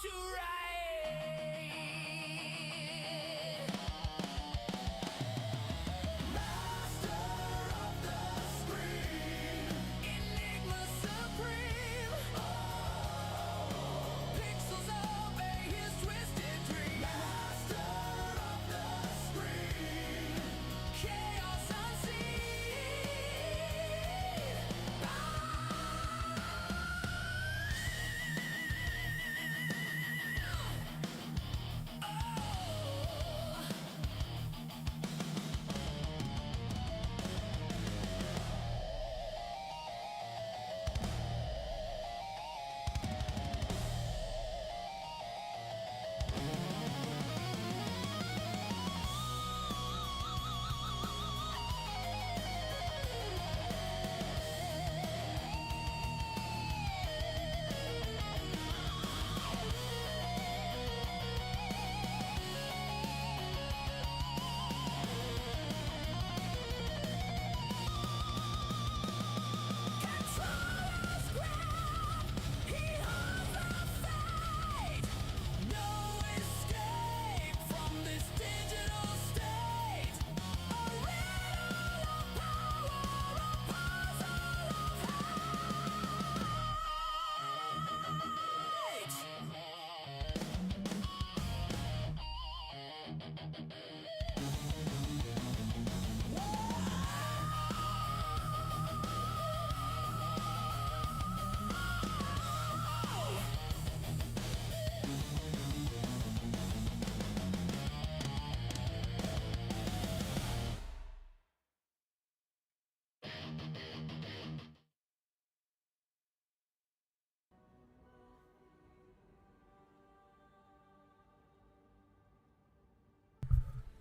to ride. Master of the screen, Enigma supreme. Oh, pixels obey his twisted dream. Master of the screen, chaos unseen.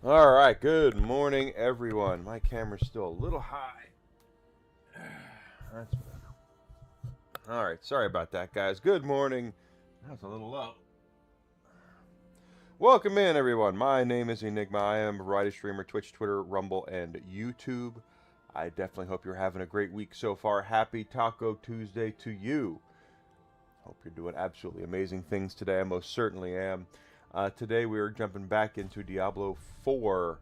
All right, good morning, everyone. My camera's still a little high. That's better. All right, sorry about that, guys. Good morning. That's a little low. Welcome in, everyone. My name is Enigma. I am a variety streamer, Twitch, Twitter, Rumble, and YouTube. I definitely hope you're having a great week so far. Happy Taco Tuesday to you. Hope you're doing absolutely amazing things today. I most certainly am. Today we are jumping back into Diablo 4,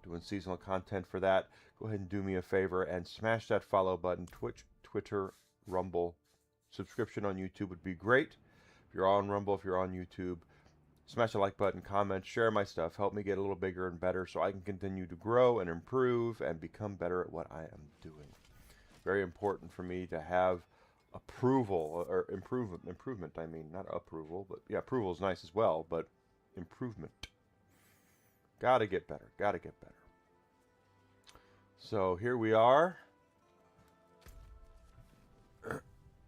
doing seasonal content for that. Go ahead and do me a favor and smash that follow button. Twitch, Twitter, Rumble. Subscription on YouTube would be great. If you're on Rumble, if you're on YouTube, smash the like button, comment, share my stuff. Help me get a little bigger and better so I can continue to grow and improve and become better at what I am doing. Very important for me to have approval or improvement. I mean, not approval, but yeah, approval is nice as well, but improvement. Gotta get better. So here we are.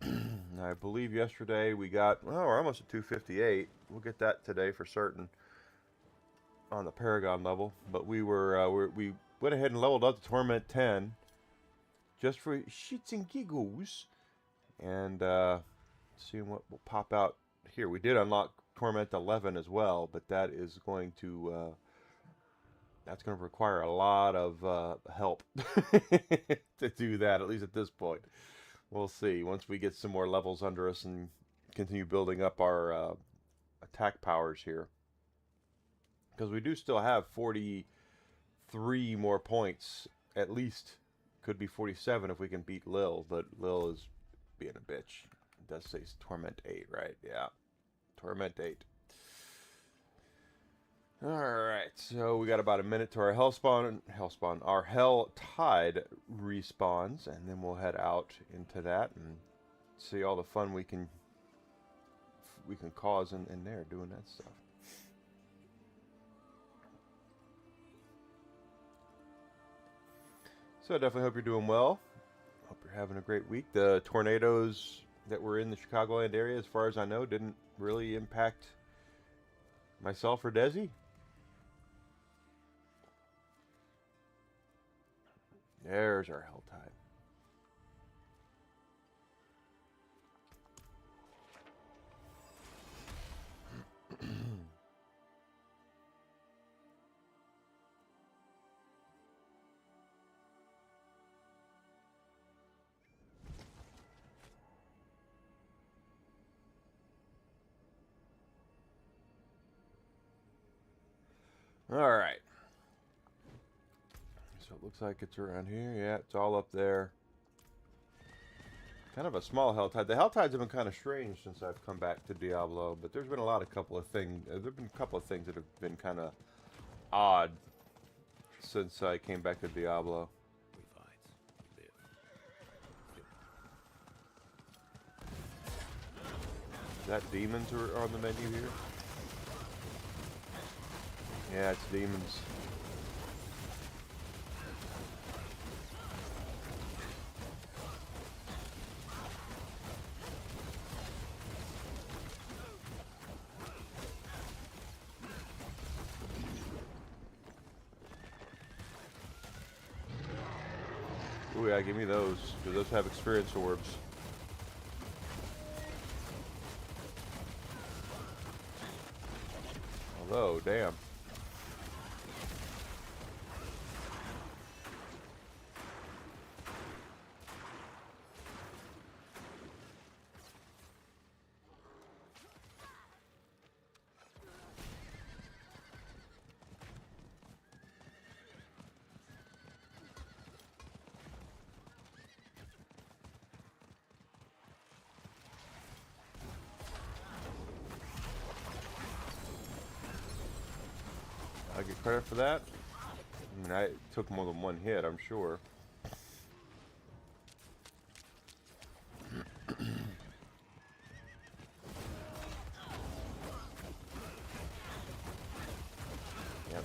I believe yesterday we got, well, we're almost at 258. We'll get that today for certain on the Paragon level. But we went ahead and leveled up to Torment 10 just for shits and giggles. And seeing what will pop out here. We did unlock Torment 11 as well, but that is going to require a lot of help to do that, at least at this point. We'll see. Once we get some more levels under us and continue building up our attack powers here. Because we do still have 43 more points, at least. Could be 47 if we can beat Lil, but Lil is being a bitch. It does say Torment 8, right? Yeah. Torment 8. Alright, so we got about a minute to our our Hell Tide respawns, and then we'll head out into that and see all the fun we can cause in there doing that stuff. So I definitely hope you're doing well. Hope you're having a great week. The tornadoes that were in the Chicagoland area, as far as I know, didn't really impact myself or Desi. There's our Hell Tide. All right. So it looks like it's around here. Yeah, it's all up there. Kind of a small hell tide. The hell tides have been kind of strange since I've come back to Diablo, but there's been a couple of things. There've been a couple of things that have been kind of odd since I came back to Diablo. We fight, we live. Is that demons are on the menu here? Yeah, it's demons. Oh yeah, give me those, because those have experience orbs. Although, damn. I get credit for that? I mean, I took more than one hit, I'm sure. Yep.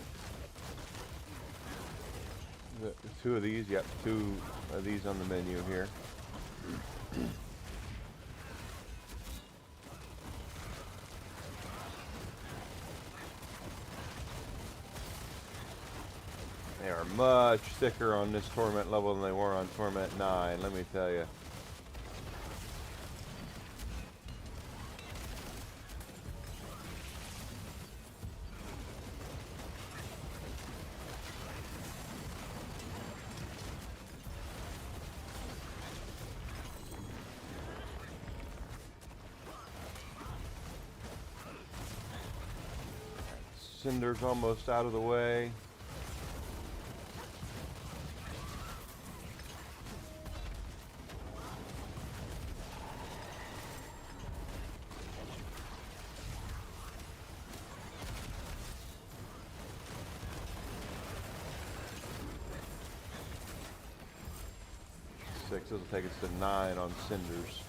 Two of these, yep, two of these on the menu here. They are much thicker on this Torment level than they were on Torment 9, let me tell you. Cinder's almost out of the way. This will take us to 9 on Cinders.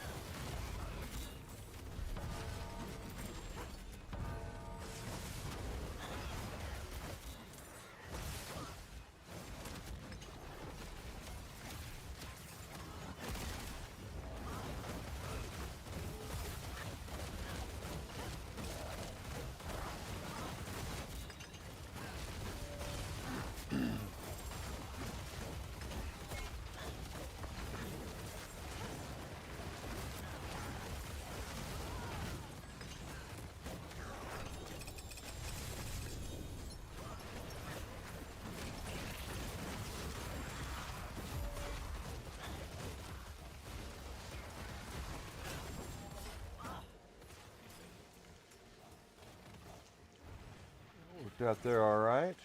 Worked out there all right.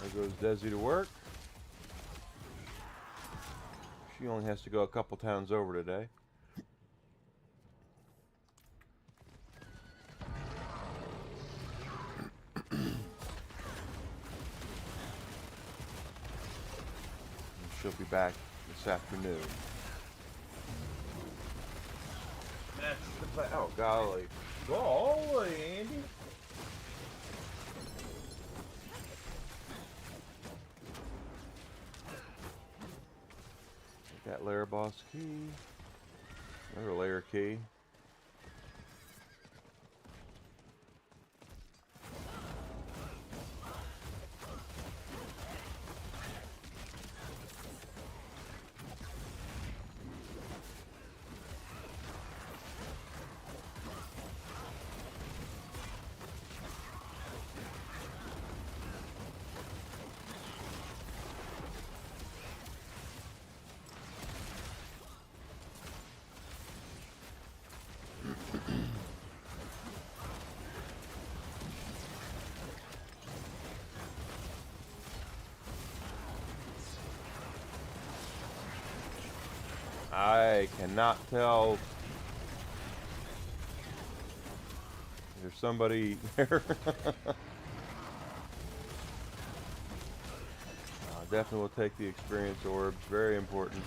There goes Desi to work. She only has to go a couple towns over today. She'll be back this afternoon. That's the play. Oh, golly. Golly, Andy. Got layer boss key. Another layer key. I cannot tell. There's somebody there. Definitely will take the experience orbs. Very important.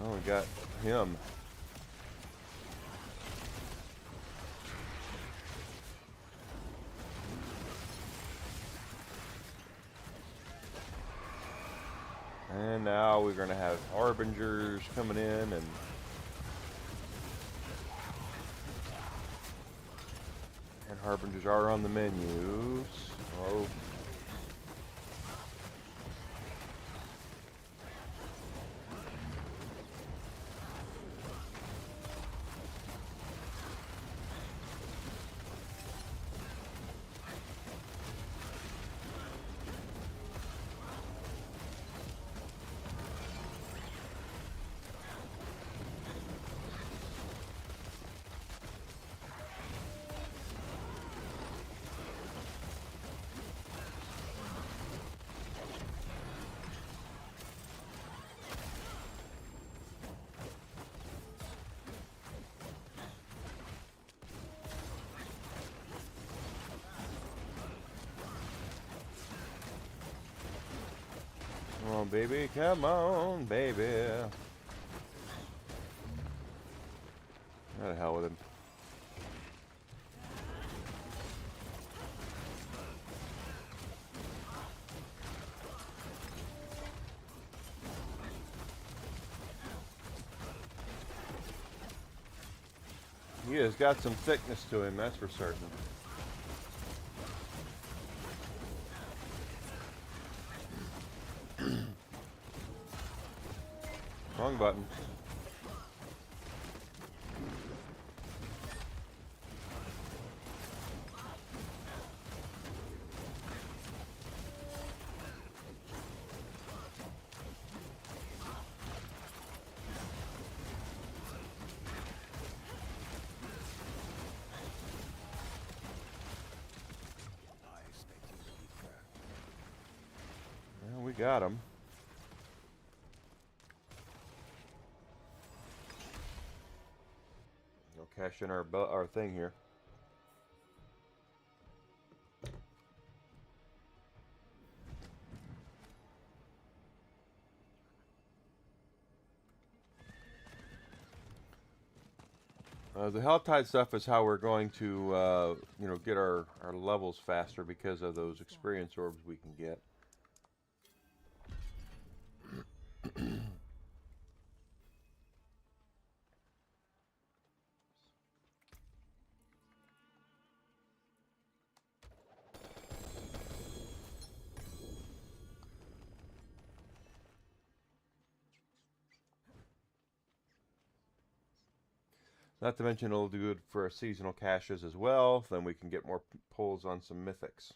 Oh, we got him. And now we're going to have harbingers coming in, and harbingers are on the menus. Oh. Come on, baby. Come on, baby. What the hell with him? He has got some thickness to him, that's for certain. Wrong button. Well, we got him. We'll cash in our thing here. The Helltide stuff is how we're going to, get our levels faster because of those experience orbs we can get. Not to mention it'll do good for seasonal caches as well. Then we can get more pulls on some mythics.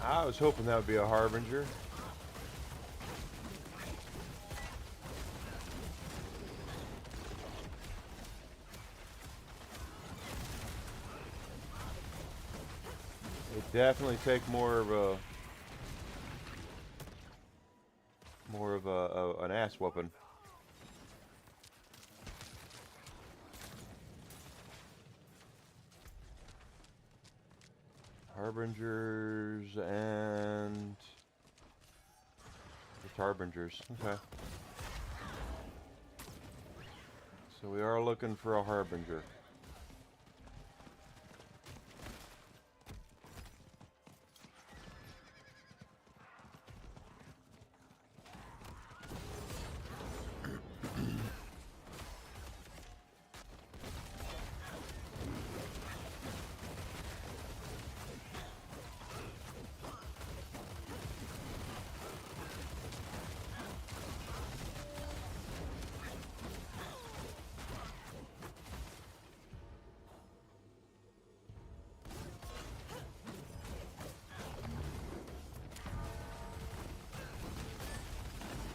I was hoping that would be a harbinger. They definitely take more of an ass whooping. Harbingers and it's harbingers. Okay. So we are looking for a harbinger.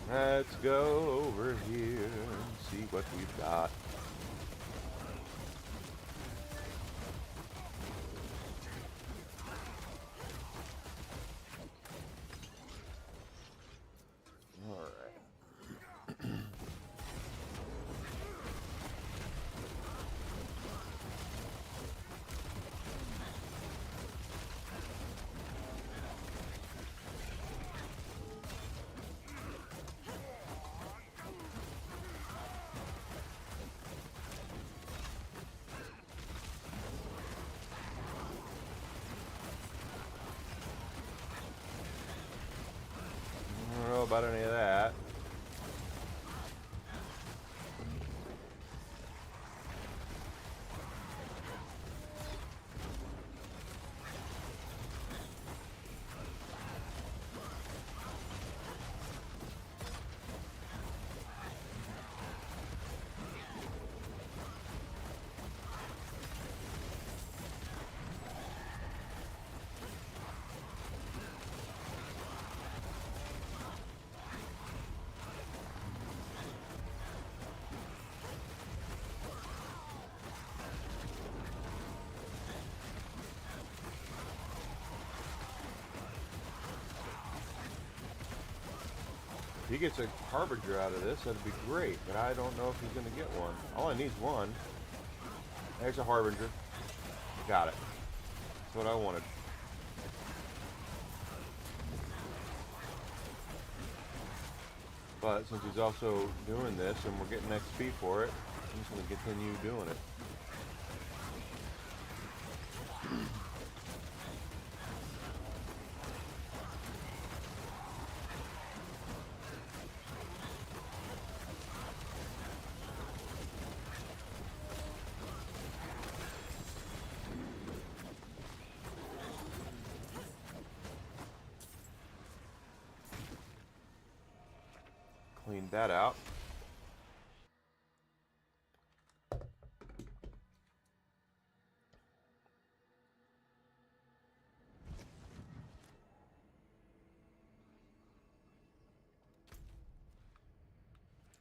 Let's go over here and see what we've got. All right. I don't know about any of that. If he gets a harbinger out of this, that'd be great, but I don't know if he's going to get one. All I need is one. There's a harbinger. Got it. That's what I wanted. But since he's also doing this and we're getting XP for it, I'm just going to continue doing it. Clean that out.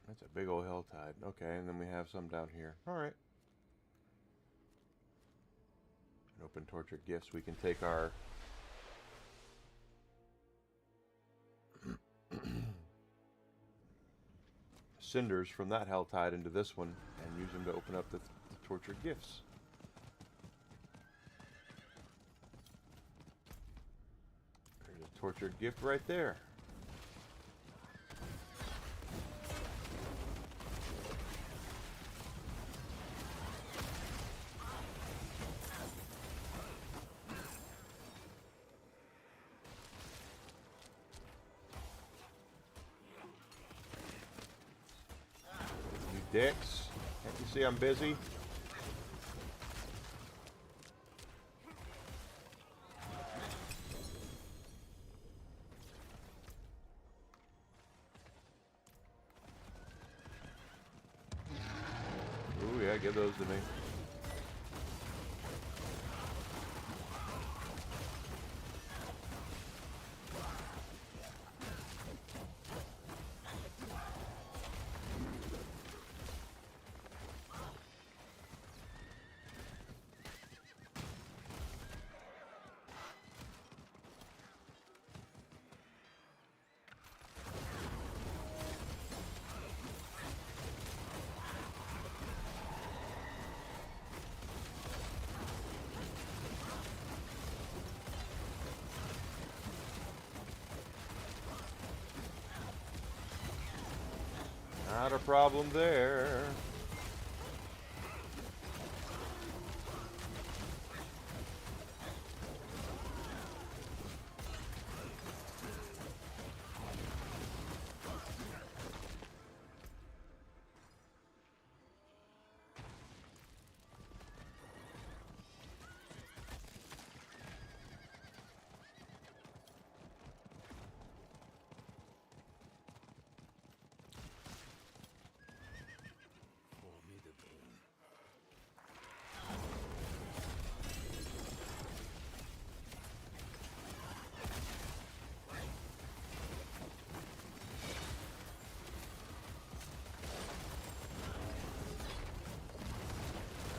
That's a big old helltide. Okay, and then we have some down here. All right. An open tortured gifts. We can take our cinders from that helltide into this one and use them to open up the tortured gifts. There's a tortured gift right there. Dicks. Can't you see I'm busy? Ooh, yeah, give those to me. Not a problem there.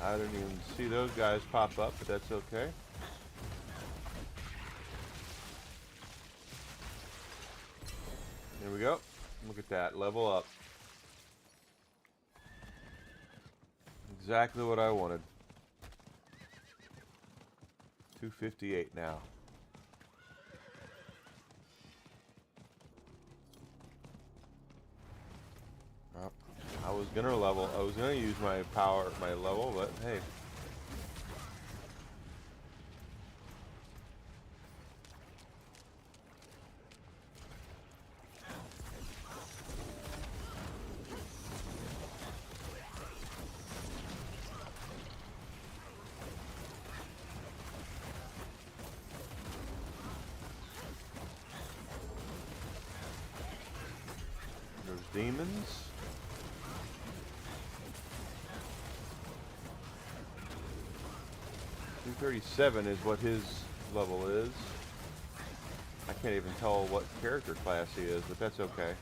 I didn't even see those guys pop up, but that's okay. There we go. Look at that. Level up. Exactly what I wanted. 258 now. Oh, I was gonna use my power, my level, but hey. There's demons. .237 is what his level is. I can't even tell what character class he is, but that's okay.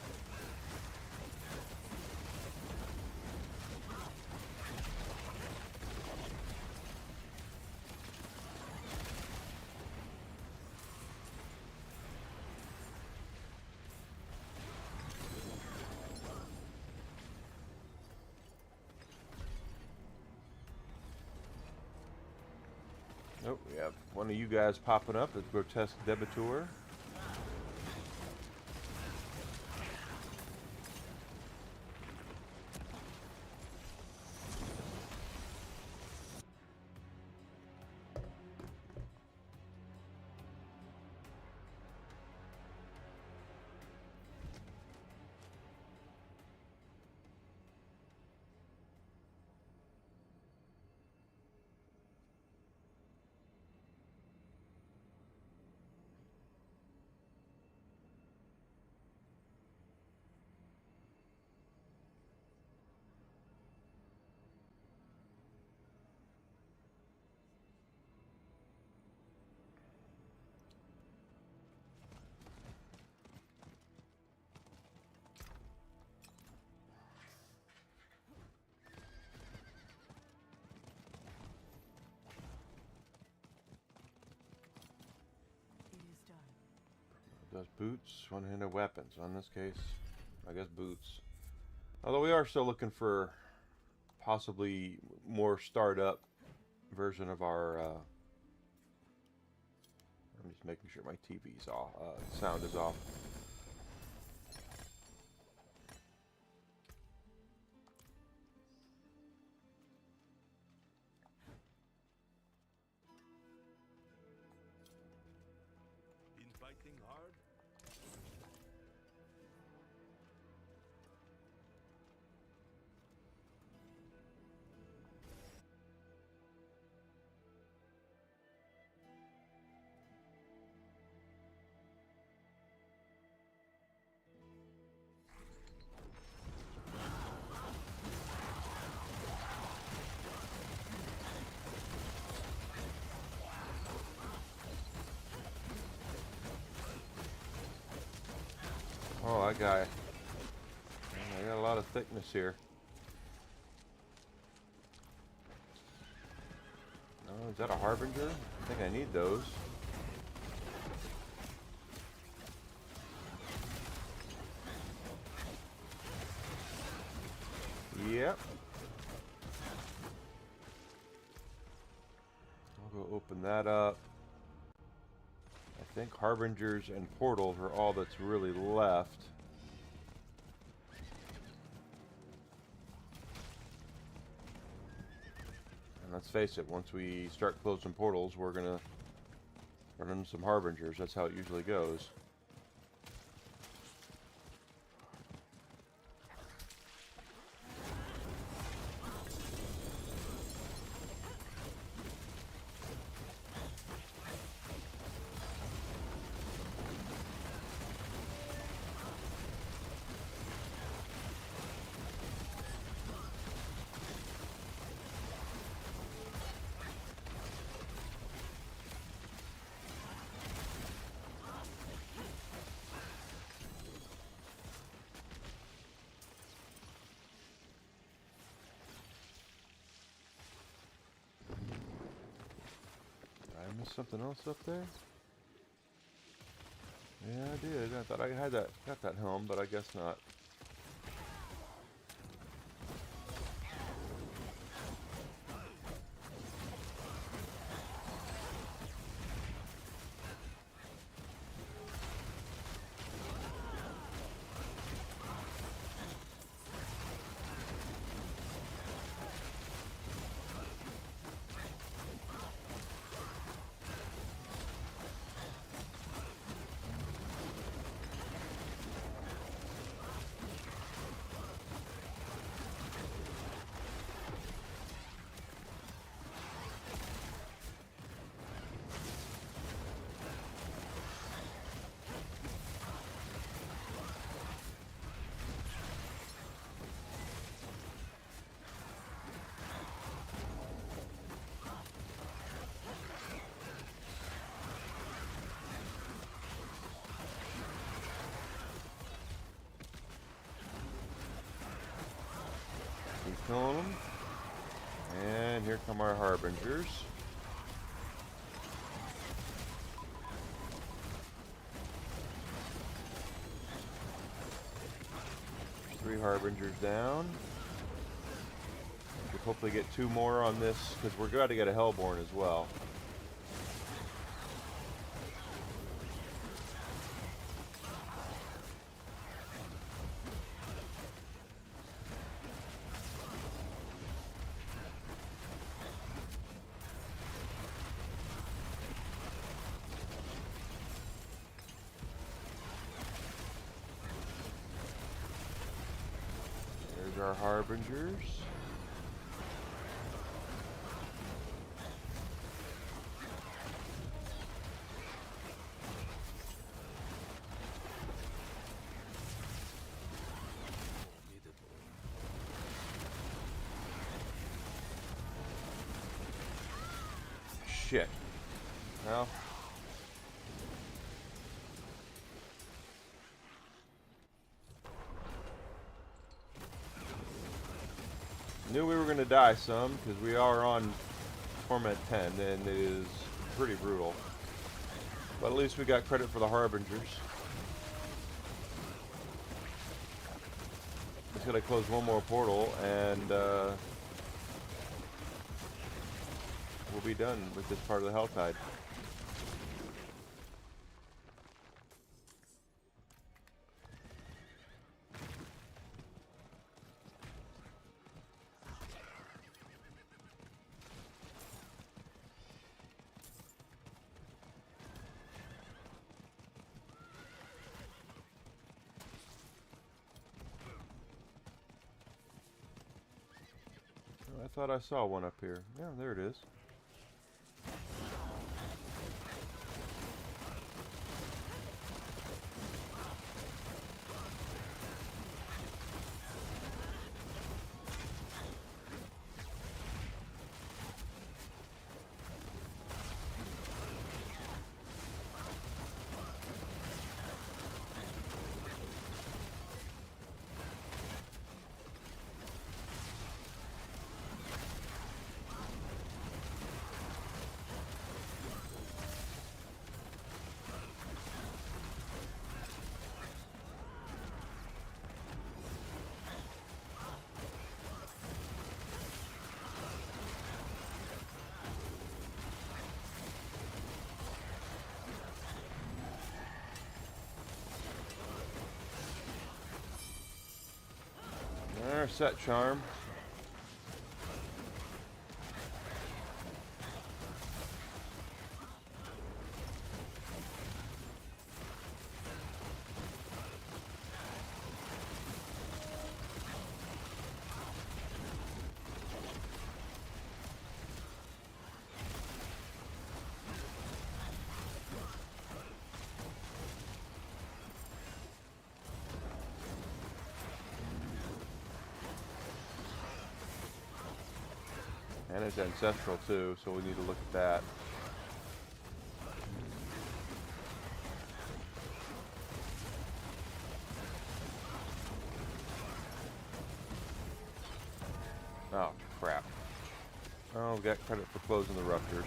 Oh, we have one of you guys popping up. It's Grotesque Debitor. Does boots, one-handed weapons. On this case, I guess boots. Although we are still looking for possibly more startup version of our. I'm just making sure my TV's off. Sound is off. Been fighting hard? Oh, that guy. I got a lot of thickness here. Oh, is that a Harbinger? I think I need those. Yep. I'll go open that up. I think Harbingers and Portals are all that's really left. And let's face it, once we start closing portals, we're gonna run into some Harbingers. That's how it usually goes. Something else up there? Yeah, I did. I thought I had that, got that helm, but I guess not. Keep killing them. And here come our harbingers. There's 3 harbingers down. We could hopefully get 2 more on this, because we're going to get a Hellborn as well. Our harbingers. Shit. Well. Knew we were going to die some, because we are on Torment 10, and it is pretty brutal. But at least we got credit for the harbingers. Just gotta close one more portal, and we'll be done with this part of the Helltide. I thought I saw one up here. Yeah, there it is. There's set charm. And it's ancestral too, so we need to look at that. Oh, crap. Oh, we got credit for closing the ruptures.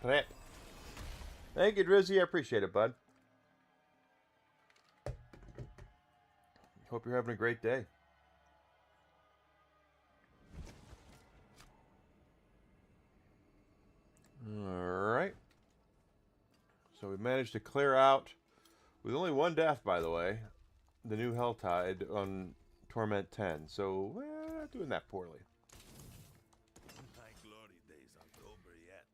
crap. Thank you, Drizzy. I appreciate it, bud. Hope you're having a great day. Alright. So we managed to clear out, with only one death, by the way, the new Helltide on Torment 10. So, we're not doing that poorly. My glory days aren't over yet.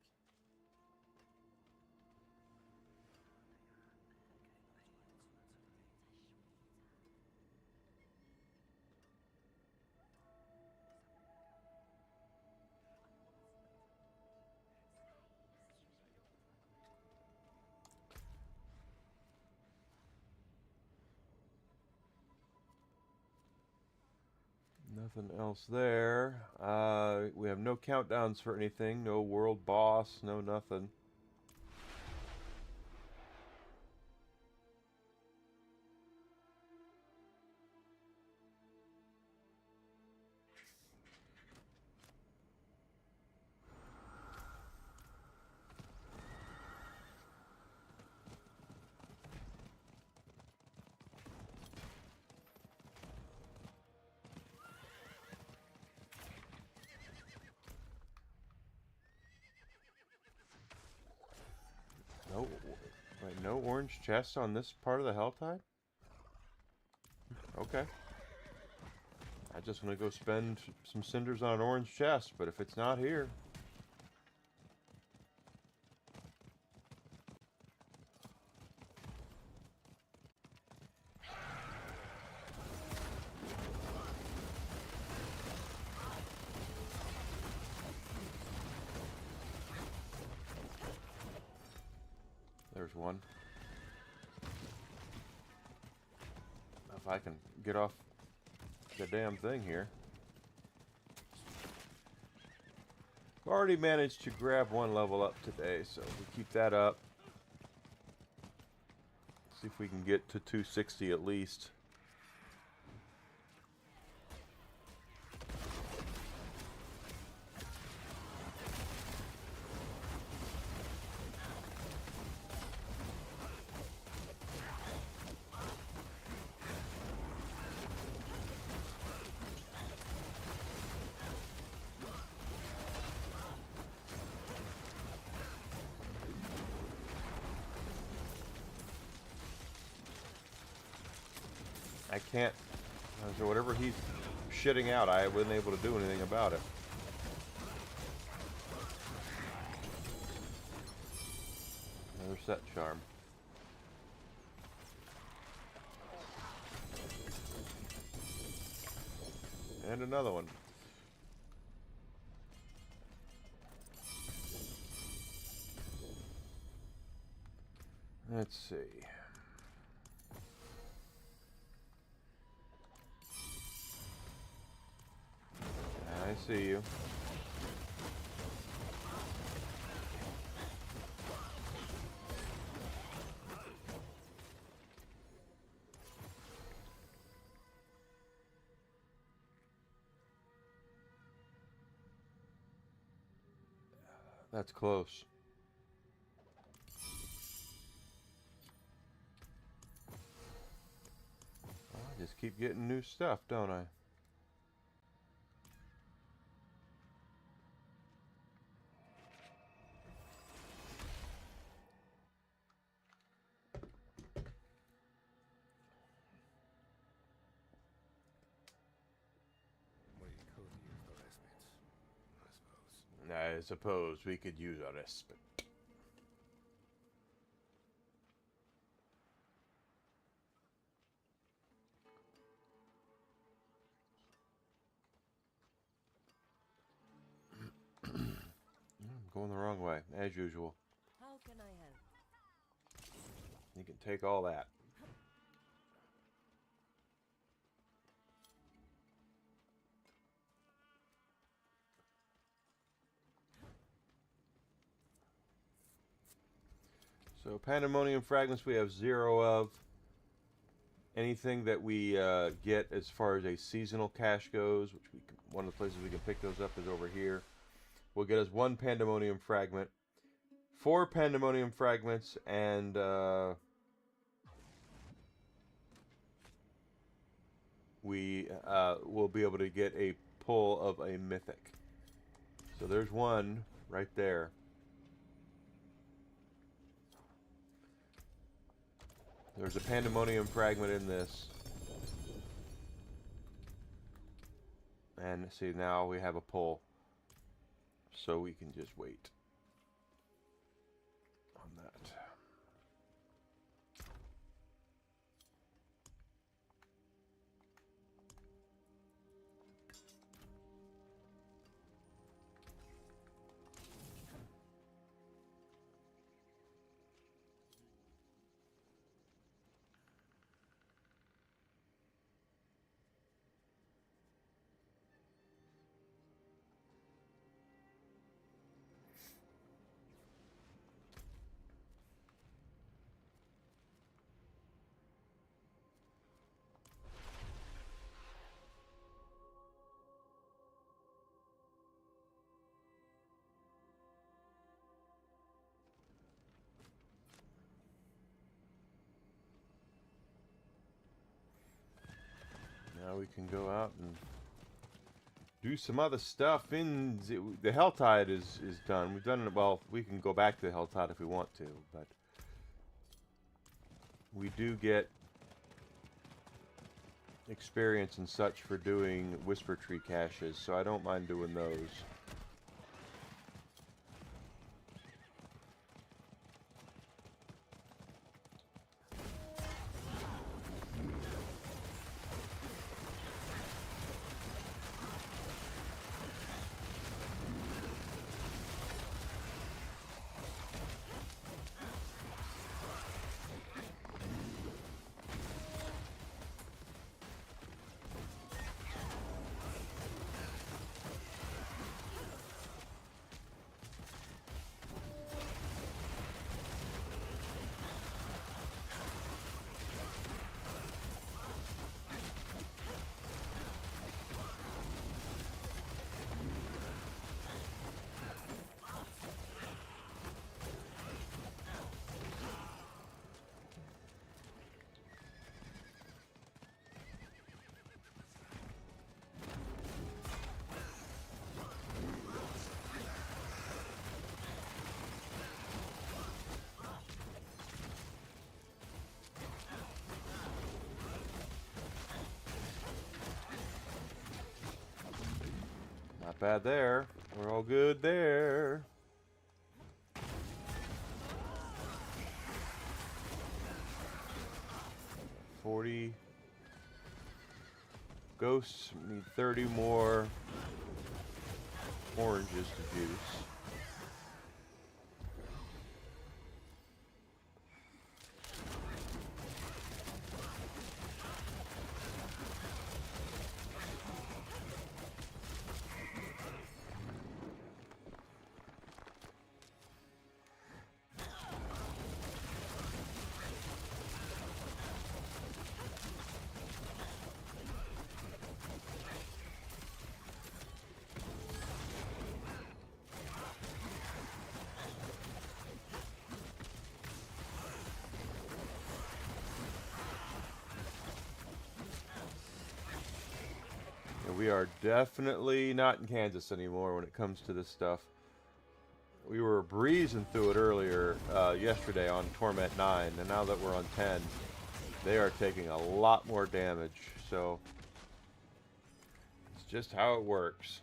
Nothing else there. We have no countdowns for anything. No world boss. No nothing. No, wait, no orange chests on this part of the Helltide? Okay. I just want to go spend some cinders on an orange chest, but if it's not here... There's one. If I can get off the damn thing here. I've already managed to grab one level up today, so we keep that up. See if we can get to 260 at least. I can't, so whatever he's shitting out, I wasn't able to do anything about it. Another set charm. And another one. Let's see. I see you. That's close. I just keep getting new stuff, don't I? I suppose we could use a respite. I'm going the wrong way, as usual. How can I help? You can take all that. So pandemonium fragments we have 0 of. Anything that we get as far as a seasonal cache goes, which we can, one of the places we can pick those up is over here, will get us 1 pandemonium fragment 4 pandemonium fragments, and we will be able to get a pull of a mythic. So there's one right there. There's a pandemonium fragment in this. And see, now we have a pull. So we can just wait on that. Now we can go out and do some other stuff. In the Helltide is done. We've done it. Well, we can go back to the Helltide if we want to, but we do get experience and such for doing Whisper Tree caches, so I don't mind doing those. Not bad there. We're all good there. $40 ghosts. Need 30 more oranges to juice. We are definitely not in Kansas anymore when it comes to this stuff. We were breezing through it earlier yesterday on Torment 9, and now that we're on 10, they are taking a lot more damage. So it's just how it works.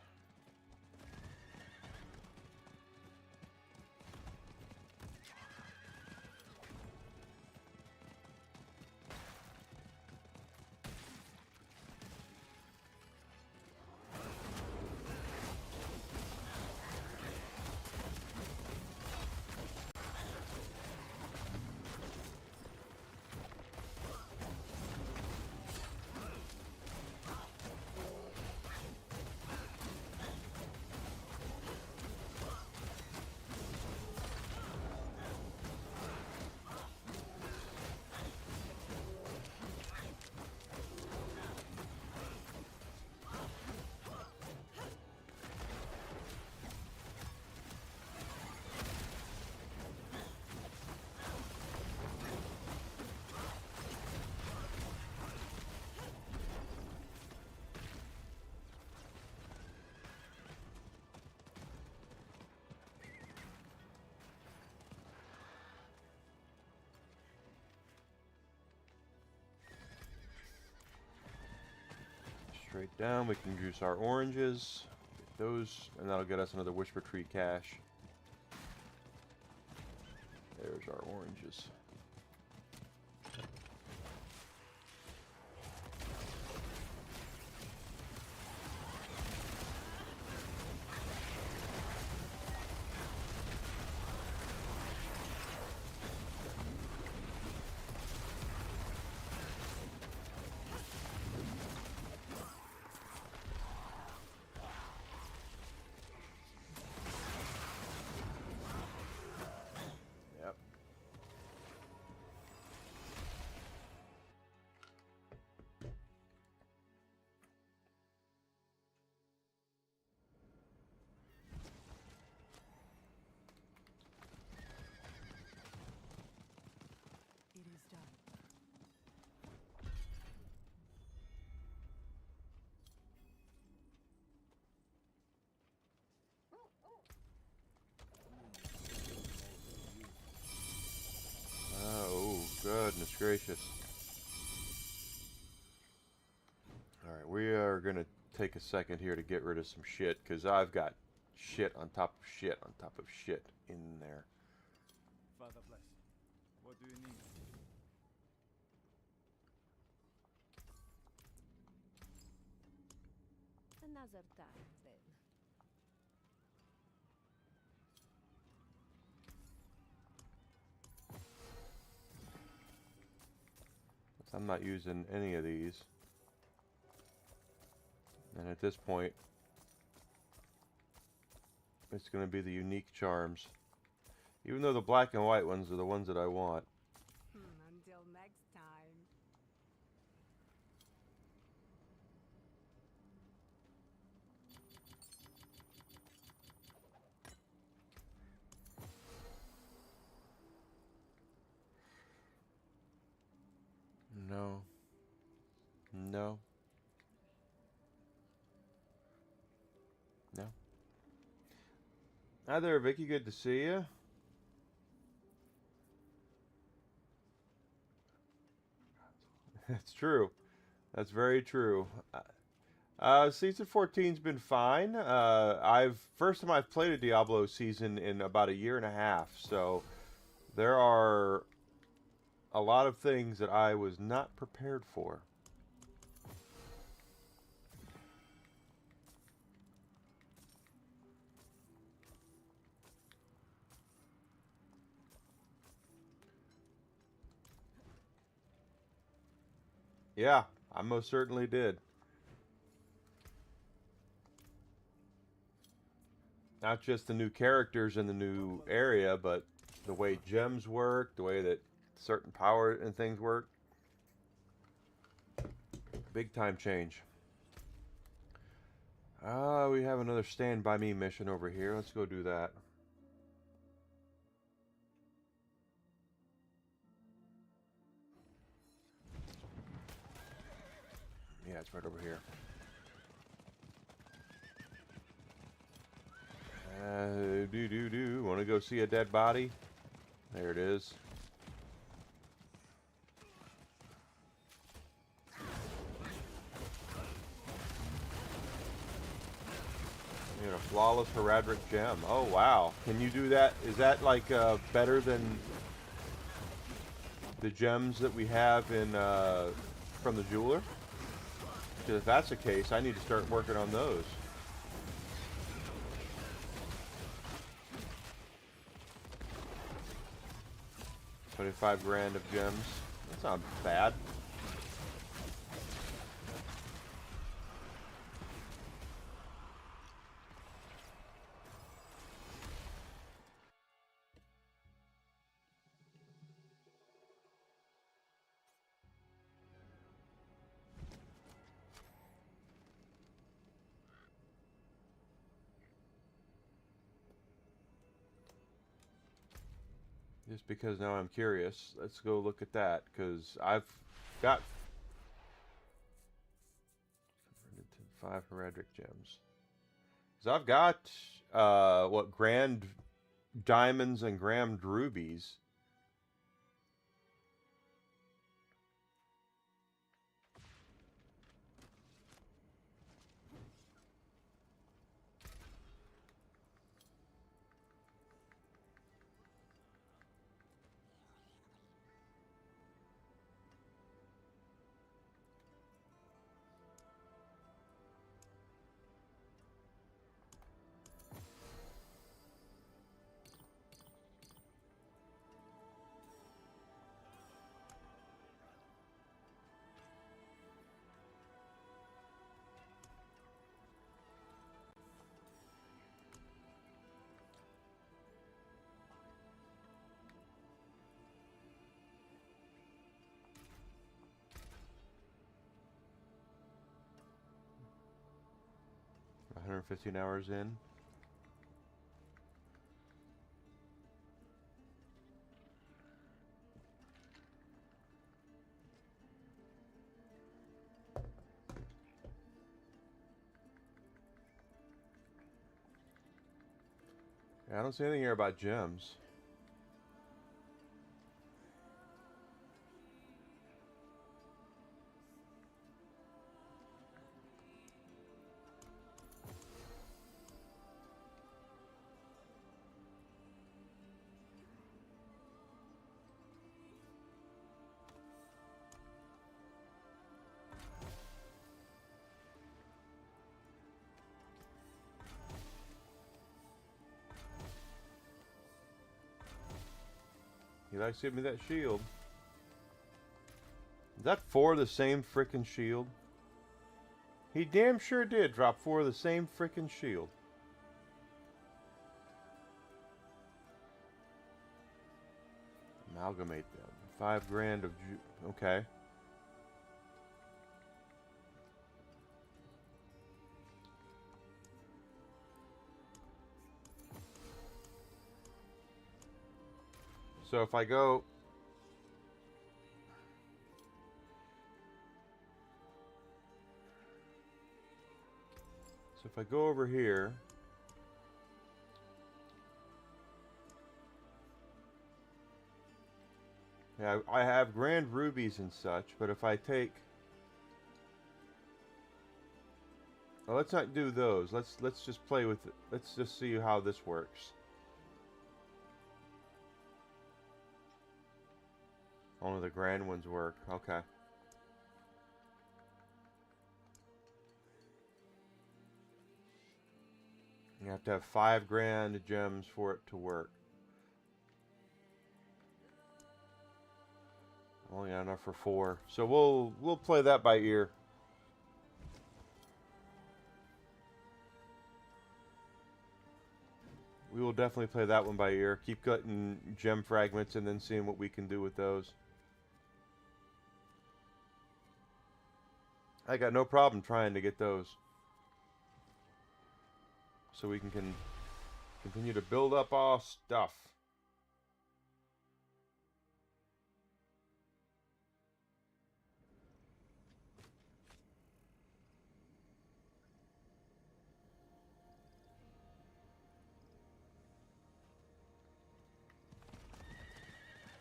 Right down, we can juice our oranges. Get those, and that'll get us another Whisper Tree cache. There's our oranges. Yep. It is done. Oh, goodness gracious. Alright, we are going to take a second here to get rid of some shit, because I've got shit on top of shit on top of shit in there. Father bless. What do you need? Another time, then. I'm not using any of these. And at this point, it's going to be the unique charms. Even though the black and white ones are the ones that I want. Until next time. No. No. No. Hi there, Vicky. Good to see you. That's true. That's very true. Season 14's been fine. First time I've played a Diablo season in about 1.5 years, so there are a lot of things that I was not prepared for. Yeah, I most certainly did. Not just the new characters in the new area, but the way gems work, the way that certain power and things work. Big time change. We have another Stand By Me mission over here. Let's go do that. Yeah, it's right over here. Want to go see a dead body? There it is. You know, flawless heraldic gem. Oh wow! Can you do that? Is that like better than the gems that we have in from the jeweler? Because if that's the case, I need to start working on those. $25 grand of gems. That's not bad. Just because now I'm curious, let's go look at that, because I've got 5 heraldic gems. Because I've got, what, grand diamonds and grand rubies. 15 hours in. Yeah, I don't see anything here about gems. He likes to give me that shield. Is that 4 of the same frickin' shield? He damn sure did drop 4 of the same frickin' shield. Amalgamate them. 5 grand of okay. So if I go... So if I go over here... Yeah, I have grand rubies and such, but if I take... Well, let's not do those. Let's just play with it. Let's just see how this works. Only the grand ones work. Okay. You have to have 5 grand gems for it to work. Only got enough for 4. So we'll play that by ear. We will definitely play that one by ear. Keep cutting gem fragments and then seeing what we can do with those. I got no problem trying to get those. So we can continue to build up our stuff.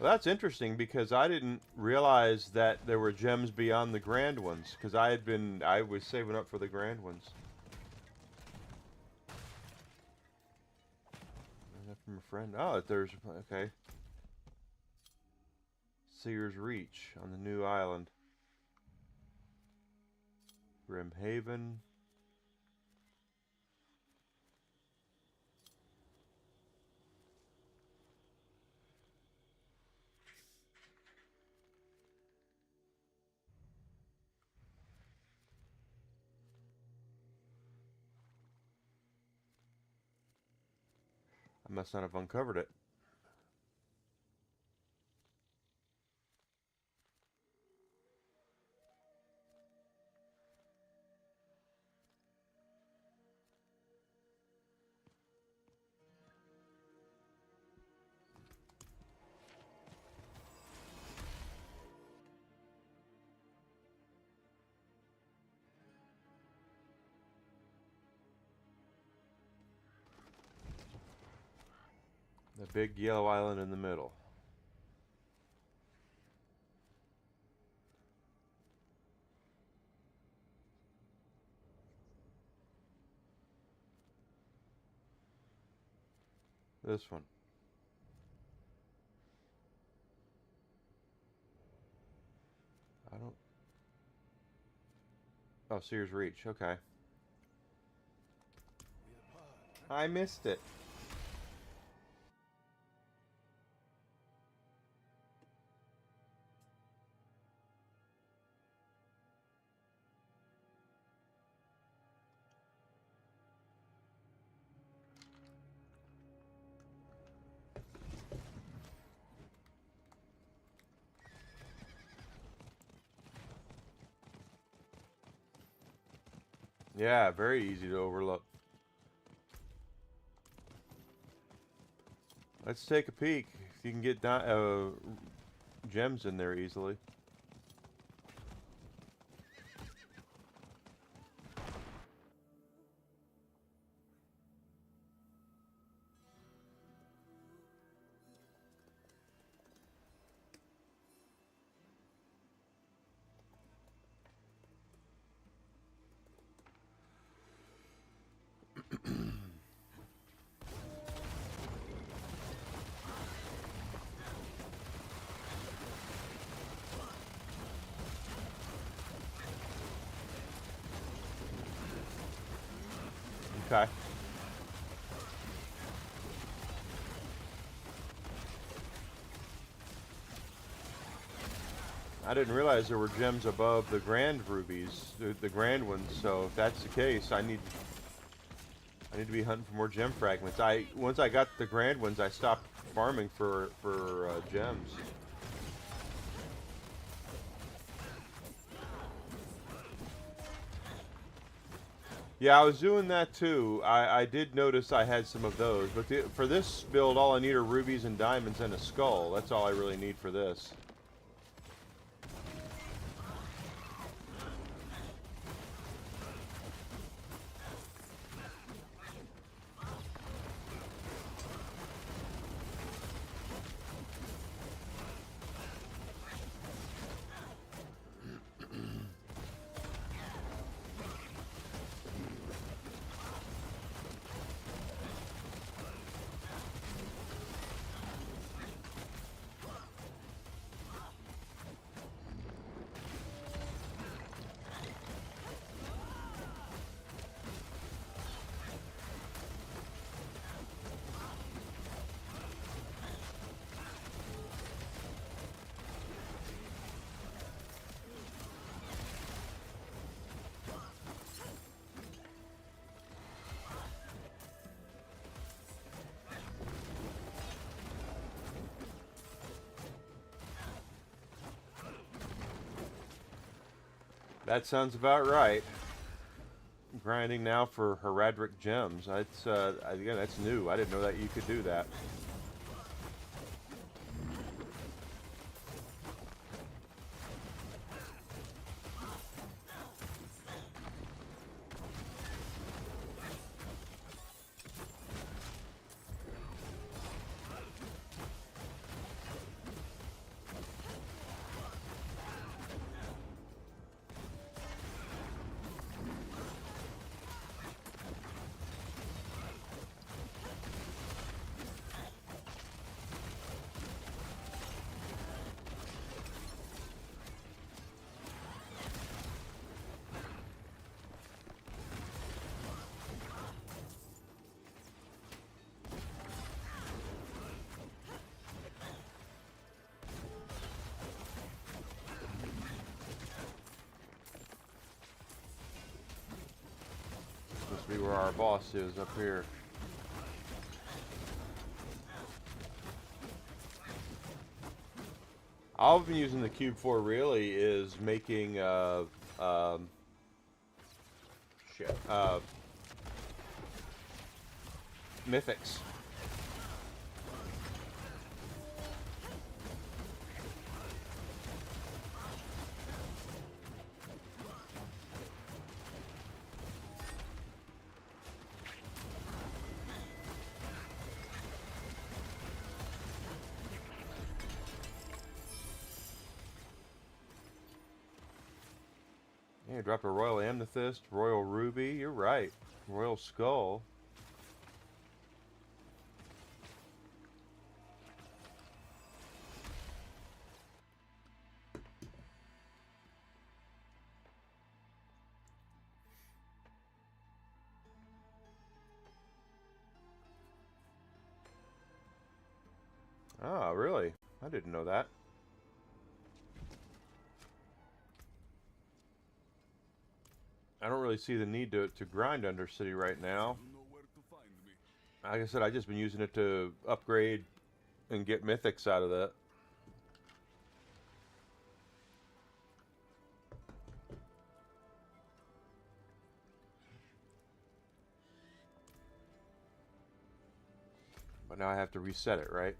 Well, that's interesting because I didn't realize that there were gems beyond the grand ones because I was saving up for the grand ones. From a friend. Oh, there's okay. Seer's Reach on the new island. Brimhaven. I must not have uncovered it. The big yellow island in the middle. This one. I don't... Oh, Seer's Reach. Okay. I missed it. Yeah, very easy to overlook. Let's take a peek. You can get gems in there easily. Okay. I didn't realize there were gems above the grand rubies, the grand ones. So if that's the case, I need to be hunting for more gem fragments. Once I got the grand ones, I stopped farming for gems. Yeah, I was doing that too. I did notice I had some of those, but for this build, all I need are rubies and diamonds and a skull. That's all I really need for this. That sounds about right. Grinding now for heraldic gems. That's again, that's new. I didn't know that you could do that. Must be where our boss is up here. All I've been using the cube for really is making mythics. Yeah, drop a royal amethyst, royal ruby. You're right. Royal skull. Ah, really? I didn't know that. I don't really see the need to grind Undercity right now. You know where to find me. Like I said, I've just been using it to upgrade and get mythics out of that. But now I have to reset it, right?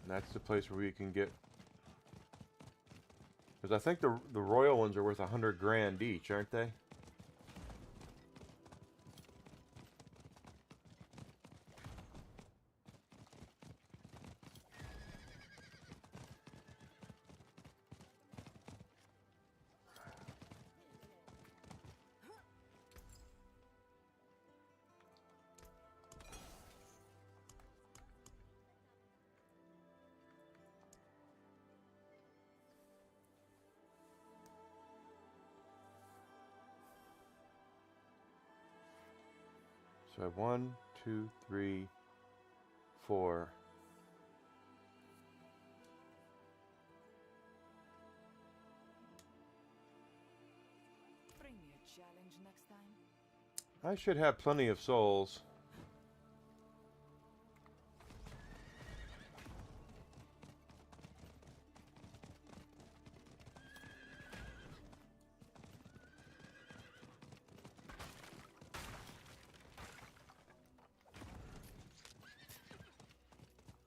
And that's the place where we can get, because I think the royal ones are worth 100 grand each, aren't they? So I have 1, 2, 3, 4. Bring me a challenge next time. I should have plenty of souls.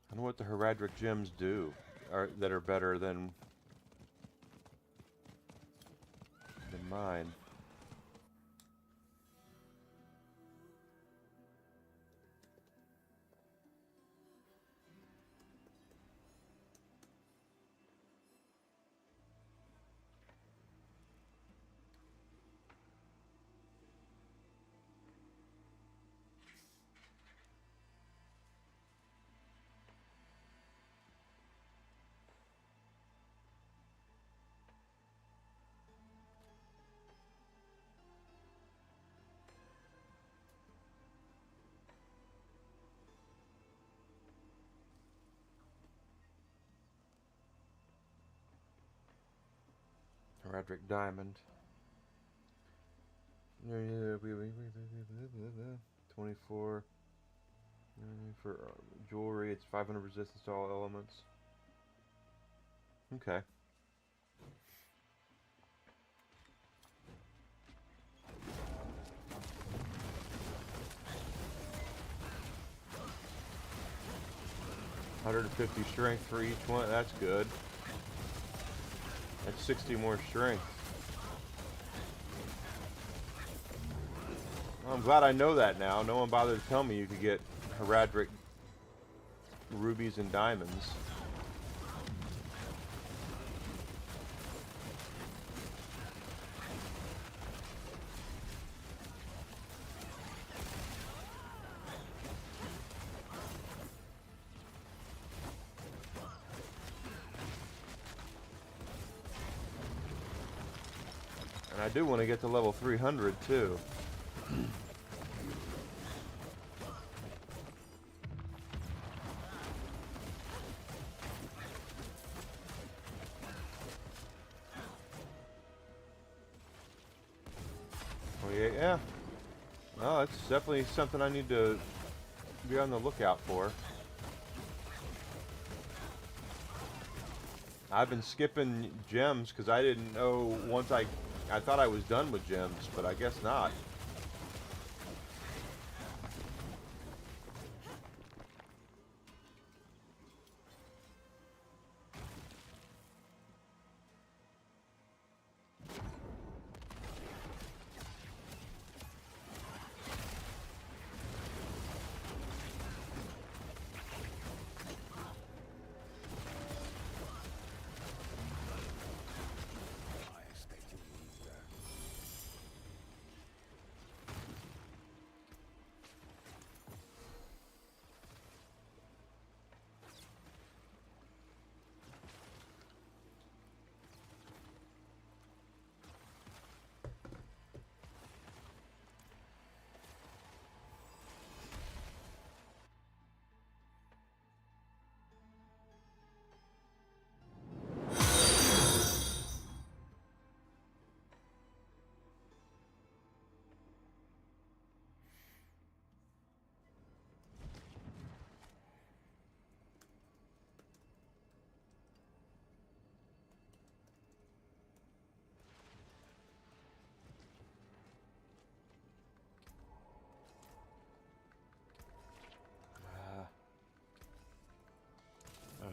I wonder what the heraldic gems do, that are better than mine. Heraldic diamond. 24 for jewelry. It's 500 resistance to all elements. Okay. $150 strength for each one. That's good. That's 60 more strength. Well, I'm glad I know that now. No one bothered to tell me you could get heraldic rubies and diamonds. And I do want to get to level 300 too. Oh yeah. Well, it's definitely something I need to be on the lookout for. I've been skipping gems because I didn't know once I thought I was done with gems, but I guess not.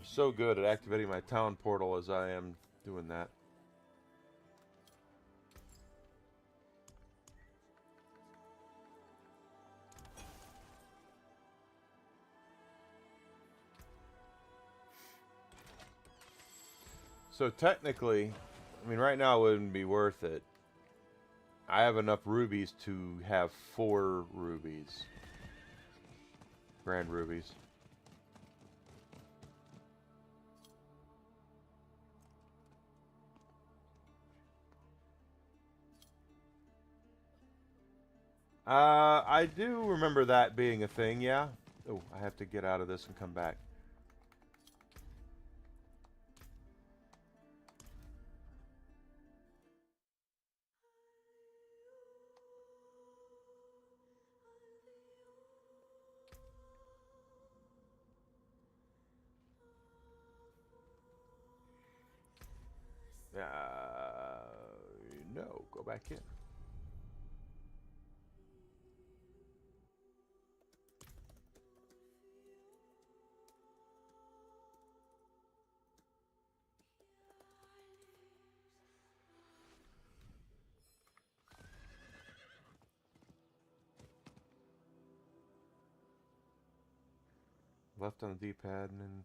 so good at activating my town portal as I am doing that. So technically, I mean, right now it wouldn't be worth it. I have enough rubies to have 4 rubies. Grand rubies. I do remember that being a thing, yeah. Oh, I have to get out of this and come back. No, go back in. Left on the D-pad and then...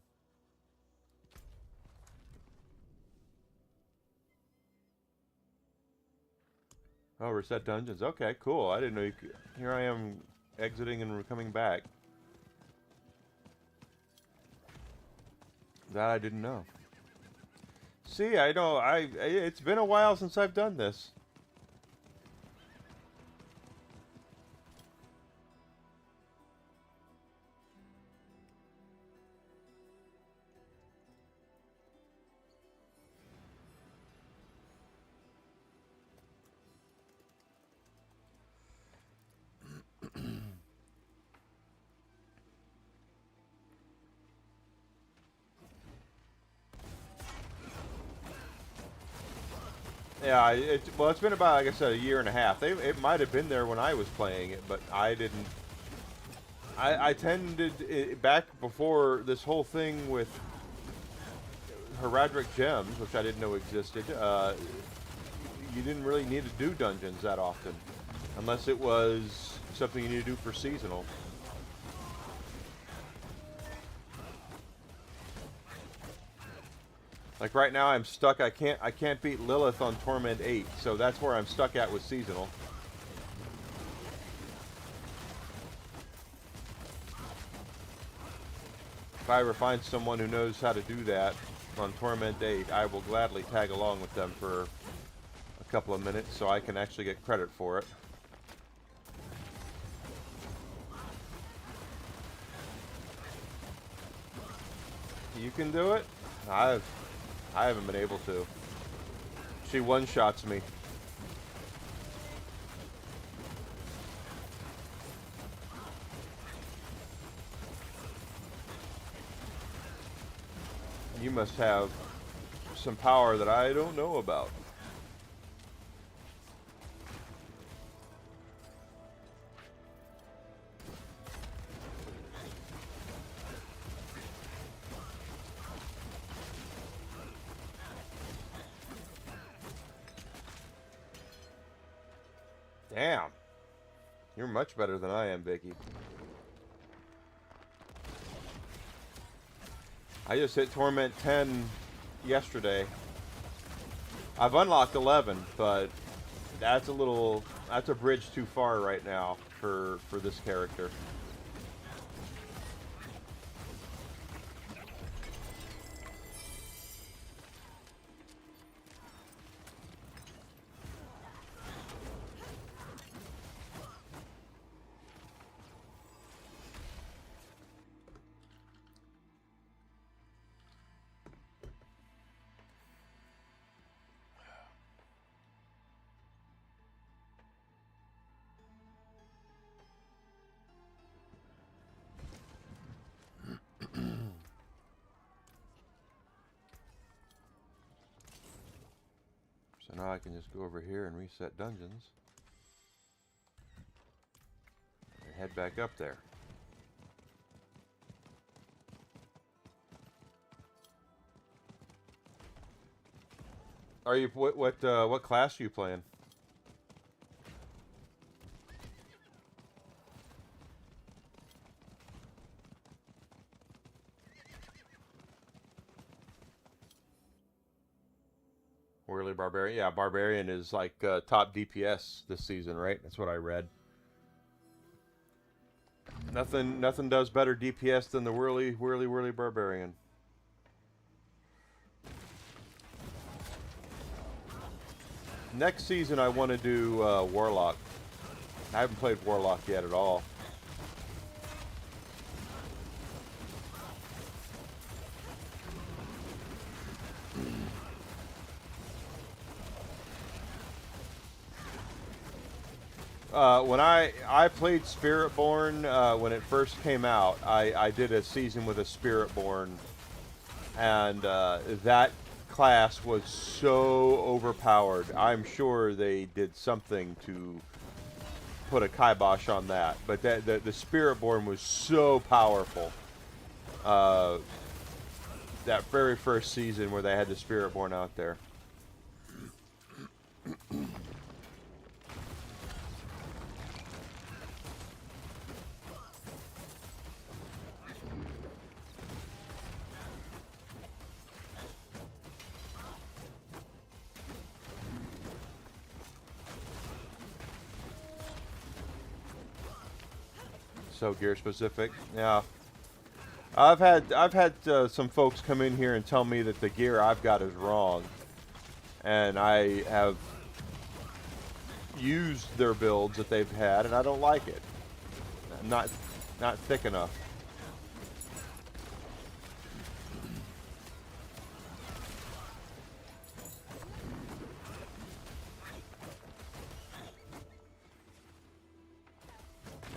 Oh, reset dungeons. Okay, cool. I didn't know you could... Here I am exiting and coming back. That I didn't know. See, I know, it's been a while since I've done this. Yeah, well, it's been about, like I said, a year and a half. It might have been there when I was playing it, but I didn't. I tended, back before this whole thing with Heraldric Gems, which I didn't know existed, you didn't really need to do dungeons that often, unless it was something you need to do for seasonal. Like right now, I'm stuck. I can't beat Lilith on Torment 8, so that's where I'm stuck at with seasonal. If I ever find someone who knows how to do that on Torment 8, I will gladly tag along with them for a couple of minutes so I can actually get credit for it. You can do it? I haven't been able to. She one-shots me. You must have some power that I don't know about. Damn. You're much better than I am, Vicky. I just hit Torment 10 yesterday. I've unlocked 11, but that's a bridge too far right now for this character. So now I can just go over here and reset dungeons and head back up there. Are you what class are you playing? Whirly Barbarian. Yeah, Barbarian is like top DPS this season, right? That's what I read. Nothing does better DPS than the Whirly Barbarian. Next season, I want to do Warlock. I haven't played Warlock yet at all. When I played Spiritborn when it first came out, I did a season with a Spiritborn, and that class was so overpowered. I'm sure they did something to put a kibosh on that, but the Spiritborn was so powerful. That very first season where they had the Spiritborn out there. So gear specific, yeah. I've had some folks come in here and tell me that the gear I've got is wrong, and I have used their builds that they've had, and I don't like it. Not thick enough.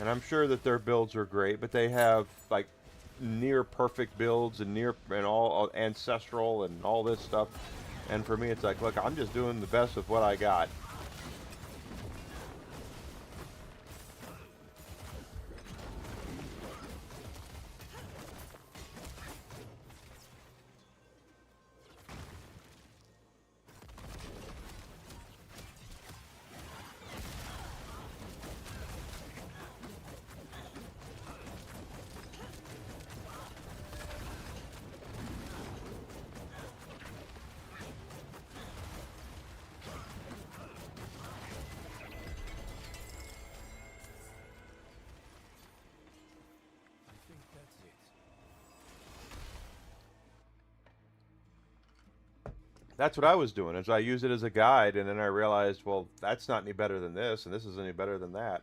And I'm sure that their builds are great, but they have like near perfect builds and all ancestral and all this stuff. And for me, it's like, look, I'm just doing the best with what I got. That's what I was doing, is I used it as a guide, and then I realized, well, that's not any better than this, and this isn't any better than that.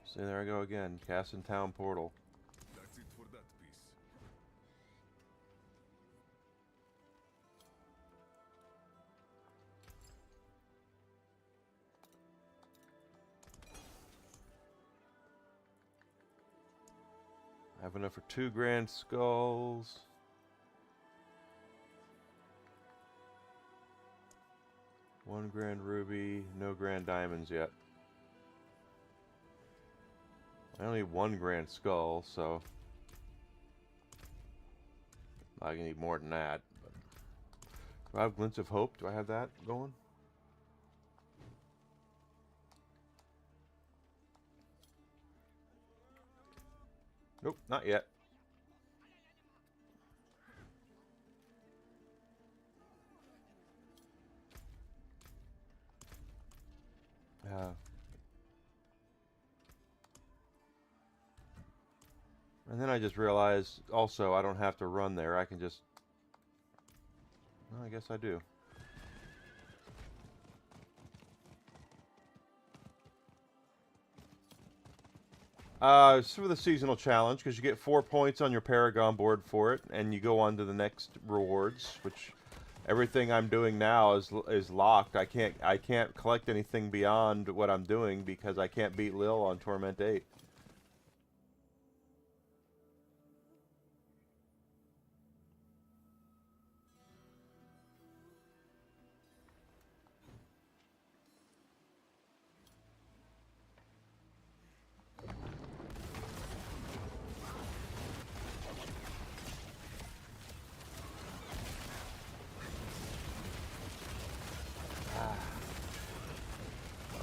See, there I go again, casting town portal. That's it for that piece. I have enough for 2 grand skulls. One grand ruby, no grand diamonds yet. I only need 1 grand skull, so I need more than that. But do I have Glints of Hope? Do I have that going? Nope, not yet. And then I just realized also I don't have to run there. I can just... Well, I guess I do. It's for the seasonal challenge, because you get 4 points on your Paragon board for it, and you go on to the next rewards, which everything I'm doing now is locked. I can't collect anything beyond what I'm doing because I can't beat Lil on Torment 8.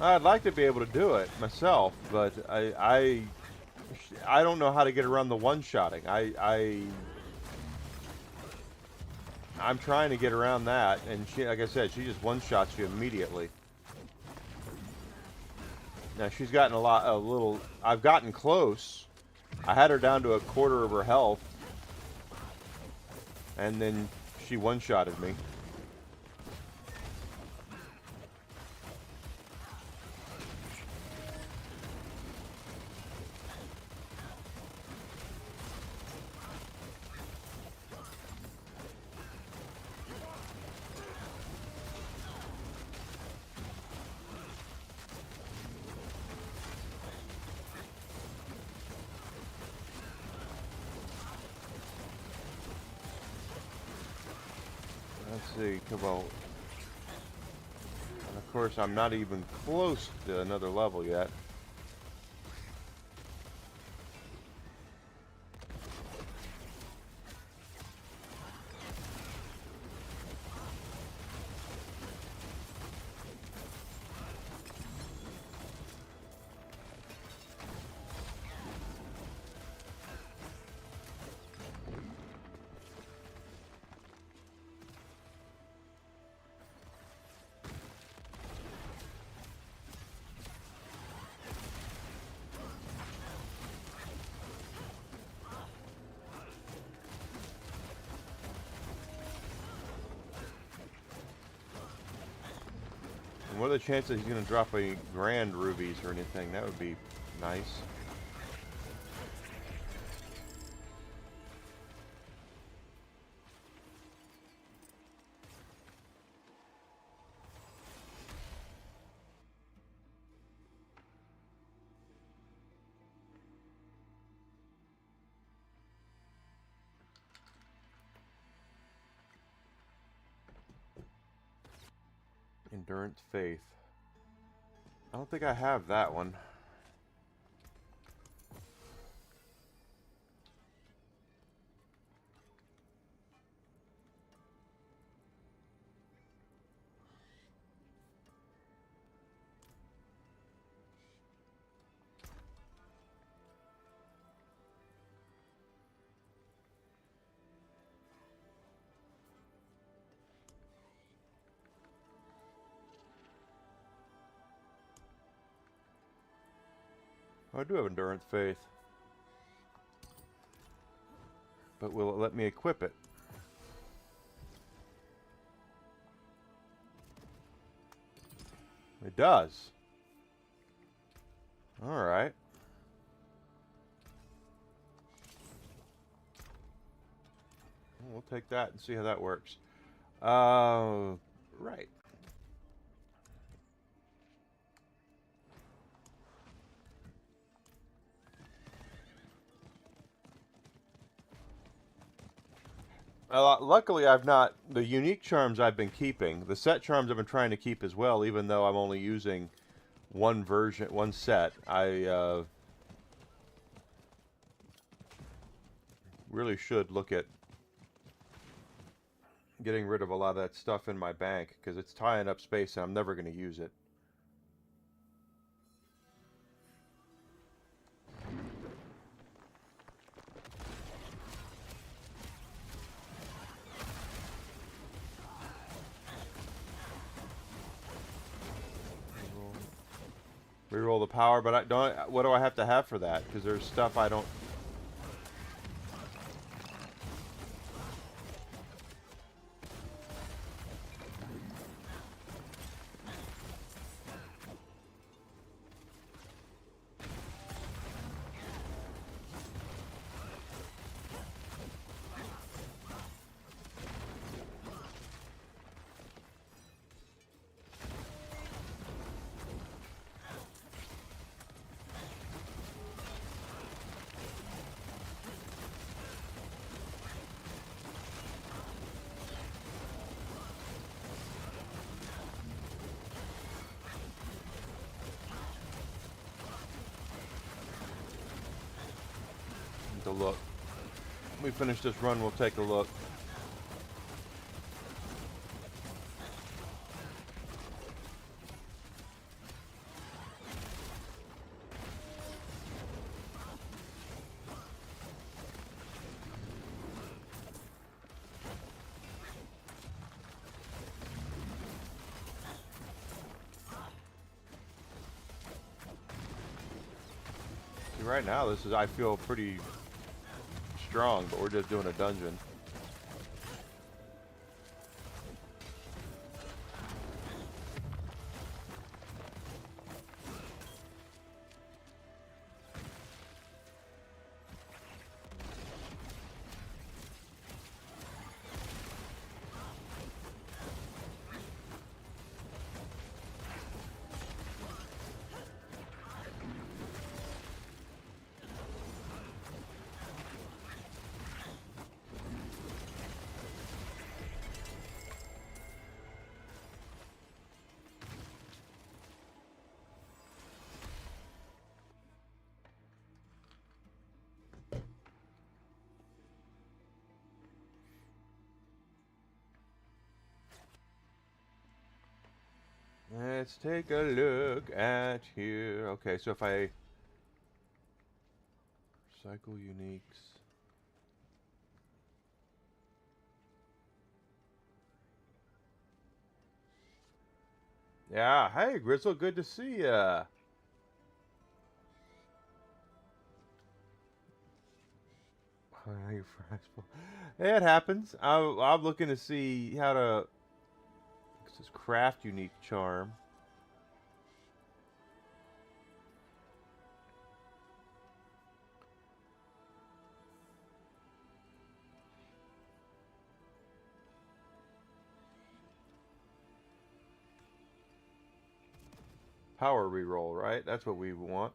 I'd like to be able to do it myself, but I don't know how to get around the one-shotting. I'm trying to get around that, and she, like I said, she just one-shots you immediately. Now she's gotten a little. I've gotten close. I had her down to a quarter of her health, and then she one-shotted me. Let's see, come on. And of course, I'm not even close to another level yet. What are the chances he's going to drop a grand rubies or anything? That would be nice. Endurance Faith. I don't think I have that one. I do have Endurance Faith. But will it let me equip it? It does. Alright. We'll take that and see how that works. Right. Luckily, I've not... The unique charms I've been keeping. The set charms I've been trying to keep as well, even though I'm only using one version, one set. I really should look at getting rid of a lot of that stuff in my bank, because it's tying up space and I'm never going to use it. Reroll the power, but I don't. What do I have to have for that? Because there's stuff I don't. To look. When we finish this run, we'll take a look. right now, this is, I feel pretty strong, but we're just doing a dungeon. Let's take a look at here. Okay, so if I cycle uniques. Yeah, hey Grizzle, good to see ya. It happens. I'm looking to see how to. This is craft unique charm. Power reroll, right? That's what we want.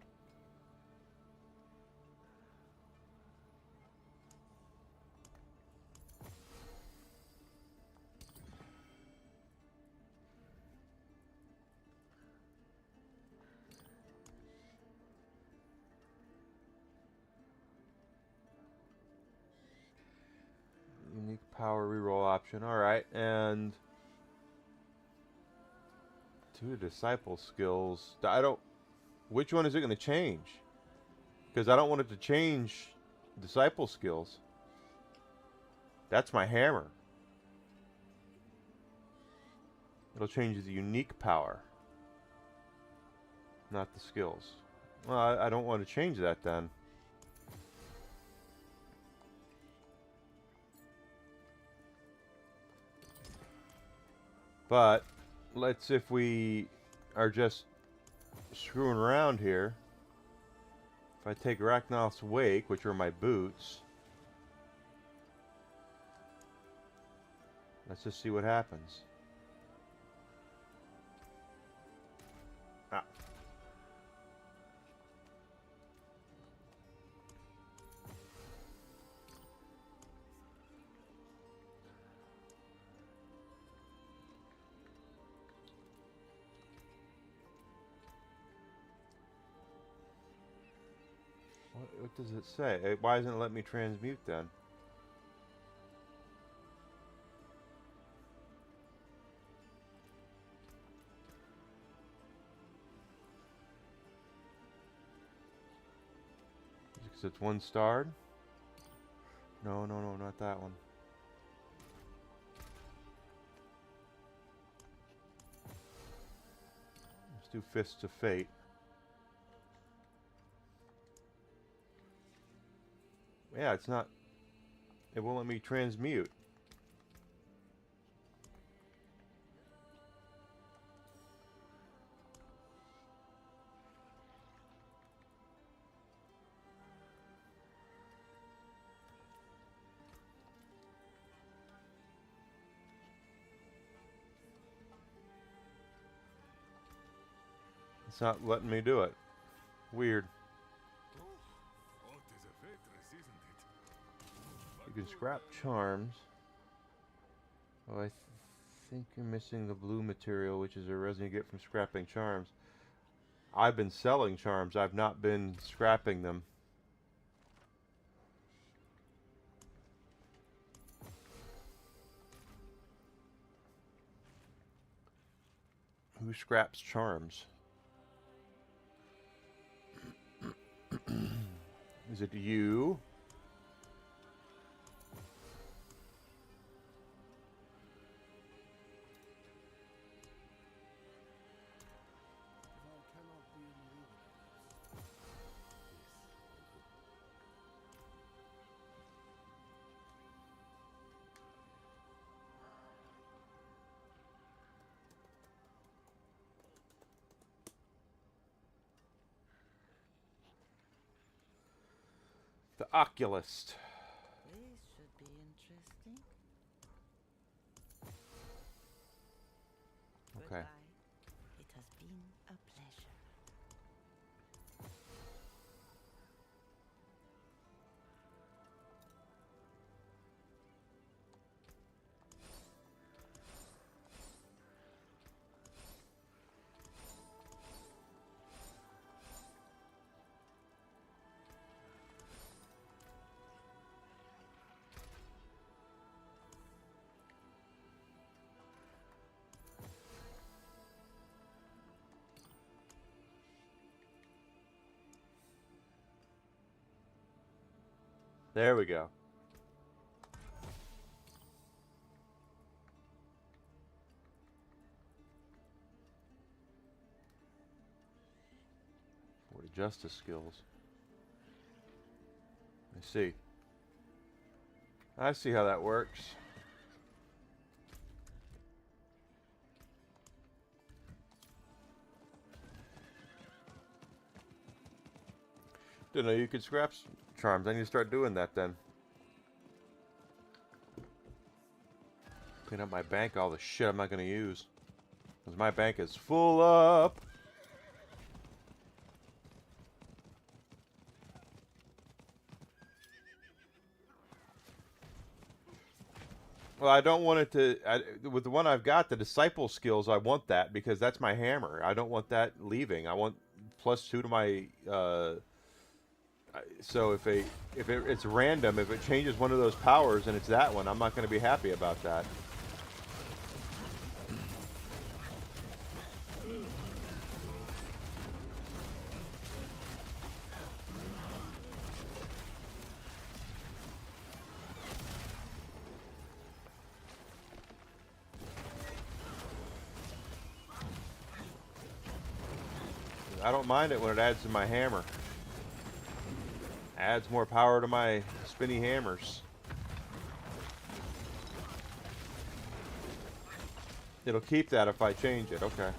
Unique power reroll option. All right, and 2 disciple skills. I don't. Which one is it going to change? Because I don't want it to change disciple skills. That's my hammer. It'll change the unique power, not the skills. Well, I don't want to change that then. But let's, if we are just screwing around here, if I take Ragnath's Wake, which are my boots, let's just see what happens. Ah. What does it say? Why doesn't it let me transmute then? Because it's 1 starred? No, not that one. Let's do Fists of Fate. Yeah, it's not. It won't let me transmute. It's not letting me do it. Weird. You can scrap charms. Oh, I think you're missing the blue material, which is a resin you get from scrapping charms. I've been selling charms. I've not been scrapping them. Who scraps charms? Is it you? The Oculist. This should be interesting. Okay. Goodbye. It has been a pleasure. There we go. For the justice skills. I see. I see how that works. Didn't know you could scrap charms. I need to start doing that then. Clean up my bank, all the shit I'm not going to use. Because my bank is full up. Well, I don't want it to... with the one I've got, the disciple skills, I want that because that's my hammer. I don't want that leaving. I want +2 to my... so if it's random, if it changes one of those powers and it's that one, I'm not going to be happy about that. I don't mind it when it adds to my hammer. Adds more power to my spinny hammers. It'll keep that if I change it. Okay.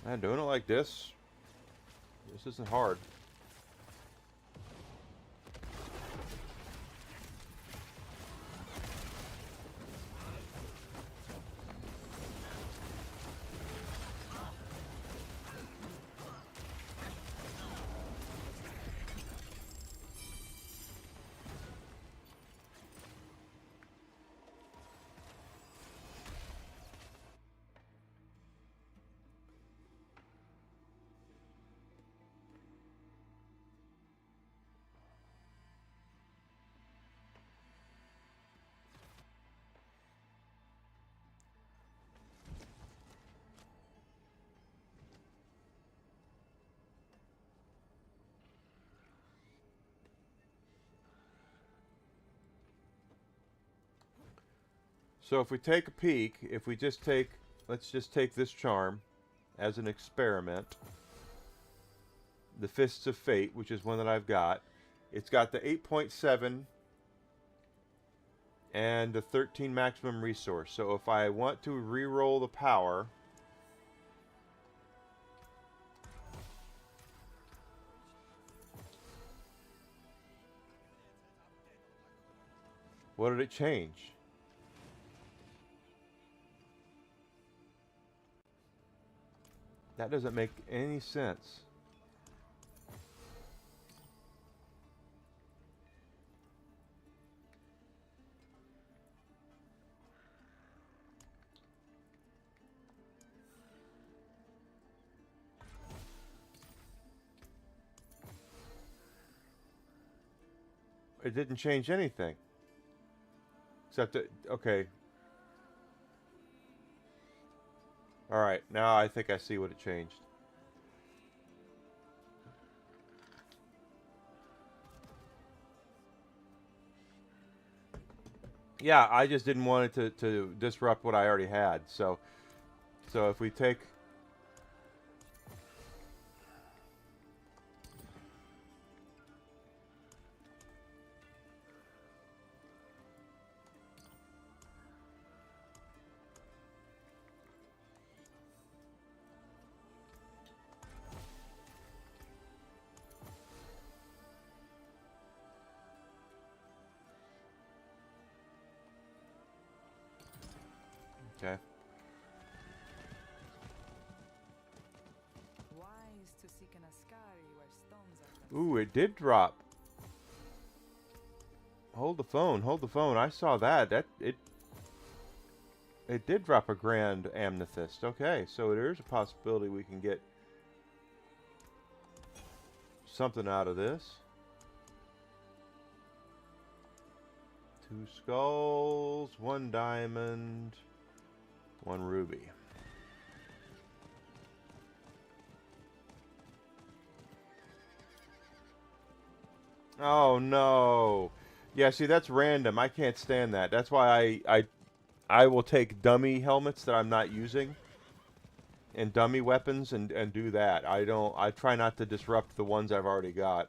Man, doing it like this isn't hard. So if we take a peek, if we just take, let's just take this charm as an experiment. The Fists of Fate, which is one that I've got. It's got the 8.7 and the 13 maximum resource. So if I want to re-roll the power, what did it change? That doesn't make any sense. It didn't change anything. Except that, okay. Alright, now I think I see what it changed. Yeah, I just didn't want it to disrupt what I already had. So if we take... Okay. Wise to seek an Ascari where stones are Ooh, it did drop. Hold the phone, hold the phone. I saw that. It did drop a grand amethyst. Okay, so there's a possibility we can get something out of this. 2 skulls, 1 diamond, 1 ruby. Oh no. Yeah, see, that's random. I can't stand that. That's why I will take dummy helmets that I'm not using and dummy weapons and do that. I try not to disrupt the ones I've already got.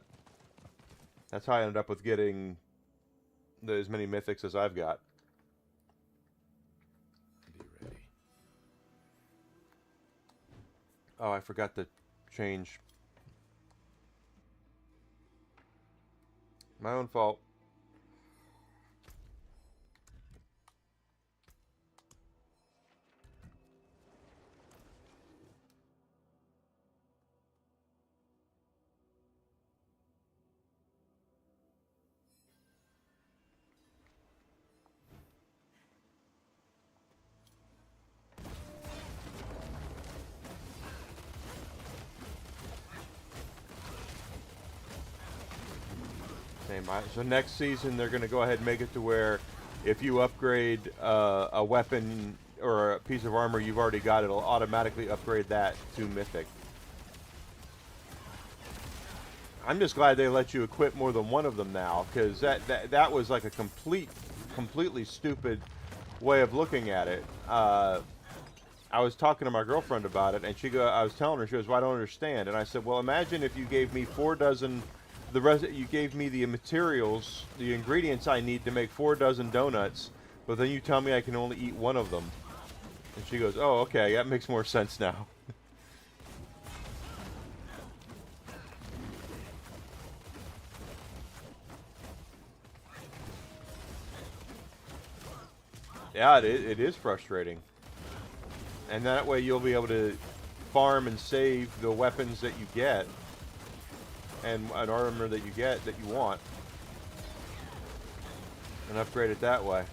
That's how I ended up with getting as many mythics as I've got. Be ready. Oh, I forgot to change. My own fault. So next season they're going to go ahead and make it to where if you upgrade a weapon or a piece of armor you've already got, it'll automatically upgrade that to mythic. I'm just glad they let you equip more than one of them now, because that was like a completely stupid way of looking at it. I was talking to my girlfriend about it, and I was telling her, she goes, "Well, I don't understand." And I said, "Well, imagine if you gave me 4 dozen, you gave me the materials, the ingredients I need to make 4 dozen donuts, but then you tell me I can only eat 1 of them." And she goes, "Oh, okay, that makes more sense now." Yeah, it is frustrating. And that way you'll be able to farm and save the weapons that you get and an armor that you get that you want and upgrade it that way.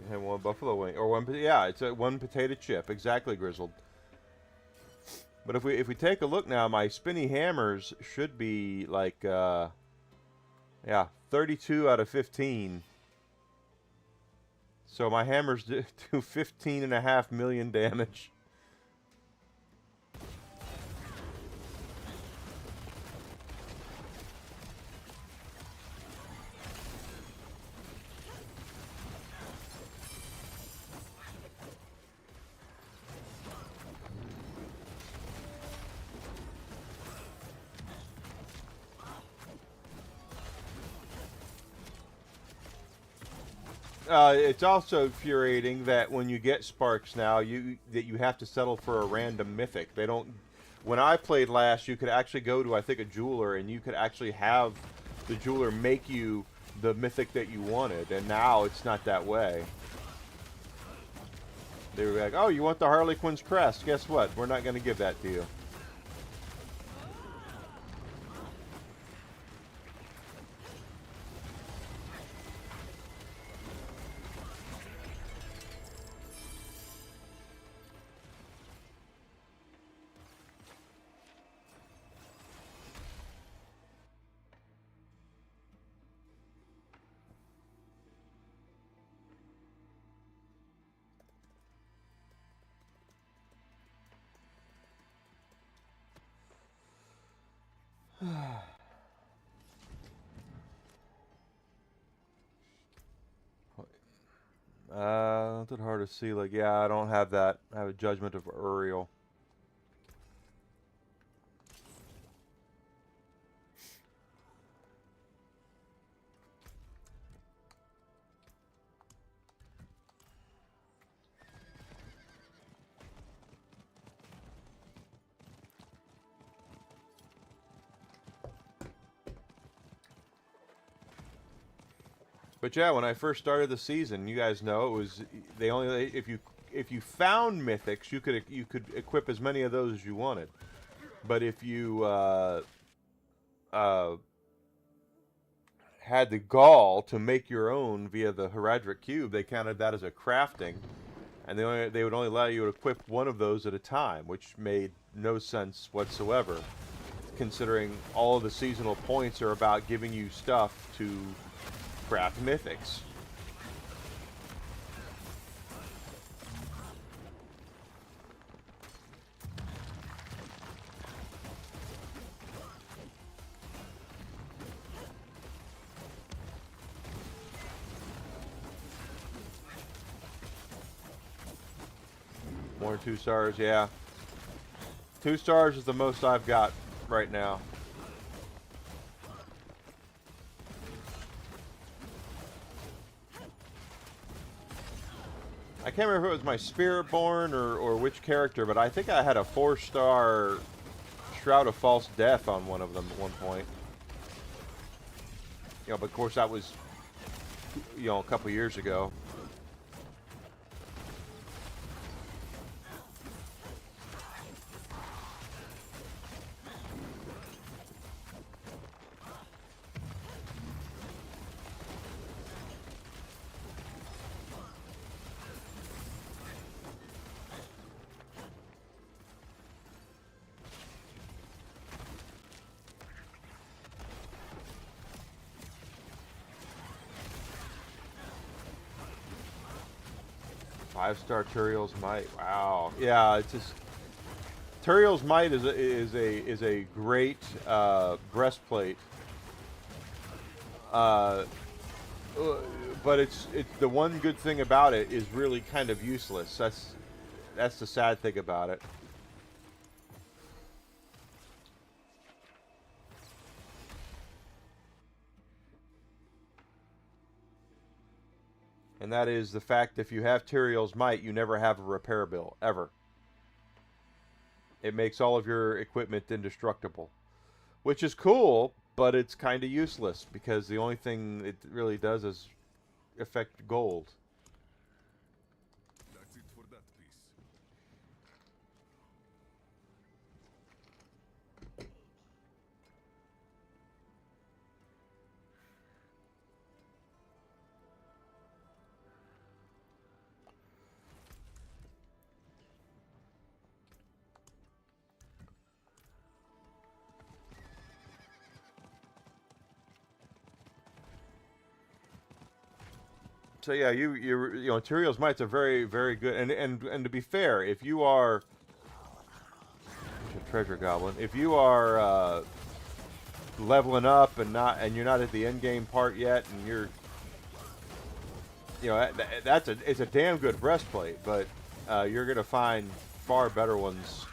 And 1 buffalo wing, or 1, yeah, it's a 1 potato chip, exactly, Grizzled. But if we take a look now, my spinny hammers should be like, yeah, 32 out of 15. So my hammers do 15.5 million damage. It's also infuriating that when you get sparks now, you have to settle for a random mythic. They don't. when I played last, you could actually go to, I think, a jeweler, and you could actually have the jeweler make you the mythic that you wanted, and now it's not that way. They were like, oh, you want the Harley Quinn's crest? Guess what? We're not going to give that to you. It's hard to see. Like, yeah, I don't have that. I have a Judgment of Uriel. But yeah, when I first started the season, you guys know it was they only if you found mythics, you could equip as many of those as you wanted. But if you had the gall to make your own via the Heraldric Cube, they counted that as a crafting, and they would only allow you to equip one of those at a time, which made no sense whatsoever, considering all of the seasonal points are about giving you stuff to craft mythics. More than 2 stars, yeah. 2 stars is the most I've got right now. I can't remember if it was my Spiritborn or which character, but I think I had a 4-star Shroud of False Death on one of them at one point. You know, but of course that was, you know, a couple years ago. Five-star Turiel's Might. Wow. Yeah, it's just Turiel's Might is a great breastplate. But it's the one good thing about it is really kind of useless. That's the sad thing about it. And that is the fact that if you have Turiel's Might, you never have a repair bill, ever. It makes all of your equipment indestructible. Which is cool, but it's kind of useless, because the only thing it really does is affect gold. That's it for that piece. So yeah, you know, Turiel's Might's a very, very good, and to be fair, if you are treasure goblin, if you are leveling up and you're not at the end game part yet, and you're, you know, it's a damn good breastplate, but you're gonna find far better ones.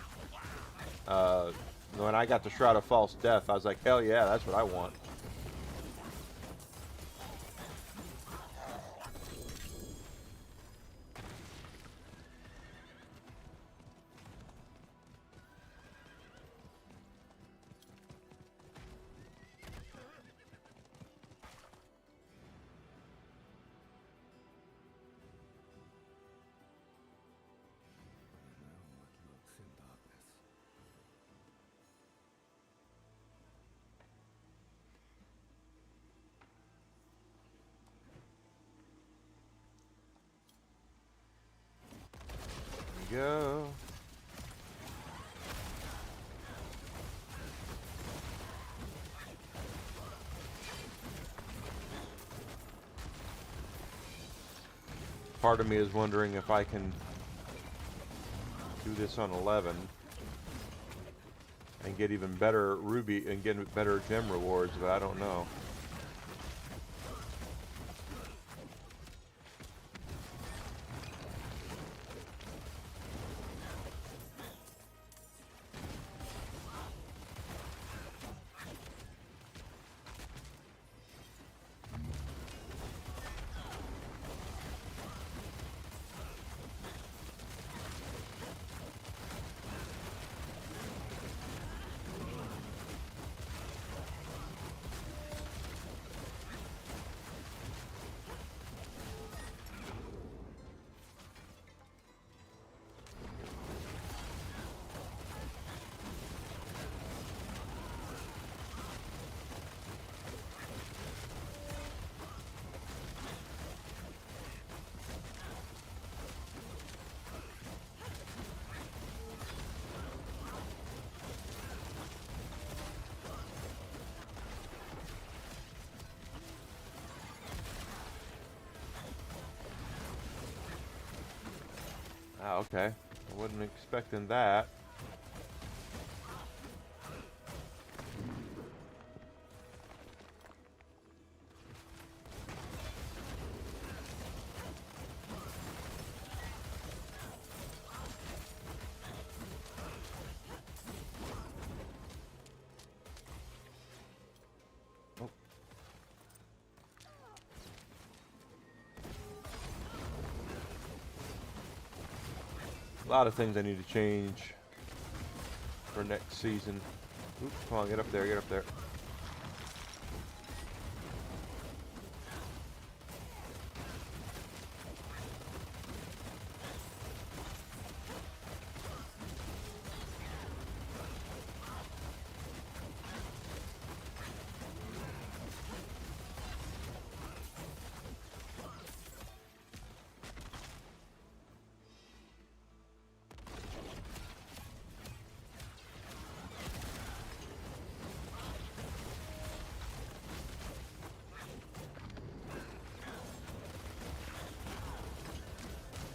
When I got the Shroud of False Death, I was like, hell yeah, that's what I want. go. Part of me is wondering if I can do this on 11 and get even better ruby and get better gem rewards, but I don't know. Ah, okay. I wasn't expecting that. Oh. A lot of things I need to change for next season. Oops, come on, get up there, get up there.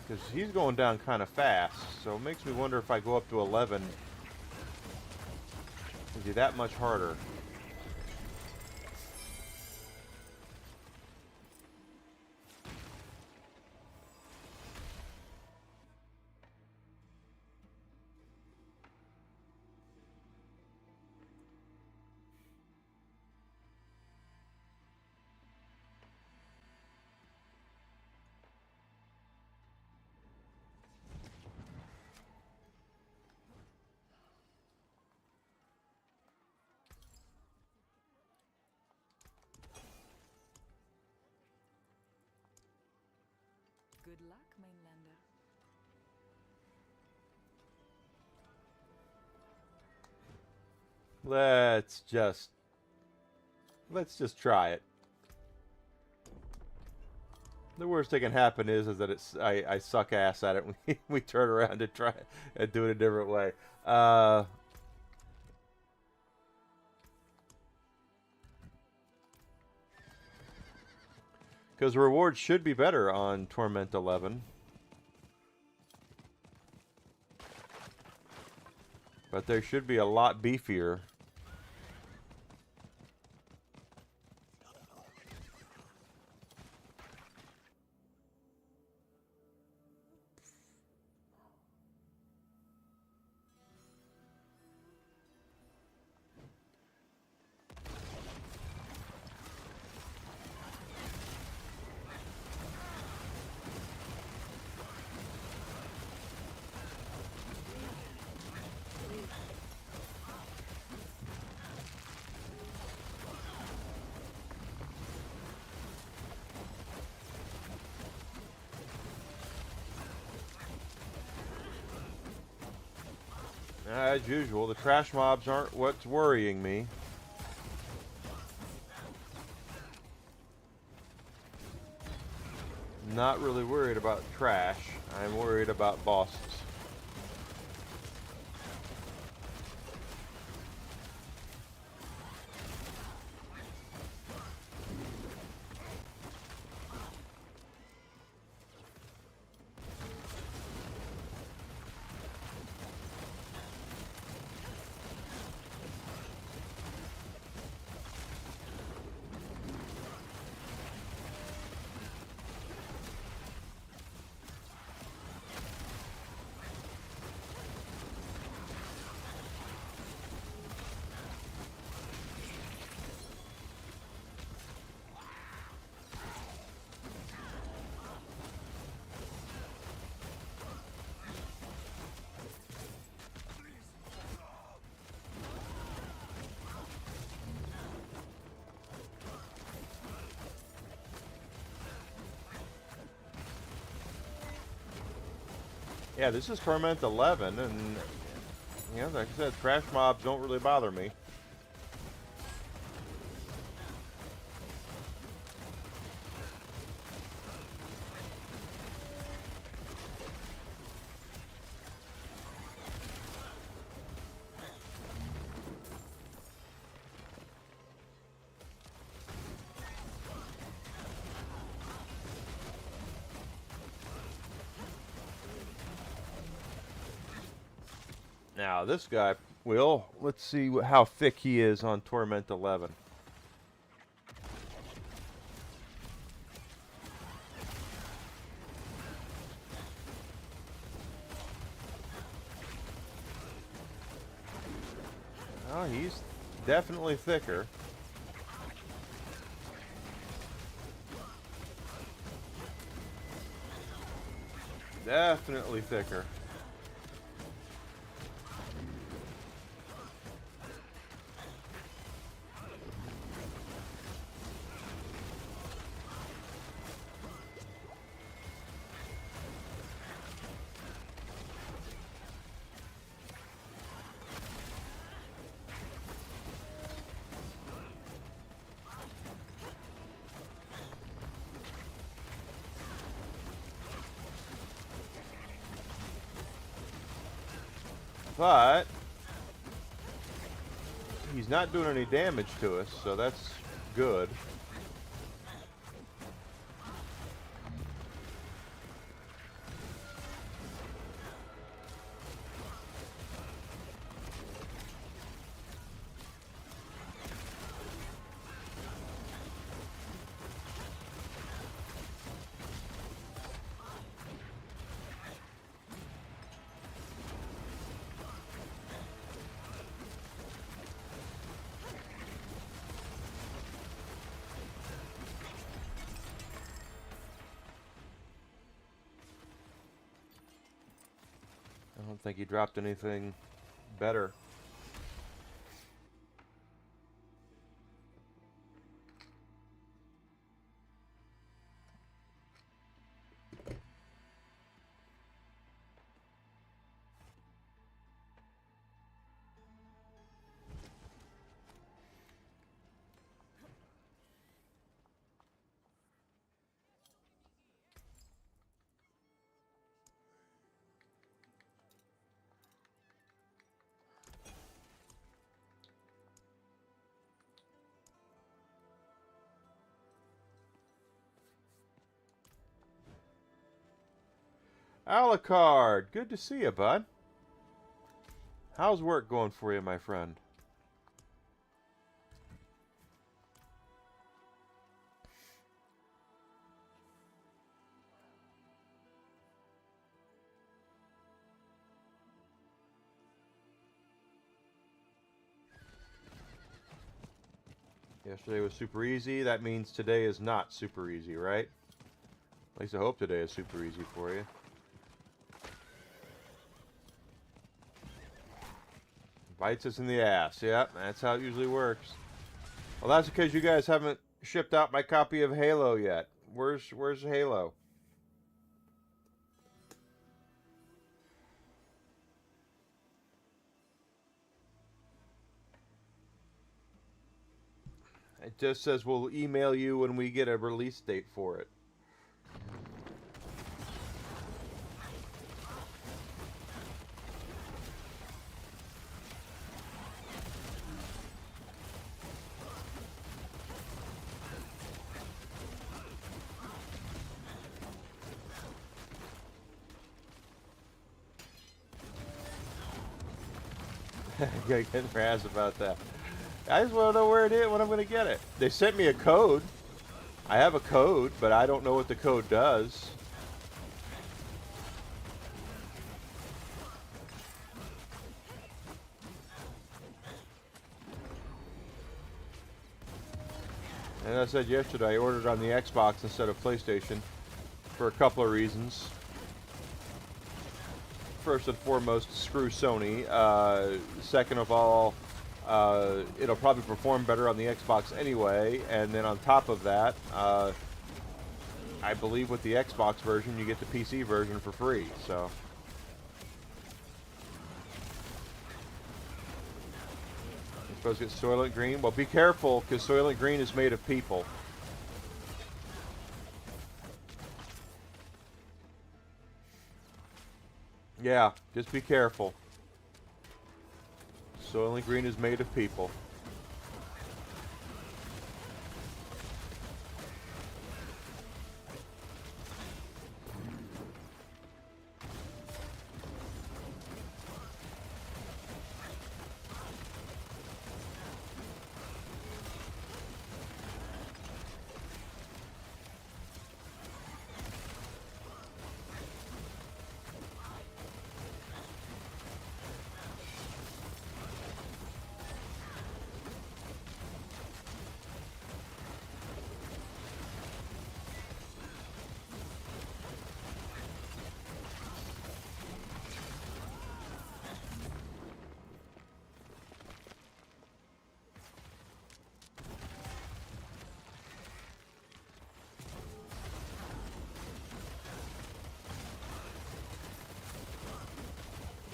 Because he's going down kind of fast, so it makes me wonder if I go up to 11, is he that much harder? Good luck, Mainlander. Let's just try it. The worst that can happen is that I suck ass at it. We turn around and try and do it a different way. Because rewards should be better on Torment 11. But they should be a lot beefier. As usual, the trash mobs aren't what's worrying me. Not really worried about trash. I'm worried about bosses. Yeah, this is Torment 11, and you know, like I said, crash mobs don't really bother me. Now, this guy, Will, let's see how thick he is on Torment 11. Oh, he's definitely thicker. Definitely thicker. But he's not doing any damage to us, so that's good. I don't think he dropped anything better. Alucard, good to see you, bud. How's work going for you, my friend? Yesterday was super easy. That means today is not super easy, right? At least I hope today is super easy for you. Bites us in the ass. Yep, that's how it usually works. Well, that's because you guys haven't shipped out my copy of Halo yet. Where's Halo? It just says we'll email you when we get a release date for it. Gotta get their ass about that. I just want to know where it is, when I'm going to get it. They sent me a code. I have a code, but I don't know what the code does. And as I said yesterday, I ordered on the Xbox instead of PlayStation for a couple of reasons. First and foremost, screw Sony. Second of all, it'll probably perform better on the Xbox anyway. And then on top of that, I believe with the Xbox version, you get the PC version for free. So Supposed to get Soylent Green. Well, be careful, because Soylent Green is made of people. Yeah, just be careful. Soylent Green is made of people.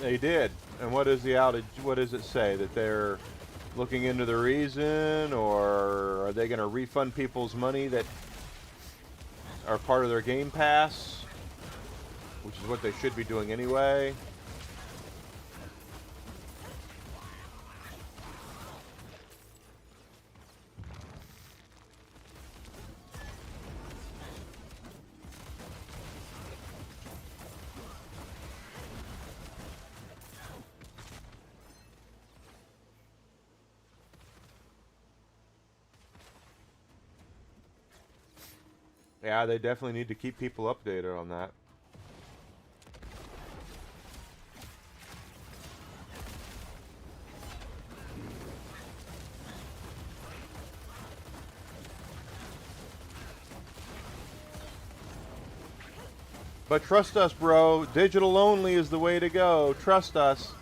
They did. And what is the outage? What does it say? That they're looking into the reason, or are they going to refund people's money that are part of their Game Pass? Which is what they should be doing anyway. Yeah, they definitely need to keep people updated on that. But trust us, bro. Digital only is the way to go. Trust us.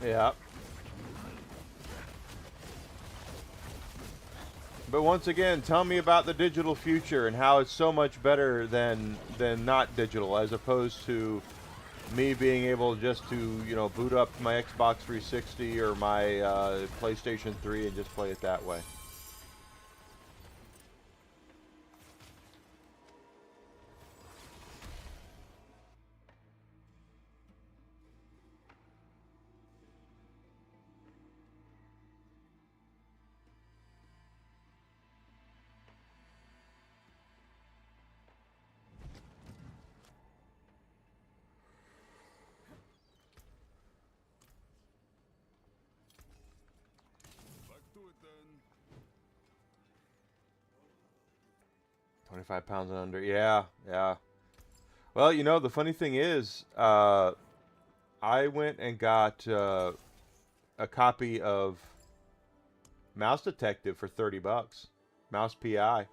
Yeah. But once again, tell me about the digital future and how it's so much better than not digital, as opposed to me being able just to, you know, boot up my Xbox 360 or my PlayStation 3 and just play it that way. Back to it then. 25 pounds and under. Yeah, yeah. Well, you know, the funny thing is, I went and got a copy of Mouse Detective for 30 bucks. Mouse PI.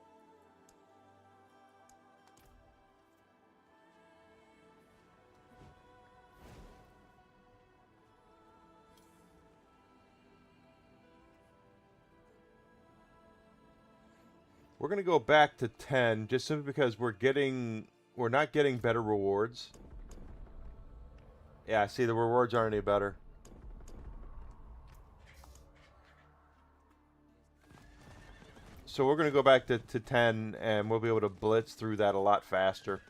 We're going to go back to 10 just simply because we're not getting better rewards. Yeah, see, the rewards aren't any better. So we're going to go back to 10 and we'll be able to blitz through that a lot faster.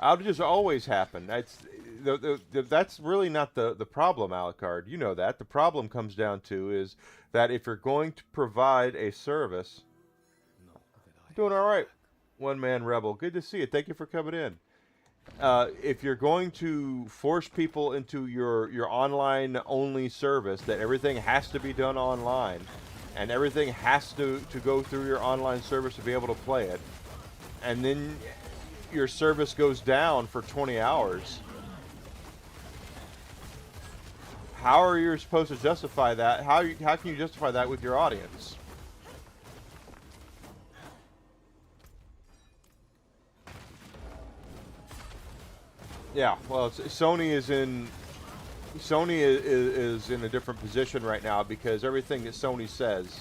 Outages always happen. That's really not the problem, Alucard. You know that. The problem comes down to is that if you're going to provide a service... Doing all right, One Man Rebel. Good to see you. Thank you for coming in. If you're going to force people into your online-only service, that everything has to be done online, and everything has to go through your online service to be able to play it, and then your service goes down for 20 hours. How are you supposed to justify that? How can you justify that with your audience? Yeah, well, Sony is in a different position right now because everything that Sony says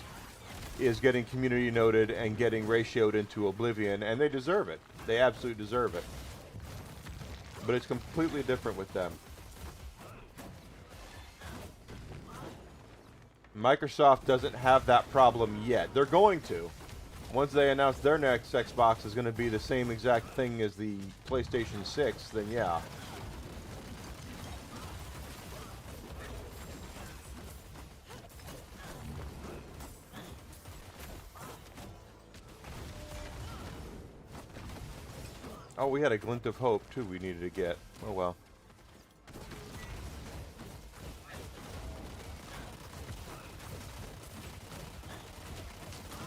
is getting community noted and getting ratioed into oblivion, and they deserve it. They absolutely deserve it. But it's completely different with them. Microsoft doesn't have that problem yet. They're going to. Once they announce their next Xbox is going to be the same exact thing as the PlayStation 6, then yeah. Oh, we had a glint of hope, too, we needed to get. Oh, well.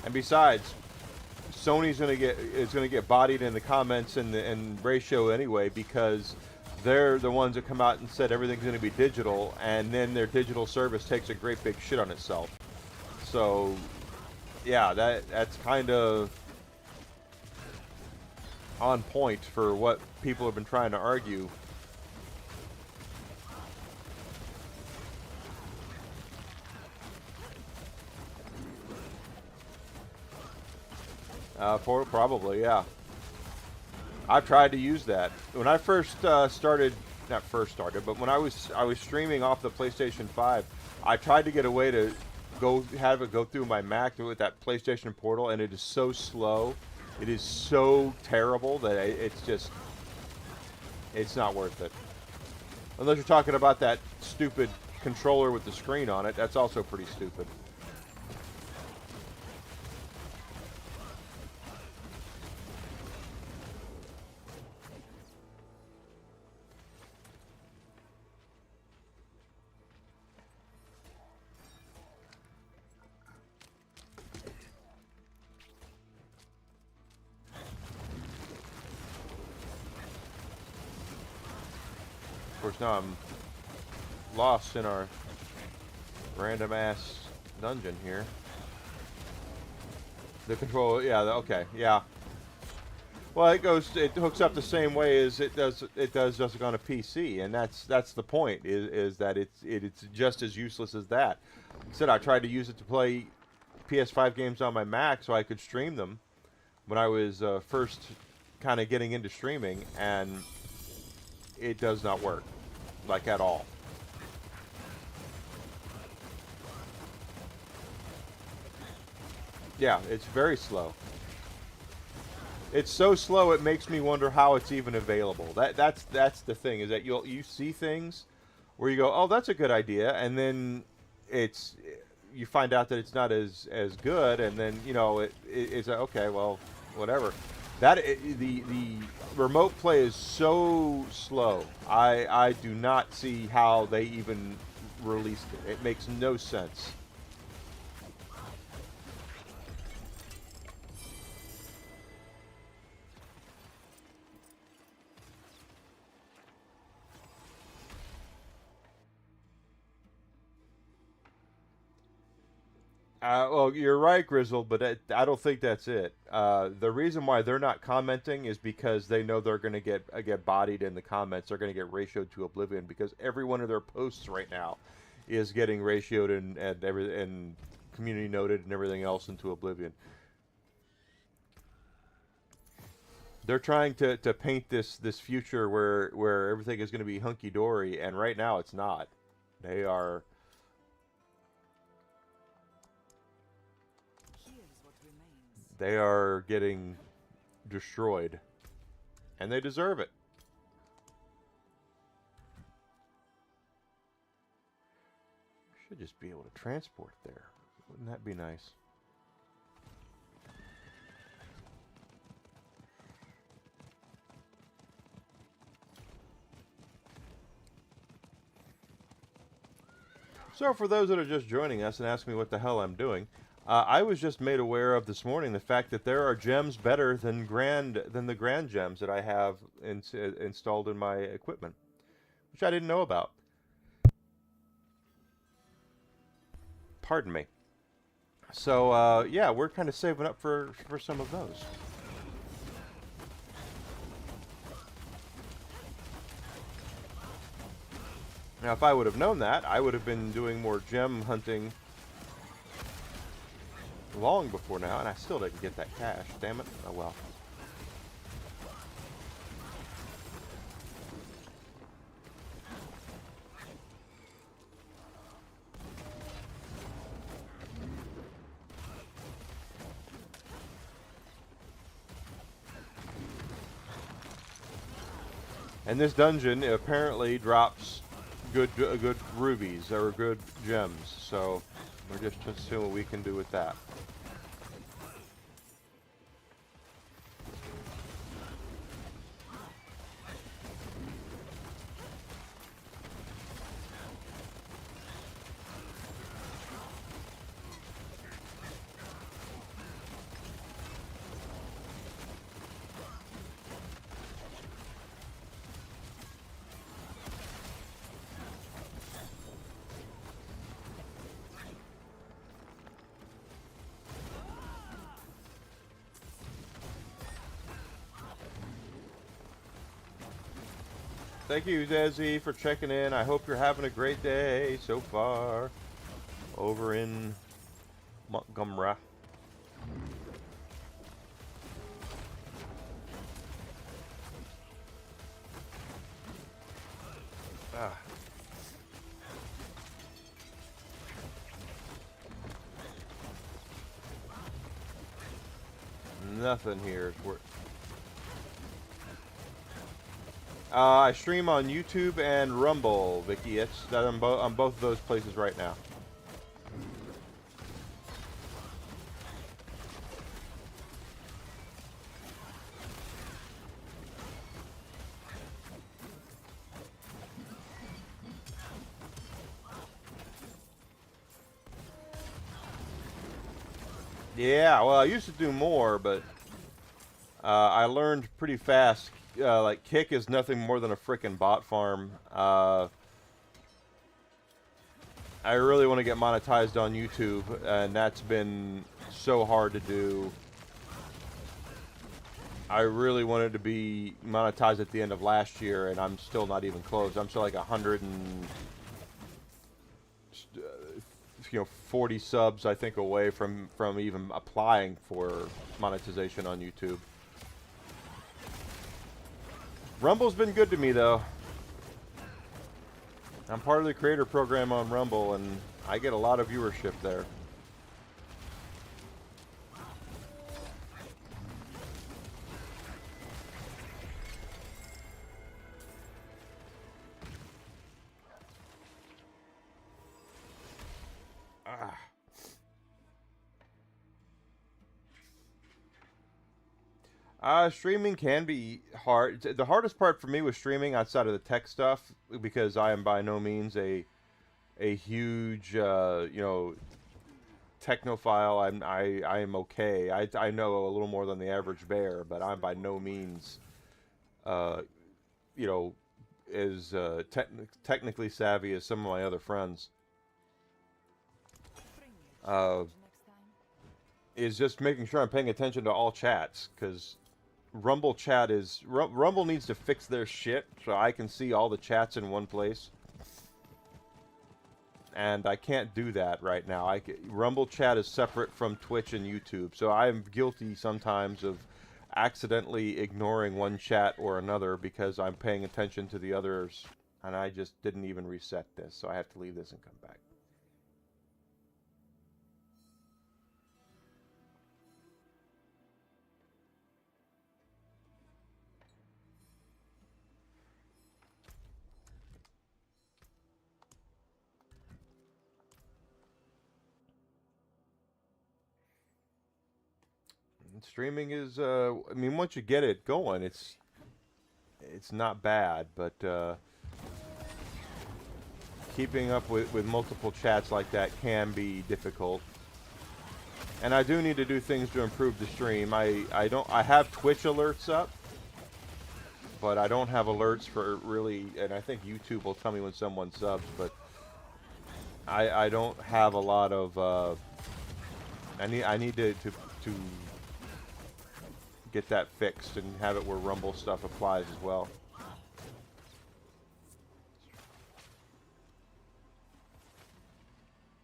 And besides, Sony's gonna get bodied in the comments and ratio anyway because they're the ones that come out and said everything's gonna be digital, and then their digital service takes a great big shit on itself. So, yeah, that's kind of on point for what people have been trying to argue. Probably, yeah. I've tried to use that. When I first started, not first started, but when I was streaming off the PlayStation 5, I tried to get a way to have it go through my Mac with that PlayStation Portal, and it is so slow. It is so terrible that it's not worth it. Unless you're talking about that stupid controller with the screen on it, that's also pretty stupid. Of course, now I'm lost in our random ass dungeon here. The control, yeah, okay, yeah. Well, it hooks up the same way as it does just on a PC, and that's the point. Is that it's just as useless as that. Like I said, I tried to use it to play PS5 games on my Mac so I could stream them when I was first kind of getting into streaming, and it does not work, like at all. Yeah, it's very slow. It's so slow it makes me wonder how it's even available. That's the thing, is that you see things where you go, oh, that's a good idea, and then you find out that it's not as good, and then it's okay, well, whatever. The remote play is so slow. I do not see how they even released it. It makes no sense. Well, you're right, Grizzled, but I don't think that's it. The reason why they're not commenting is because they know they're going to get bodied in the comments. They're going to get ratioed to oblivion because every one of their posts right now is getting ratioed and community noted and everything else into oblivion. They're trying to paint this future where everything is going to be hunky dory, and right now it's not. They are. They are getting destroyed. And they deserve it. Should just be able to transport there. Wouldn't that be nice? So for those that are just joining us and asking me what the hell I'm doing, I was just made aware of this morning the fact that there are gems better than the grand gems that I have installed in my equipment, which I didn't know about. Pardon me. So yeah, we're kind of saving up for some of those. Now, if I would have known that, I would have been doing more gem hunting long before now, and I still didn't get that cash. Damn it. Oh well. And this dungeon apparently drops good rubies or good gems, so we're just seeing what we can do with that. Thank you, Desi, for checking in. I hope you're having a great day so far over in Montgomery. Ah. Nothing here is worth. I stream on YouTube and Rumble, Vicky. It's that on both of those places right now. Yeah, well, I used to do more, but I learned pretty fast. Like, Kick is nothing more than a frickin' bot farm. I really want to get monetized on YouTube, and that's been so hard to do. I really wanted to be monetized at the end of last year, and I'm still not even close. I'm still like 140 subs, I think, away from even applying for monetization on YouTube. Rumble's been good to me, though. I'm part of the creator program on Rumble, and I get a lot of viewership there. Streaming can be hard. The hardest part for me was streaming outside of the tech stuff, because I am by no means a huge technophile. I am okay. I know a little more than the average bear, but I'm by no means as technically savvy as some of my other friends. Is just making sure I'm paying attention to all chats, because Rumble chat is... Rumble needs to fix their shit so I can see all the chats in one place. And I can't do that right now. Rumble chat is separate from Twitch and YouTube, so I'm guilty sometimes of accidentally ignoring one chat or another because I'm paying attention to the others, and I just didn't even reset this, so I have to leave this and come back. Streaming is, I mean, once you get it going, it's not bad, but keeping up with multiple chats like that can be difficult. And I do need to do things to improve the stream. I have Twitch alerts up, but I don't have alerts for really, and I think YouTube will tell me when someone subs, but I don't have a lot of I need to get that fixed and have it where Rumble stuff applies as well.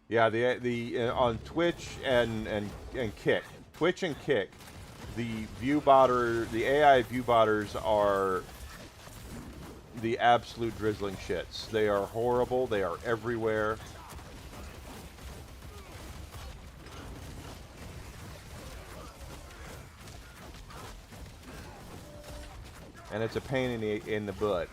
Yeah, the on Twitch and Kick, Twitch and Kick, the AI view botters are the absolute drizzling shits. They are horrible. They are everywhere. And it's a pain in the butt.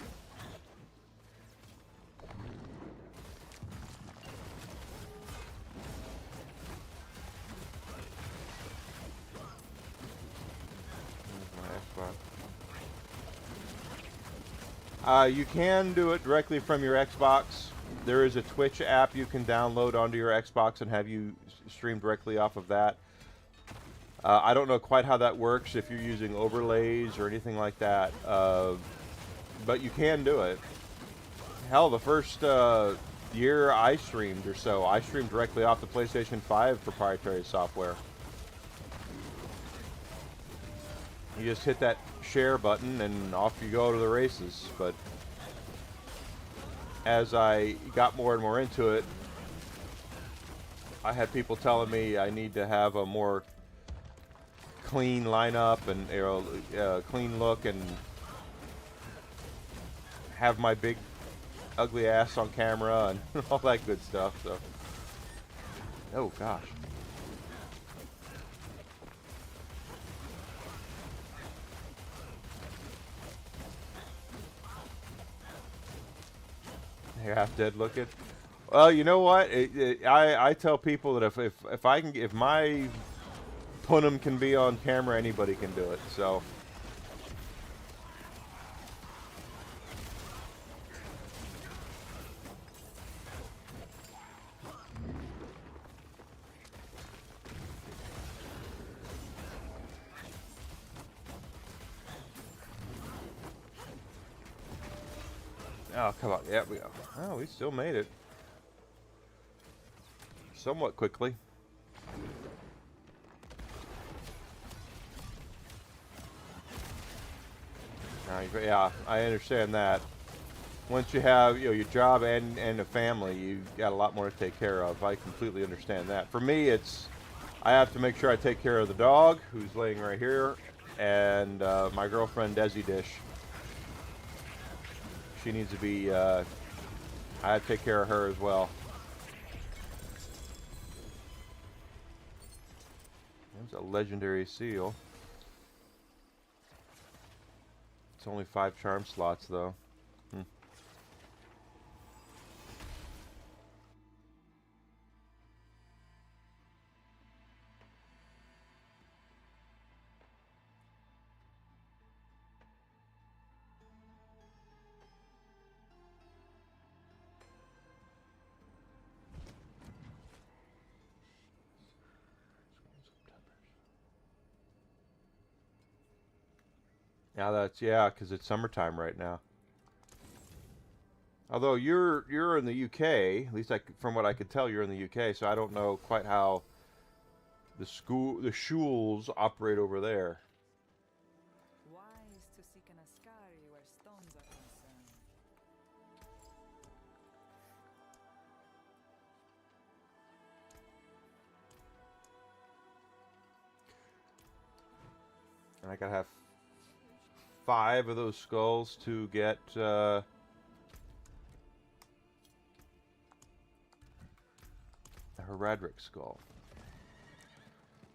You can do it directly from your Xbox. There is a Twitch app you can download onto your Xbox and have you stream directly off of that. I don't know quite how that works if you're using overlays or anything like that, but you can do it. Hell, the first year I streamed or so, I streamed directly off the PlayStation 5 proprietary software. You just hit that share button and off you go to the races. But as I got more and more into it, I had people telling me I need to have a more clean lineup and clean look and have my big ugly ass on camera and all that good stuff. So, oh gosh. You're half dead looking. Well, you know what? I tell people that if my Punim can be on camera, anybody can do it. So. Oh, come on. Yeah, we go. Oh, we still made it. Somewhat quickly. Yeah, I understand that. Once you have your job and a family, you've got a lot more to take care of. I completely understand that. For me, I have to make sure I take care of the dog, who's laying right here, and my girlfriend, Desi Dish. She needs to be, I have to take care of her as well. There's a legendary seal. It's only 5 charm slots, though. Yeah, because it's summertime right now. Although you're in the UK, at least from what I could tell, you're in the UK, so I don't know quite how the schools operate over there. Wise to seek an Ascari where stones are concerned. And I gotta have 5 of those skulls to get the Heradric skull.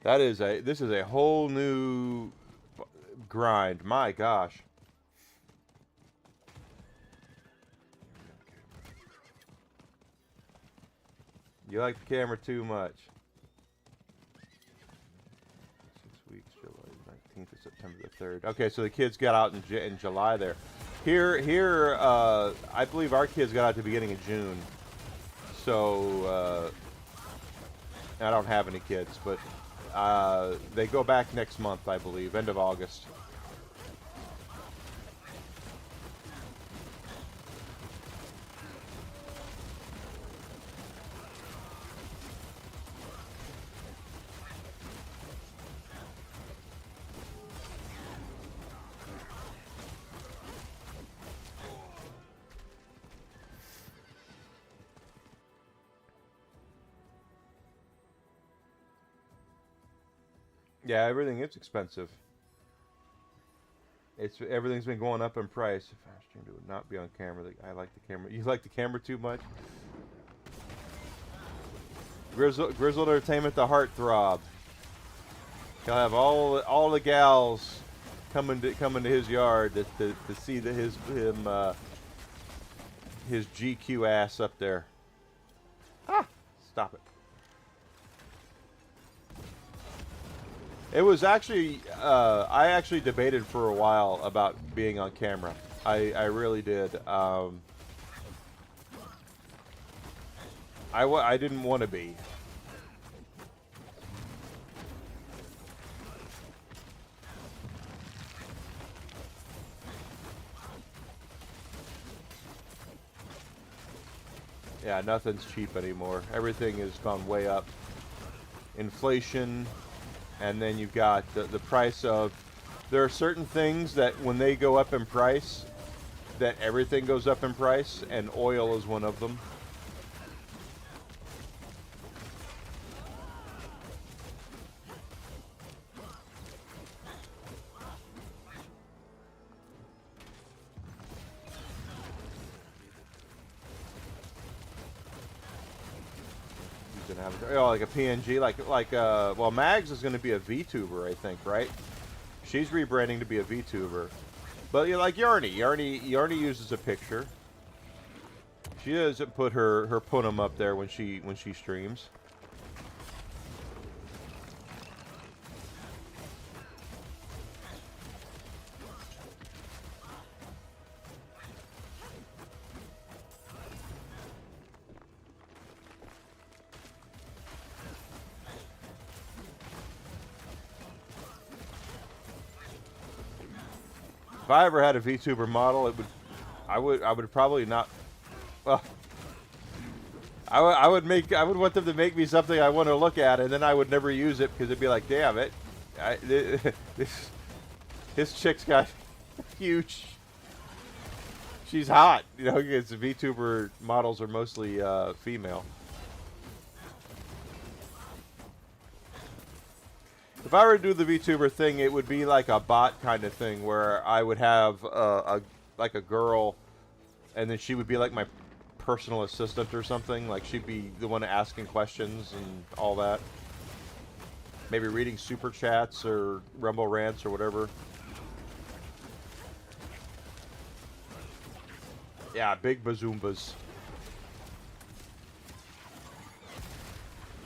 This is a whole new grind. My gosh. You like the camera too much. 6 weeks, July 19th to September the 3rd. Okay, so the kids got out in July there. Here, I believe our kids got out at the beginning of June. So, I don't have any kids, but They go back next month, I believe, end of August. Yeah, everything is expensive. Everything's been going up in price. If I streamed, it would not be on camera. I like the camera. You like the camera too much? Grizzled Entertainment, the heartthrob. He'll have all the gals coming to his yard to see his GQ ass up there. Ah, stop it. It was actually, I actually debated for a while about being on camera. I really did. I didn't want to be. Yeah, nothing's cheap anymore. Everything has gone way up. Inflation. And then you've got the price of, there are certain things that when they go up in price, that everything goes up in price, and oil is one of them. Oh, like a PNG, well, Mags is going to be a VTuber, I think, right? She's rebranding to be a VTuber, but you like Yarny. Yarny uses a picture. She doesn't put her Punim up there when she streams. If I ever had a VTuber model, I would probably not. Well, I would want them to make me something I want to look at, and then I would never use it because it'd be like, damn it, this chick's got huge. She's hot, you know, because the VTuber models are mostly female. If I were to do the VTuber thing, it would be like a bot kind of thing where I would have like a girl, and then she would be like my personal assistant or something. Like she'd be the one asking questions and all that. Maybe reading super chats or Rumble rants or whatever. Yeah, big bazoombas.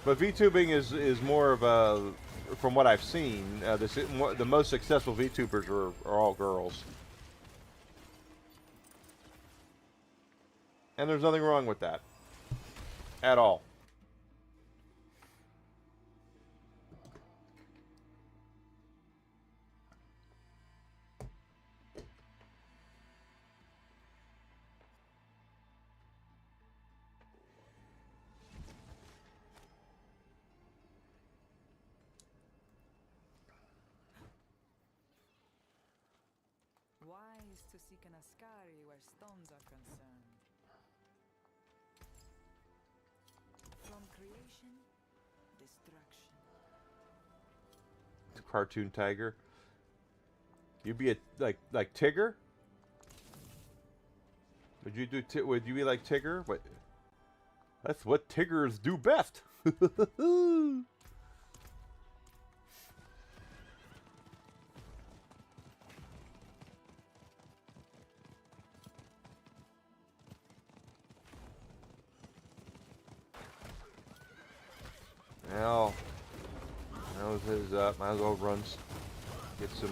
But VTubing is more of a, from what I've seen, the most successful VTubers are all girls. And there's nothing wrong with that. At all. Wise to seek an Ascari where stones are concerned. From creation, destruction. The cartoon tiger. You'd be a like Tigger? Would you be like Tigger? What? That's what Tiggers do best. Well, nose is up. Might as well run. Get some.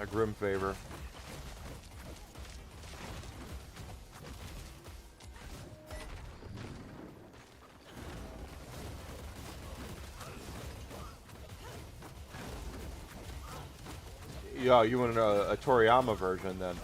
A Grim Favor. Yeah, you want a Toriyama version then?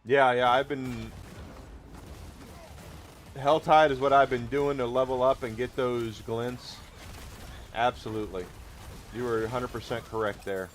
Yeah, yeah, I've been... Helltide is what I've been doing to level up and get those glints. Absolutely. You were 100% correct there.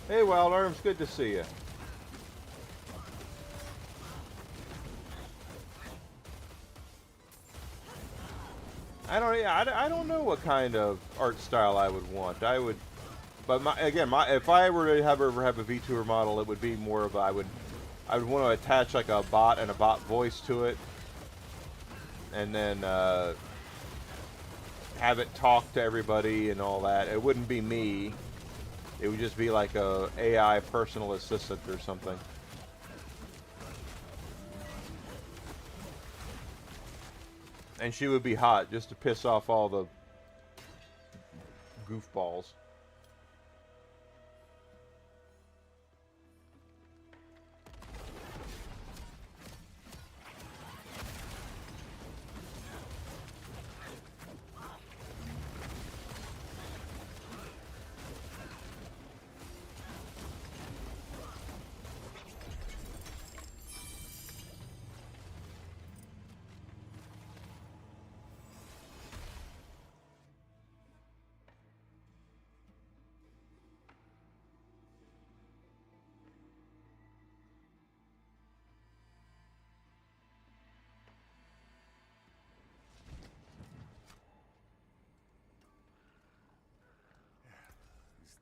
Hey, Wild Arms, good to see you. I don't know what kind of art style I would want. I would, but if I were to ever have a VTuber model, it would be more of I would want to attach like a bot and a bot voice to it, and then have it talk to everybody and all that. It wouldn't be me. It would just be like a AI personal assistant or something. And she would be hot just to piss off all the goofballs.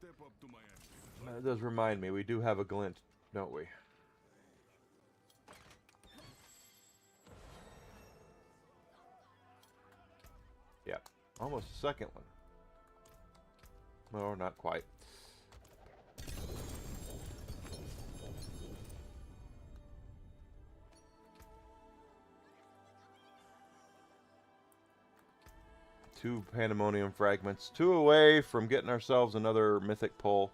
Step up to my end. That does remind me, we do have a glint, don't we? Yeah, almost a second one. No, not quite. Two pandemonium fragments. Two away from getting ourselves another mythic pull.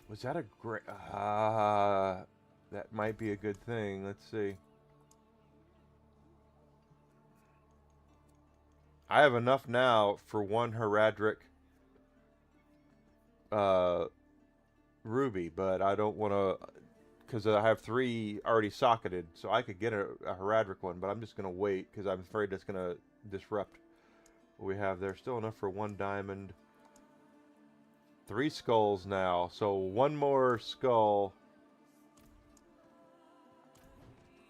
Was that a great... that might be a good thing. Let's see. I have enough now for one Heraldric ruby, but I don't want to... Because I have 3 already socketed, so I could get a Heraldric one, but I'm just going to wait, because I'm afraid that's going to disrupt what we have there. Still enough for 1 diamond. 3 skulls now, so 1 more skull.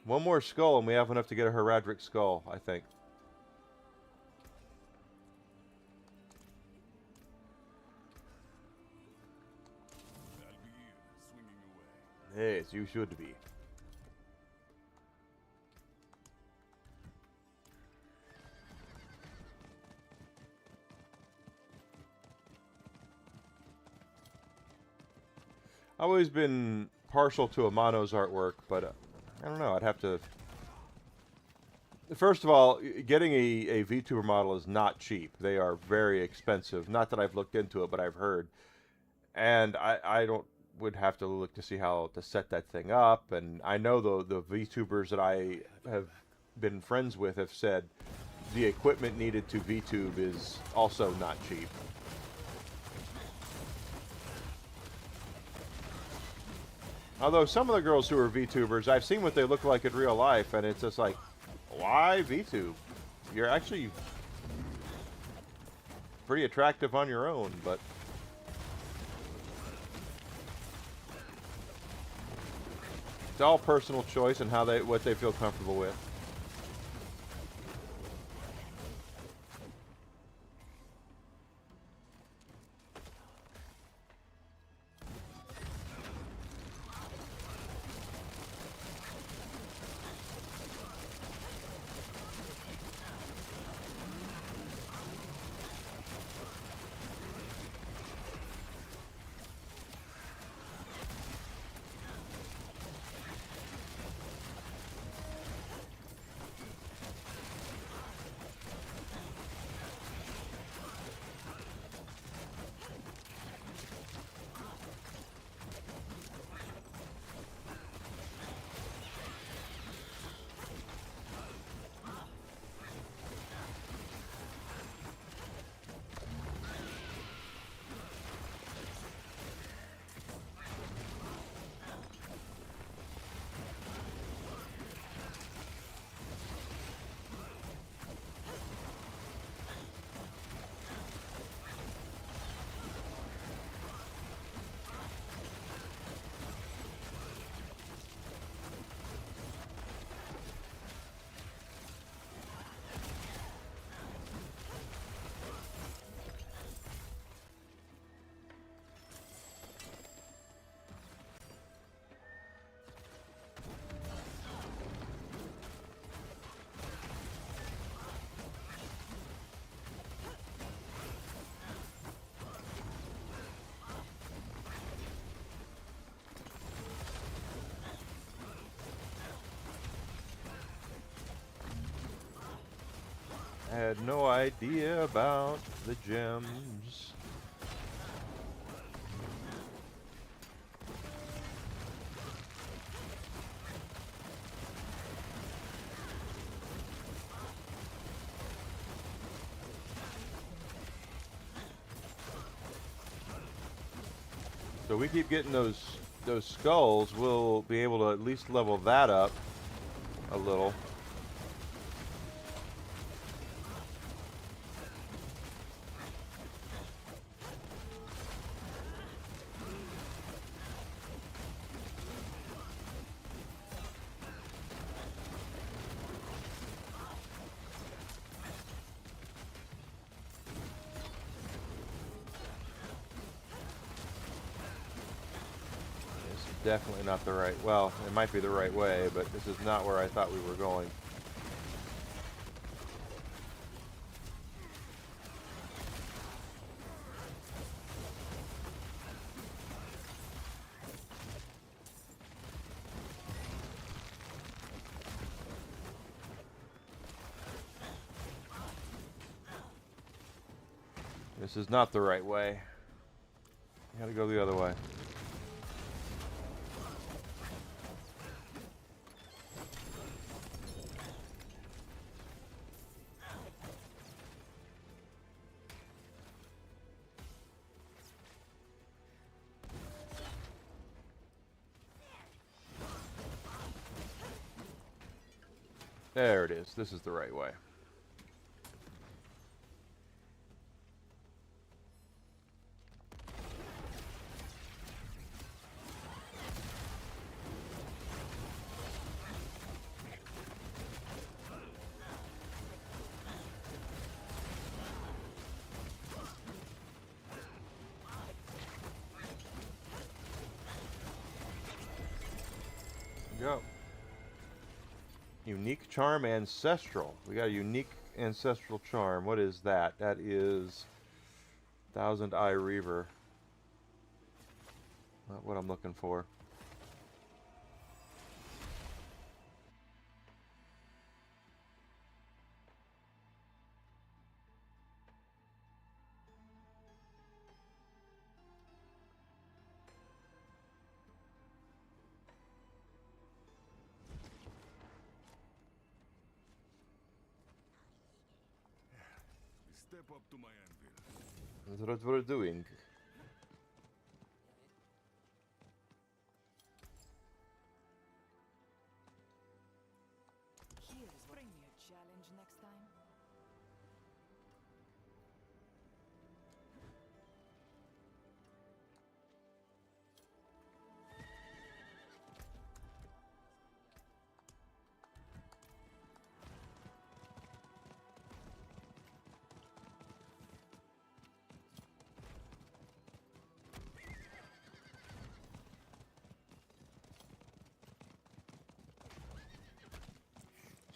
1 more skull, and we have enough to get a Heraldric skull, I think. Yes, you should be. I've always been partial to Amano's artwork, but I don't know, I'd have to First of all, getting a VTuber model is not cheap. They are very expensive. Not that I've looked into it, but I've heard. And I don't would have to look to see how to set that thing up. And I know the VTubers that I have been friends with have said the equipment needed to VTube is also not cheap. Although some of the girls who are VTubers, I've seen what they look like in real life, and it's just like, why VTube? You're actually pretty attractive on your own, but it's all personal choice and what they feel comfortable with. I had no idea about the gems. So we keep getting those skulls, we'll be able to at least level that up a little. Definitely not the right, well, it might be the right way, but this is not where I thought we were going. This is not the right way. You gotta go the other way. There it is. This is the right way. Go. Unique charm ancestral. We got a unique ancestral charm. What is that? That is Thousand Eye Reaver. Not what I'm looking for. step up to my anvil. That's what we're doing. Here's bring me a challenge next time.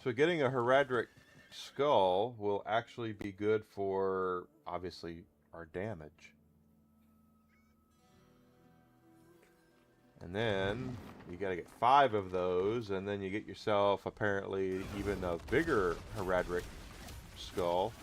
So getting a heraldic skull will actually be good for, obviously, our damage. And then you gotta get 5 of those, and then you get yourself apparently even a bigger heraldic skull.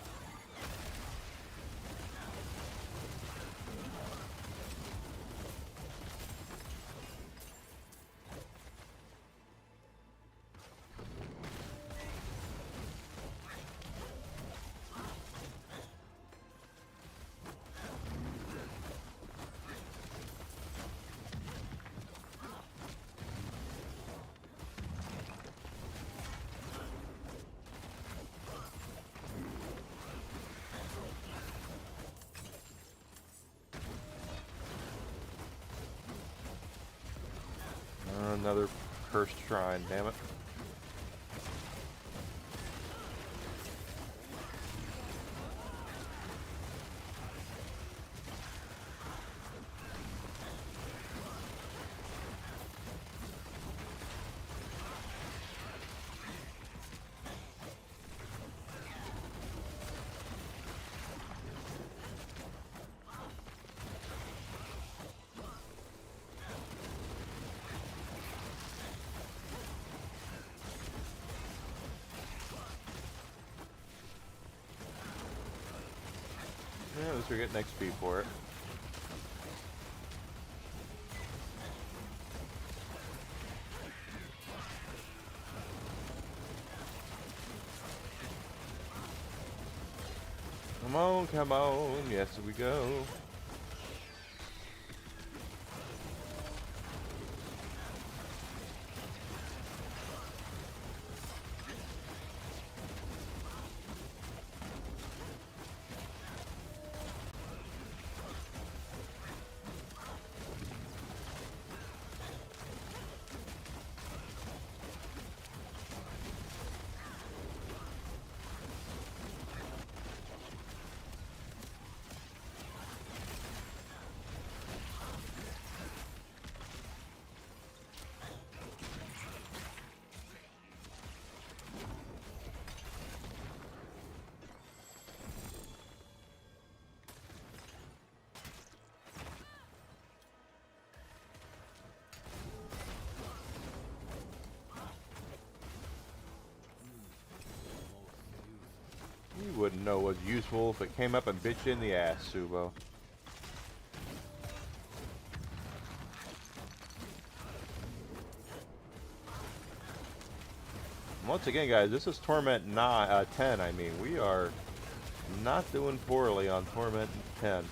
Another cursed shrine, damn it. Yeah, at least we're getting XP for it. Come on, yes we go. You wouldn't know what's useful if it came up and bit you in the ass, Subo. Once again, guys, this is Torment 10. I mean, we are not doing poorly on Torment 10.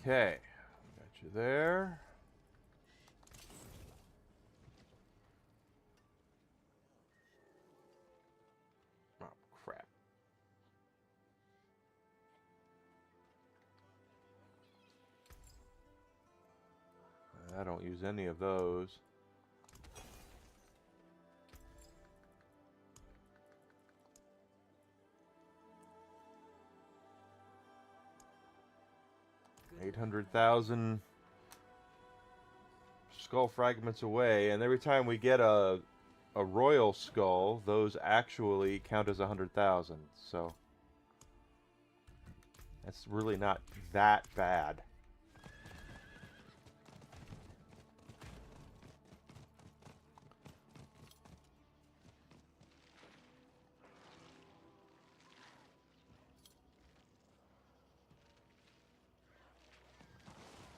Okay. Got you there. Oh, crap. I don't use any of those. Good 800,000 skull fragments away, and every time we get a royal skull, those actually count as 100,000. So that's really not that bad.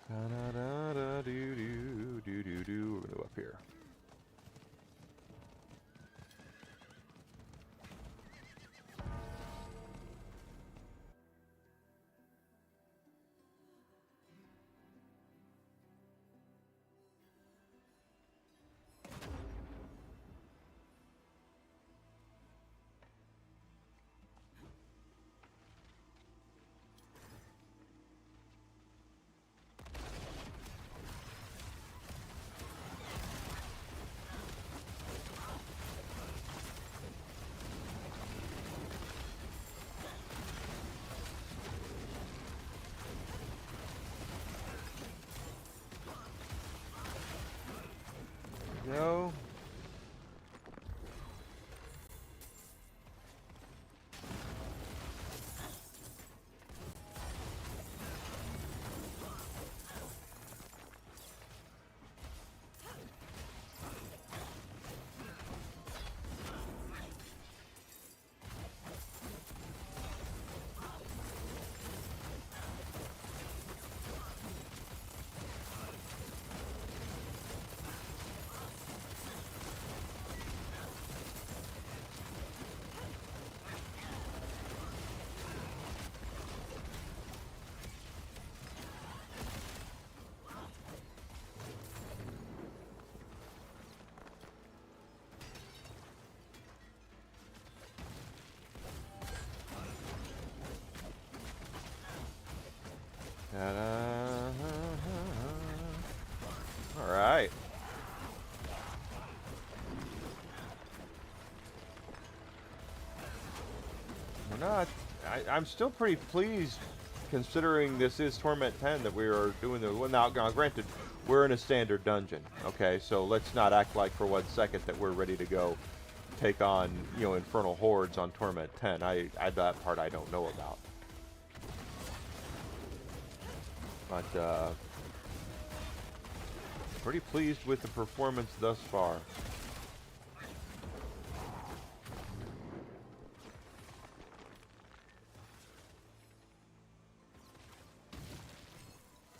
Da-da-da-da-doo-doo-doo-doo-doo. We're gonna go up here. Go. All right. We're not. I'm still pretty pleased, considering this is Torment 10, that we are doing the. Well, now, granted, we're in a standard dungeon. Okay, so let's not act like for 1 second that we're ready to go take on, infernal hordes on Torment 10. That part I don't know about. But pretty pleased with the performance thus far.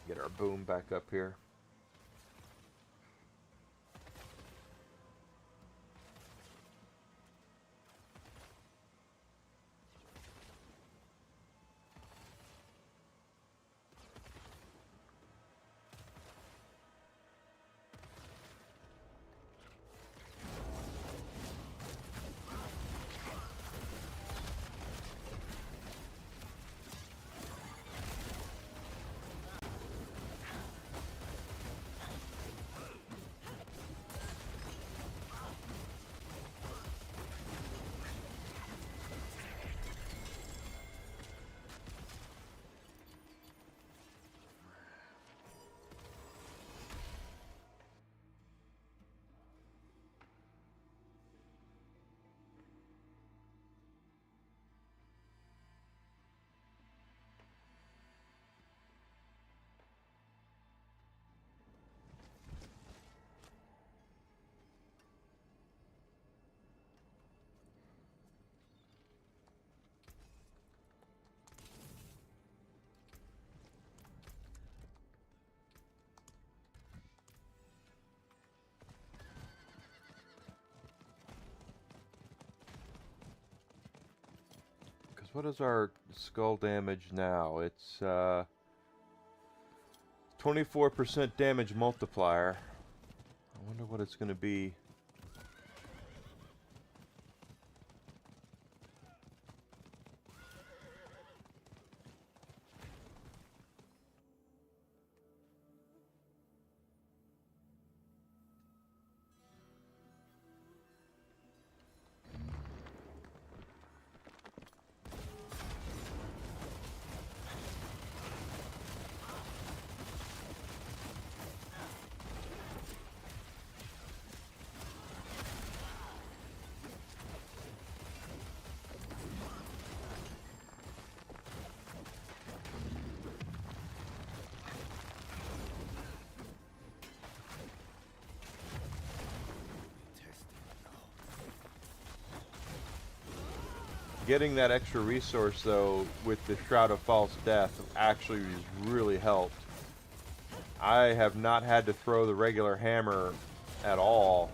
Get our boom back up here. What is our skull damage now? It's 24% damage multiplier. I wonder what it's going to be. Getting that extra resource, though, with the Shroud of False Death actually has really helped. I have not had to throw the regular hammer at all.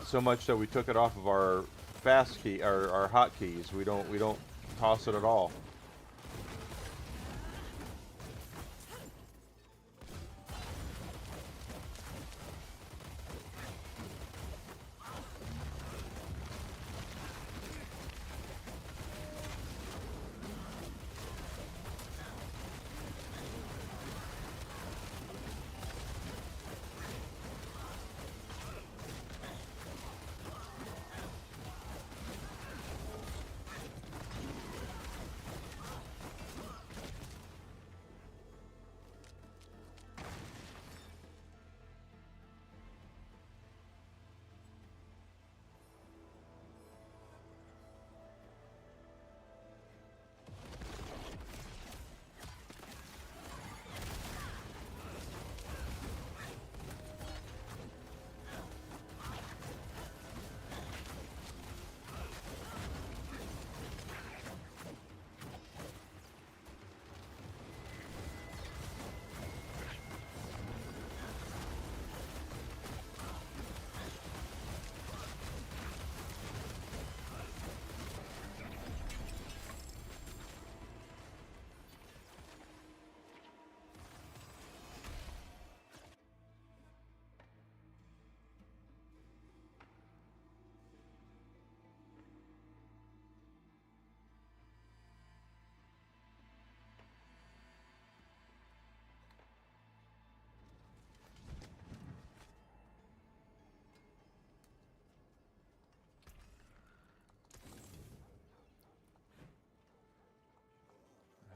So much that we took it off of our fast key, our hotkeys. We don't toss it at all.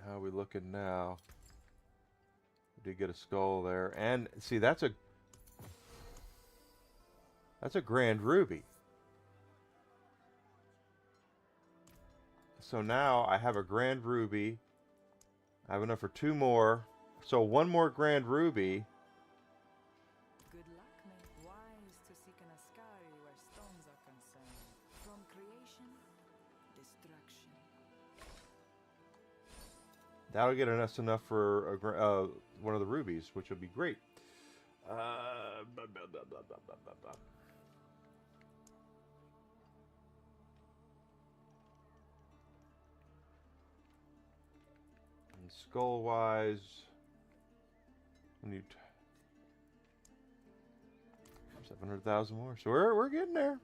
How are we looking now? We did get a skull there, and see that's a grand ruby. So now I have a grand ruby. I have enough for 2 more. So 1 more grand ruby. Good luck, mate. Wise to seek an Ascari where stones are concerned. From creation, destruction. That'll get us enough for one of the rubies, which would be great. And skull-wise, we need 700,000 more. So we're getting there.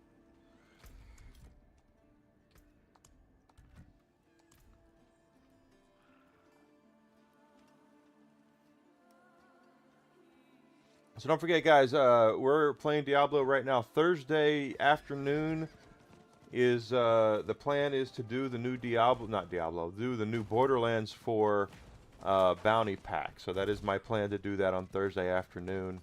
So don't forget, guys, we're playing Diablo right now. Thursday afternoon is the plan is to do the new do the new Borderlands 4 bounty pack. So that is my plan to do that on Thursday afternoon.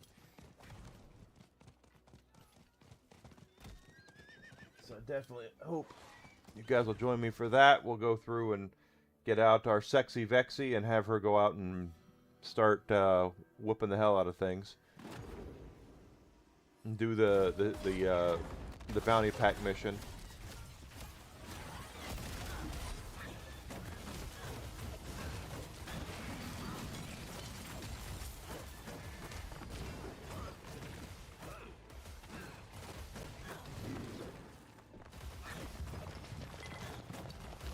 So I definitely hope you guys will join me for that. We'll go through and get out our sexy Vexy and have her go out and start whooping the hell out of things. And do the bounty pack mission.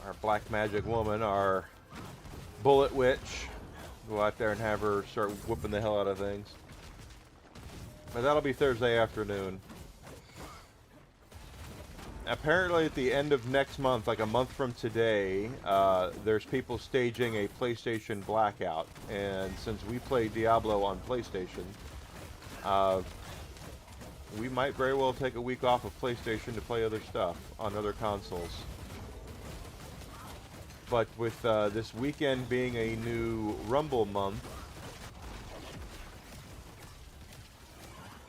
Our black magic woman, our Bullet Witch. Go out there and have her start whooping the hell out of things. But that'll be Thursday afternoon. Apparently at the end of next month, like a month from today, there's people staging a PlayStation blackout. And since we play Diablo on PlayStation, we might very well take a week off of PlayStation to play other stuff on other consoles. But with this weekend being a new Rumble month,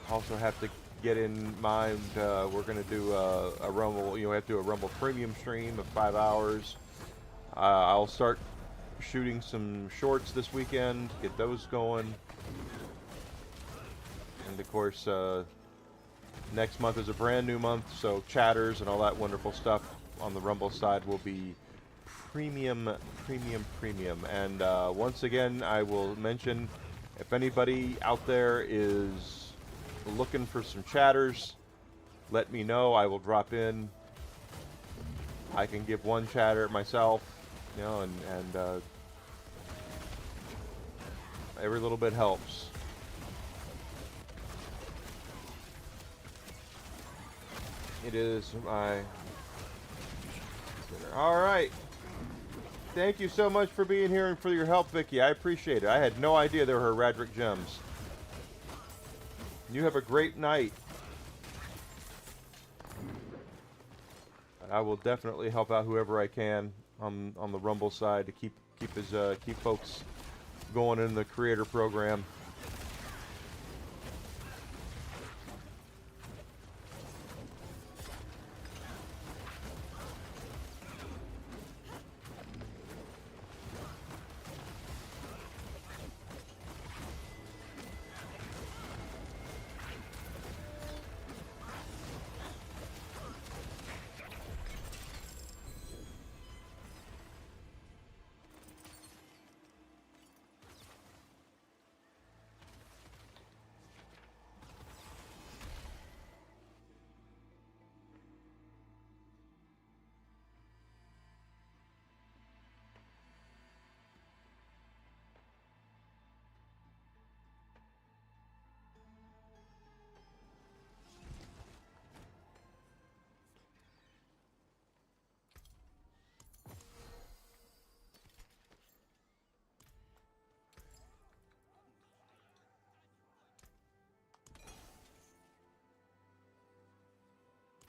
also have to get in mind we're going to do a Rumble, you know, we have to do a Rumble premium stream of 5 hours. I'll start shooting some shorts this weekend, get those going. And of course, next month is a brand new month, so chatters and all that wonderful stuff on the Rumble side will be premium. And once again, I will mention, if anybody out there is looking for some chatters, let me know. I will drop in. I can give one chatter myself, you know, and every little bit helps. It is my dinner. All right. Thank you so much for being here and for your help, Vicky. I appreciate it. I had no idea there were Radric gems. You have a great night. I will definitely help out whoever I can on the Rumble side to keep folks going in the creator program.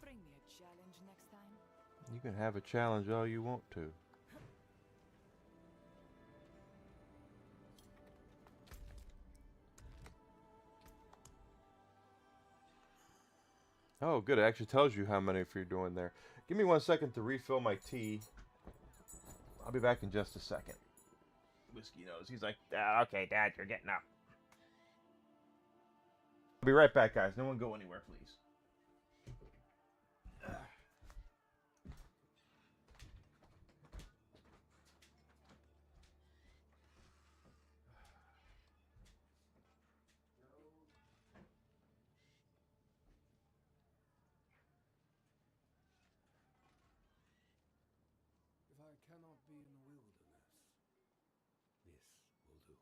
Bring me a challenge next time. You can have a challenge all you want to. Oh, good. It actually tells you how many if you're doing there. Give me 1 second to refill my tea. I'll be back in just a second. Whiskey knows. He's like, okay, Dad, you're getting up. I'll be right back, guys. No one go anywhere, please. If I cannot be in the wilderness, this will do.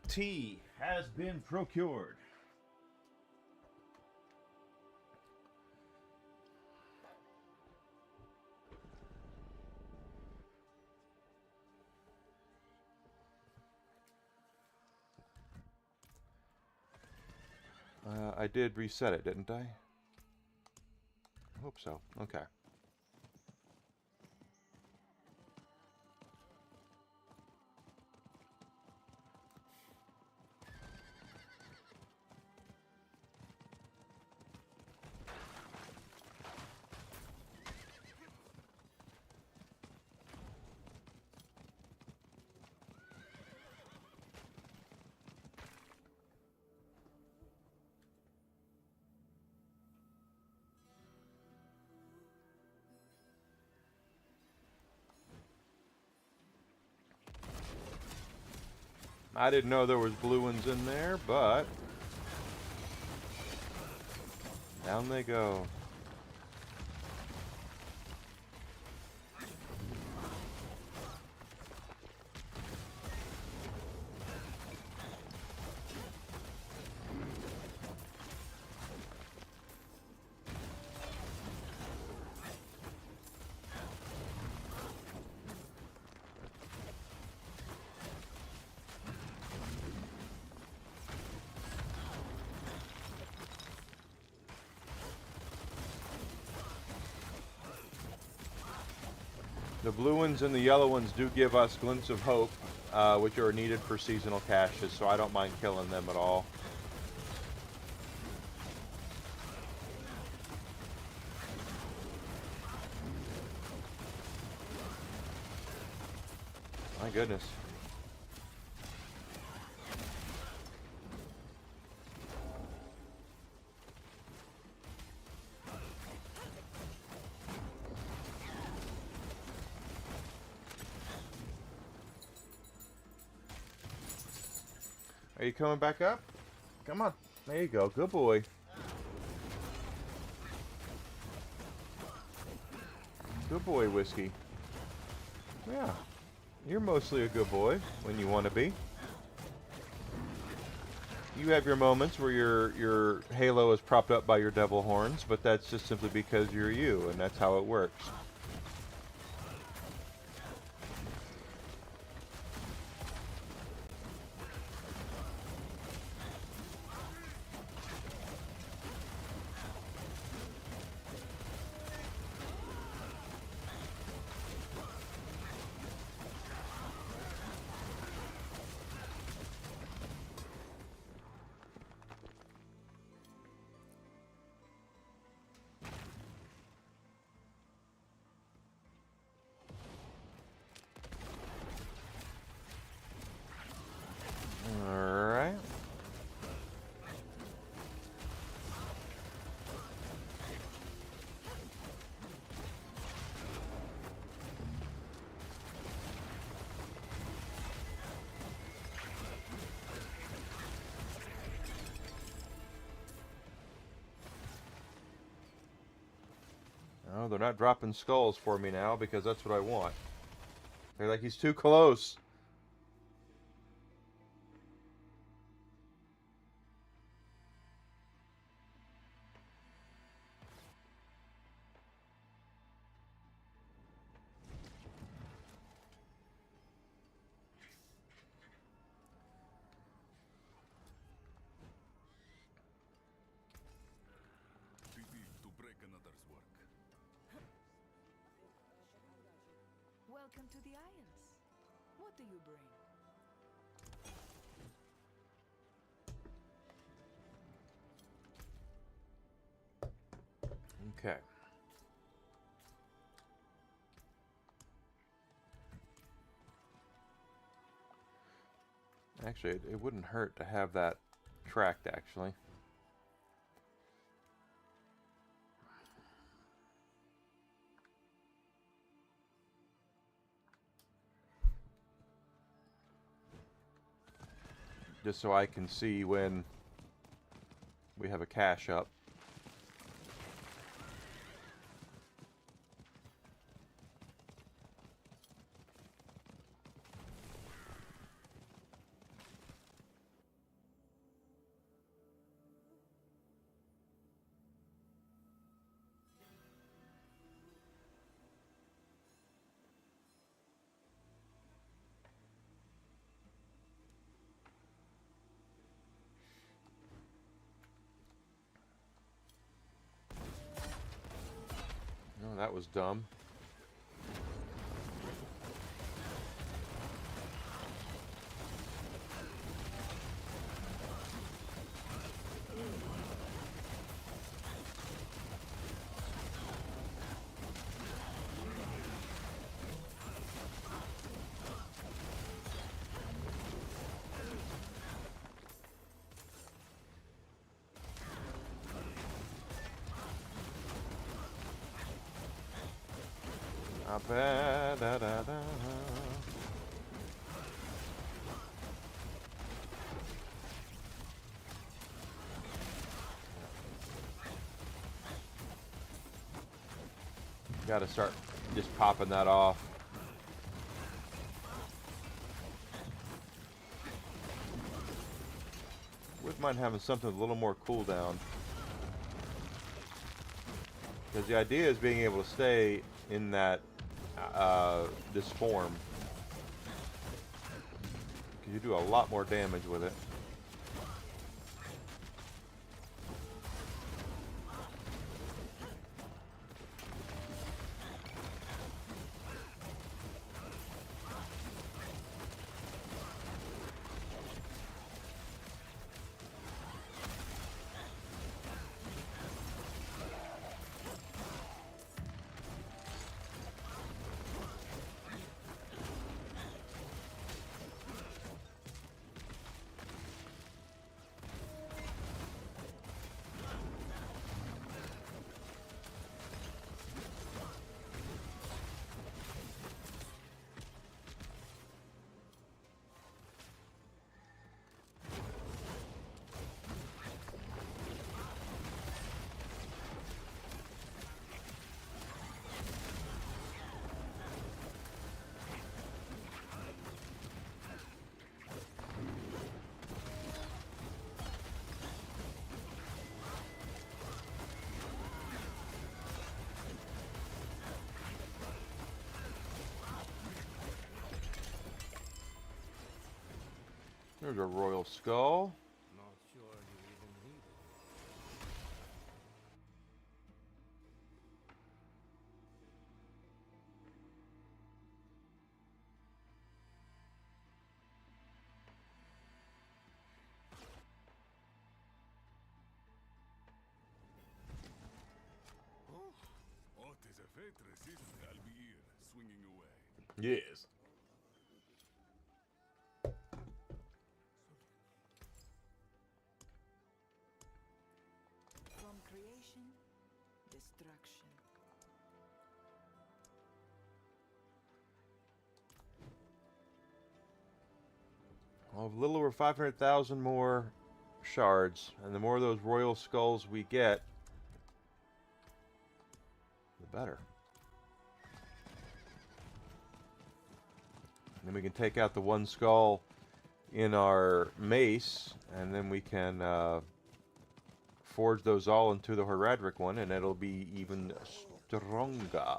tea has been procured. I did reset it, didn't I? I hope so. Okay. I didn't know there was blue ones in there, but down they go. The blue ones and the yellow ones do give us glints of hope, which are needed for seasonal caches, so I don't mind killing them at all. My goodness. Are you coming back up? Come on. There you go. Good boy. Good boy, Whiskey. Yeah. You're mostly a good boy when you want to be. You have your moments where your halo is propped up by your devil horns, but that's just simply because you're you, and that's how it works. Alright. Oh, they're not dropping skulls for me now because that's what I want. They're like, he's too close. To break another's work. Welcome to the Isles. What do you bring? Okay. Actually, it wouldn't hurt to have that tracked, actually. Just so I can see when we have a cache up. That was dumb. Da-da-da-da. Gotta start just popping that off. Wouldn't mind having something with a little more cooldown. Because the idea is being able to stay in that this form. Because you do a lot more damage with it. There's a royal skull. Not sure you even need it. Oh, tis a fate resist Albier, swinging away. Yes. From creation, destruction. Well, a little over 500,000 more shards, and the more of those royal skulls we get, the better. And then we can take out the one skull in our mace, and then we can forge those all into the Heredric one, and it'll be even stronger.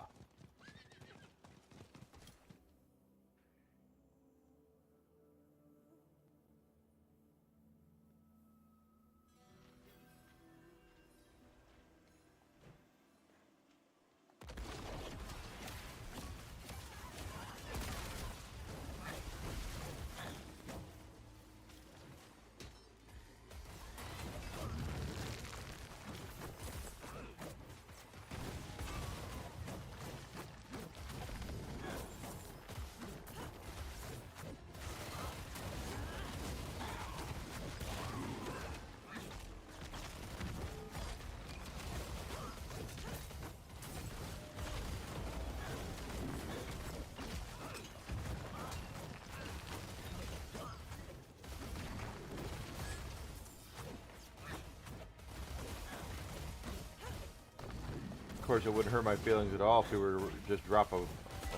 Of course, it wouldn't hurt my feelings at all if we were to just drop a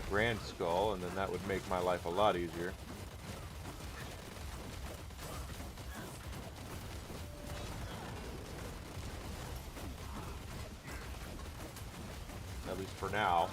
grand skull, and then that would make my life a lot easier. At least for now.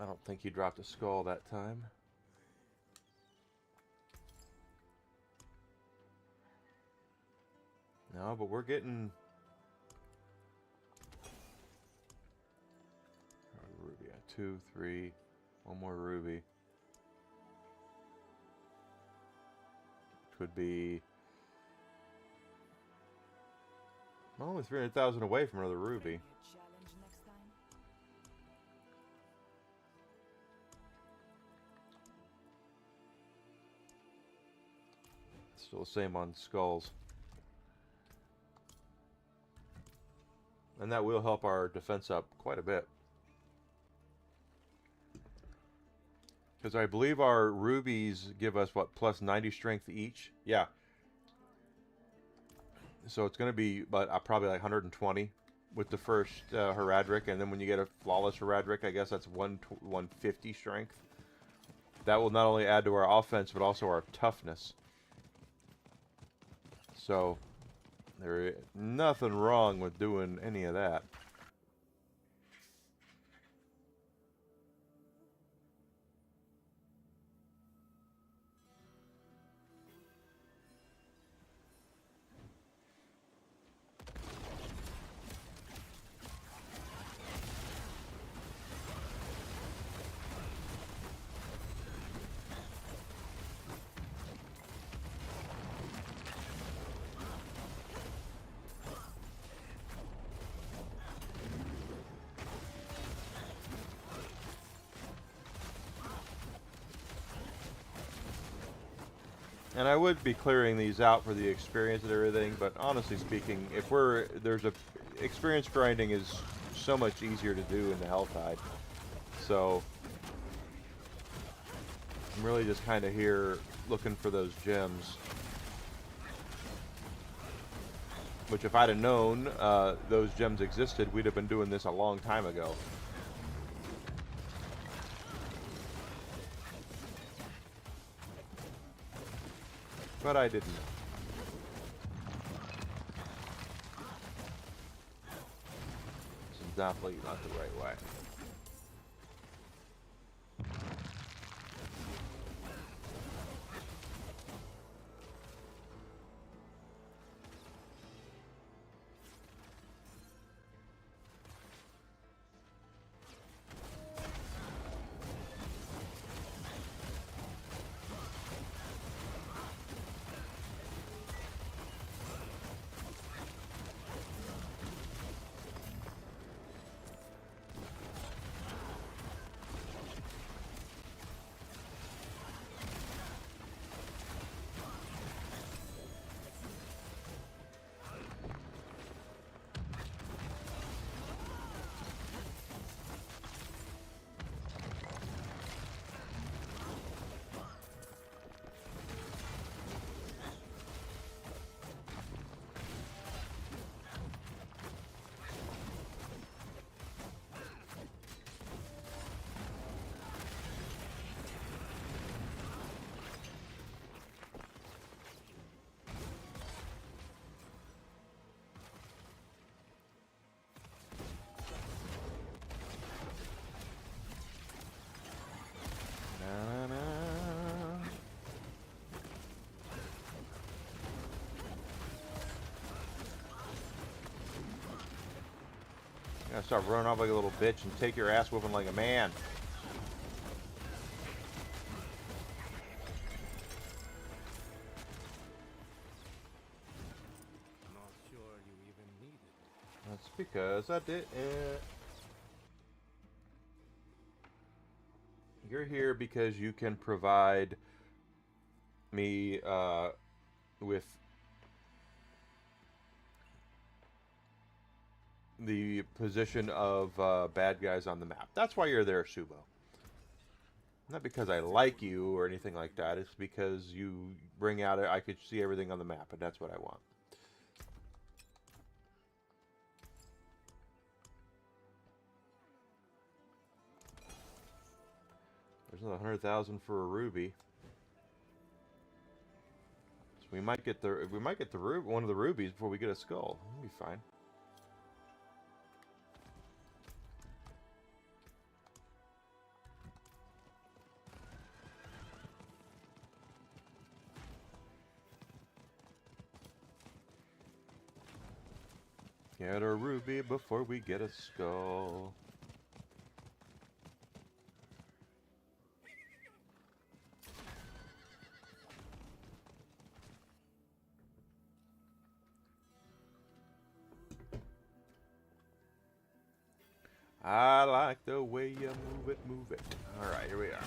I don't think he dropped a skull that time. No, but we're getting... Ruby, 2, 3, one more ruby. Which would be... I'm only 300,000 away from another ruby. Challenge next time. Still the same on skulls. And that will help our defense up quite a bit. Because I believe our rubies give us, what, plus 90 strength each? Yeah. So it's going to be probably like 120 with the first Heradric. And then when you get a flawless Heradric, I guess that's 150 strength. That will not only add to our offense, but also our toughness. So there is nothing wrong with doing any of that. And I would be clearing these out for the experience and everything, but honestly speaking, if experience grinding is so much easier to do in the Helltide. So I'm really just kind of here looking for those gems. Which if I'd have known those gems existed, we'd have been doing this a long time ago. But I didn't. This is definitely not the right way. You gotta start running off like a little bitch and take your ass whooping like a man. Not sure you even need it. That's because I didn't. You're here because you can provide me with the position of bad guys on the map. That's why you're there, Subo. Not because I like you or anything like that. It's because you bring out I could see everything on the map, and that's what I want. There's another 100,000 for a ruby. So we might get one of the rubies before we get a skull. That'll be fine. Get a ruby before we get a skull. I like the way you move it, move it. Alright, here we are.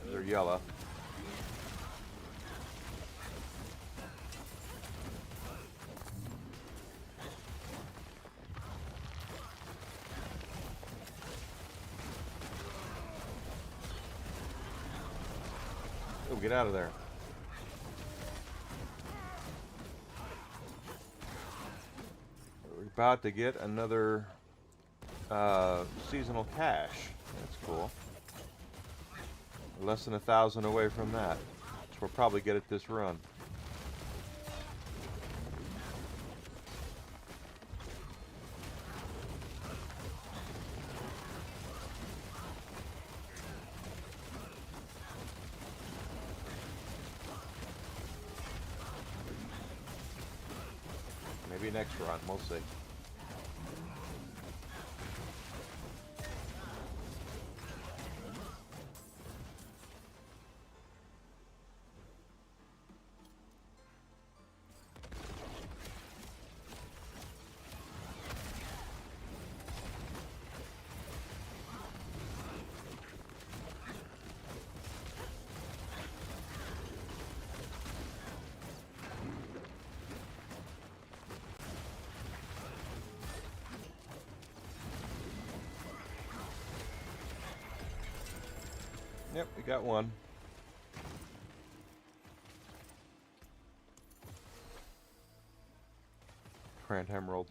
They're yellow. Oh, get out of there. We're about to get another seasonal cache. That's cool. Less than 1,000 away from that. So we'll probably get it this run. Maybe next run, we'll see. Yep, we got one. Grand Emerald.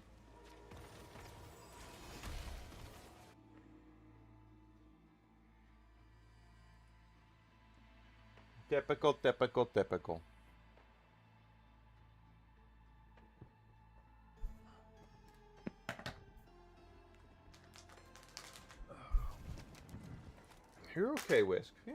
Typical, typical, typical. You're okay, Whisk. Yeah.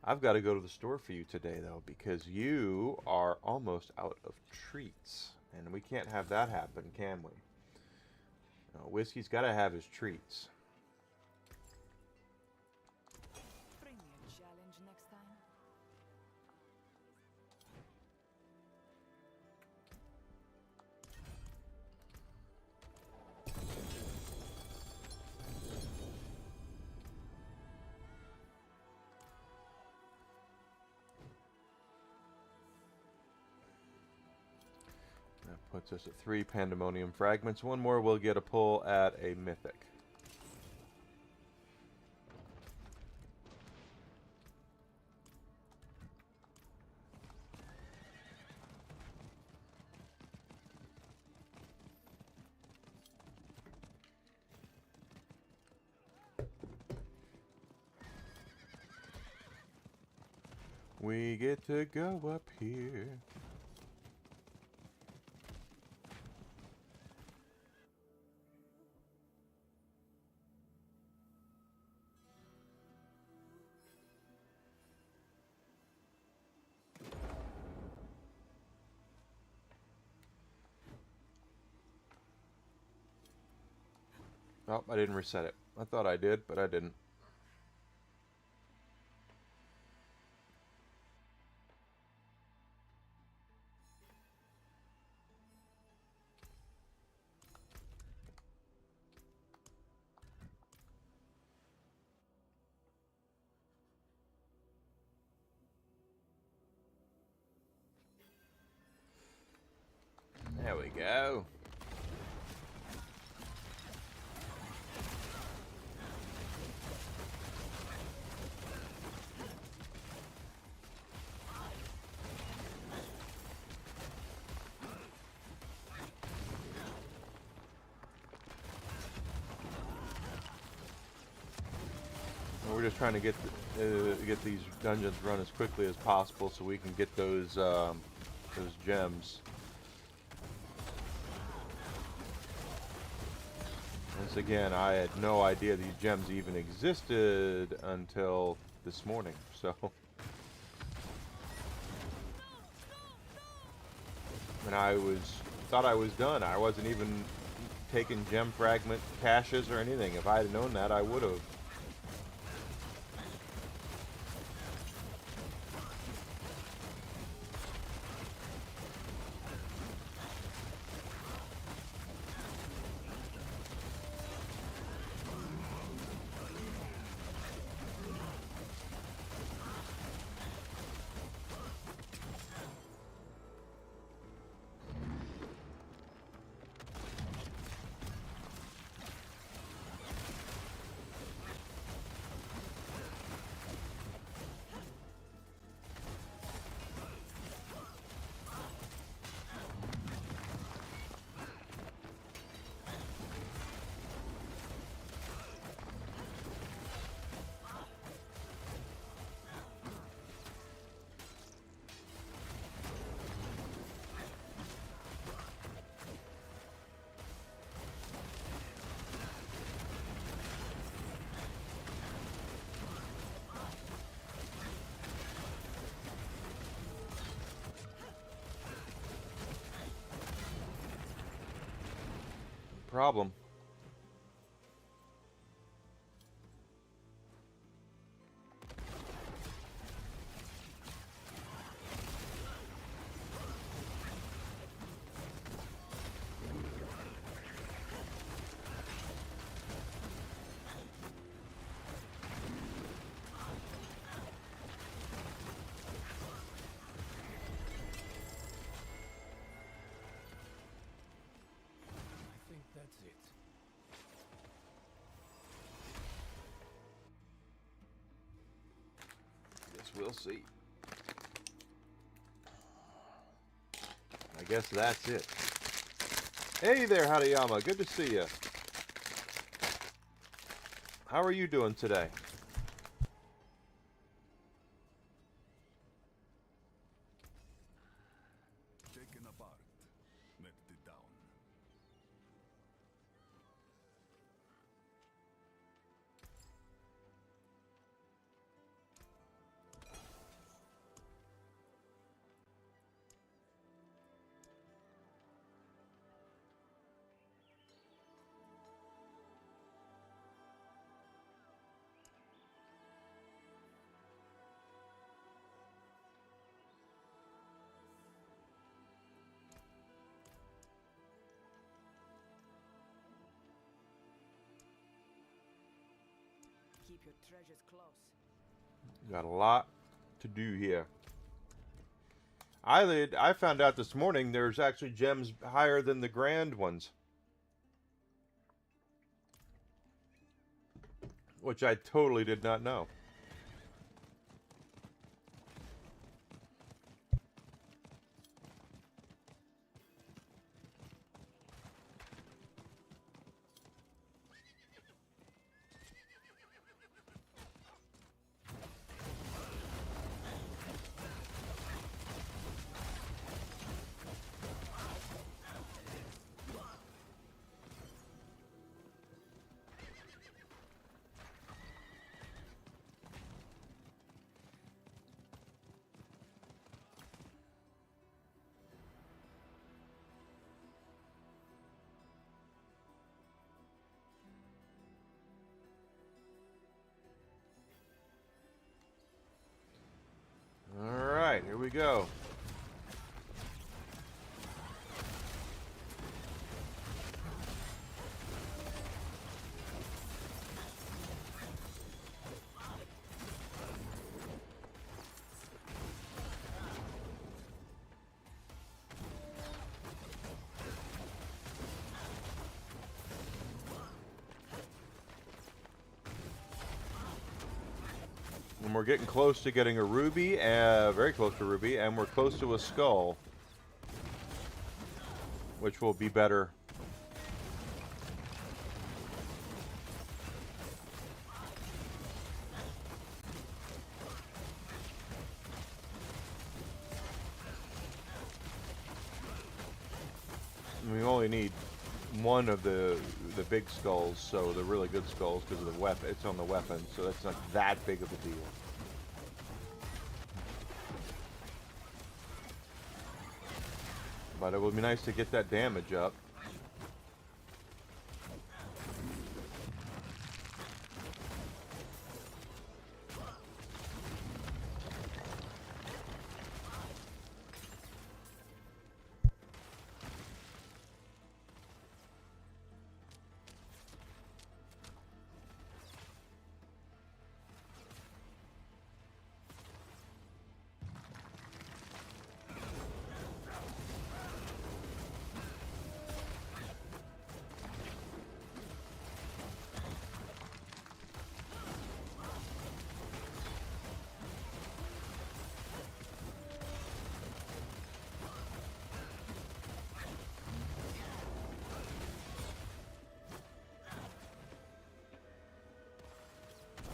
I've got to go to the store for you today, though, because you are almost out of treats. And we can't have that happen, can we? No, Whiskey's got to have his treats. Bring me a challenge next time. That puts us at 3 Pandemonium Fragments. One more, we'll get a pull at a Mythic. We get to go up here. Oh, I didn't reset it. I thought I did, but I didn't. There we go. We're just trying to get these dungeons run as quickly as possible so we can get those gems. Once again, I had no idea these gems even existed until this morning. So And thought I was done. I wasn't even taking gem fragment caches or anything. If I had known that, I would have. Problem. I think that's it. Guess we'll see. I guess that's it. Hey there, Hariyama. Good to see you. How are you doing today? Taken apart, melted down. Keep your treasures close. Got a lot to do here. I found out this morning there's actually gems higher than the grand ones, which I totally did not know. All right, here we go. And we're getting close to getting a ruby, very close to ruby, and we're close to a skull, which will be better. We only need one of the big skulls, so the really good skulls, because of the weapon. It's on the weapon, so that's not that big of a deal. But it would be nice to get that damage up.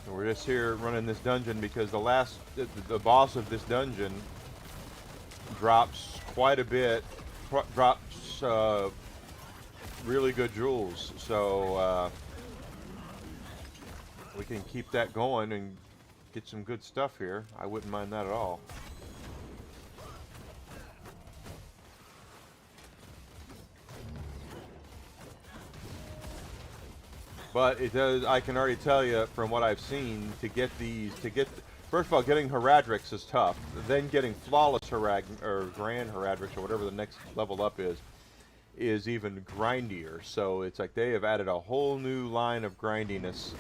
We're just here running this dungeon because the boss of this dungeon drops quite a bit, drops really good jewels, so we can keep that going and get some good stuff here. I wouldn't mind that at all. But it does. I can already tell you from what I've seen, first of all, getting Heradrix is tough. Then getting flawless or grand Heradrix or whatever the next level up is even grindier. So it's like they have added a whole new line of grindiness.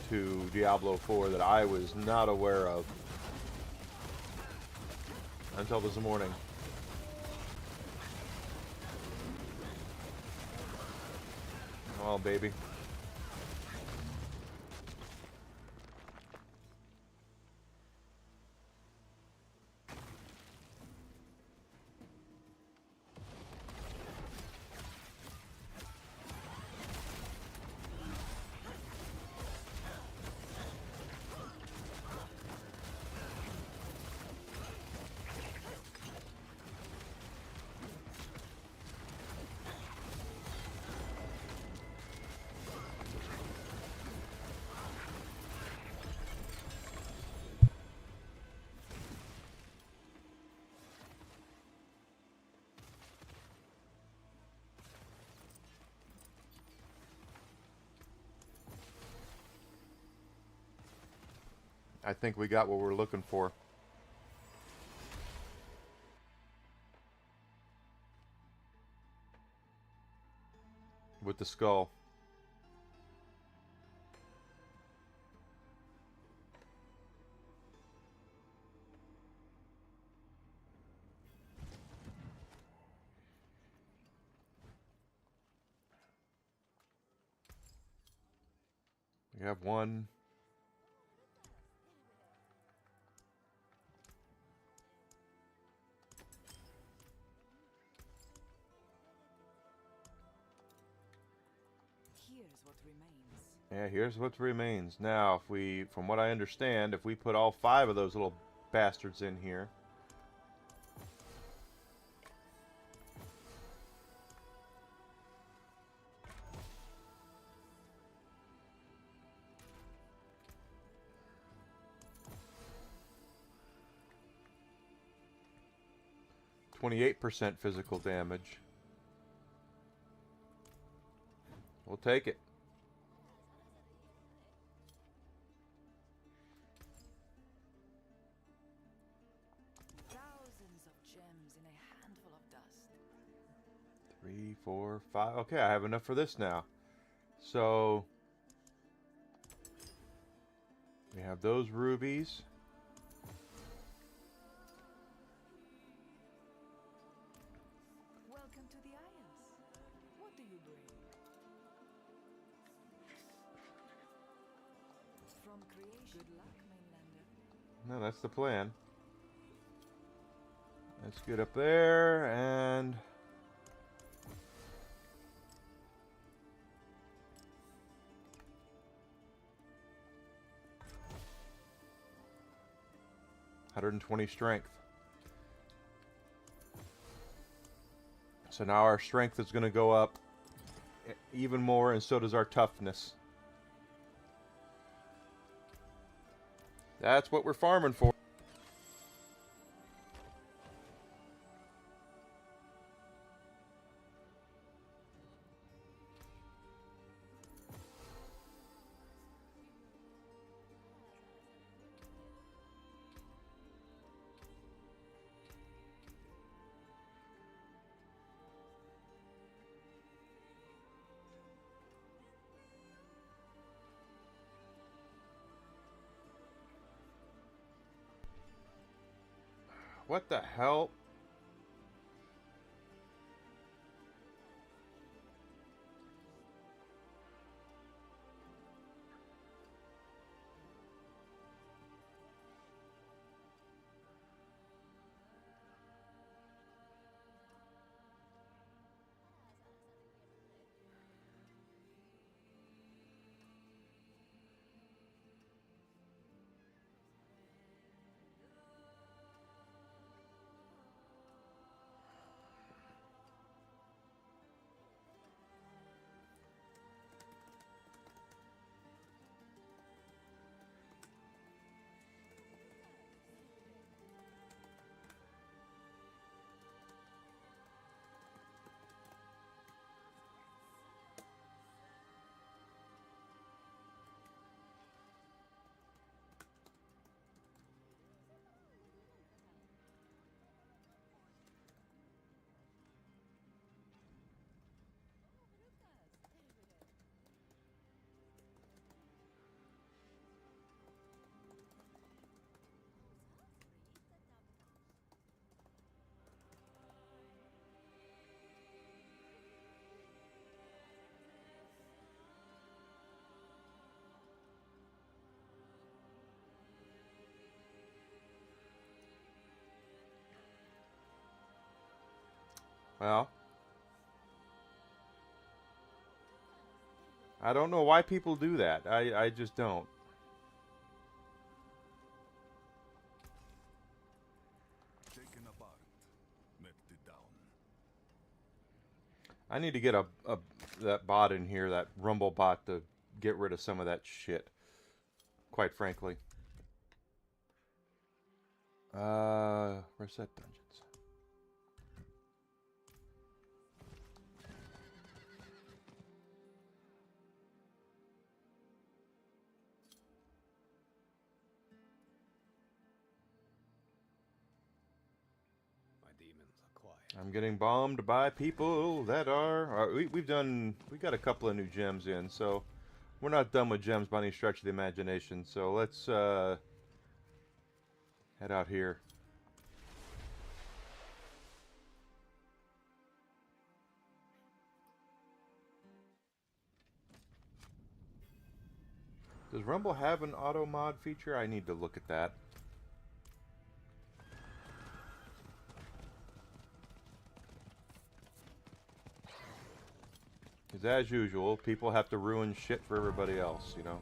To Diablo IV that I was not aware of until this morning. Oh, baby. I think we got what we're looking for. With the skull. We have one. Here's what remains. Yeah, here's what remains. Now, if we, from what I understand, if we put all 5 of those little bastards in here. %28 physical damage. We'll take it. Thousands of gems in a handful of dust. 3, 4, 5. Okay, I have enough for this now. So we have those rubies. Welcome to the Isles. What do you bring? From creation. Good luck, mainlander. No, that's the plan. Let's get up there and $120 strength. So now our strength is going to go up even more, and so does our toughness. That's what we're farming for. What the hell? Well, I don't know why people do that. I just don't. Taken apart. Melted down. I need to get that bot in here, that Rumble bot, to get rid of some of that shit. Quite frankly. Reset dungeons. My demons are quiet. I'm getting bombed by people that are... we got a couple of new gems in, so we're not done with gems by any stretch of the imagination. So let's head out here. Does Rumble have an auto mod feature? I need to look at that. Because as usual, people have to ruin shit for everybody else, you know?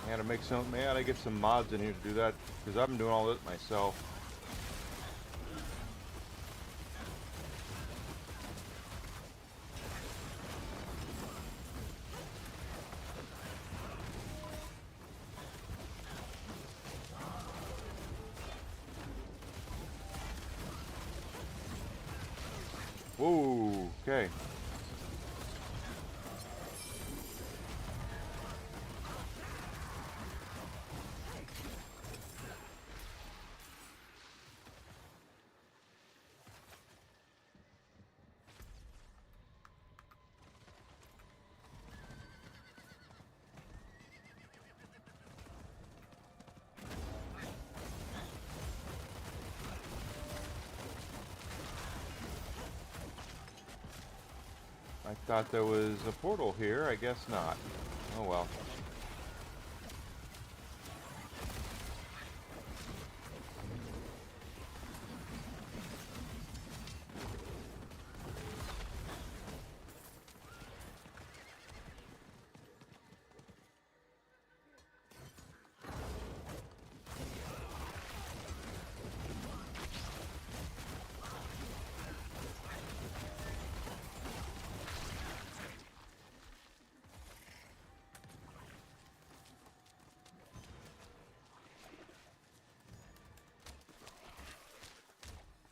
I gotta make some, man, I get some mods in here to do that, because I've been doing all this myself. Whoa, okay. I thought there was a portal here. I guess not. Oh well.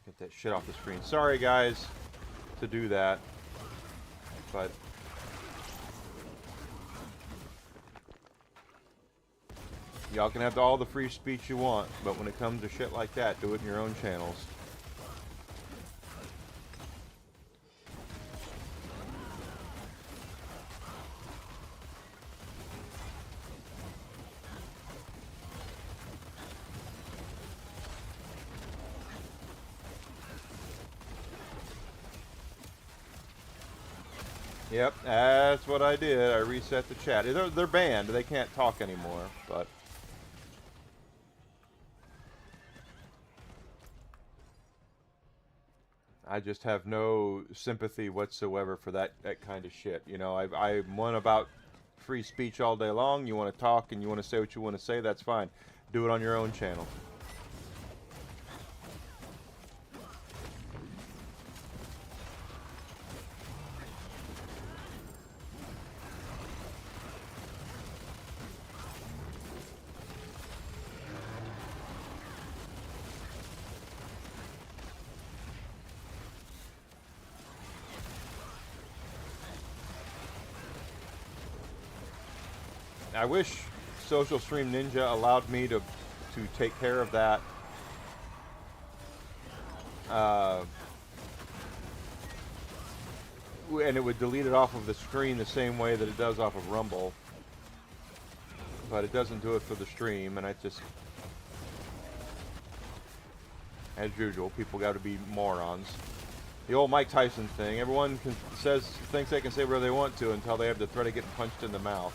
Get that shit off the screen. Sorry, guys, to do that, but y'all can have all the free speech you want, but when it comes to shit like that, do it in your own channels. Yep, that's what I did. I reset the chat. They're banned. They can't talk anymore, but I just have no sympathy whatsoever for that kind of shit. You know, I'm one about free speech all day long. You want to talk and you want to say what you want to say, that's fine. Do it on your own channel. I wish Social Stream Ninja allowed me to take care of that. And it would delete it off of the screen the same way that it does off of Rumble. But it doesn't do it for the stream, and I just... As usual, people got to be morons. The old Mike Tyson thing. Everyone thinks they can say whatever they want to until they have the threat of getting punched in the mouth.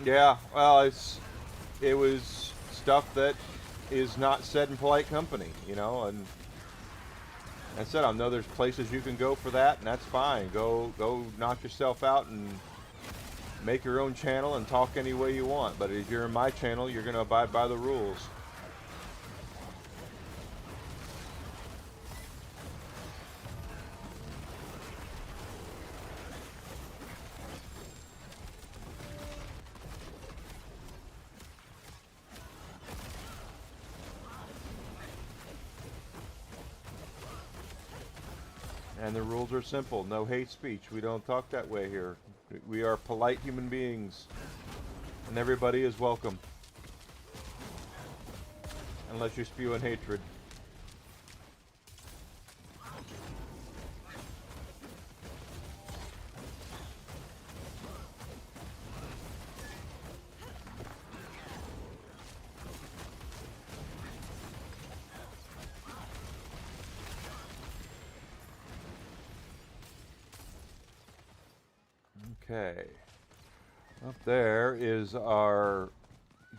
Yeah, well, it was stuff that is not said in polite company, you know, and I said, I know there's places you can go for that, and that's fine. Go knock yourself out and make your own channel and talk any way you want. But if you're in my channel, you're going to abide by the rules. And the rules are simple. No hate speech. We don't talk that way here. We are polite human beings. And everybody is welcome. Unless you spew in hatred. Okay. Up there is our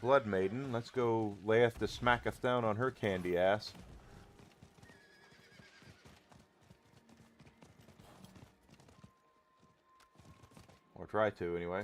Blood Maiden. Let's go layeth the smacketh down on her candy ass. Or try to, anyway.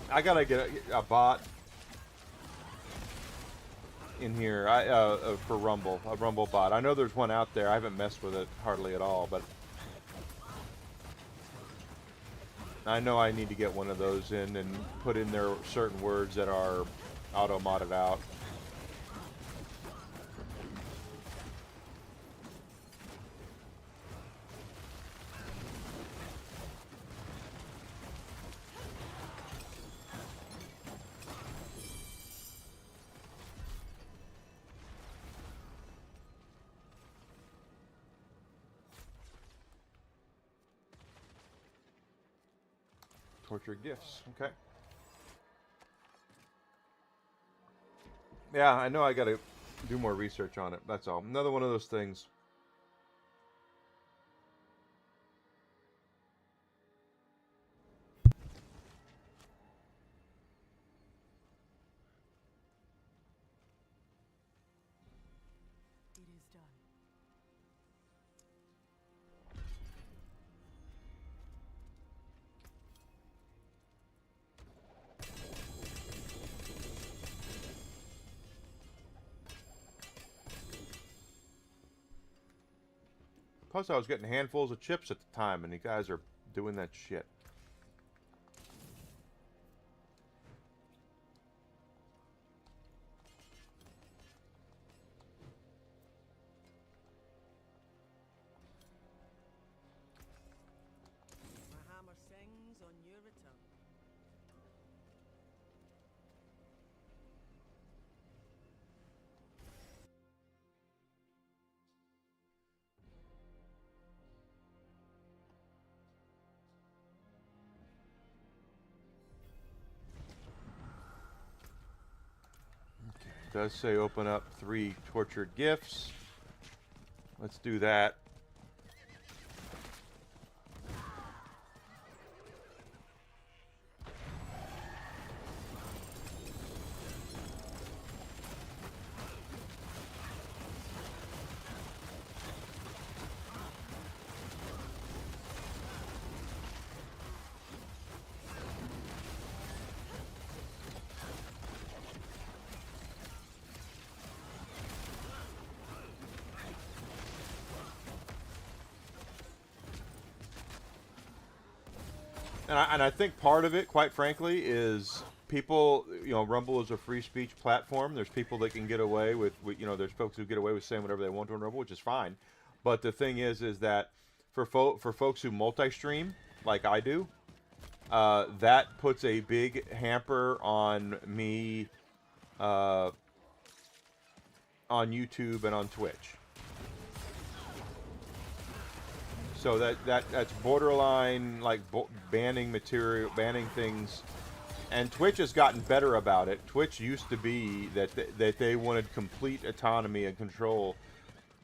I gotta get a bot in here for Rumble, a Rumble bot. I know there's one out there. I haven't messed with it hardly at all, but I know I need to get one of those in and put in there certain words that are auto-modded out. Torture gifts. Okay. Yeah, I know I gotta do more research on it. That's all. Another one of those things. It is done. Plus, I was getting handfuls of chips at the time, and you guys are doing that shit. My hammer sings on your return. It does say open up 3 tortured gifts. Let's do that. And I think part of it, quite frankly, is people, you know, Rumble is a free speech platform. There's people that can get away with you know, there's folks who get away with saying whatever they want on Rumble, which is fine. But the thing is that for folks who multi-stream, like I do, that puts a big hamper on me on YouTube and on Twitch. So that's borderline like banning material, banning things, and Twitch has gotten better about it. Twitch used to be that they wanted complete autonomy and control.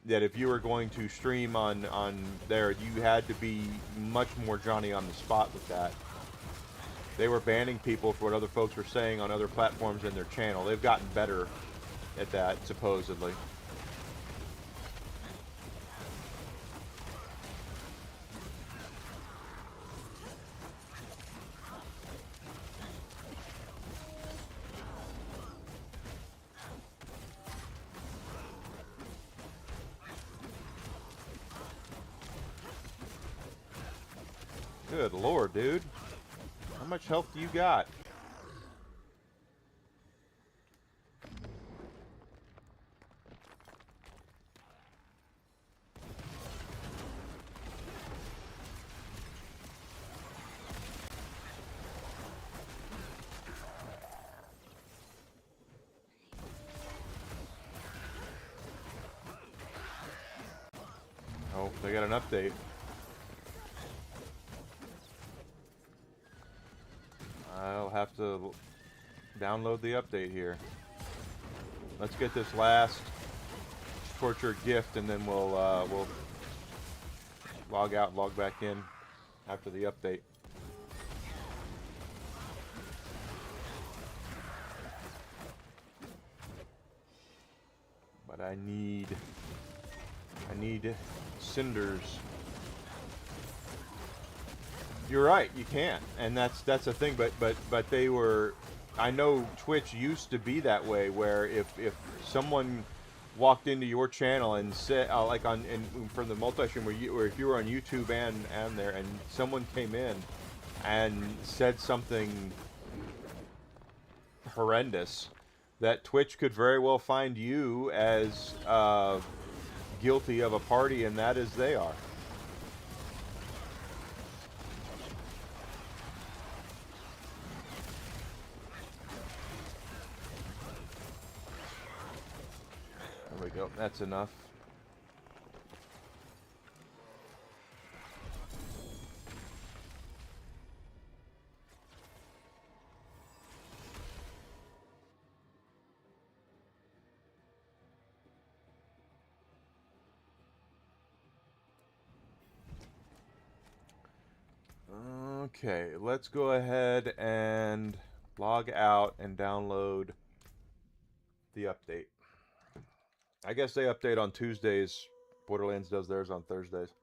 That if you were going to stream on there, you had to be much more Johnny on the spot with that. They were banning people for what other folks were saying on other platforms in their channel. They've gotten better at that, supposedly. Good lord, dude. How much health do you got? Oh, they got an update. I'll have to download the update here. Let's get this last tortured gift, and then we'll log out, log back in after the update. But I need cinders. You're right. You can't, and that's a thing. But they were. I know Twitch used to be that way, where if someone walked into your channel and said like on from the multi-stream where if you were on YouTube and there and someone came in and said something horrendous, that Twitch could very well find you as guilty of a party, and that is they are. There we go. That's enough. Okay, let's go ahead and log out and download the update. I guess they update on Tuesdays. Borderlands does theirs on Thursdays.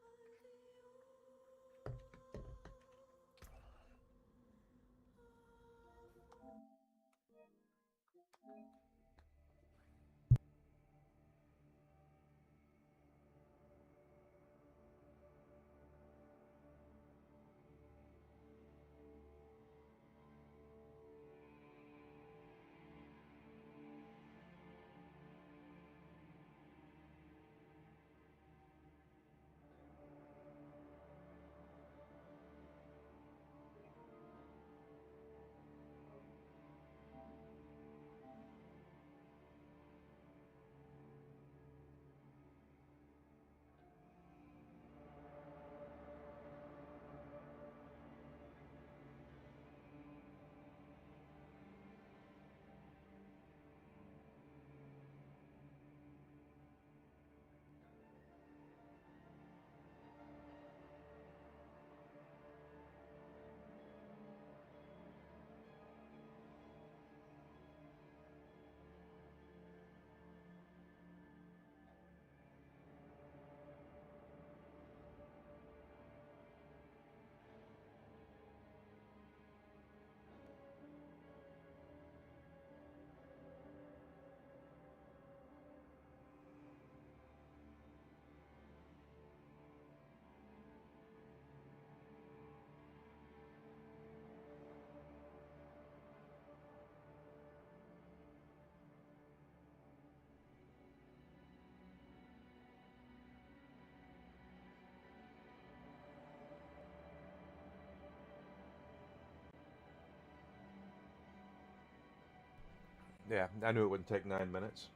Yeah, I knew it wouldn't take 9 minutes.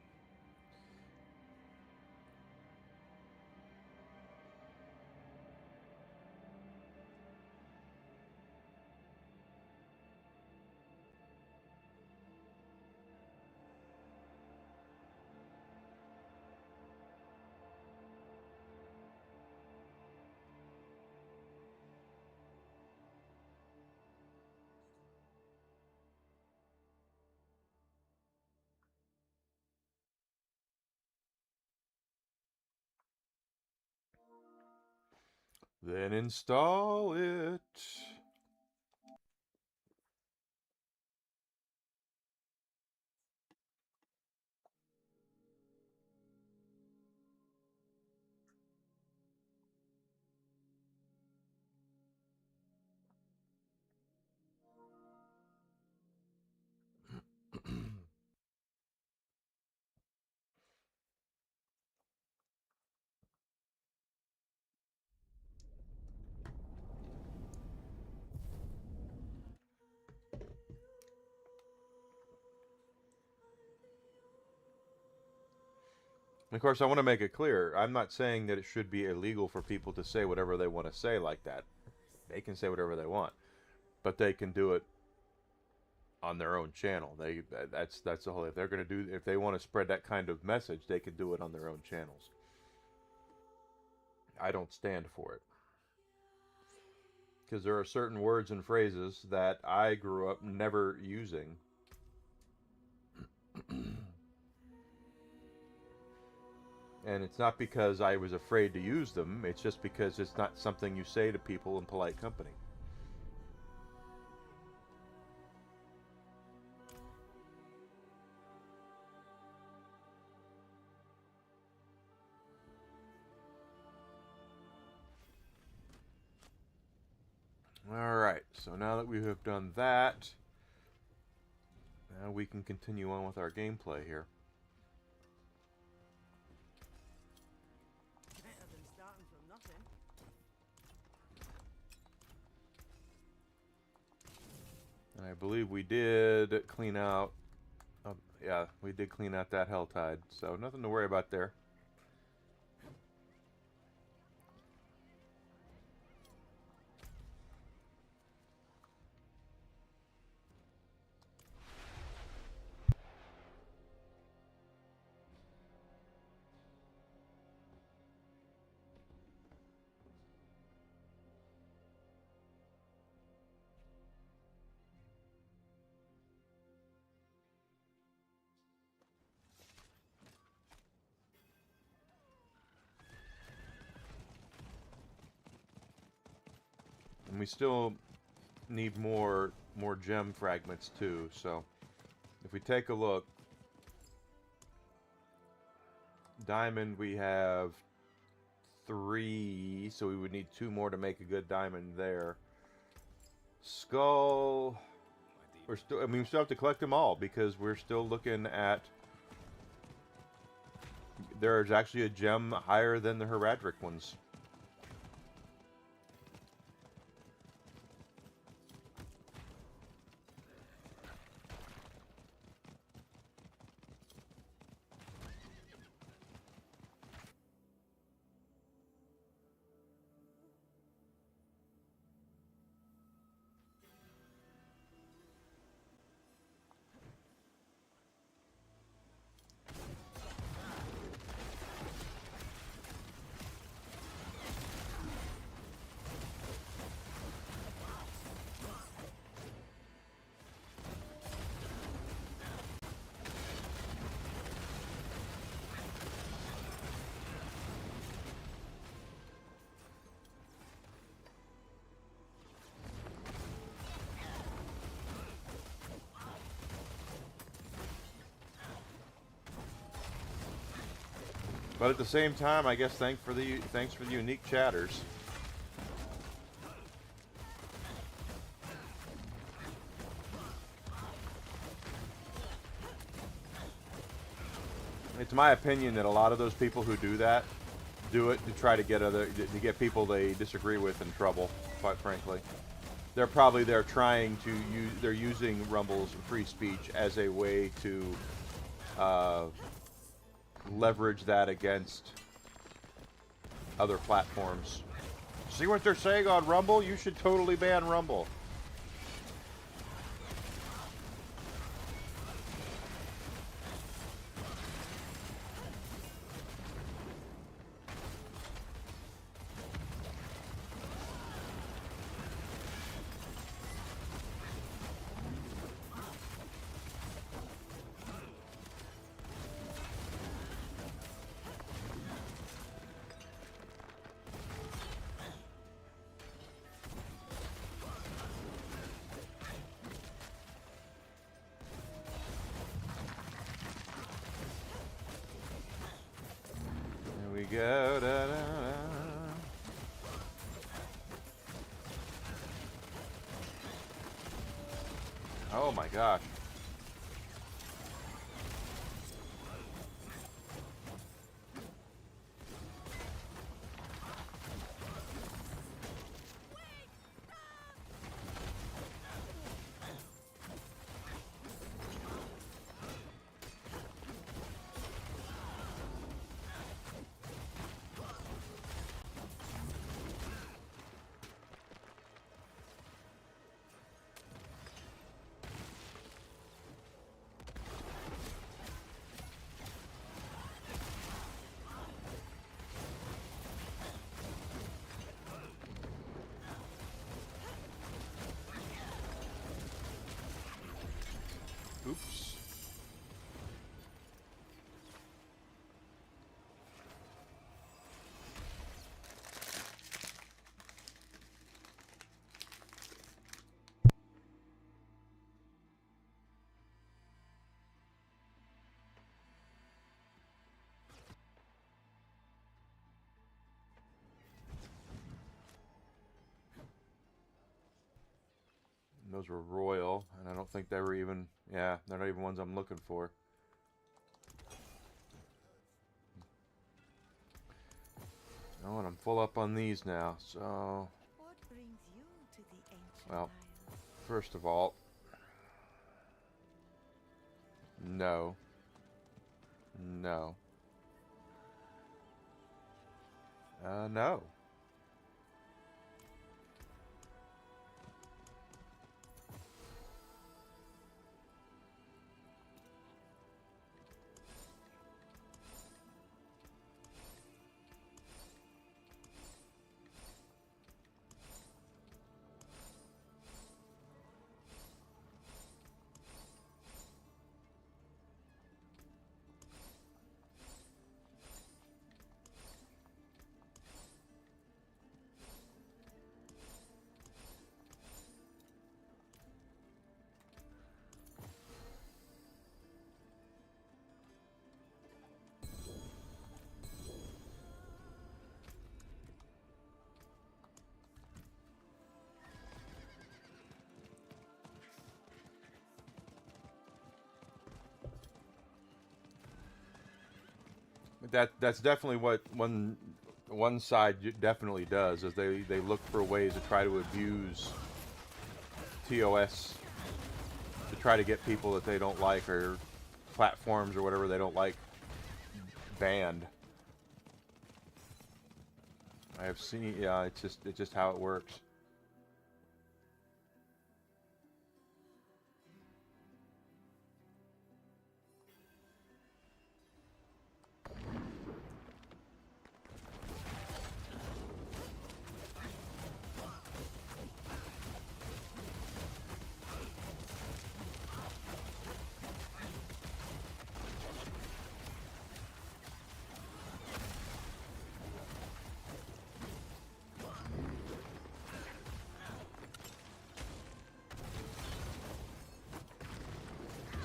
Then install it. Of course, I want to make it clear. I'm not saying that it should be illegal for people to say whatever they want to say like that. They can say whatever they want, but they can do it on their own channel. That's the whole. If they want to spread that kind of message, they can do it on their own channels. I don't stand for it because there are certain words and phrases that I grew up never using. And it's not because I was afraid to use them, it's just because it's not something you say to people in polite company. Alright, so now that we have done that, now we can continue on with our gameplay here. Better than starting from nothing. And I believe we did clean out, yeah, we did clean out that Helltide, so nothing to worry about there. And we still need more gem fragments too, so if we take a look, diamond we have 3, so we would need 2 more to make a good diamond there. Skull, we still have to collect them all because we're still looking at, there's actually a gem higher than the heraldric ones. But at the same time, I guess thanks for the unique chatters. It's my opinion that a lot of those people who do that do it to try to get people they disagree with in trouble. Quite frankly, they're probably trying to use they're using Rumble's free speech as a way to leverage that against other platforms. See what they're saying on Rumble? You should totally ban Rumble. Go, da, da, da. Oh my gosh. Oops. Those were royal, and I don't think they were even, yeah, they're not even ones I'm looking for. Oh, and I'm full up on these now, so... What brings you to the ancient Well, isles? first of all... No. No. No. That's definitely what one side definitely does, is they look for ways to try to abuse TOS to try to get people that they don't like, or platforms or whatever they don't like, banned. I have seen, yeah, it's just how it works.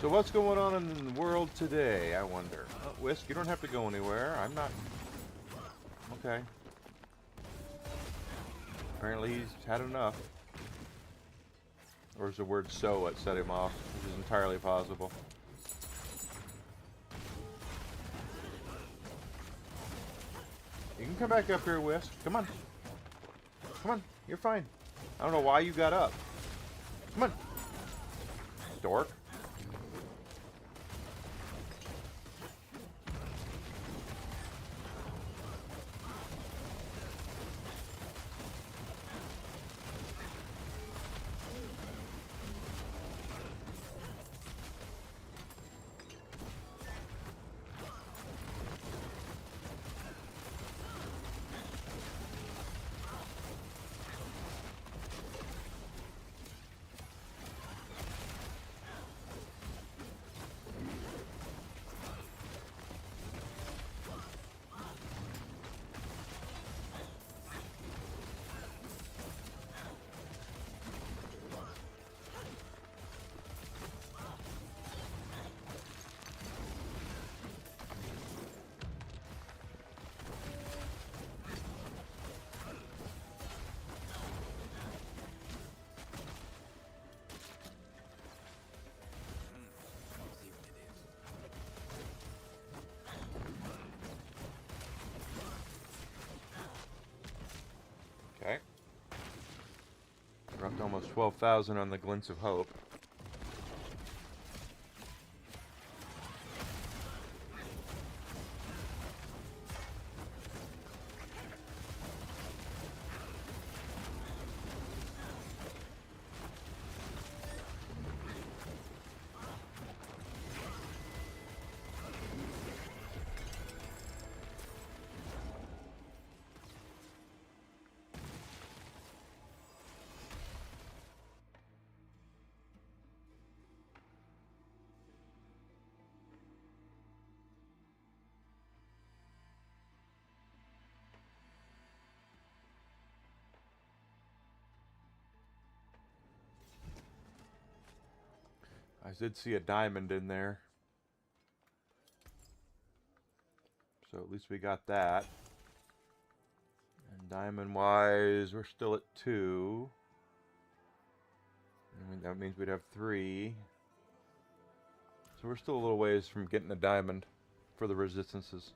So what's going on in the world today, I wonder? Oh, Whisk, you don't have to go anywhere. I'm not... Okay. Apparently he's had enough. Or is the word "so" what set him off, which is entirely possible. You can come back up here, Whisk. Come on. Come on. You're fine. I don't know why you got up. Come on. Dork. Okay. We're up to almost 12,000 on the Glints of Hope. I did see a diamond in there. So at least we got that. And diamond-wise, we're still at 2. I mean, that means we'd have 3. So we're still a little ways from getting a diamond for the resistances.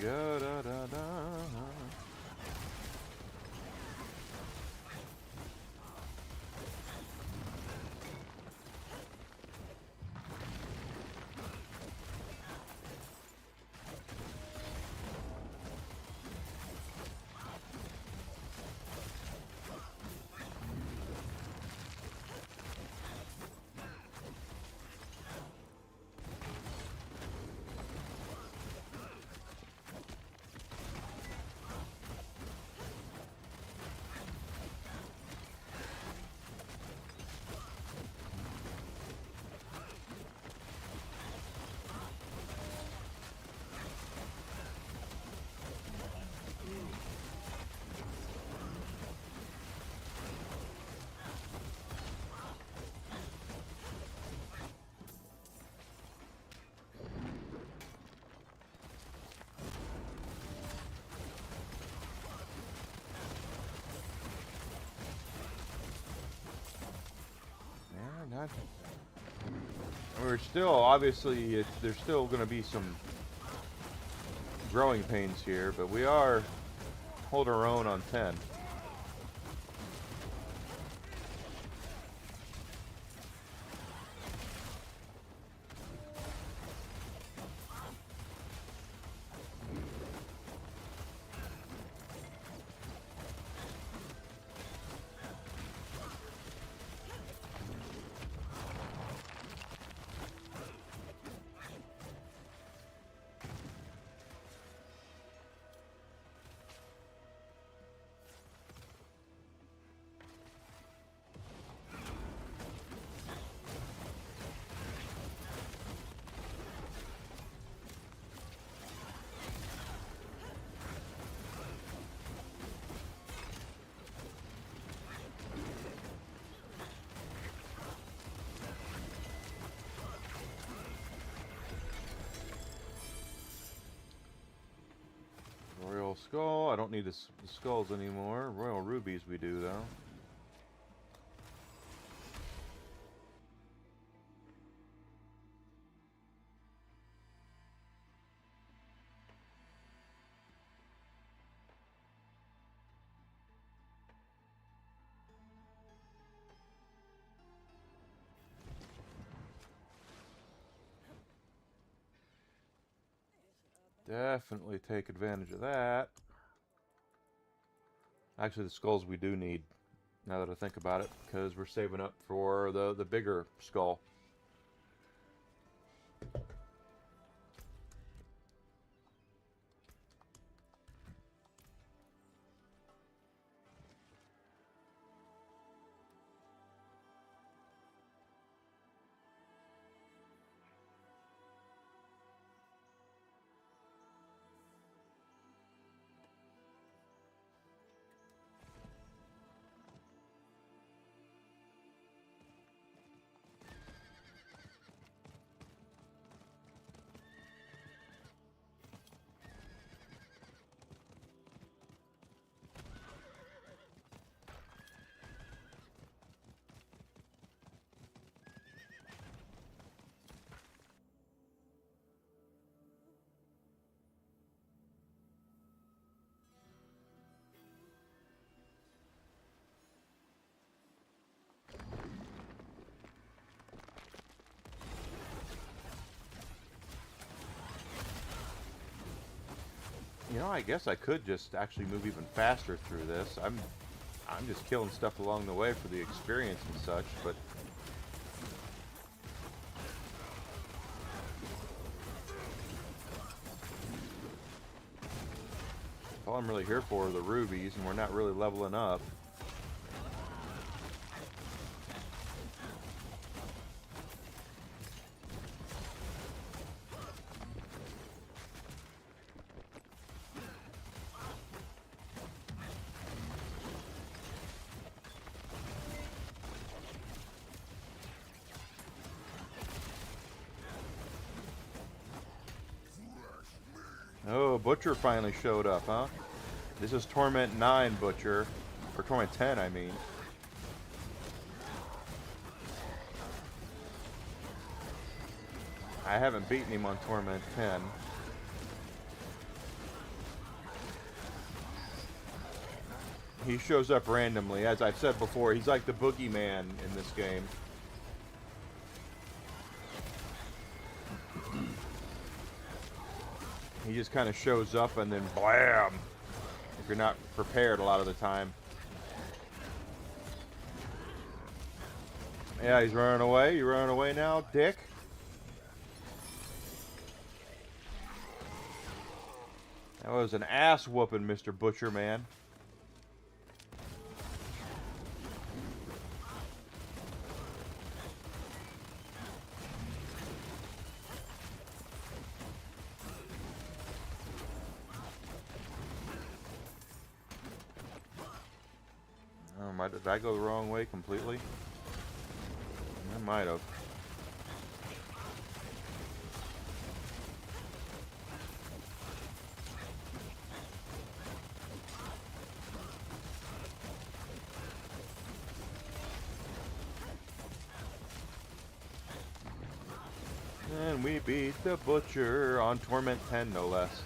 Go, da, da, da. Not. We're still, obviously, there's still going to be some growing pains here, but we are holding our own on 10. Royal Skull. I don't need the skulls anymore. Royal Rubies we do, though. Definitely take advantage of that. Actually, the skulls we do need, now that I think about it, because we're saving up for the bigger skull. You know, I guess I could just actually move even faster through this. I'm just killing stuff along the way for the experience and such, but all I'm really here for are the rubies, and we're not really leveling up. Oh, Butcher finally showed up, huh? This is Torment 9 Butcher. Or Torment 10, I mean. I haven't beaten him on Torment 10. He shows up randomly. As I've said before, he's like the boogeyman in this game. He just kind of shows up and then blam! If you're not prepared a lot of the time. Yeah, he's running away. You running away now, Dick? That was an ass whooping, Mr. Butcher Man. Did I go the wrong way completely? I might have. And we beat the Butcher on Torment 10, no less.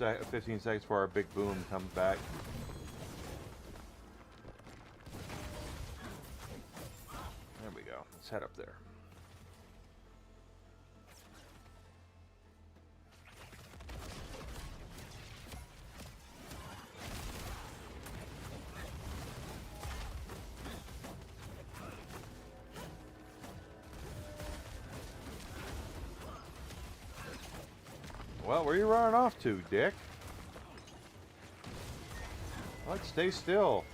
Uh, 15 seconds before our big boom comes back. There we go. Let's head up there. Well, where are you running off to, Dick? Let's stay still.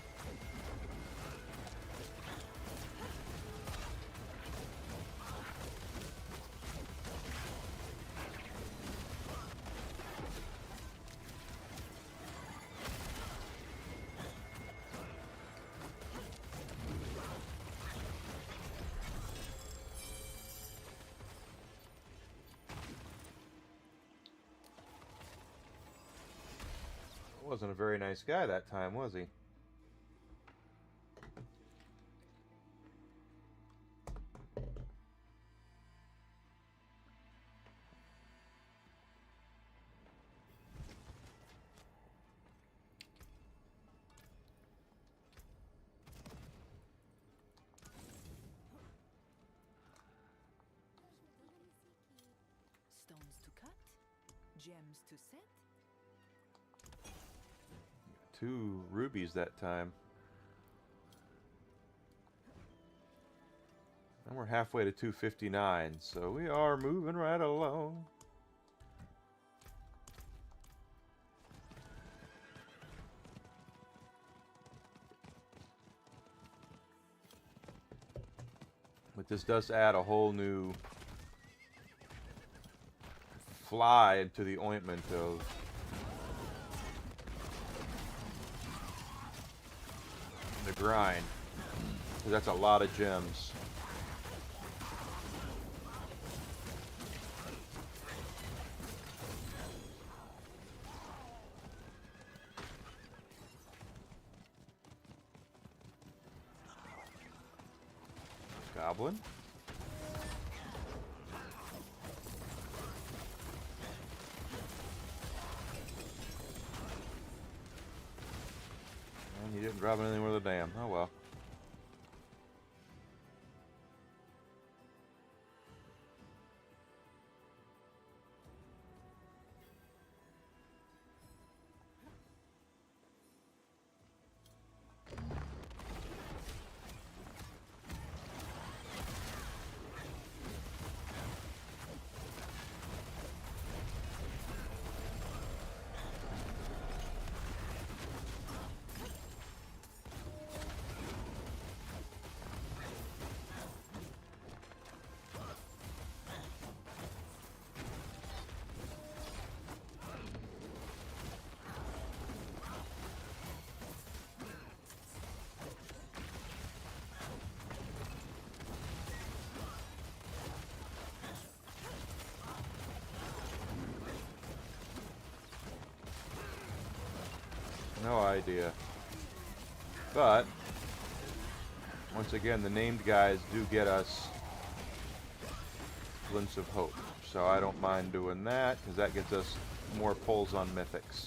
Wasn't a very nice guy that time, was he? Stones to cut, gems to set. 2 rubies that time. And we're halfway to 259, so we are moving right along. But this does add a whole new fly into the ointment of the grind, because that's a lot of gems. Goblin. And he didn't drop anything worth a damn. Oh well. No idea. But, once again, the named guys do get us Glints of Hope. So I don't mind doing that, because that gets us more pulls on mythics.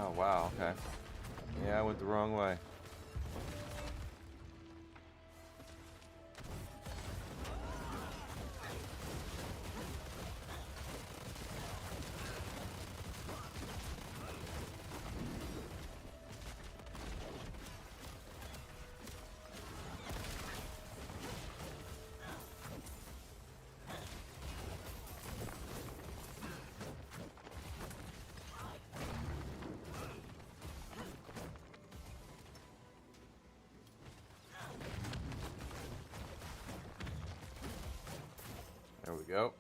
Oh, wow, okay. Yeah, I went the wrong way. There we go.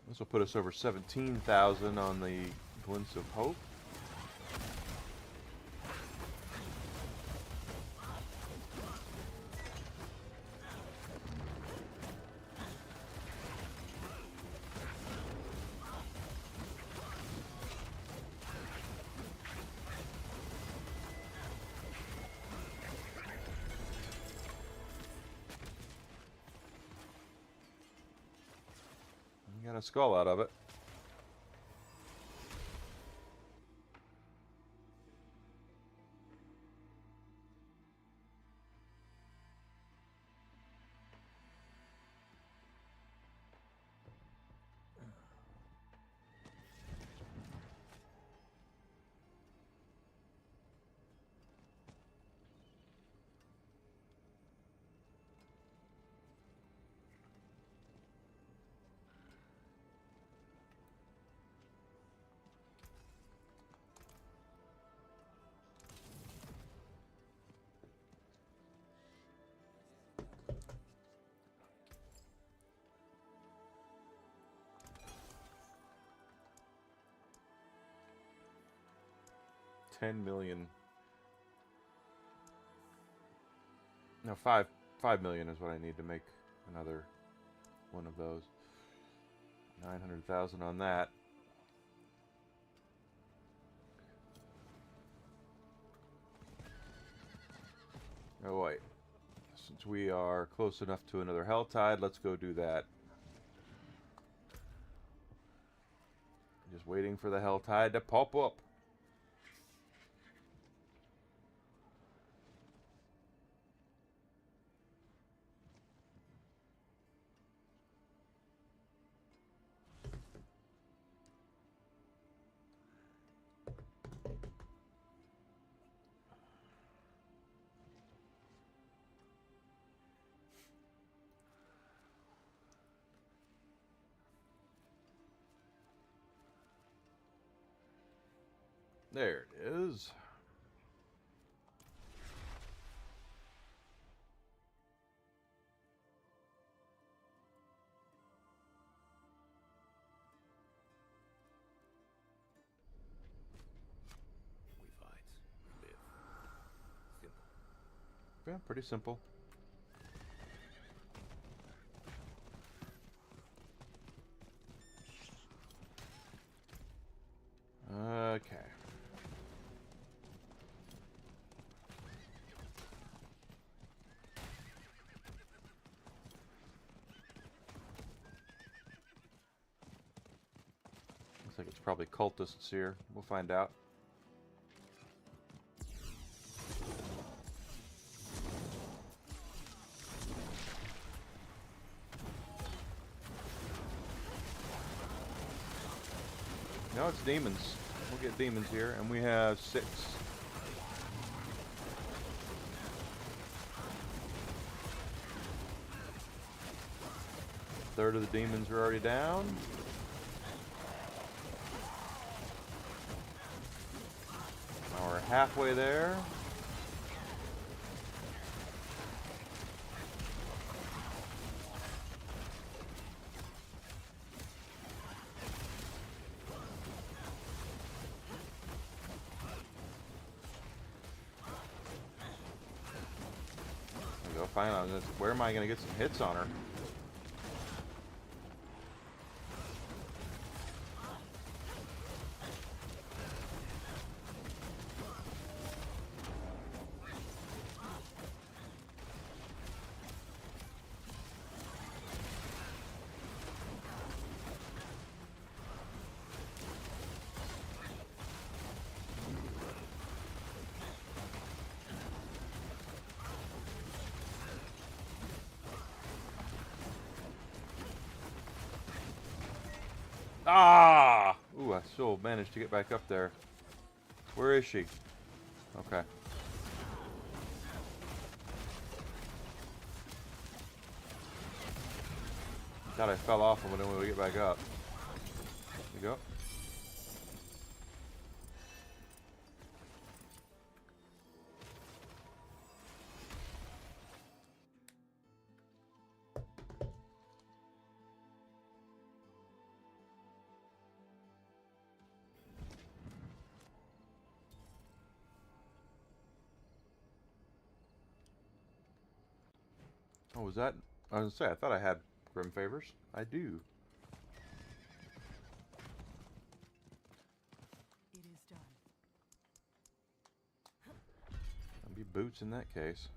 This will put us over 17,000 on the Glints of Hope. Got a skull out of it. $10 million. No, 5 million is what I need to make another one of those. 900,000 on that. Oh wait. Since we are close enough to another Helltide, let's go do that. Just waiting for the Helltide to pop up. There it is. We fight, we live. Simple. Yeah, pretty simple. Okay. Looks like it's probably cultists here. We'll find out. No, it's demons. We'll get demons here, and we have 6. A third of the demons are already down. Now we're halfway there. Finally, where am I going to get some hits on her? Ah! Ooh, I still managed to get back up there. Where is she? Okay. Thought I fell off when we get back up. There you go. Oh, was that? I was gonna say, I thought I had Grim Favors. I do. It is done. I'll be boots in that case.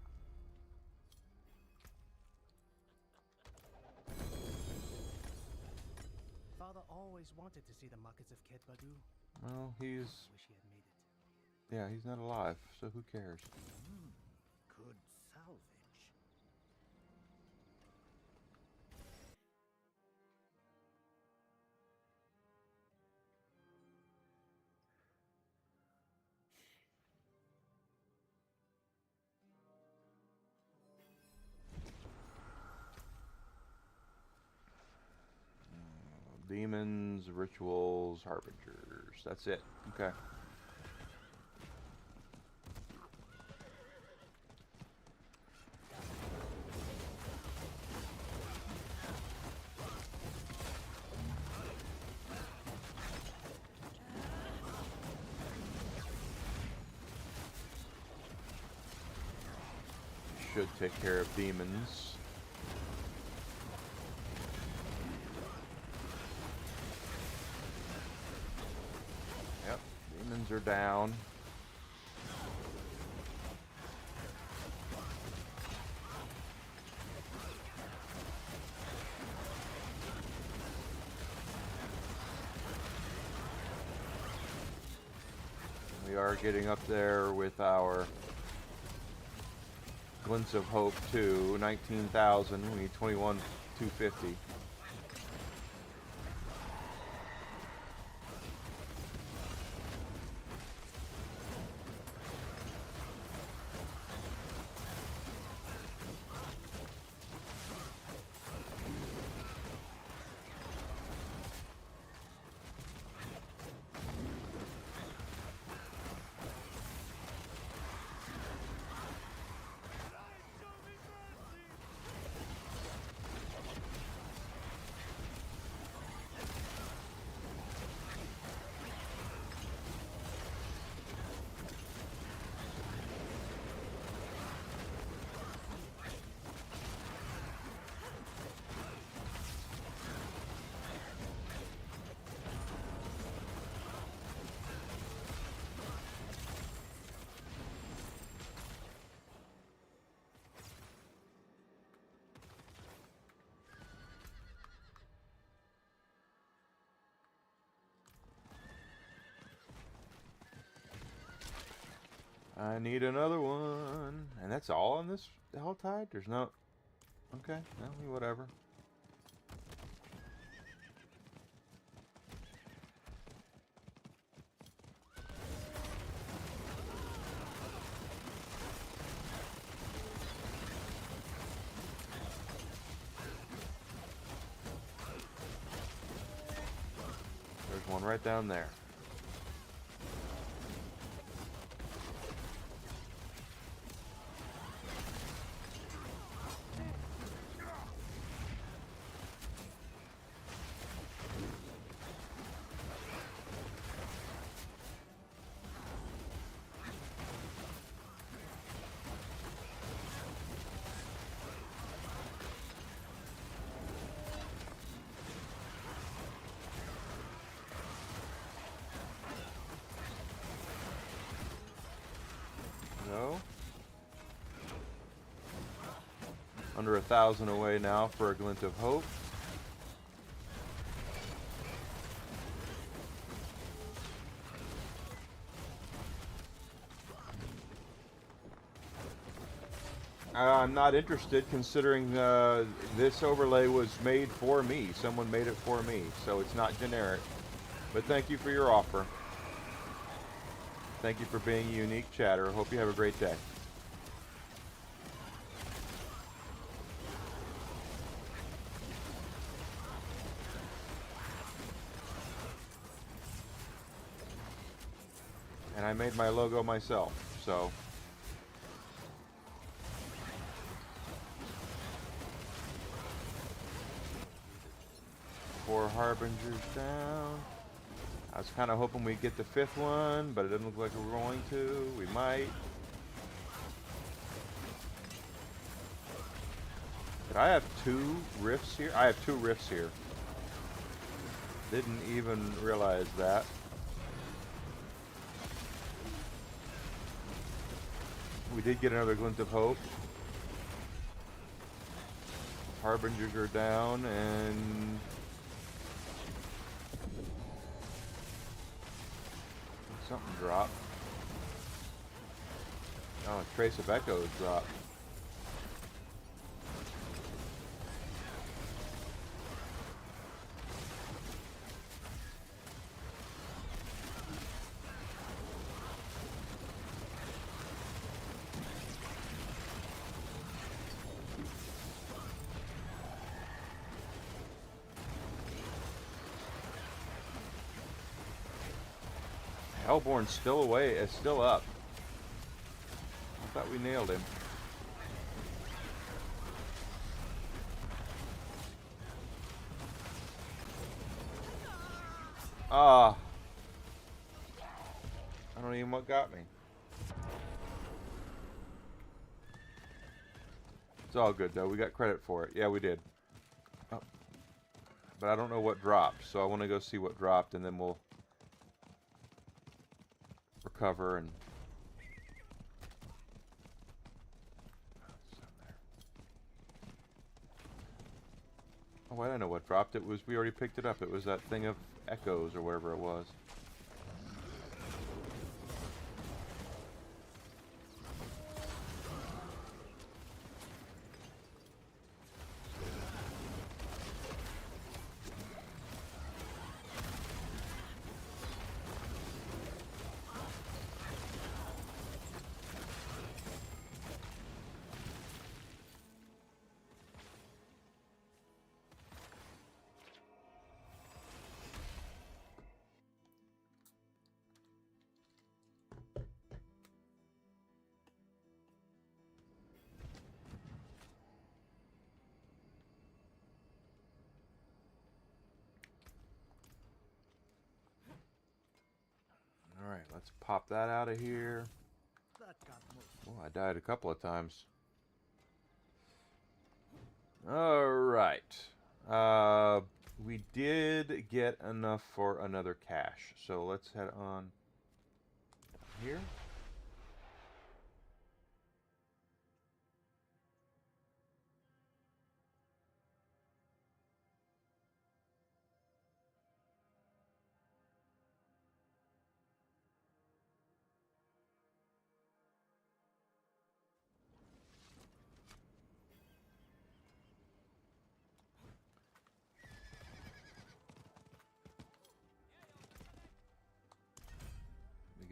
Father always wanted to see the markets of Kedbadu. Well, he's... Wish he had made it. Yeah, he's not alive, so who cares? Good salvage. Demons, rituals, harbingers. That's it. Okay. Should take care of demons. Yep, demons are down. We are getting up there with our Glints of Hope too. 19,000. We need 21,250. I need another one. And that's all on this Helltide? There's no... Okay, no, whatever. There's one right down there. No. Under 1,000 away now for a glint of hope. I'm not interested, considering this overlay was made for me. Someone made it for me, so it's not generic. But thank you for your offer. Thank you for being a unique chatter. Hope you have a great day. And I made my logo myself, so... Four Harbingers down. I was kind of hoping we'd get the 5th one, but it doesn't look like we're going to. We might. Did I have 2 rifts here? I have 2 rifts here. Didn't even realize that. We did get another glint of hope. Harbingers are down, and... something dropped. Oh, a trace of echoes dropped. Hellborn's still away, it's still up. I thought we nailed him. Ah. I don't even know what got me. It's all good though, we got credit for it. Yeah, we did. Oh. But I don't know what dropped, so I want to go see what dropped and then we'll recover and oh, I don't know what dropped. It was, we already picked it up. It was that thing of echoes or whatever it was. Alright, let's pop that out of here. That got moved. Oh, I died a couple of times. Alright. We did get enough for another cache. So let's head on here.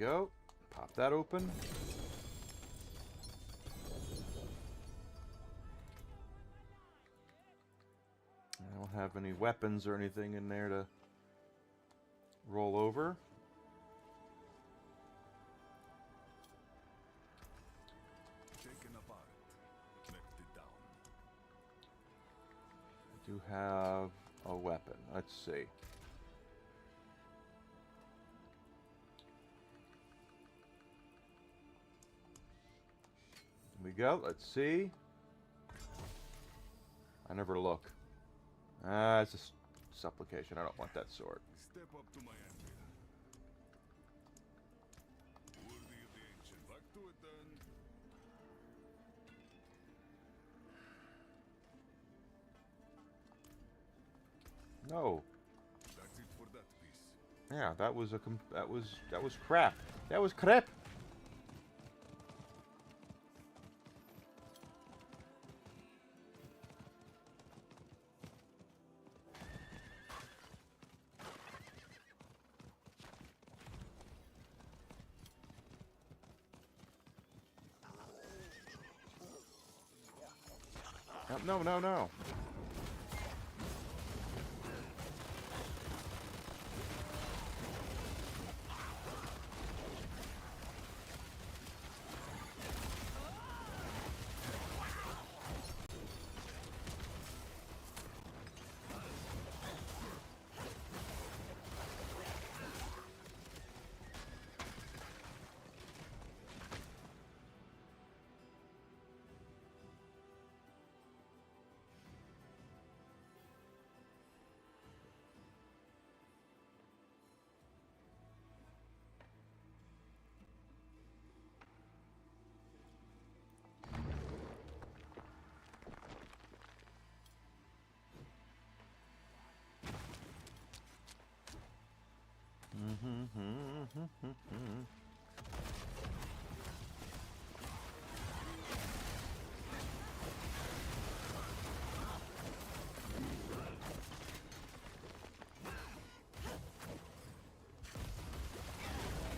we go. Pop that open. I don't have any weapons or anything in there to roll over. Taken apart. Left it down. I do have a weapon. Let's see. Here we go. Let's see. I never look. Ah, it's a supplication. I don't want that sword. Step up to my anvil. Worthy of the ancient. Back to it then. No. That's it for that piece. Yeah, that was crap. That was crap. No, no, no.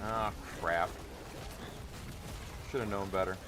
Ah, crap. Should have known better.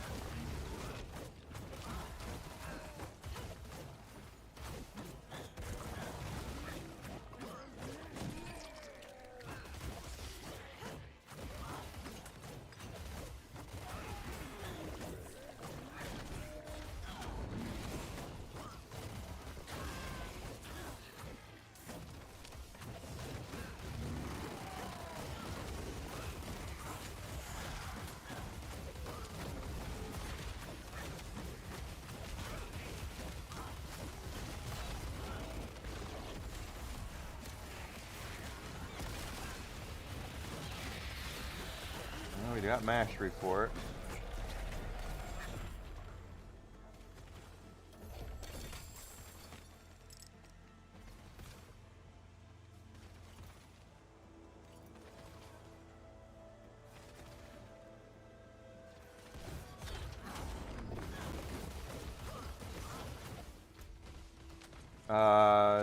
We got mastery for it.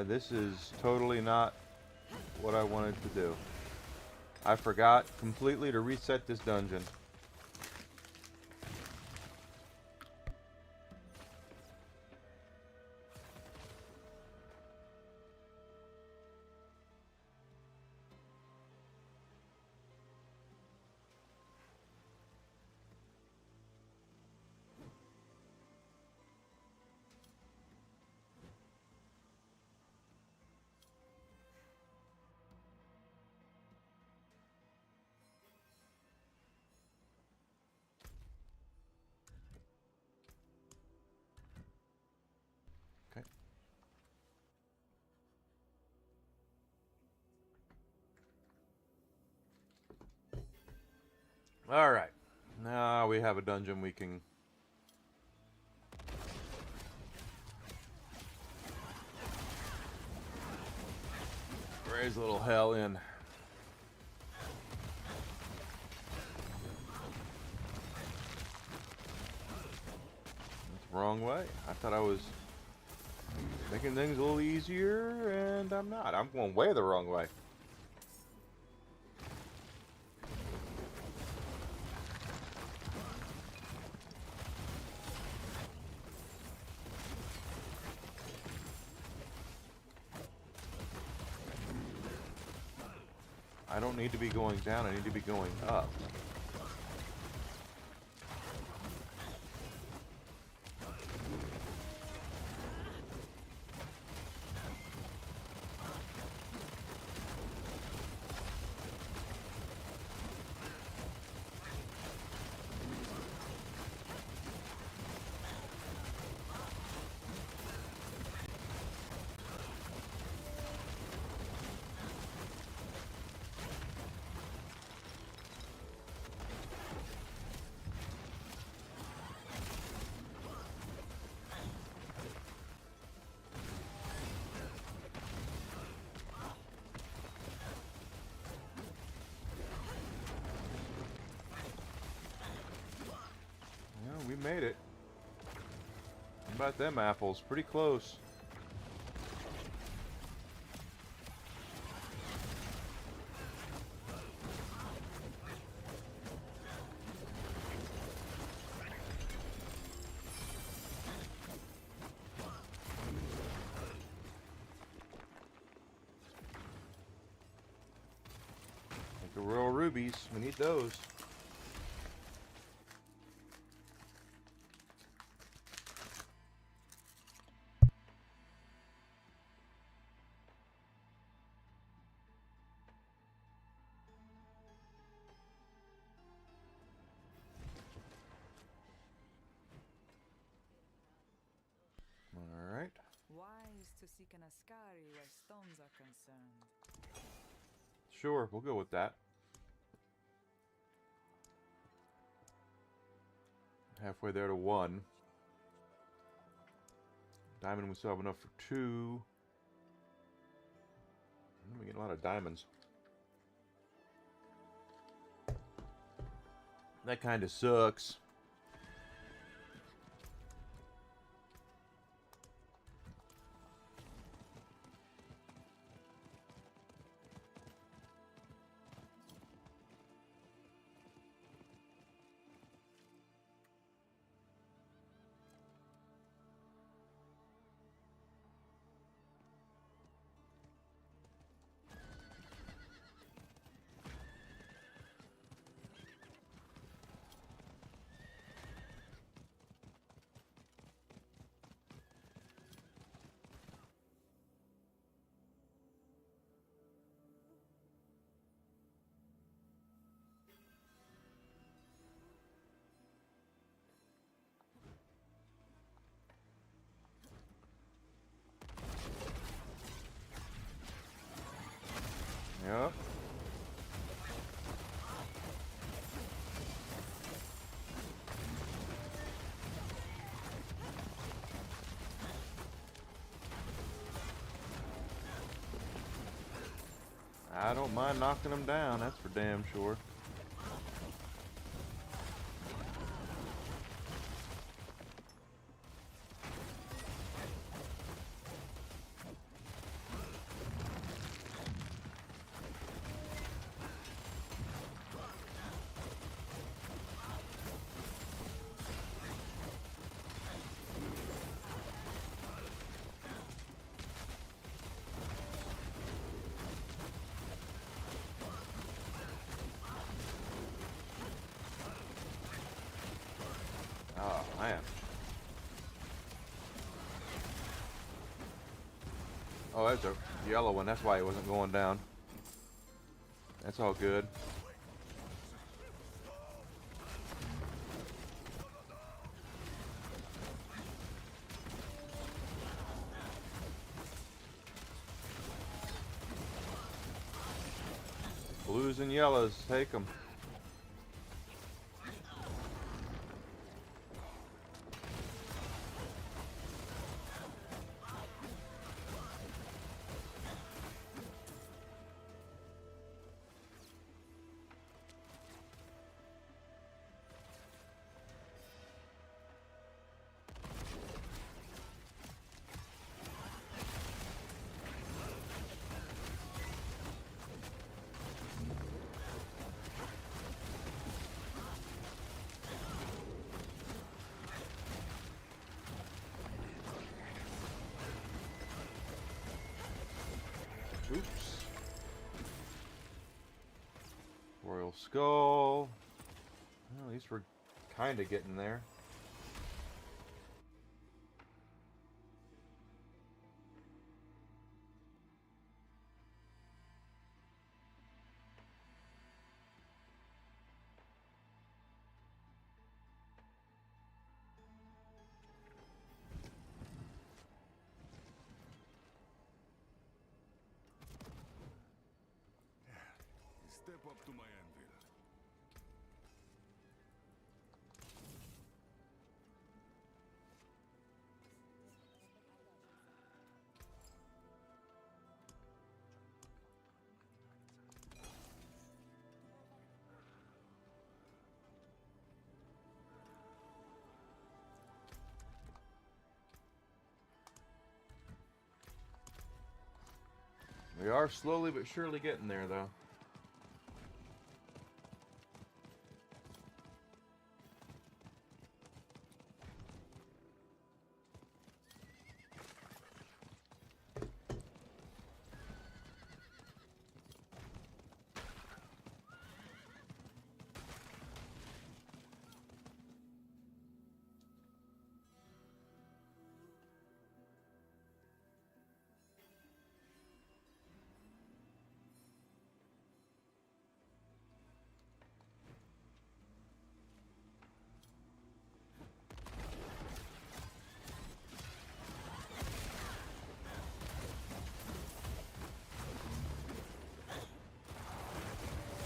This is totally not what I wanted to do. I forgot completely to reset this dungeon. Okay. All right. Now we have a dungeon we can raise a little hell in. That's the wrong way. I thought I was making things a little easier, and I'm not. I'm going way the wrong way. I don't need to be going down, I need to be going up. We made it. How about them apples? Pretty close. Like the royal rubies, we need those. Alright. Wise to seek an Ascari where stones are concerned. Sure, we'll go with that. Halfway there to 1. Diamond, we still have enough for 2. We get a lot of diamonds. That kind of sucks. Yep. I don't mind knocking them down, that's for damn sure. Oh, man. Oh, that's a yellow one. That's why it wasn't going down. That's all good. Blues and yellows, take them. Oops. Crystal Skull. Well, at least we're kind of getting there. Step up to my anvil. We are slowly but surely getting there, though.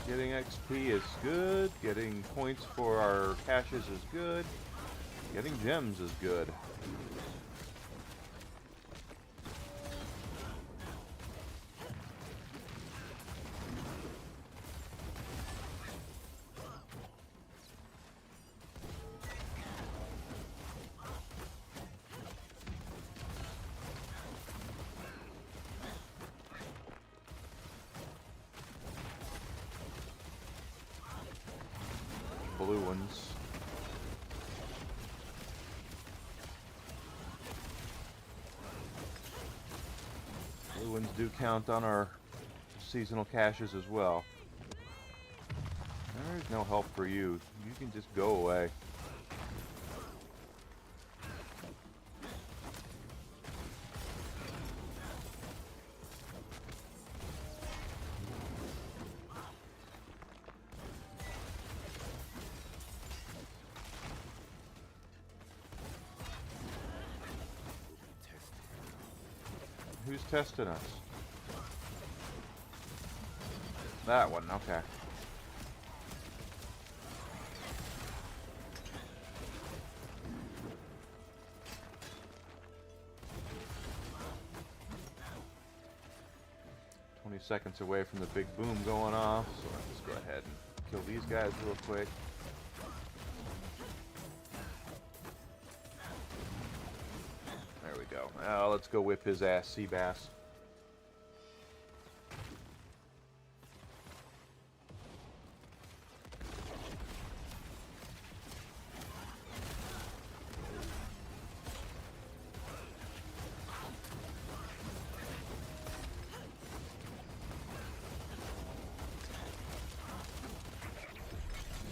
Getting XP is good. Getting points for our caches is good. Getting gems is good. Blue ones. Blue ones do count on our seasonal caches as well. There's no help for you. You can just go away. Who's testing us? That one, okay. Seconds away from the big boom going off, so let's go ahead and kill these guys real quick. There we go. Now let's go whip his ass, sea bass.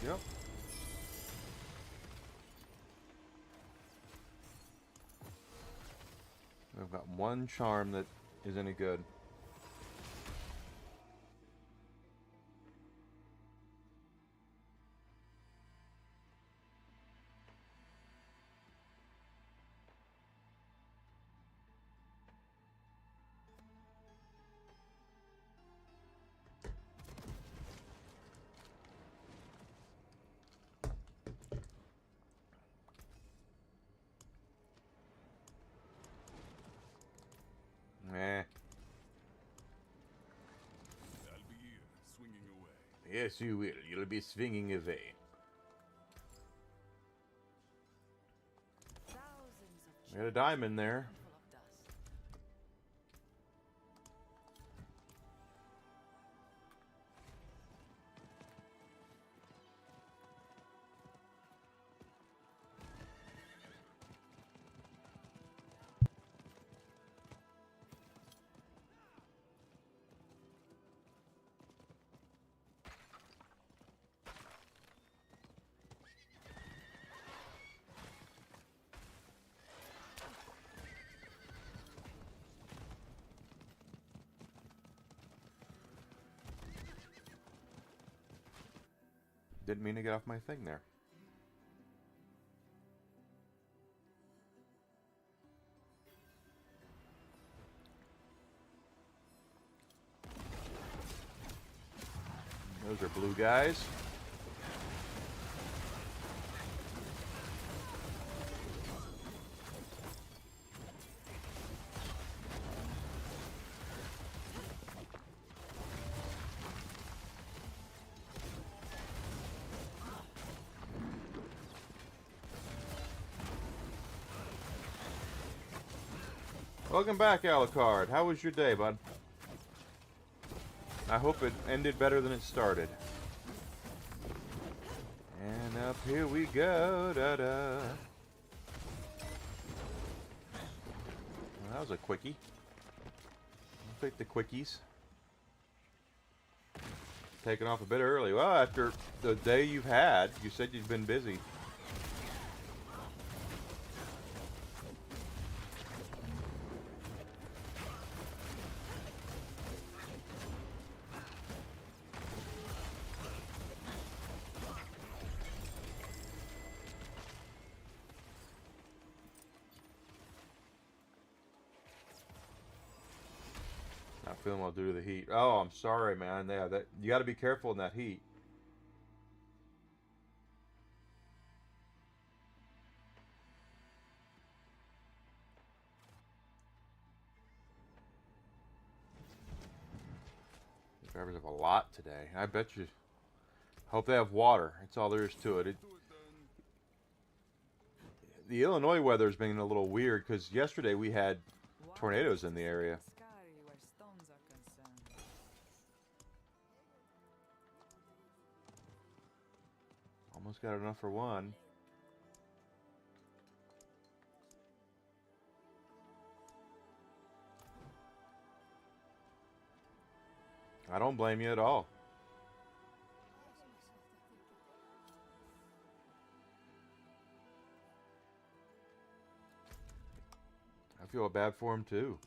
Yep. We've got one charm that is any good. Eh. I'll be here, swinging away. Yes, you will. You'll be swinging away. We got a diamond there. Didn't mean to get off my thing there. Those are blue guys. Welcome back, Alucard. How was your day, bud? I hope it ended better than it started. And up here we go. Da-da. Well, that was a quickie. I'll take the quickies. Taking off a bit early. Well, after the day you've had, you said you've been busy. Not feeling well due to the heat. Oh, I'm sorry, man. Yeah, that you got to be careful in that heat. The drivers have a lot today. I bet you. Hope they have water. That's all there is to it. The Illinois weather's been a little weird because yesterday we had tornadoes in the area. Almost got enough for one. I don't blame you at all. I feel bad for him too.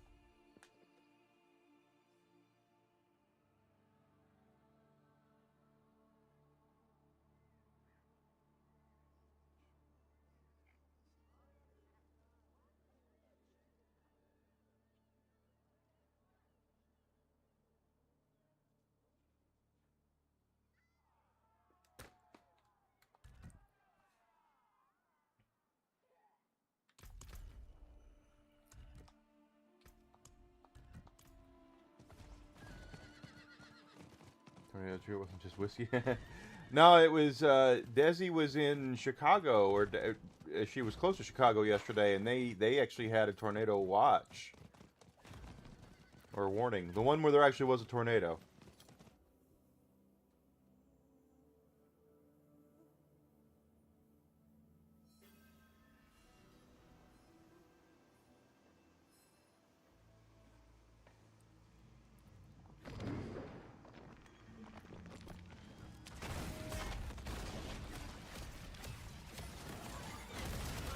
It wasn't just whiskey. No, it was Desi was in Chicago, or she was close to Chicago yesterday, and they actually had a tornado watch or warning. The one where there actually was a tornado.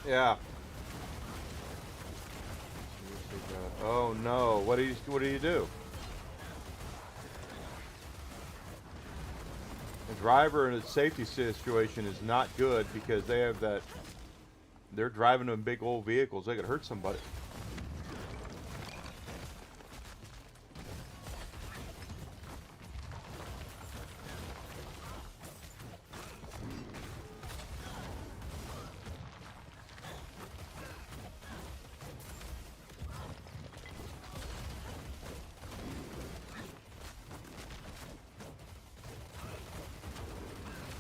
Yeah. Oh no! What do you do? The driver in a safety situation is not good because they have that. They're driving in big old vehicles. They could hurt somebody.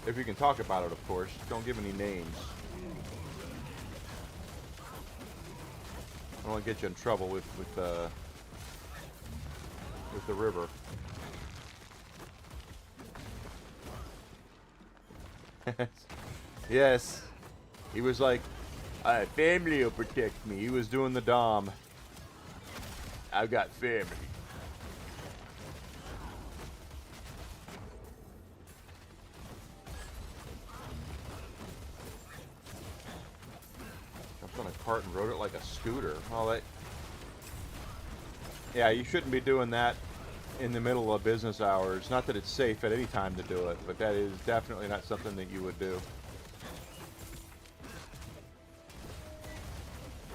If you can talk about it, of course. Don't give any names. I don't want to get you in trouble with the river. Yes. He was like, family will protect me. He was doing the Dom. I've got family. On a cart and rode it like a scooter. Well, yeah, you shouldn't be doing that in the middle of business hours. Not that it's safe at any time to do it, but that is definitely not something that you would do.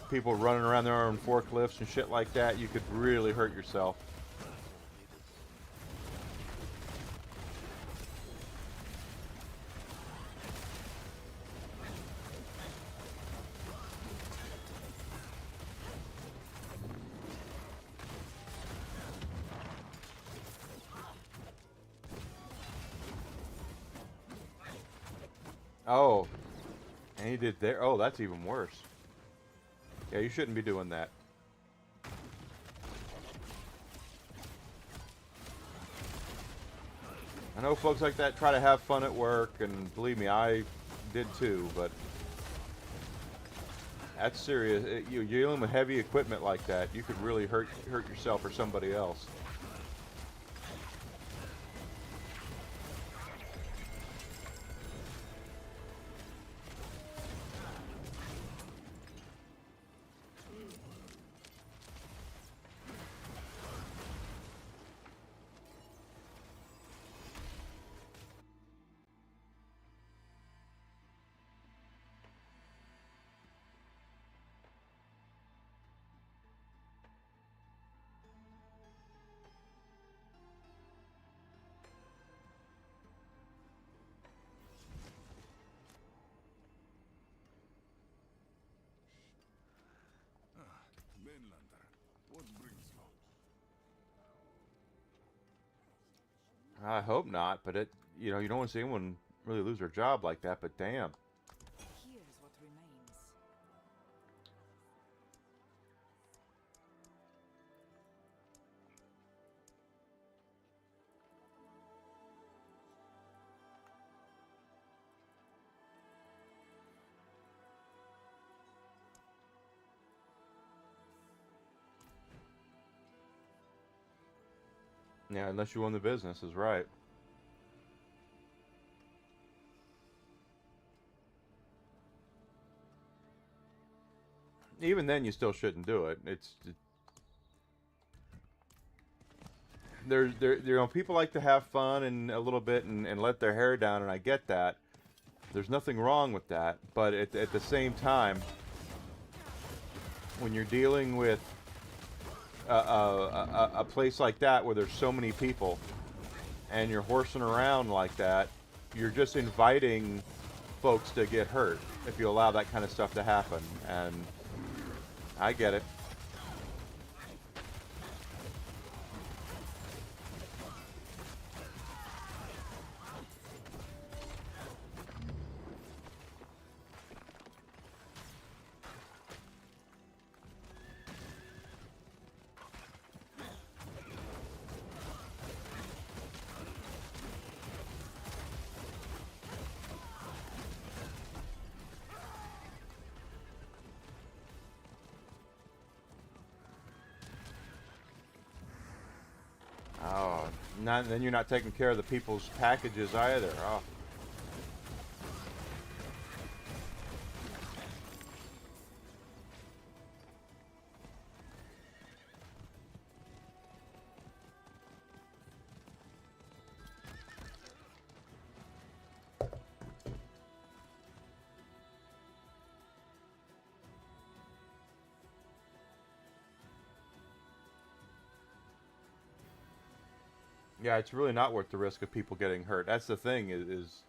People running around there on forklifts and shit like that, you could really hurt yourself. Oh, and he did there. Oh, that's even worse. Yeah, you shouldn't be doing that. I know folks like that try to have fun at work, and believe me, I did too, but that's serious. You're dealing with heavy equipment like that, you could really hurt yourself or somebody else. Mainlander, what brings you? I hope not, but it, you know, you don't want to see anyone really lose their job like that, but damn. Here's what remains. Yeah, unless you own the business, is right. Even then, you still shouldn't do it. You know, people like to have fun and a little bit and let their hair down, and I get that. There's nothing wrong with that, but at the same time, when you're dealing with a place like that where there's so many people, and you're horsing around like that, you're just inviting folks to get hurt if you allow that kind of stuff to happen, and I get it. Oh, then you're not taking care of the people's packages either. Oh. Yeah, it's really not worth the risk of people getting hurt. That's the thing, is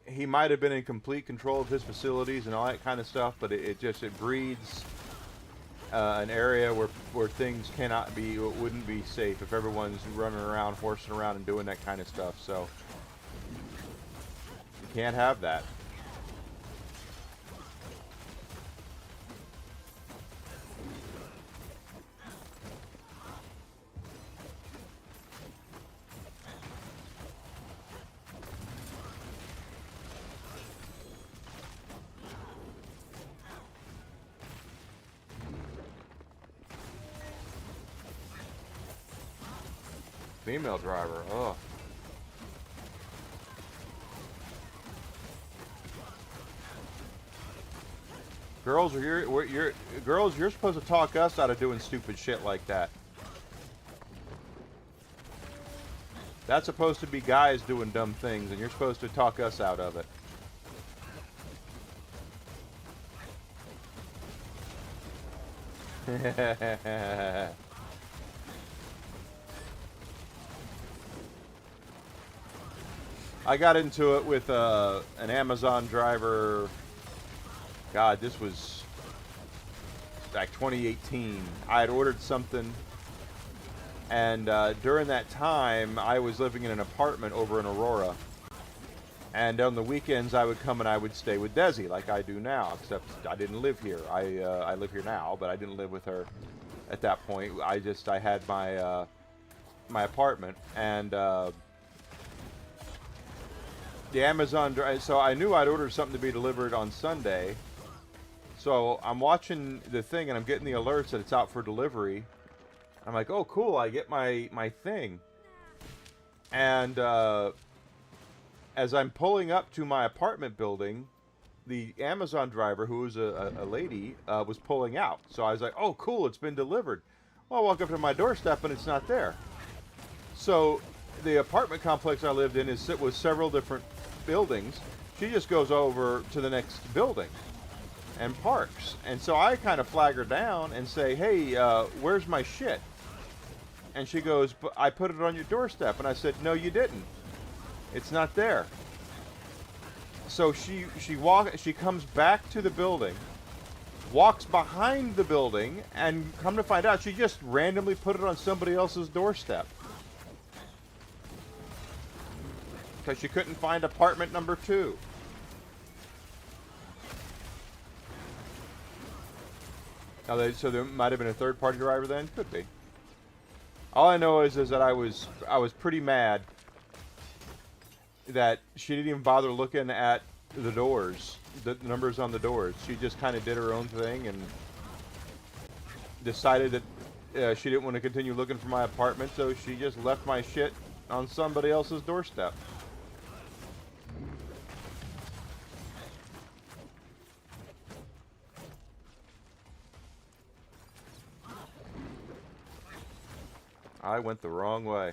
he might have been in complete control of his facilities and all that kind of stuff, but it breeds an area where things wouldn't be safe if everyone's running around, horsing around, and doing that kind of stuff. So you can't have that. Female driver, ugh. Girls you're supposed to talk us out of doing stupid shit like that. That's supposed to be guys doing dumb things, and you're supposed to talk us out of it. I got into it with an Amazon driver. God, this was like 2018. I had ordered something, and during that time, I was living in an apartment over in Aurora. And on the weekends, I would come and I would stay with Desi, like I do now, except I didn't live here. I live here now, but I didn't live with her at that point. I had my my apartment, and the Amazon. So I knew I'd ordered something to be delivered on Sunday. So I'm watching the thing, and I'm getting the alerts that it's out for delivery. I'm like, oh, cool! I get my thing, and as I'm pulling up to my apartment building, the Amazon driver, who was a lady, was pulling out. So I was like, oh, cool, it's been delivered. Well, I walk up to my doorstep, and it's not there. So the apartment complex I lived in was several different buildings. She just goes over to the next building and parks. And so I kind of flag her down and say, hey, where's my shit? And she goes, but I put it on your doorstep. And I said, no, you didn't. It's not there. So she comes back to the building, walks behind the building, and come to find out, she just randomly put it on somebody else's doorstep. Because she couldn't find apartment number 2. Now, so there might have been a third-party driver then? Could be. All I know is that I was pretty mad that she didn't even bother looking at the doors, the numbers on the doors. She just kind of did her own thing and decided that she didn't want to continue looking for my apartment, so she just left my shit on somebody else's doorstep. I went the wrong way.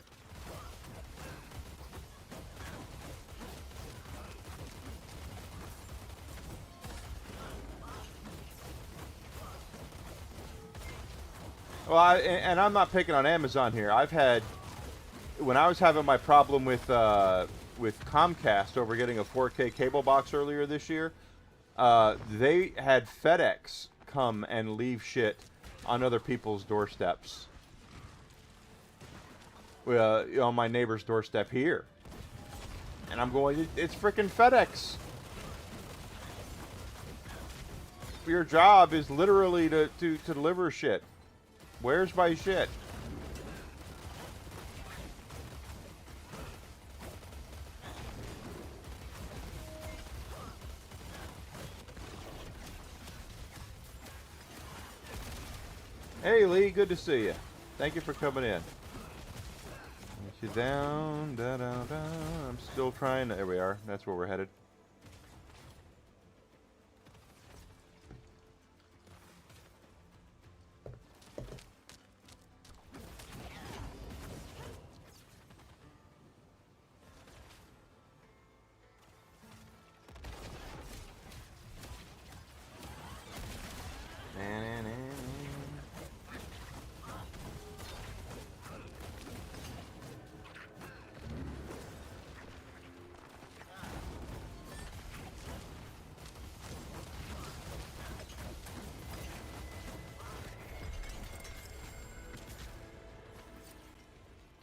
Well, and I'm not picking on Amazon here. I've had, when I was having my problem with Comcast over getting a 4K cable box earlier this year, they had FedEx come and leave shit on other people's doorsteps. On my neighbor's doorstep here. And I'm going, it's freaking FedEx. Your job is literally to deliver shit. Where's my shit? Hey Lee, good to see you. Thank you for coming in. Get you down, da da da. I'm still trying. There we are. That's where we're headed.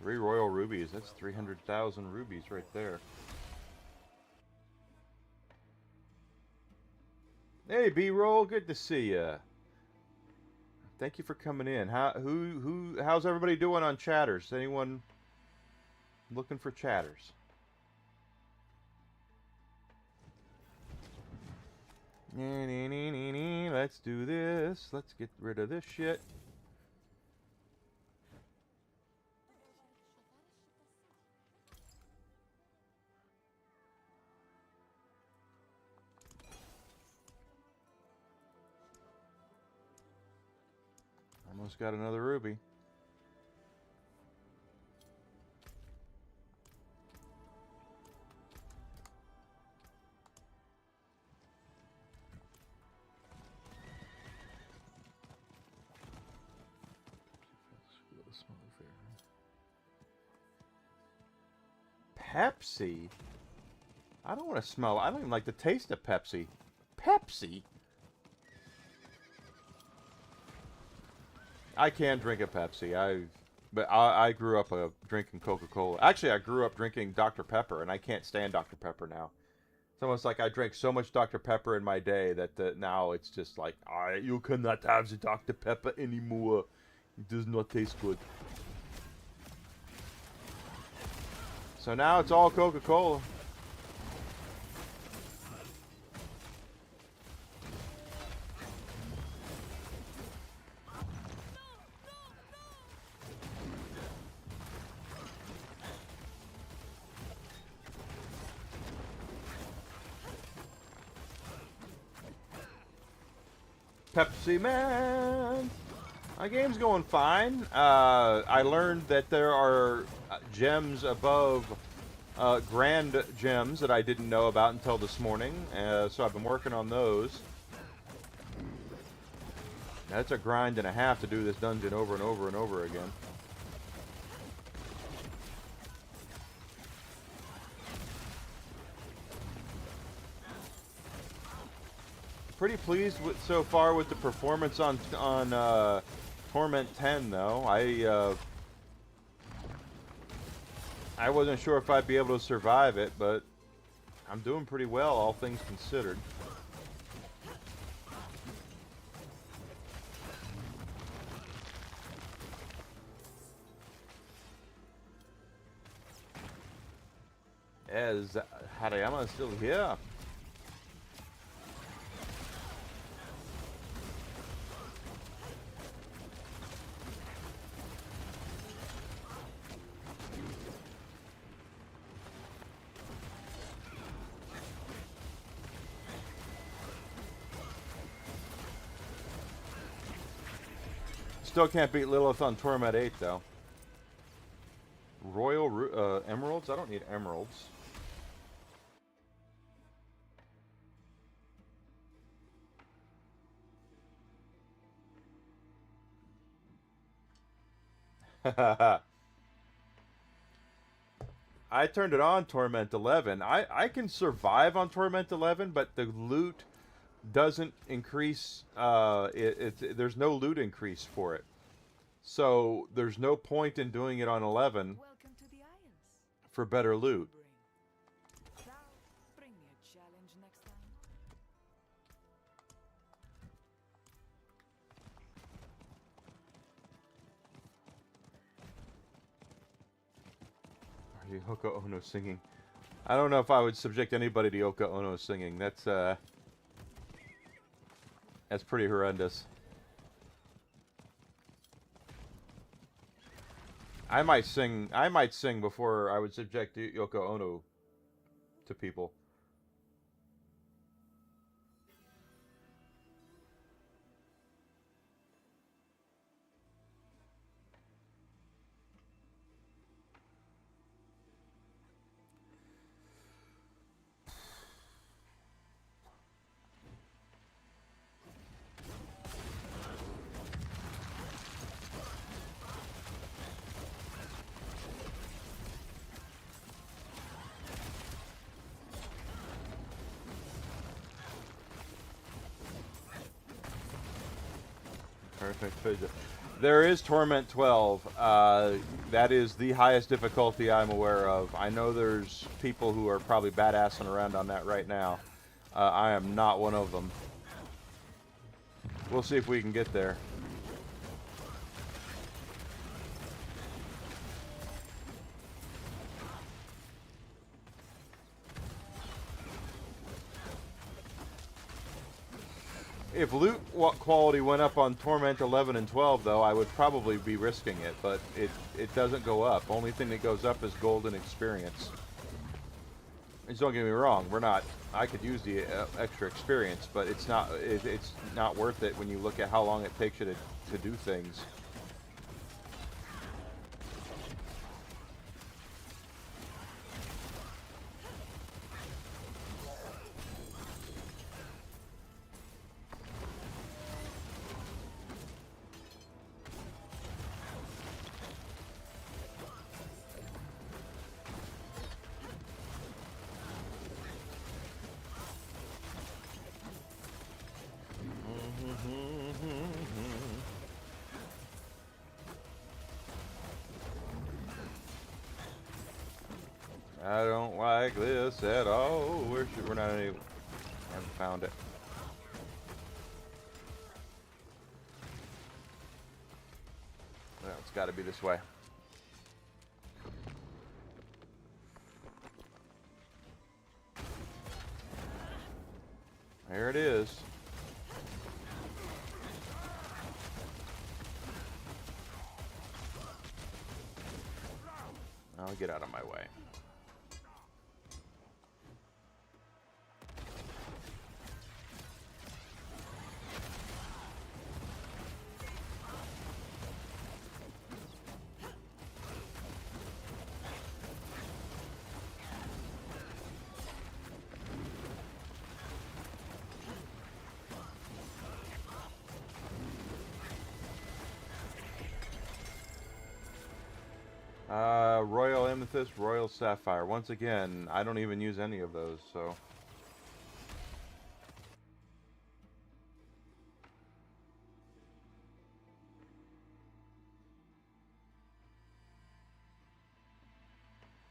Three royal rubies. That's 300,000 rubies right there. Hey, B-roll. Good to see ya. Thank you for coming in. How's everybody doing on chatters? Anyone looking for chatters? Let's do this. Let's get rid of this shit. Almost got another ruby. Pepsi? I don't want to smell. I don't even like the taste of Pepsi. Pepsi? I can drink a Pepsi. But I grew up drinking Coca-Cola. Actually, I grew up drinking Dr. Pepper, and I can't stand Dr. Pepper now. It's almost like I drank so much Dr. Pepper in my day that now it's just like, you cannot have the Dr. Pepper anymore. It does not taste good. So now it's all Coca-Cola. Pepsi Man! My game's going fine. I learned that there are gems above grand gems that I didn't know about until this morning. So I've been working on those. That's a grind and a half to do this dungeon over and over and over again. Pretty pleased with so far with the performance on Torment 10 though. I wasn't sure if I'd be able to survive it, but I'm doing pretty well, all things considered. Is Harayama still here? Still can't beat Lilith on Torment 8 though. Royal emeralds? I don't need emeralds. I turned it on Torment 11. I can survive on Torment 11, but the loot doesn't increase. There's no loot increase for it. So there's no point in doing it on 11 Welcome to the Isles. for better loot. Thou bring me a challenge next time. Are you Yoko Ono singing? I don't know if I would subject anybody to Yoko Ono singing. That's pretty horrendous. I might sing before I would subject Yoko Ono to people. Perfect. There is Torment 12. That is the highest difficulty I'm aware of. I know there's people who are probably badassing around on that right now. I am not one of them. We'll see if we can get there. If loot quality went up on Torment 11 and 12, though, I would probably be risking it, but it doesn't go up. Only thing that goes up is golden experience. And don't get me wrong, I could use the extra experience, but it's not worth it when you look at how long it takes you to do things. I don't like this at all. We're not any. Haven't found it. Well, it's got to be this way. There it is. I'll get out of my way. Royal Amethyst, Royal Sapphire. Once again, I don't even use any of those, so.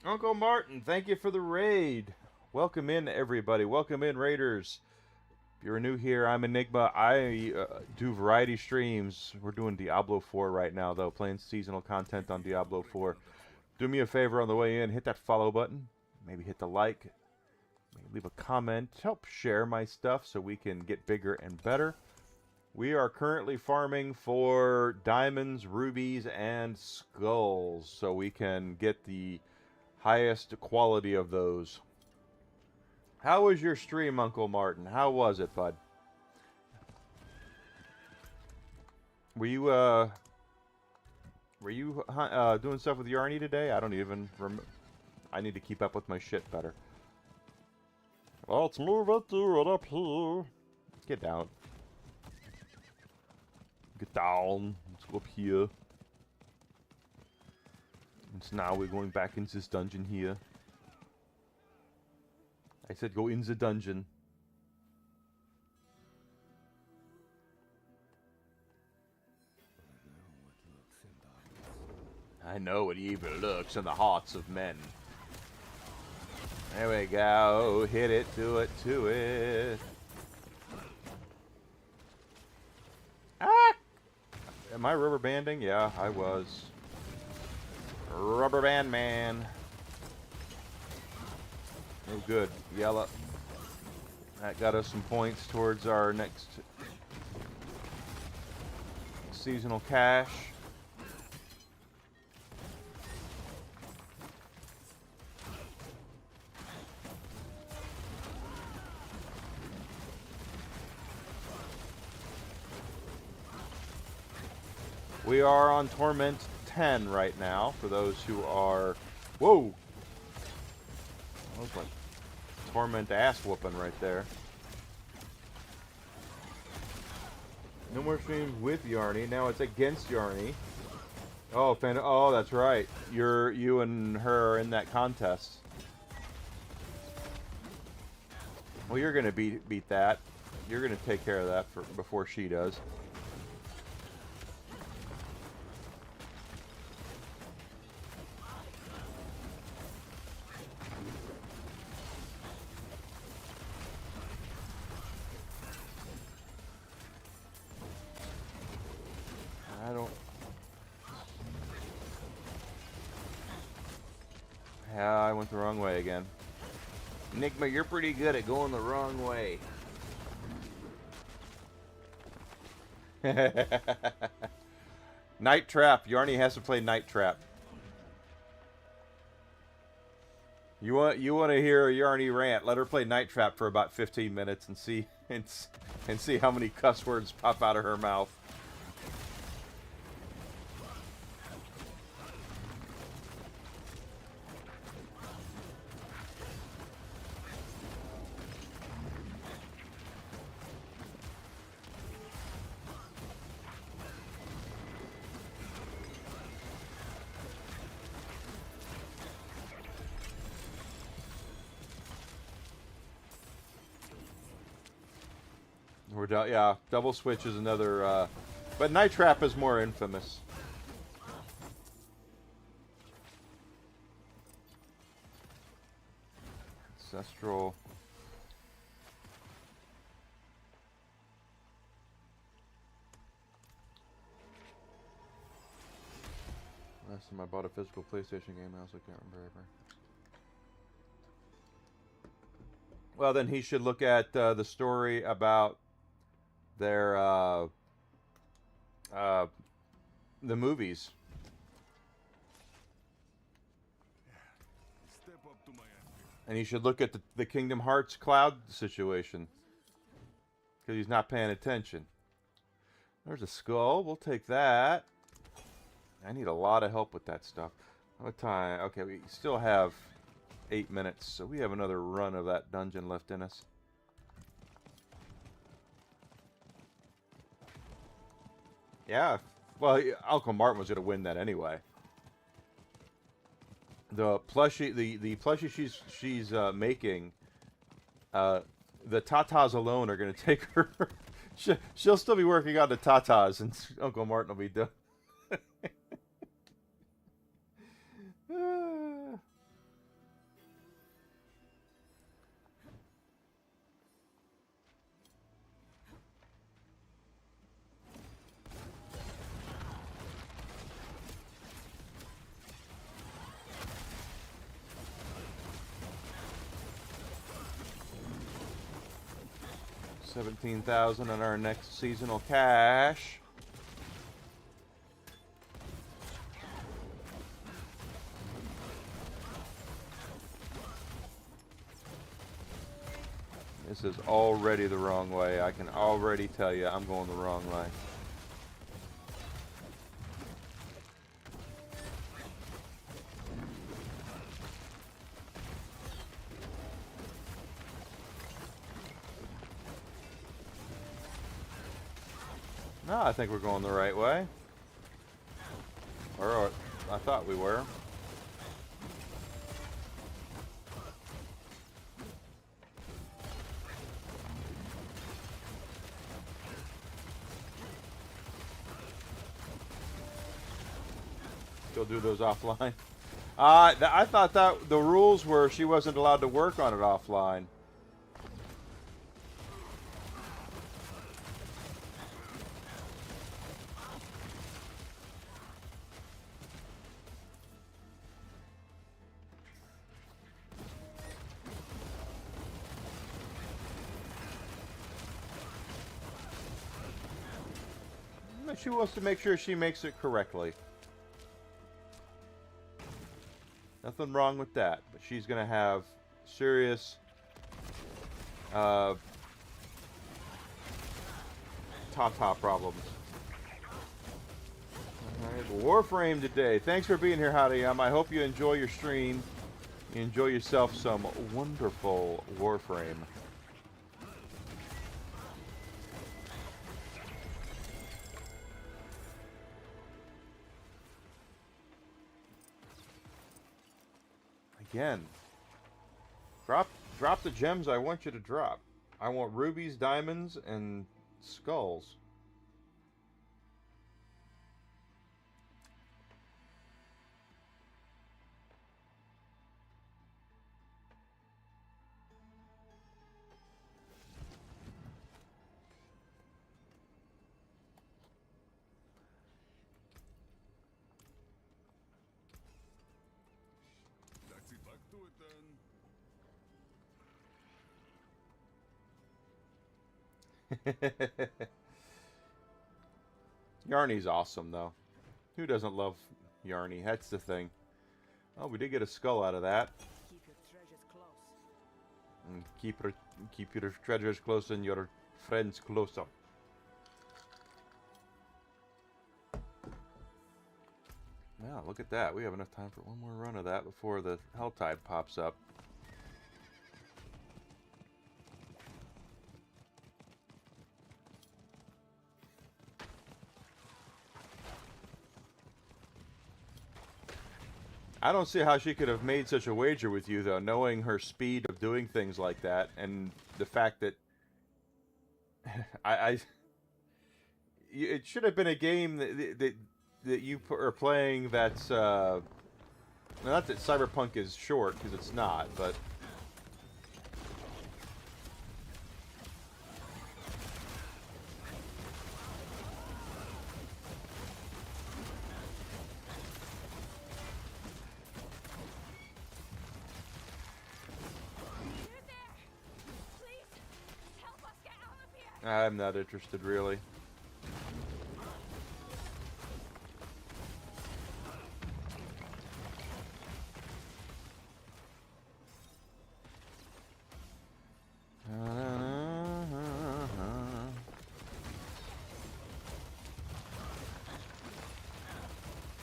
Uncle Martin, thank you for the raid. Welcome in, everybody. Welcome in, Raiders. If you're new here, I'm Enigma. I do variety streams. We're doing Diablo IV right now, though, playing seasonal content on Diablo IV. Do me a favor on the way in, hit that follow button, maybe hit the like, maybe leave a comment, help share my stuff so we can get bigger and better. We are currently farming for diamonds, rubies, and skulls so we can get the highest quality of those. How was your stream, Uncle Martin? How was it, bud? Were you doing stuff with Yarny today? I don't even remember. I need to keep up with my shit better. Let's move it to it up here. Get down. Get down. Let's go up here. And so now we're going back into this dungeon here. I said go in the dungeon. I know what evil lurks in the hearts of men. There we go. Hit it, do it, to it. Ah! Am I rubber banding? Yeah, I was. Rubber band man. Oh, good. Yellow. That got us some points towards our next seasonal cache. We are on Torment 10 right now, for those who are... Whoa! That was like Torment ass whooping right there. No more streams with Yarny. Now it's against Yarny. Oh, oh, that's right. You and her are in that contest. Well, you're gonna beat that. You're gonna take care of that before she does. I went the wrong way again. Enigma, you're pretty good at going the wrong way. Night Trap. Yarny has to play Night Trap. You want to hear a Yarny rant? Let her play Night Trap for about 15 minutes and see how many cuss words pop out of her mouth. Yeah, double switch is another, but Night Trap is more infamous. Ancestral. Last time I bought a physical PlayStation game, I also can't remember ever. Well, then he should look at the story about their the movies. Step up to my anvil. And he should look at the Kingdom Hearts cloud situation. Because he's not paying attention. There's a skull. We'll take that. I need a lot of help with that stuff. What time? Okay, we still have 8 minutes. So we have another run of that dungeon left in us. Yeah. Well, Uncle Martin was going to win that anyway. The plushie, the plushie she's making, the tatas alone are going to take her. She'll still be working on the tatas, and Uncle Martin will be done. 17,000 on our next seasonal cash. This is already the wrong way. I can already tell you I'm going the wrong way. No, I think we're going the right way. Or I thought we were. Still do those offline. I thought that the rules were she wasn't allowed to work on it offline. She wants to make sure she makes it correctly. Nothing wrong with that, but she's going to have serious Tata problems. Alright, Warframe today. Thanks for being here, Hadayam. I hope you enjoy your stream. You enjoy yourself some wonderful Warframe. Again, drop the gems I want you to drop. I want rubies, diamonds, and skulls. That's it, back to it then. Yarny's awesome, though. Who doesn't love Yarny? That's the thing. Oh, we did get a skull out of that. Keep your treasures close. And keep your treasures close and your friends closer. Wow, look at that. We have enough time for one more run of that before the Helltide pops up. I don't see how she could have made such a wager with you, though, knowing her speed of doing things like that, and the fact that it should have been a game that you are playing that's not that Cyberpunk is short, because it's not, but I'm not interested, really.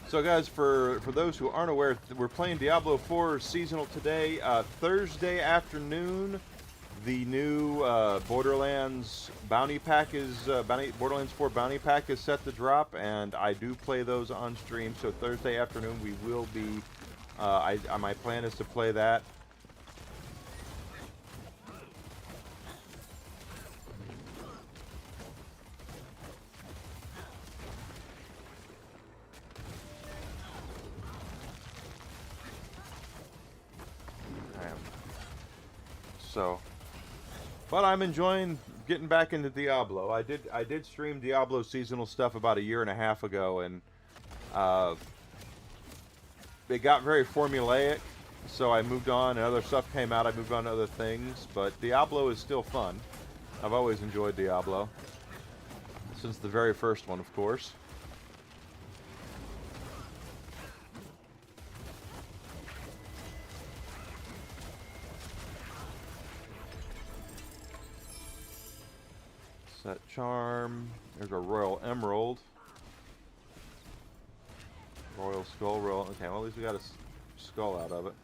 So guys, for those who aren't aware, we're playing Diablo IV Seasonal today. Thursday afternoon, the new Borderlands bounty pack is Borderlands 4 bounty pack is set to drop, and I do play those on stream. So Thursday afternoon we will be. My plan is to play that. So, but I'm enjoying getting back into Diablo. I did stream Diablo seasonal stuff about a year and a half ago, and it got very formulaic. So I moved on, and other stuff came out. I moved on to other things, but Diablo is still fun. I've always enjoyed Diablo since the very first one, of course. That charm. There's a royal emerald. Royal skull roll. Okay, well at least we got a skull out of it.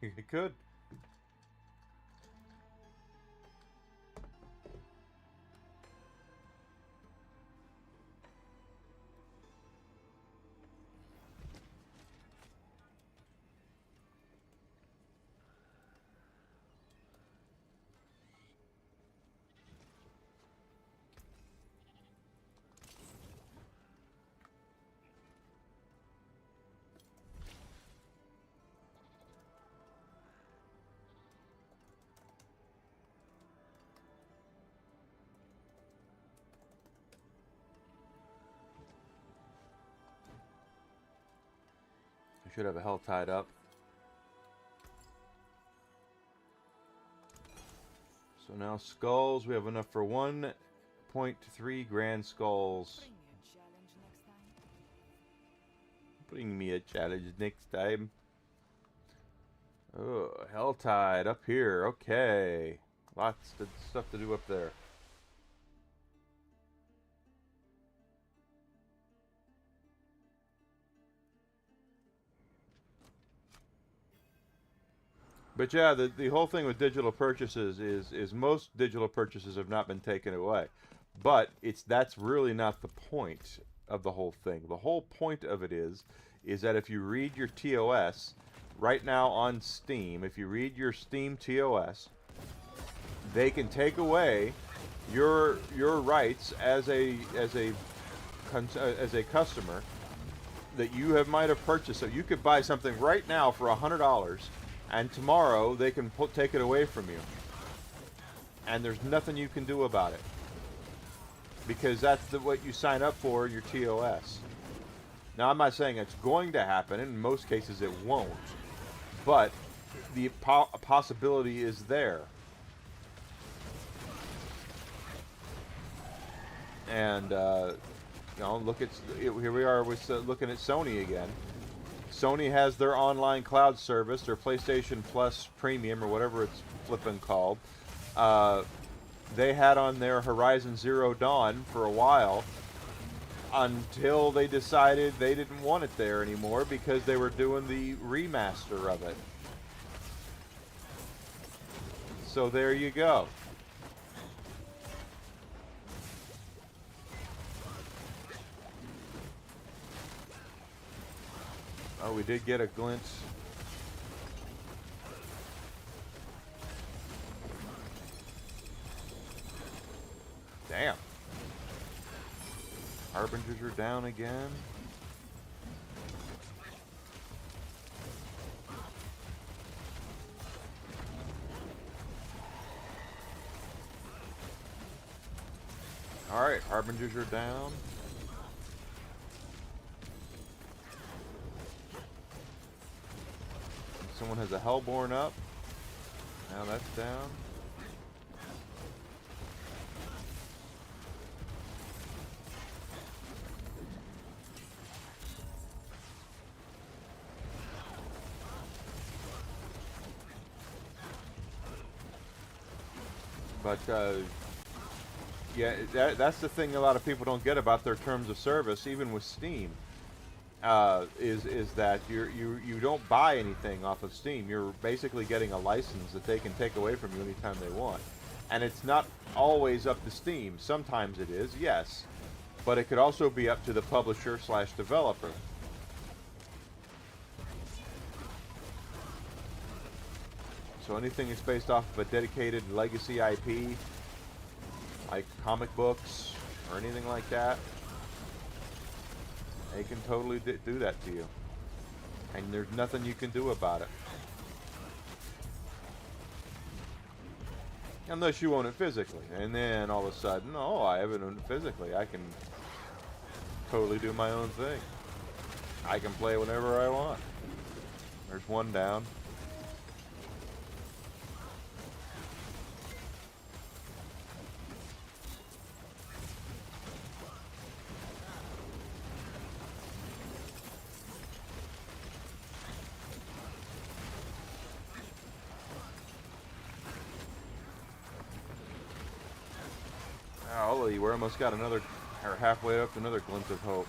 It could. Should have a hell tied up. So now skulls, we have enough for 1.3 grand skulls. Bring me a challenge next time. Oh, hell tied up here. Okay. Lots of stuff to do up there. But yeah, the whole thing with digital purchases is most digital purchases have not been taken away. But that's really not the point of the whole thing. The whole point of it is that if you read your TOS right now on Steam, if you read your Steam TOS, they can take away your rights as a customer that you might have purchased. So you could buy something right now for $100. And tomorrow they can take it away from you, and there's nothing you can do about it because that's what you sign up for in your TOS. Now I'm not saying it's going to happen. In most cases it won't, but the possibility is there. And look at here we are with looking at Sony again. Sony has their online cloud service, their PlayStation Plus Premium, or whatever it's flipping called. They had on their Horizon Zero Dawn for a while until they decided they didn't want it there anymore because they were doing the remaster of it. So there you go. Oh, we did get a glimpse. Damn. Harbingers are down again. Alright, Harbingers are down. someone has a Hellborn up. Now that's down. But yeah, that's the thing a lot of people don't get about their terms of service, even with Steam, is that you don't buy anything off of Steam. You're basically getting a license that they can take away from you anytime they want, and it's not always up to Steam. Sometimes it is, yes, but it could also be up to the publisher / developer. So anything that's based off of a dedicated legacy IP, like comic books or anything like that, they can totally do that to you. And there's nothing you can do about it. Unless you own it physically. And then all of a sudden, oh, I haven't owned it physically. I can totally do my own thing. I can play whenever I want. There's one down. Golly, we're almost got another, or halfway up to another glint of hope.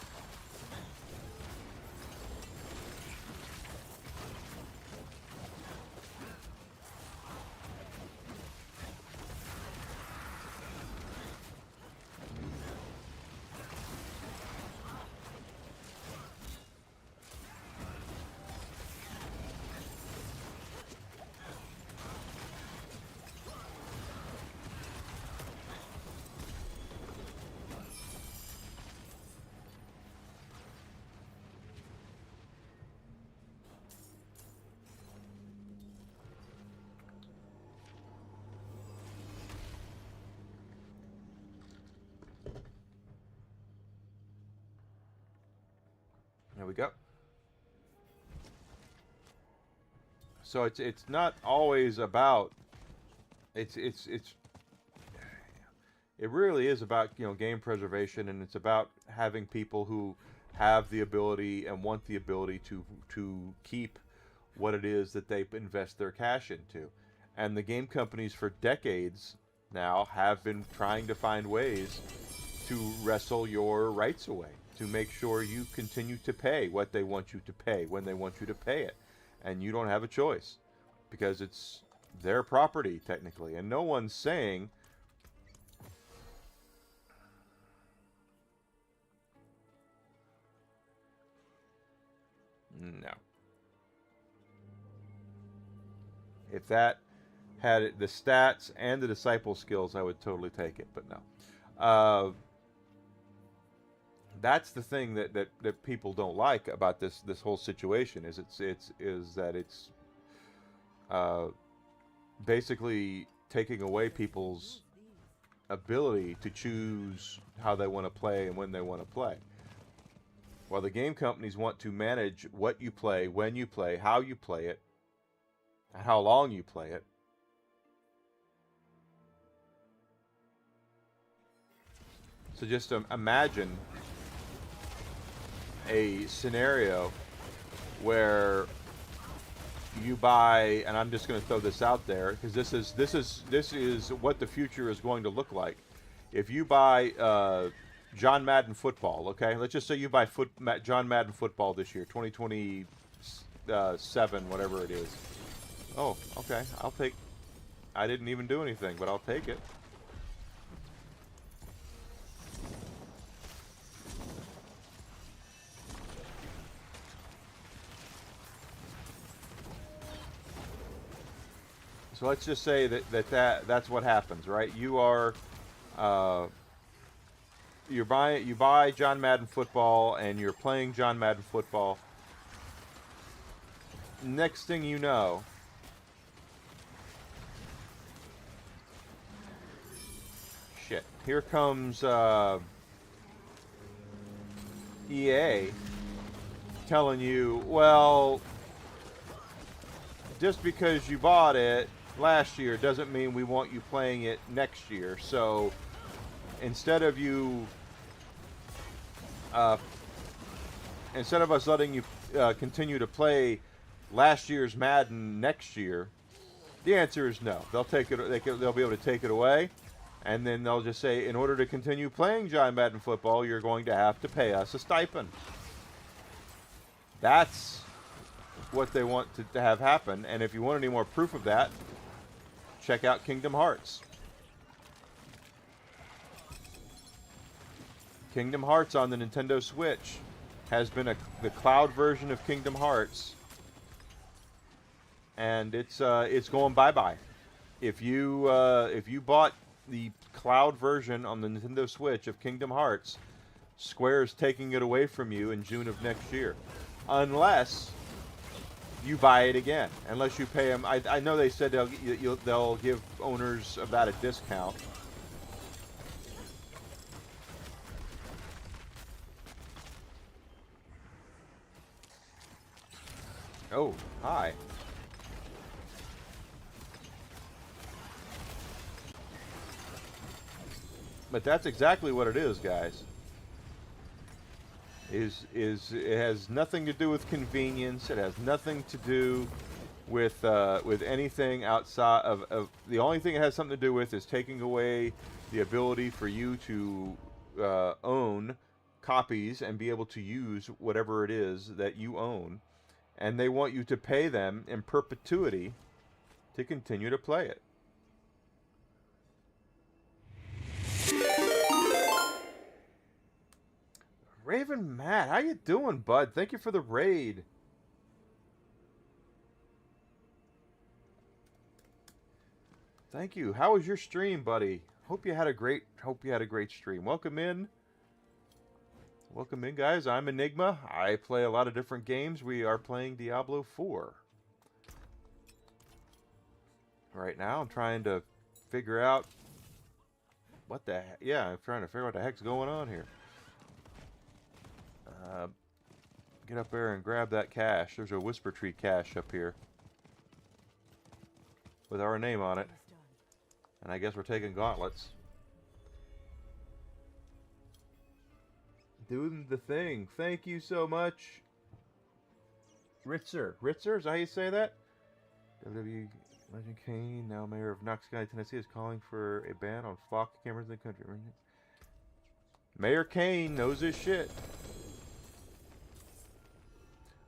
There we go. So it's not always about it really is about, you know, game preservation, and it's about having people who have the ability and want the ability to keep what it is that they invest their cash into. And the game companies for decades now have been trying to find ways to wrestle your rights away, to make sure you continue to pay what they want you to pay when they want you to pay it. And you don't have a choice, because it's their property technically. And no one's saying no. If that had the stats and the disciple skills, I would totally take it, but no. That's the thing that people don't like about this whole situation, is that it's basically taking away people's ability to choose how they want to play and when they want to play. While the game companies want to manage what you play, when you play, how you play it, and how long you play it. So just imagine a scenario where you buy, and I'm just going to throw this out there because this is what the future is going to look like. If you buy John Madden football, okay, let's just say you buy John Madden football this year, 2027, whatever it is. Oh, okay, I'll take. I didn't even do anything, but I'll take it. So let's just say that's what happens, right? You are you buy John Madden football and you're playing John Madden football. Next thing you know, shit, here comes EA telling you, well, just because you bought it last year doesn't mean we want you playing it next year. So instead of you, instead of us letting you continue to play last year's Madden next year, the answer is no. They'll take it. They'll be able to take it away, and then they'll just say, in order to continue playing Giant Madden football, you're going to have to pay us a stipend. That's what they want to have happen. And if you want any more proof of that, check out Kingdom Hearts. Kingdom Hearts on the Nintendo Switch has been the cloud version of Kingdom Hearts, and it's going bye-bye. If you bought the cloud version on the Nintendo Switch of Kingdom Hearts, Square is taking it away from you in June of next year, unless you buy it again. Unless you pay them. I know they said they'll give owners of that a discount. Oh, hi. But that's exactly what it is, guys. It has nothing to do with convenience. It has nothing to do with anything outside of the only thing it has something to do with is taking away the ability for you to own copies and be able to use whatever it is that you own. And they want you to pay them in perpetuity to continue to play it. Raven Matt, how you doing, bud? Thank you for the raid. Thank you. How was your stream, buddy? Hope you had a great stream. Welcome in. Welcome in, guys. I'm Enigma. I play a lot of different games. We are playing Diablo IV. Right now, I'm trying to figure out what the heck. Yeah, I'm trying to figure out what the heck's going on here. Get up there and grab that cache. There's a Whisper Tree cache up here with our name on it. And I guess we're taking gauntlets. Doing the thing. Thank you so much. Ritzer. Ritzer? Is that how you say that? WWE Legend Kane, now mayor of Knox County, Tennessee, is calling for a ban on flock cameras in the country. Mayor Kane knows his shit.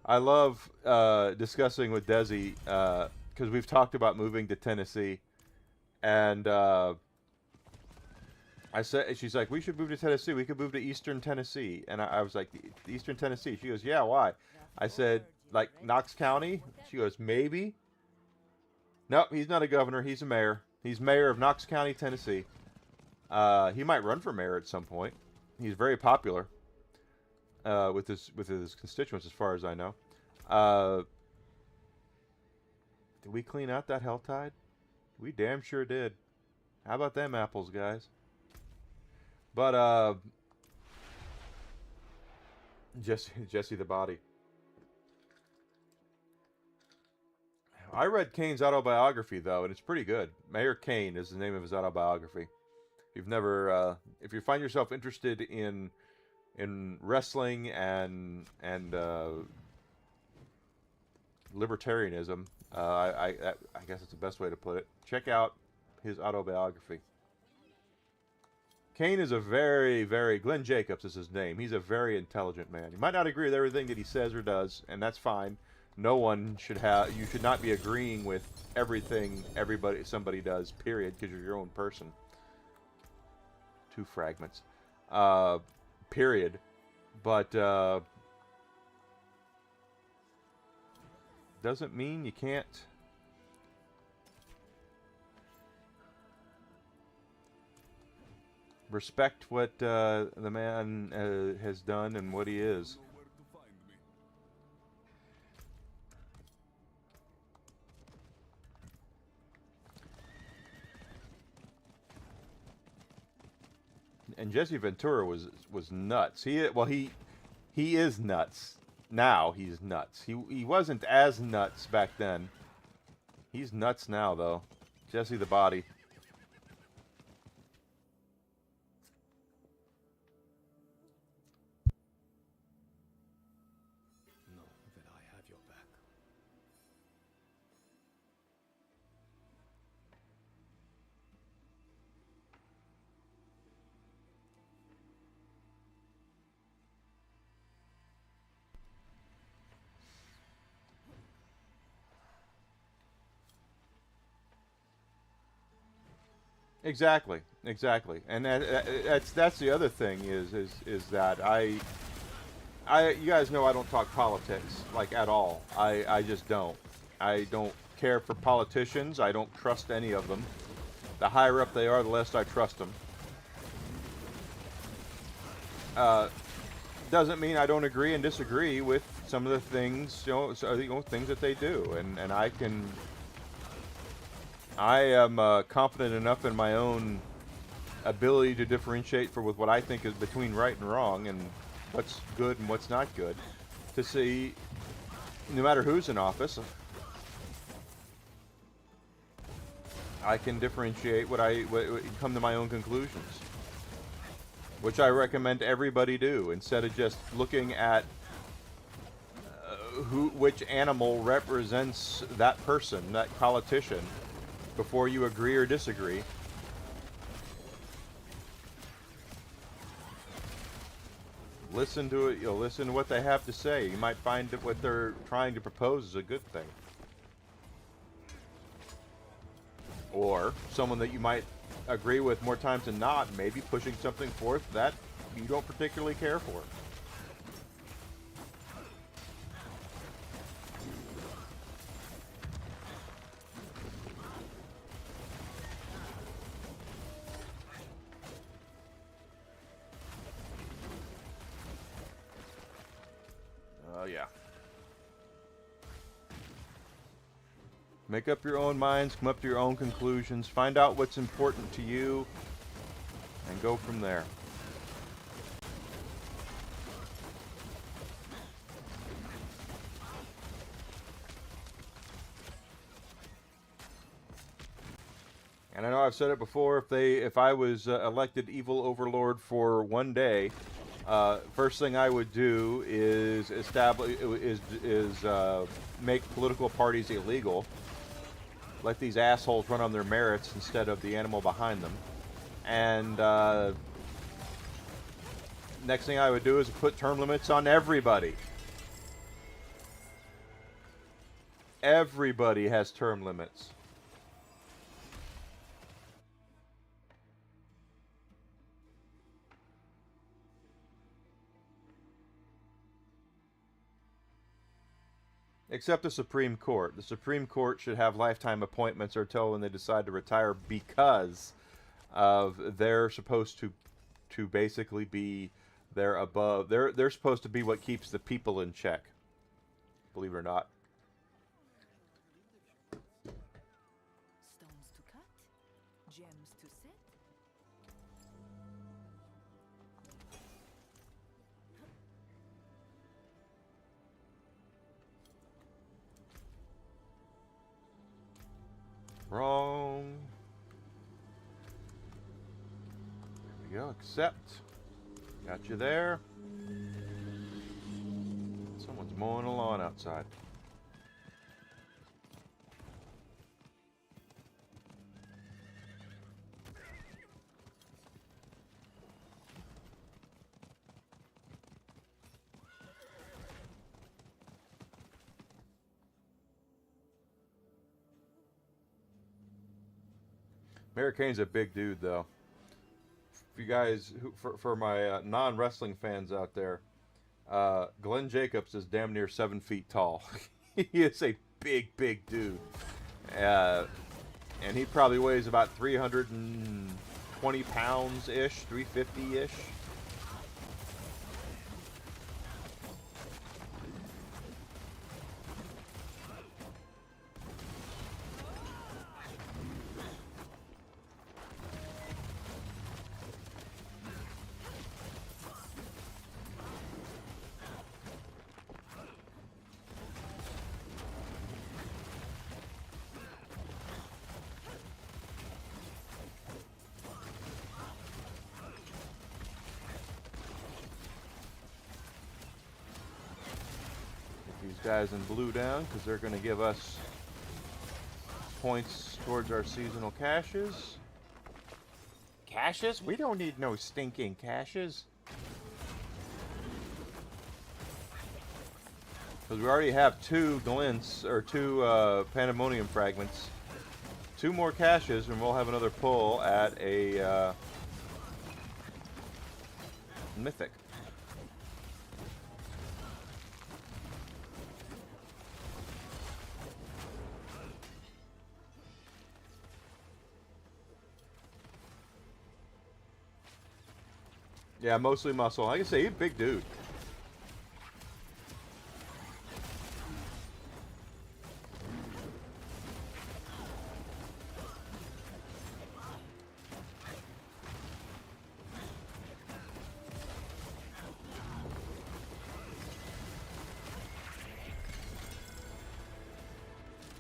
I love discussing with Desi because we've talked about moving to Tennessee, and I said, she's like, we should move to Tennessee. We could move to Eastern Tennessee, and I was like, Eastern Tennessee. She goes, yeah, why? I said, like Knox County. She goes, maybe. Nope, he's not a governor. He's a mayor. He's mayor of Knox County, Tennessee. He might run for mayor at some point. He's very popular. With his constituents, as far as I know. Did we clean out that Helltide? We damn sure did. How about them apples, guys? But Jesse the Body. I read Kane's autobiography though, and it's pretty good. Mayor Kane is the name of his autobiography. If you've never, if you find yourself interested in wrestling and libertarianism, I guess it's the best way to put it. Check out his autobiography. Kane is a very, Glenn Jacobs is his name. He's a very intelligent man. You might not agree with everything that he says or does, and that's fine. No one should have. You should not be agreeing with everything somebody does. Period. Because you're your own person. 2 fragments. Period. But doesn't mean you can't respect what the man has done and what he is. And Jesse Ventura was nuts. He is nuts. Now he's nuts. He wasn't as nuts back then. He's nuts now, though. Jesse the body. Know that I have your back. Exactly, exactly, and that's the other thing is that you guys know I don't talk politics like at all. I just don't. I don't care for politicians. I don't trust any of them. The higher up they are, the less I trust them. Doesn't mean I don't agree and disagree with some of the things, things that they do, and I am confident enough in my own ability to differentiate with what I think is between right and wrong and what's good and what's not good, to see, no matter who's in office, I can differentiate what come to my own conclusions, which I recommend everybody do, instead of just looking at which animal represents that person, that politician, before you agree or disagree. Listen to it. Listen to what they have to say. You might find that what they're trying to propose is a good thing, or someone that you might agree with more times than not, maybe pushing something forth that you don't particularly care for. Yeah. Make up your own minds, come up to your own conclusions, find out what's important to you, and go from there. And I know I've said it before, if I was elected evil overlord for one day, first thing I would do is make political parties illegal. Let these assholes run on their merits instead of the animal behind them. And next thing I would do is put term limits on everybody. Everybody has term limits. Except the Supreme Court. The Supreme Court should have lifetime appointments until when they decide to retire, because they're supposed to basically be above. They're supposed to be what keeps the people in check. Believe it or not. Stones to cut, gems to set. Wrong. There we go. Accept. Got you there. Someone's mowing the lawn outside. Mary Kane's a big dude, though. If you guys, for my non-wrestling fans out there, Glenn Jacobs is damn near 7 feet tall. He is a big, big dude. And he probably weighs about 320 pounds-ish, 350-ish. guys in blue down because they're going to give us points towards our seasonal caches. Caches? We don't need no stinking caches. Because we already have 2 glints, or 2 pandemonium fragments. 2 more caches, and we'll have another pull at a mythic. Yeah, mostly muscle. Like I say, he's a big dude.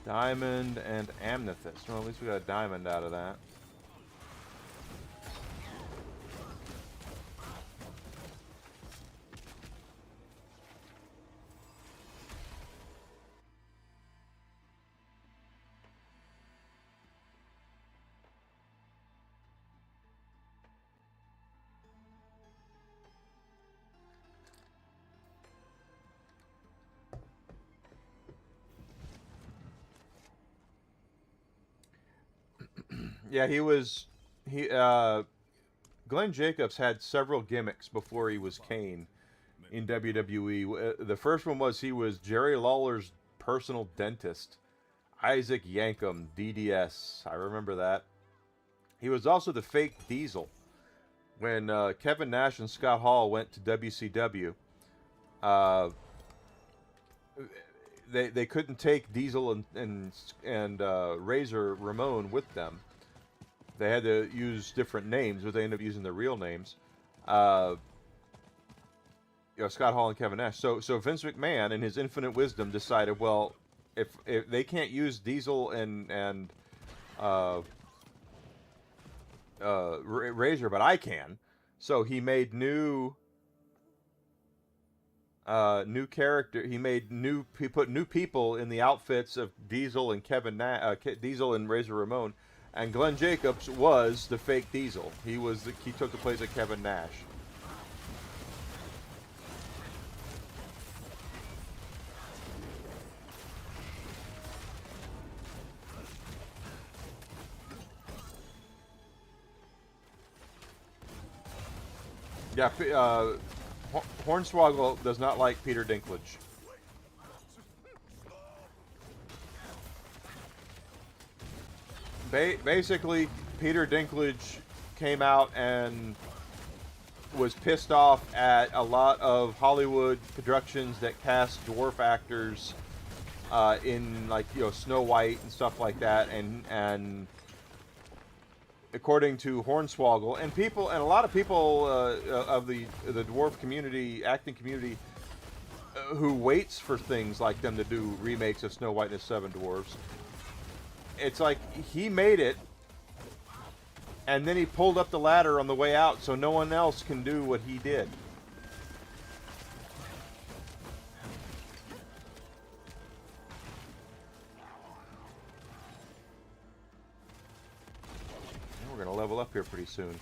Diamond and amethyst. Well, at least we got a diamond out of that. Yeah, Glenn Jacobs had several gimmicks before he was Kane in WWE. The first one was he was Jerry Lawler's personal dentist. Isaac Yankum, DDS. I remember that. He was also the fake Diesel. When Kevin Nash and Scott Hall went to WCW, they couldn't take Diesel and Razor Ramon with them. They had to use different names, but they ended up using their real names. Scott Hall and Kevin Nash. So Vince McMahon, in his infinite wisdom, decided, well, if they can't use Diesel and Razor, but I can. So he made new character. He put new people in the outfits of Diesel and Diesel and Razor Ramon. And Glenn Jacobs was the fake Diesel. He took the place of Kevin Nash. Yeah, Hornswoggle does not like Peter Dinklage. Basically, Peter Dinklage came out and was pissed off at a lot of Hollywood productions that cast dwarf actors in, like, Snow White and stuff like that, and according to Hornswoggle and a lot of people of the dwarf community, acting community, who waits for things like them to do remakes of Snow White and the Seven Dwarfs. It's like he made it, and then he pulled up the ladder on the way out so no one else can do what he did. And we're going to level up here pretty soon.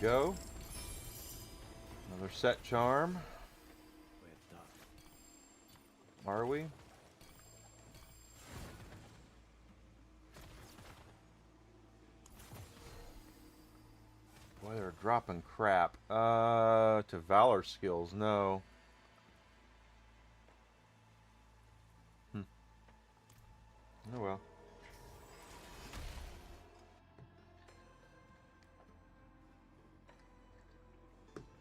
Go. Another set charm. Are we? Boy, they're dropping crap. To Valor skills, no. Oh well.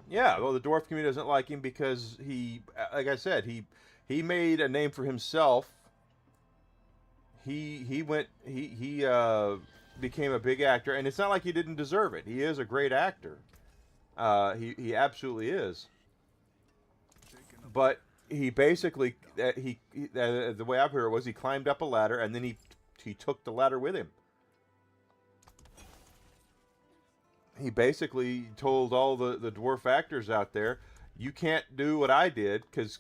Yeah, well, the dwarf community doesn't like him because he, like I said, he made a name for himself. he became a big actor, and it's not like he didn't deserve it. He is a great actor. He absolutely is. But he basically the way I've heard it was he climbed up a ladder and then he took the ladder with him. He basically told all the dwarf actors out there, you can't do what I did, because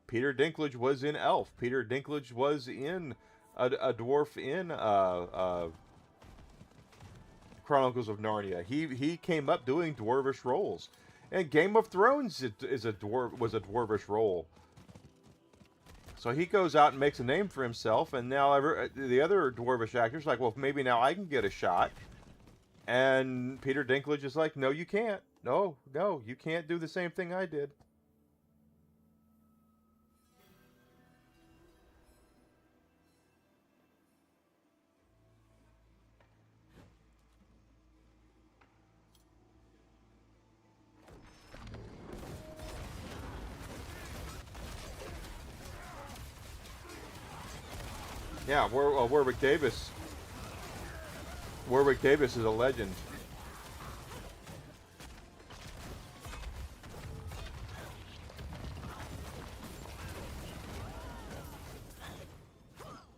Peter Dinklage was in Elf. Peter Dinklage was in a dwarf in Chronicles of Narnia. He came up doing dwarvish roles, and Game of Thrones was a dwarvish role. So he goes out and makes a name for himself, and now the other dwarvish actors are like, well, maybe now I can get a shot. And Peter Dinklage is like, no, you can't. No, you can't do the same thing I did. Yeah, Warwick Davis. Warwick Davis is a legend.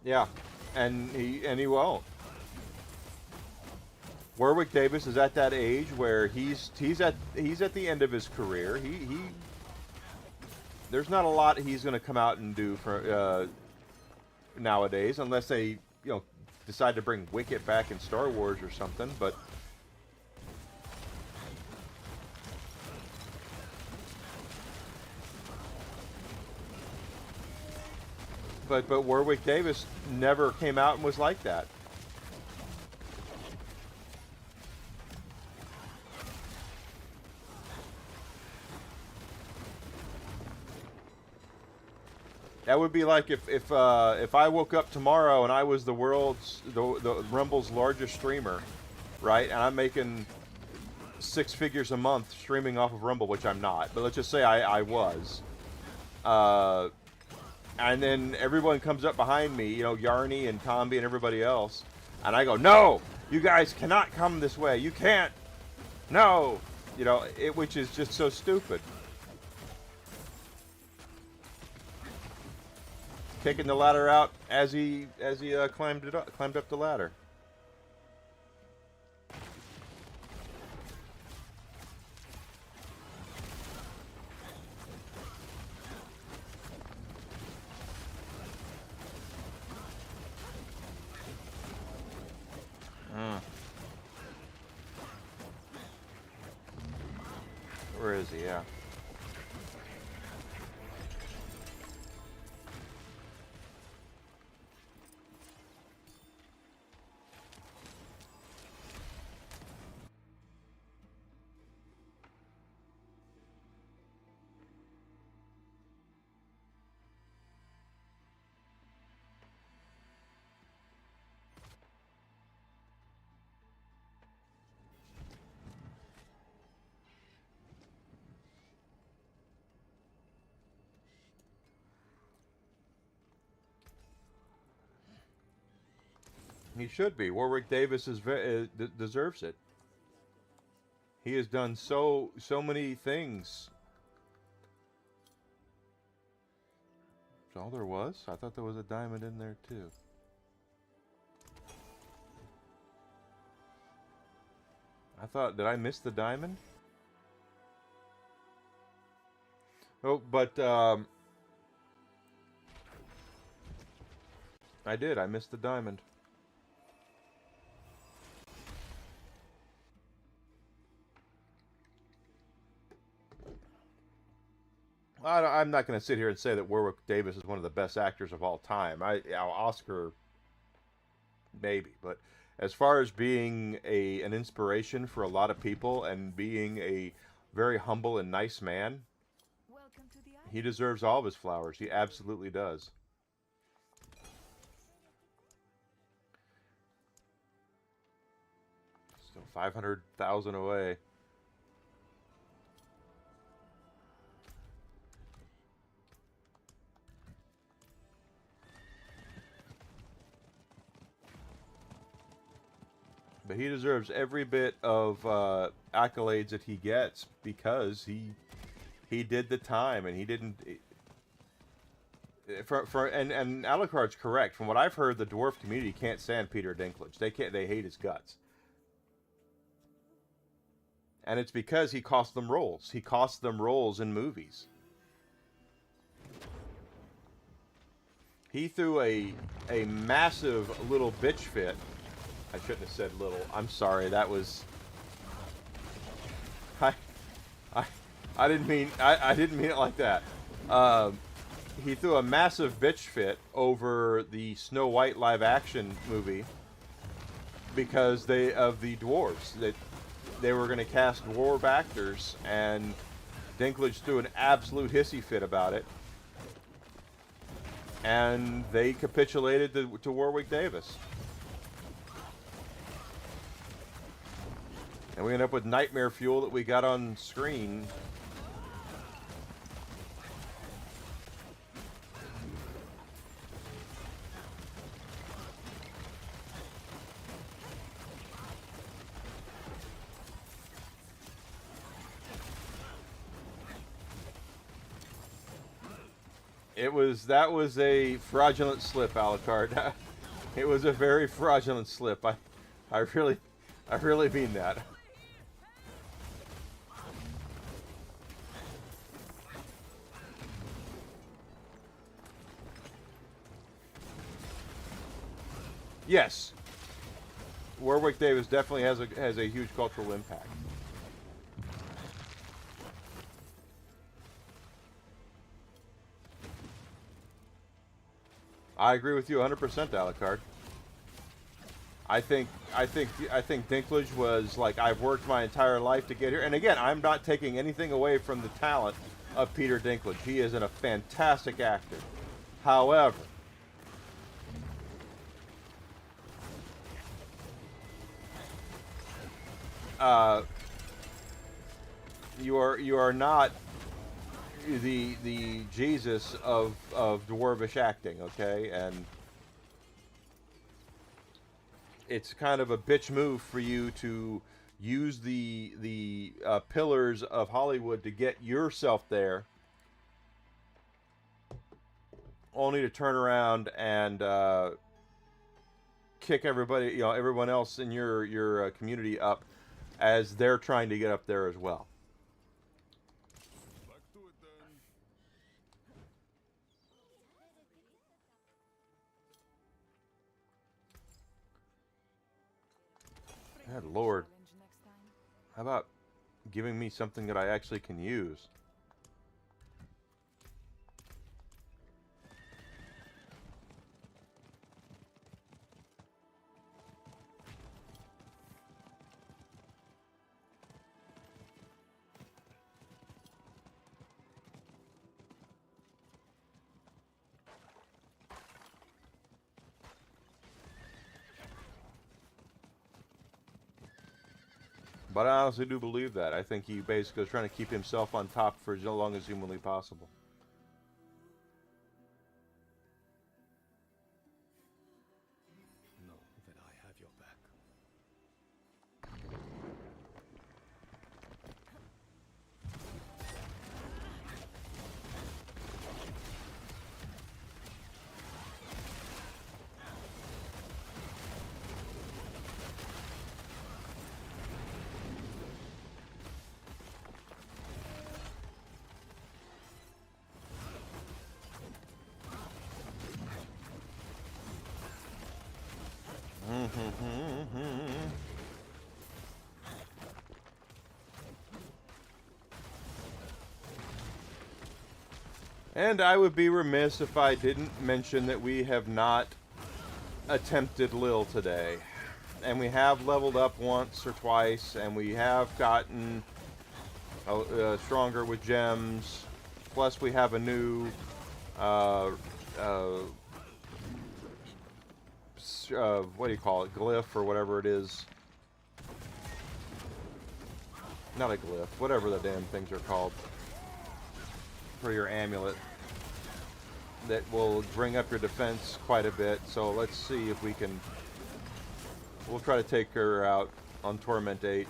Yeah, and he won't. Warwick Davis is at that age where he's at the end of his career. There's not a lot he's going to come out and do for nowadays, unless they decide to bring Wicket back in Star Wars or something. But Warwick Davis never came out and was like that. That would be like if I woke up tomorrow and I was the Rumble's largest streamer, right? And I'm making 6 figures a month streaming off of Rumble, which I'm not. But let's just say I was. And then everyone comes up behind me, Yarny and Tomby and everybody else, and I go, no, you guys cannot come this way. You can't. No, which is just so stupid. Kicking the ladder out as he climbed up the ladder. Where is he? Yeah. He should be. Warwick Davis deserves it. He has done so many things. That's all there was? I thought there was a diamond in there too. Did I miss the diamond? Oh, but I did. I missed the diamond. I'm not going to sit here and say that Warwick Davis is one of the best actors of all time. Oscar, maybe, but as far as being an inspiration for a lot of people and being a very humble and nice man, he deserves all of his flowers. He absolutely does. Still 500,000 away. But he deserves every bit of accolades that he gets because he did the time and he didn't. And Alucard's correct. From what I've heard, the dwarf community can't stand Peter Dinklage. They can't. They hate his guts. And it's because he cost them roles. He cost them roles in movies. He threw a massive little bitch fit. I shouldn't have said little. I'm sorry. That was. I didn't mean it like that. He threw a massive bitch fit over the Snow White live action movie because of the dwarves that they were going to cast dwarf actors, and Dinklage threw an absolute hissy fit about it, and they capitulated to Warwick Davis. And we end up with nightmare fuel that we got on screen. That was a fraudulent slip, Alucard. It was a very fraudulent slip. I really mean that. Yes, Warwick Davis definitely has a huge cultural impact. I agree with you 100%, Alucard. I think Dinklage was like, I've worked my entire life to get here. And again, I'm not taking anything away from the talent of Peter Dinklage. He is a fantastic actor. However, you are not the Jesus of dwarvish acting, okay? And it's kind of a bitch move for you to use the pillars of Hollywood to get yourself there, only to turn around and kick everybody, everyone else in your community up as they're trying to get up there as well. Back to it then. Good Lord. How about giving me something that I actually can use? But I honestly do believe that. I think he basically is trying to keep himself on top for as long as humanly possible. Know that I have your back. And I would be remiss if I didn't mention that we have not attempted Lil today. And we have leveled up once or twice, and we have gotten stronger with gems. Plus we have a new what do you call it? Glyph or whatever it is. Not a glyph, whatever the damn things are called. For your amulet. That will bring up your defense quite a bit. So let's see if we can We'll try to take her out on Torment 8.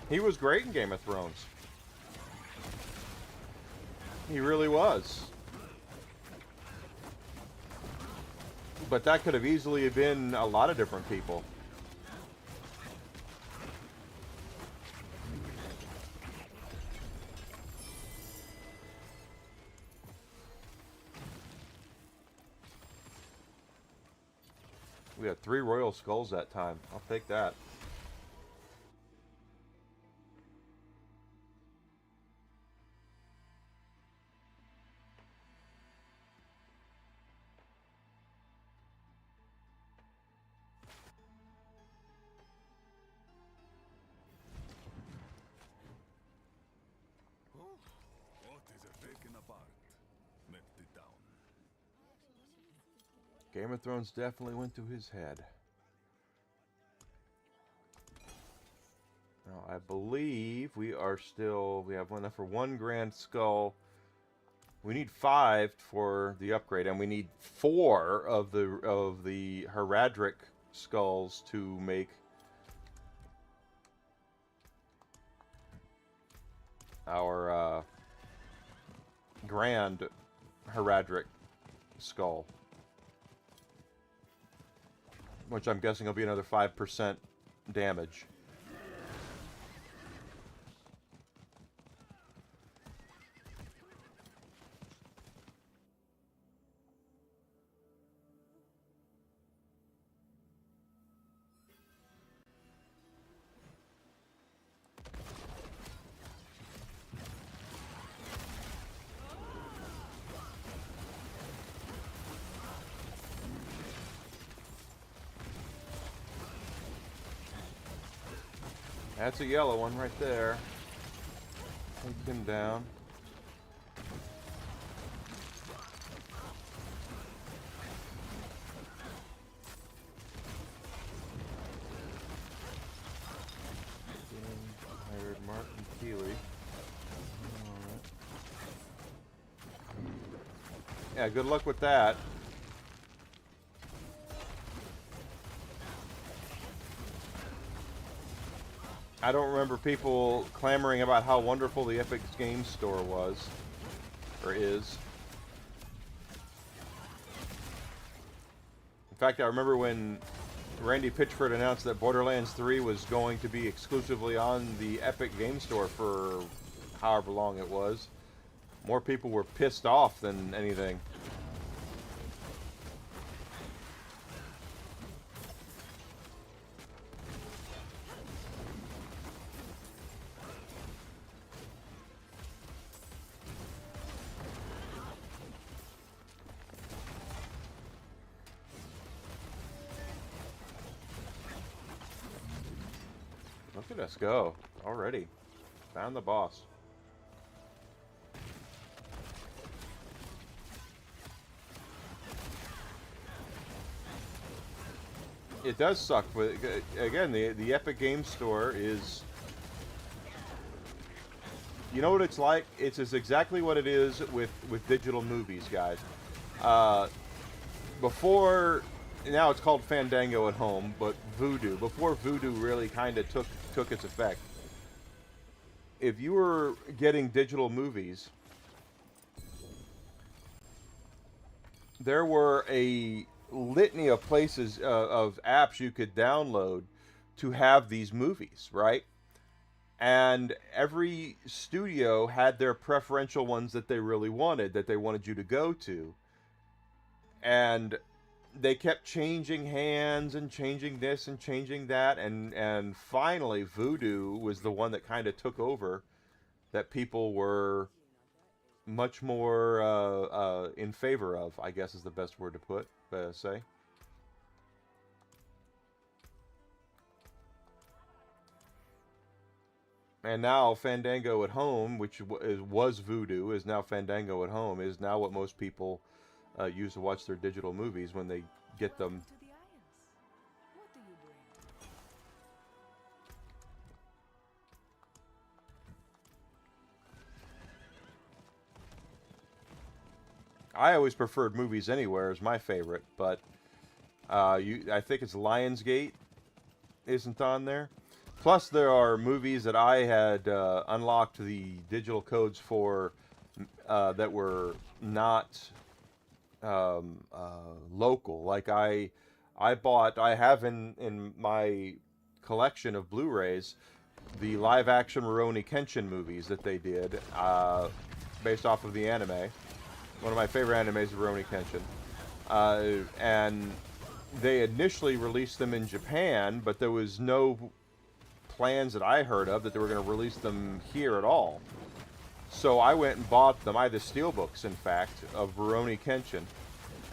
He was great in Game of Thrones. He really was. But that could have easily been a lot of different people. We had 3 Royal Skulls that time. I'll take that. Game of Thrones definitely went to his head. Now, I believe we have enough for 1 Grand Skull. We need 5 for the upgrade, and we need 4 of the Heraldric skulls to make our Grand Heraldric skull. Which I'm guessing will be another 5% damage. That's a yellow one right there. Take him down. Hired Martin Keeley. Alright. Yeah, good luck with that. I don't remember people clamoring about how wonderful the Epic Games Store was, or is. In fact, I remember when Randy Pitchford announced that Borderlands 3 was going to be exclusively on the Epic Games Store for however long it was. More people were pissed off than anything. Look at us go already. Found the boss. It does suck, but again, the Epic Games Store is... You know what it's like? It's exactly what it is with digital movies, guys. Before... Now it's called Fandango at home, but Vudu. Before Vudu really kind of took its effect. If you were getting digital movies, there were a litany of places, of apps you could download to have these movies, right? And every studio had their preferential ones that they really wanted, that they wanted you to go to. And they kept changing hands and changing this and changing that, and finally Voodoo was the one that kind of took over, that people were much more in favor of, I guess is the best word to say. And now Fandango at Home, which was Voodoo, is now Fandango at Home, is now what most people use to watch their digital movies when they get them. Welcome to the Isles. What do you bring? I always preferred Movies Anywhere as my favorite, but I think it's Lionsgate isn't on there. Plus, there are movies that I had unlocked the digital codes for that were not local. Like I have in my collection of Blu-rays the live-action Rurouni Kenshin movies that they did based off of the anime. One of my favorite animes is Rurouni Kenshin. And they initially released them in Japan, but there was no plans that I heard of that they were going to release them here at all. So I went and bought them. I had the steelbooks, in fact, of Rurouni Kenshin,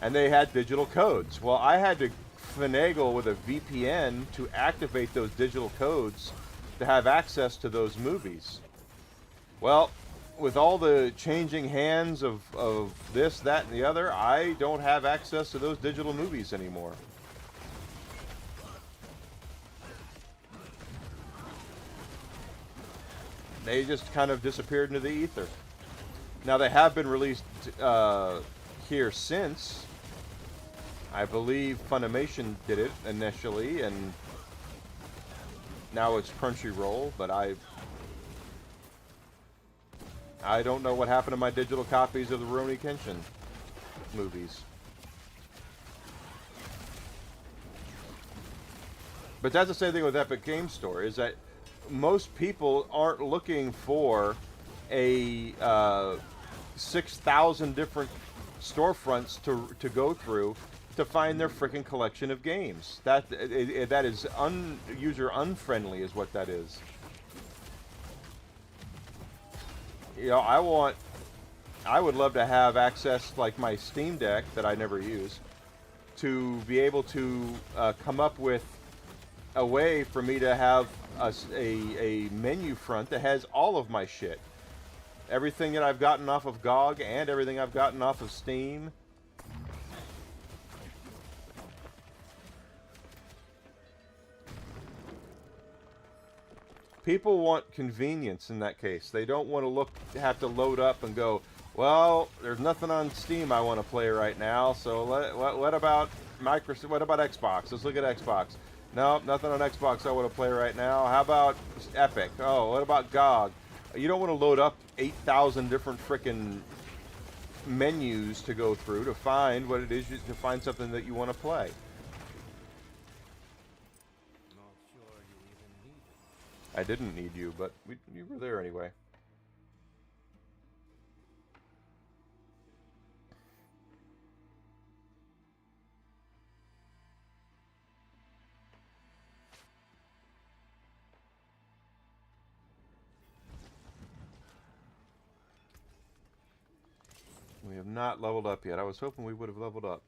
and they had digital codes. Well, I had to finagle with a VPN to activate those digital codes to have access to those movies. Well, with all the changing hands of this, that, and the other, I don't have access to those digital movies anymore. They just kind of disappeared into the ether. Now, they have been released here since. I believe Funimation did it initially, and now it's Crunchyroll, but I don't know what happened to my digital copies of the Rurouni Kenshin movies. But that's the same thing with Epic Game Store, is that most people aren't looking for a 6,000 different storefronts to go through to find their freaking collection of games. That is user unfriendly, is what that is. You know, I would love to have access, like my Steam Deck that I never use, to be able to come up with a way for me to have a menu front that has all of my shit. Everything that I've gotten off of GOG and everything I've gotten off of Steam. People want convenience in that case. They don't want to have to load up and go, well, there's nothing on Steam I want to play right now, so what about Microsoft? What about Xbox? Let's look at Xbox. No, nothing on Xbox I want to play right now. How about Epic? Oh, what about GOG? You don't want to load up 8,000 different frickin' menus to go through to find what it is, to find something that you want to play. Not sure you even need it. I didn't need you, but you were there anyway. We have not leveled up yet. I was hoping we would have leveled up.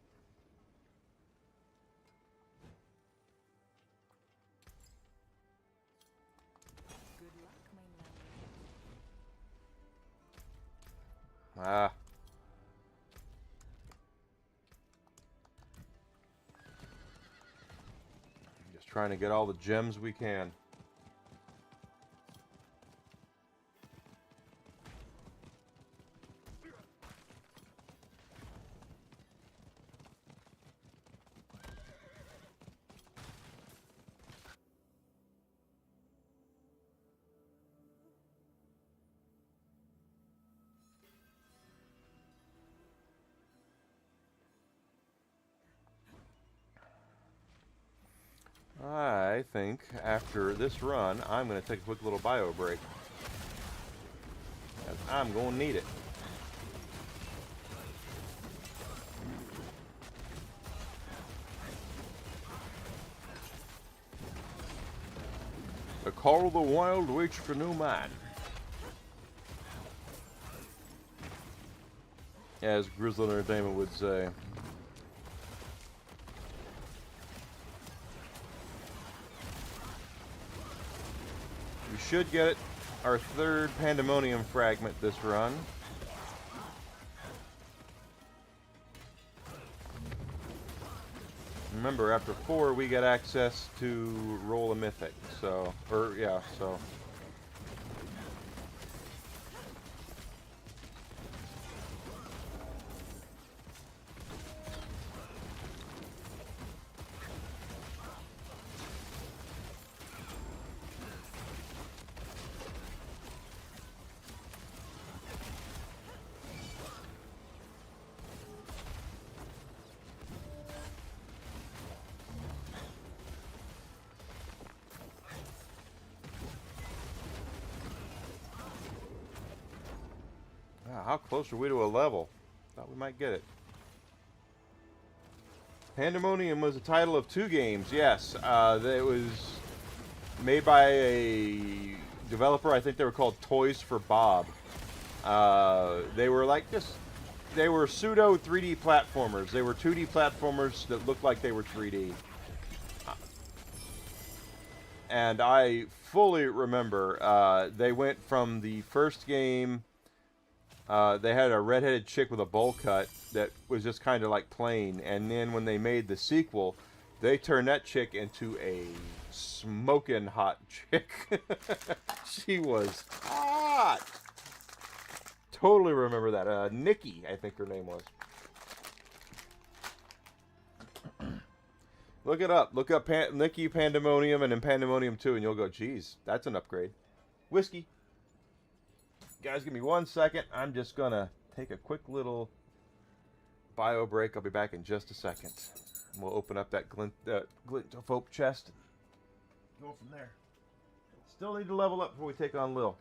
Good luck, mainlander. Ah. Just trying to get all the gems we can. I think after this run, I'm going to take a quick little bio break. I'm going to need it. The Call of the Wild waits for no man. As Grizzled Entertainment would say. We should get it our third Pandemonium fragment this run. Remember, after 4, we get access to roll a mythic. So, so. How close are we to a level? Thought we might get it. Pandemonium was the title of 2 games. Yes, it was made by a developer. I think they were called Toys for Bob. They were like they were pseudo 3D platformers. They were 2D platformers that looked like they were 3D. And I fully remember they went from the first game. They had a redheaded chick with a bowl cut that was just kind of like plain, and then when they made the sequel, they turned that chick into a smoking hot chick. She was hot. Totally remember that. Nikki, I think her name was. Look it up. Look up Nikki Pandemonium and then Pandemonium 2, and you'll go, geez, that's an upgrade. Whiskey. Guys, give me 1 second. I'm just going to take a quick little bio break. I'll be back in just a second. And we'll open up that glint of hope chest. Go from there. Still need to level up before we take on Lil.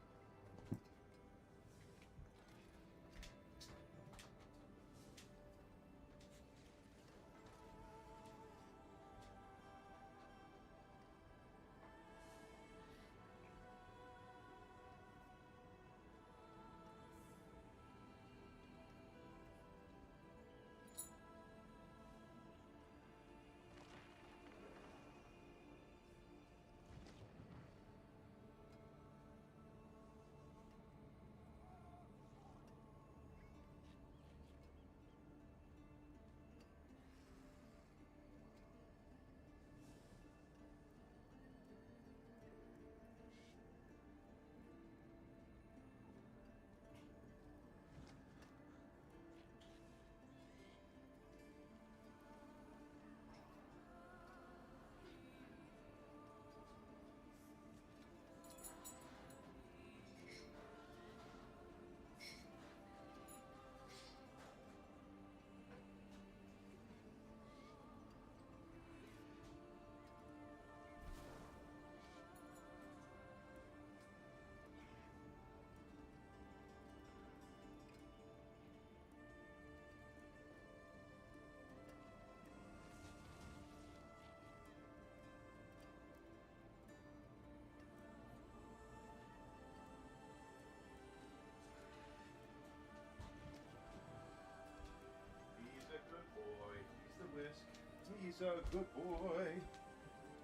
He's a good boy.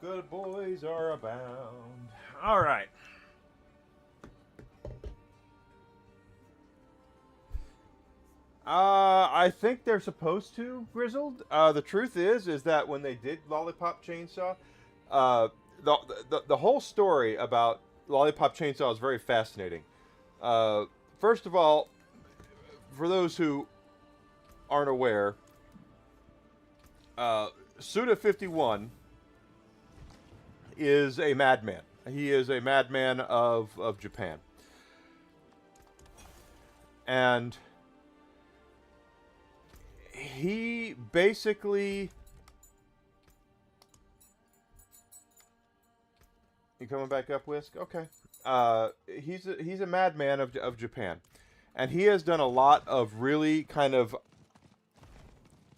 Good boys are abound. All right. I think they're supposed to, Grizzled. The truth is that when they did Lollipop Chainsaw, the whole story about Lollipop Chainsaw is very fascinating. First of all, for those who aren't aware, Suda51 is a madman. He is a madman of Japan. And he basically... You coming back up, Whisk? Okay. He's a madman of Japan. And he has done a lot of really kind of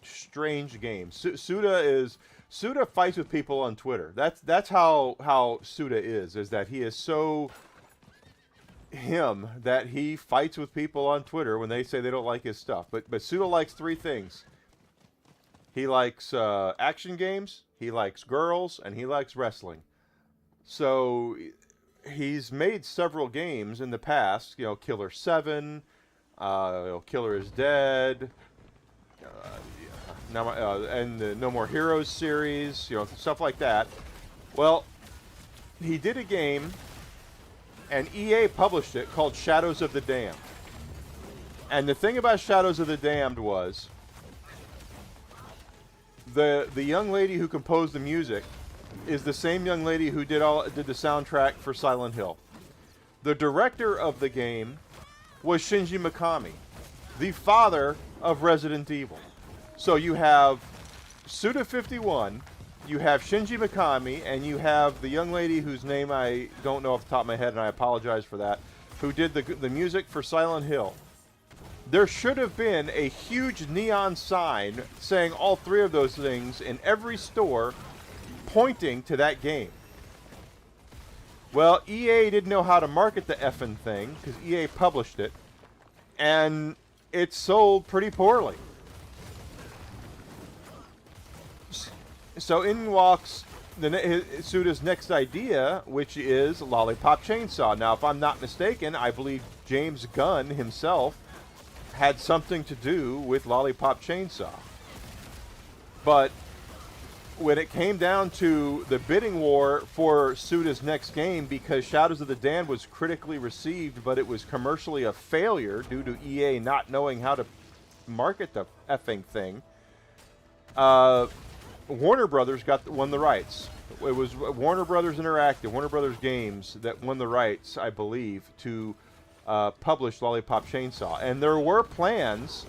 strange games. Suda fights with people on Twitter. That's how Suda is that he is so him that he fights with people on Twitter when they say they don't like his stuff. But Suda likes 3 things. He likes action games, he likes girls, and he likes wrestling. So he's made several games in the past. You know, Killer 7, Killer is Dead, now and the No More Heroes series. You know, stuff like that. Well, he did a game, and EA published it, called Shadows of the Damned. And the thing about Shadows of the Damned was the young lady who composed the music is the same young lady who did the soundtrack for Silent Hill. The director of the game was Shinji Mikami, the father of Resident Evil. So you have Suda51, you have Shinji Mikami, and you have the young lady whose name I don't know off the top of my head, and I apologize for that, who did the music for Silent Hill. There should have been a huge neon sign saying all three of those things in every store, pointing to that game. Well, EA didn't know how to market the effing thing, because EA published it, and it sold pretty poorly. So in walks Suda's next idea, which is Lollipop Chainsaw. Now, if I'm not mistaken, I believe James Gunn himself had something to do with Lollipop Chainsaw. But when it came down to the bidding war for Suda's next game, because Shadows of the Damned was critically received, but it was commercially a failure due to EA not knowing how to market the effing thing, Warner Brothers won the rights. It was Warner Brothers Interactive, Warner Brothers Games, that won the rights, I believe, to publish Lollipop Chainsaw. And there were plans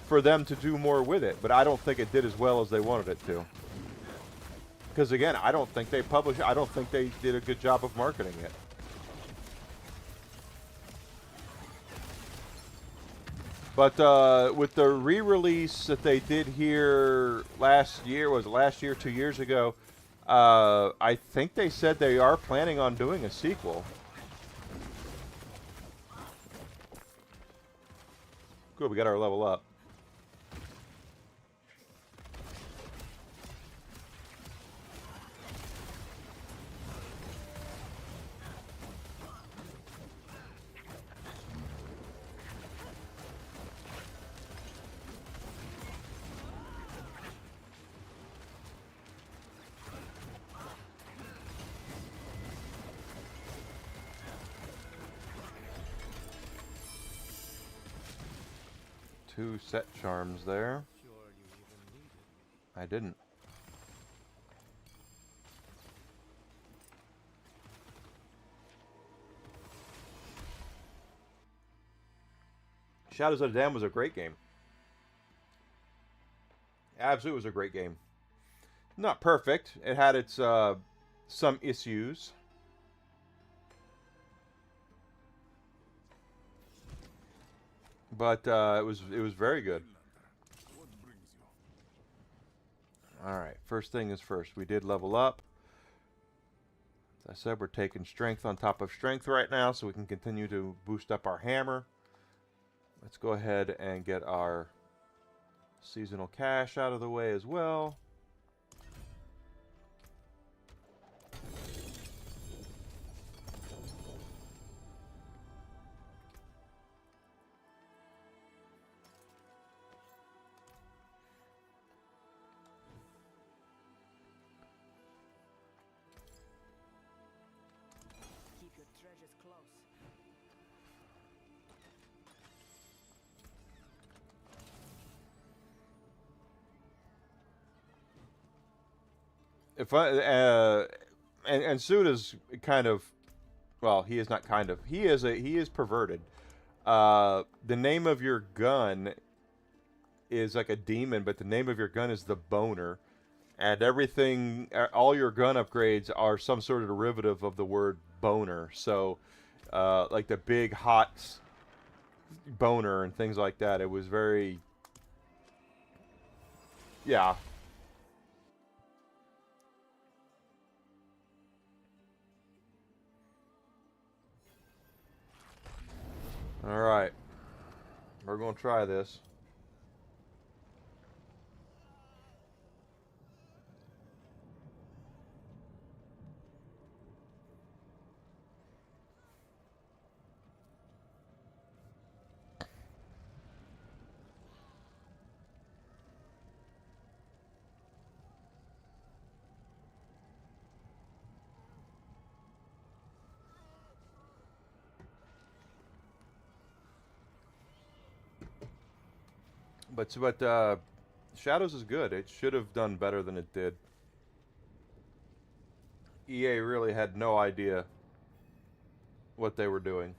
for them to do more with it, but I don't think it did as well as they wanted it to. Because again, I don't think they did a good job of marketing it. But with the re-release that they did here last year, 2 years ago, I think they said they are planning on doing a sequel. Good, we got our level up. Two set charms there. Sure you even need it. I didn't. Shadows of the Damned was a great game. Absolutely was a great game. Not perfect. It had its some issues. But it was very good. What brings you? All right, first thing is first. We did level up. As I said, we're taking strength on top of strength right now, so we can continue to boost up our hammer. Let's go ahead and get our seasonal cash out of the way as well. Keep your treasures close. If I and Suda's kind of, well, he is not kind of. He is perverted. The name of your gun is like a demon, but the name of your gun is the Boner, and everything, all your gun upgrades are some sort of derivative of the word boner. So, like the big hot boner and things like that. It was very, yeah. All right, we're gonna try this. But Shadows is good. It should have done better than it did. EA really had no idea what they were doing.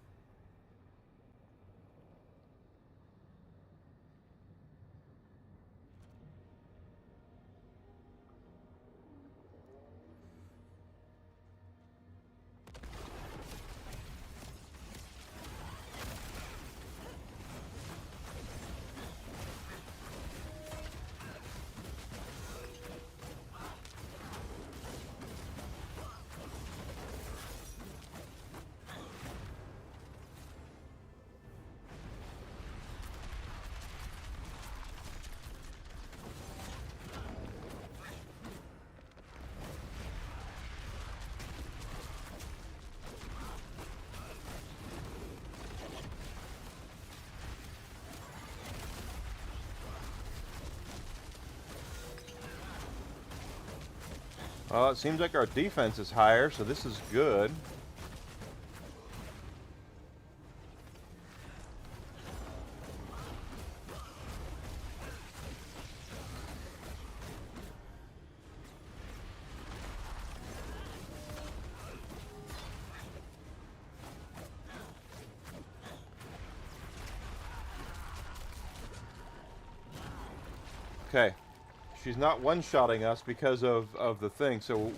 Well, it seems like our defense is higher, so this is good. Okay. She's not one-shotting us because of the thing, so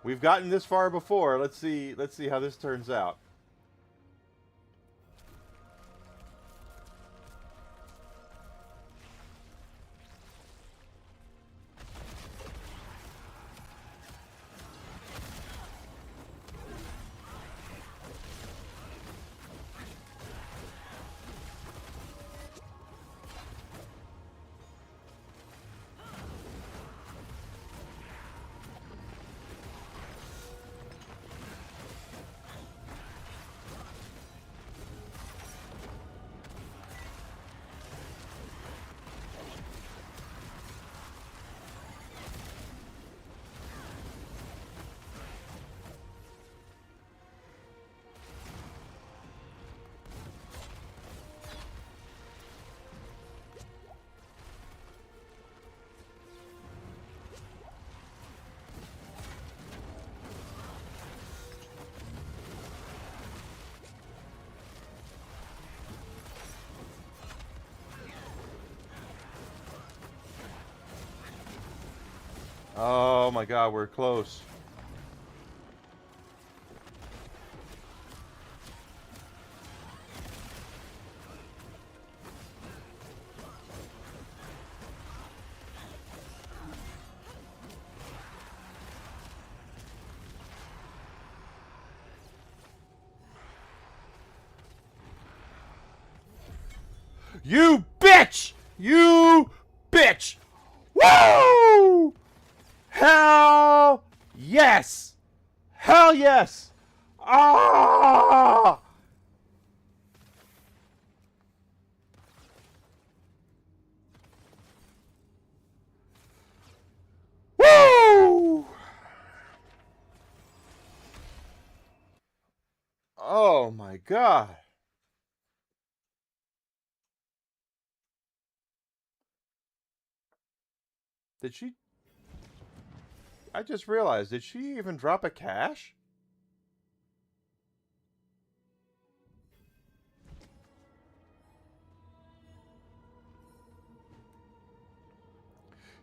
we've gotten this far before. Let's see how this turns out. Oh my god, we're close. You bitch! You bitch! Woo! Hell yes! Hell yes! Ah! Woo! Oh my god. Did she? I just realized, did she even drop a cache?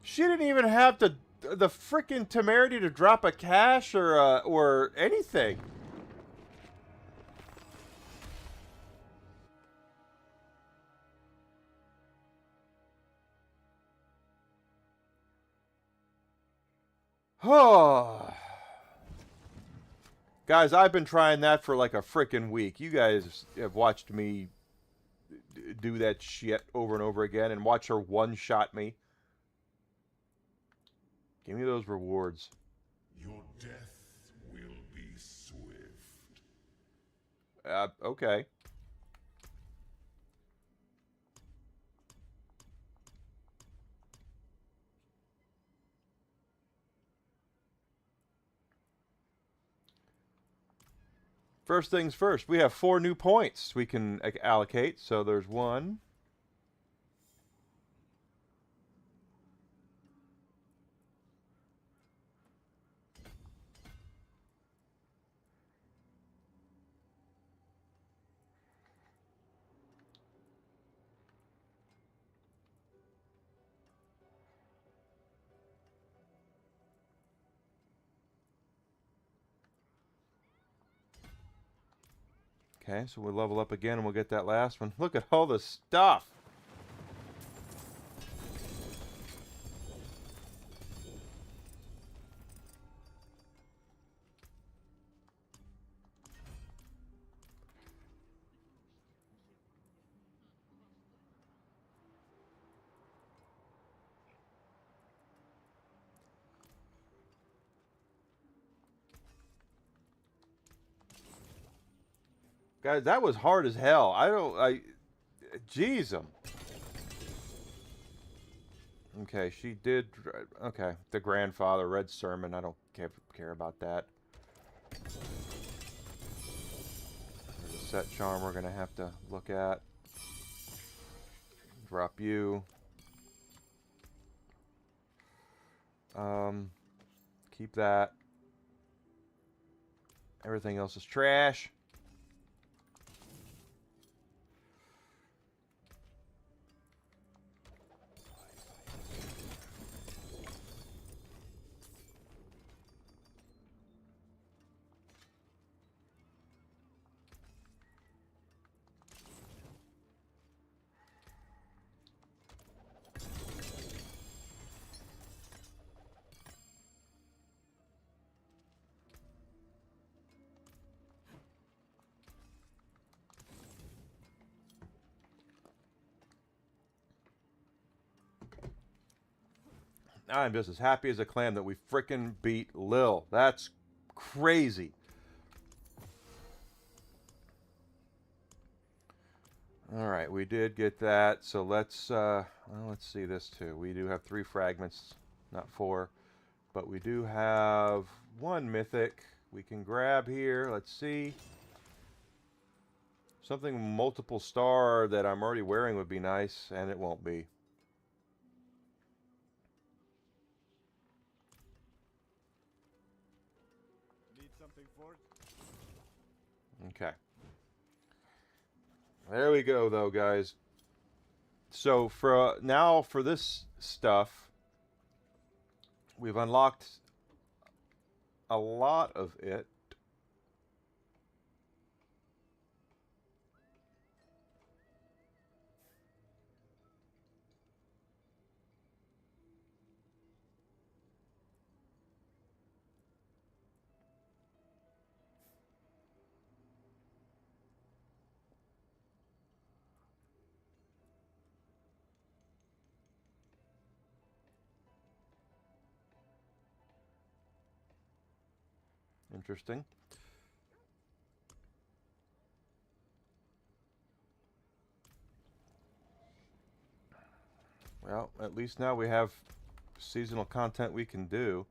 She didn't even have the freaking temerity to drop a cache or anything. Oh. Guys, I've been trying that for like a freaking week. You guys have watched me do that shit over and over again and watch her one-shot me. Give me those rewards. Your death will be swift. Okay. First things first, we have 4 new points we can allocate. So there's 1, Okay, so we'll level up again and we'll get that last one. Look at all the stuff! Guys, that was hard as hell. Jeez. Okay, she did. Okay, the grandfather, Red Sermon. I don't care about that. There's a set charm we're gonna have to look at. Drop you. Keep that. Everything else is trash. I'm just as happy as a clam that we frickin' beat Lil. That's crazy. Alright, we did get that, so let's see this too. We do have 3 fragments, not 4, but we do have 1 mythic we can grab here. Let's see. Something multiple star that I'm already wearing would be nice, and it won't be. Need something for it? Okay. There we go, though, guys. So for now, for this stuff, we've unlocked a lot of it. Interesting. Well, at least now we have seasonal content we can do.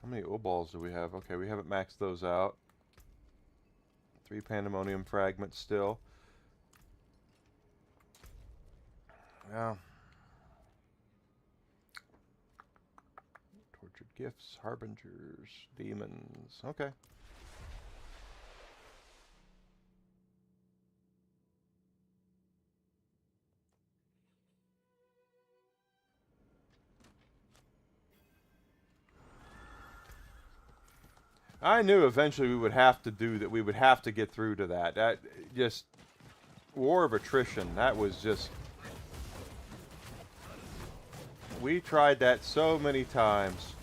How many O-balls do we have? Okay, we haven't maxed those out. 3 pandemonium fragments still. Yeah. Tortured gifts, harbingers, demons. Okay. I knew eventually we would have to do that. We would have to get through to that. That just war of attrition. That was just. We tried that so many times.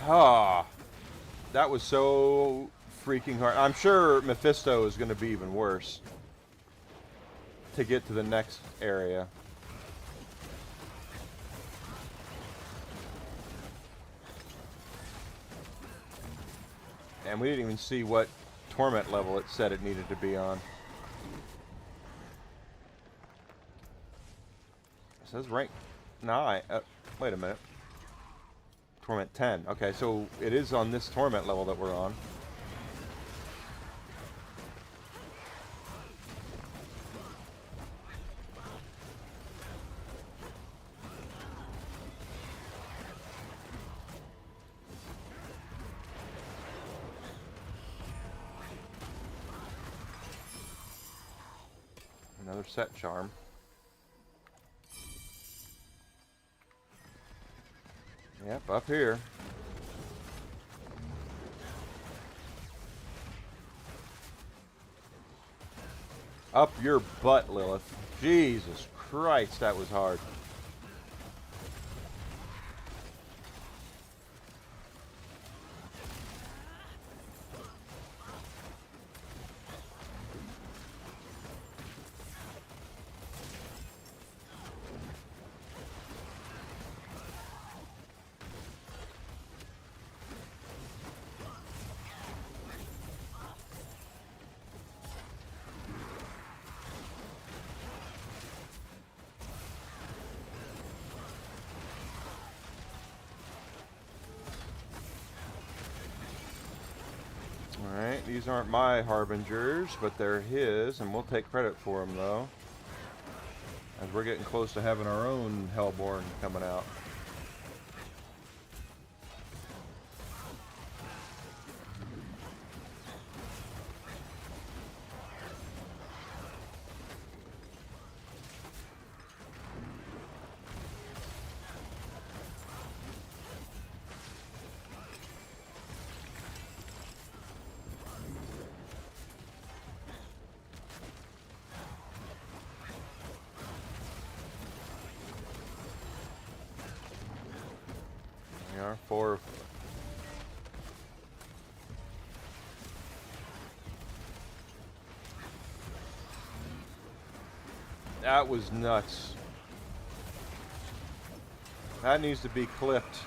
Ah, that was so freaking hard. I'm sure Mephisto is going to be even worse to get to the next area. And we didn't even see what torment level it said it needed to be on. It says rank 9. Wait a minute. Torment 10. Okay, so it is on this torment level that we're on. Another set charm. Yep, up here. Up your butt, Lilith. Jesus Christ, that was hard. Alright, these aren't my harbingers, but they're his, and we'll take credit for them, though. As we're getting close to having our own Hellborn coming out. We are 4. That was nuts. That needs to be clipped.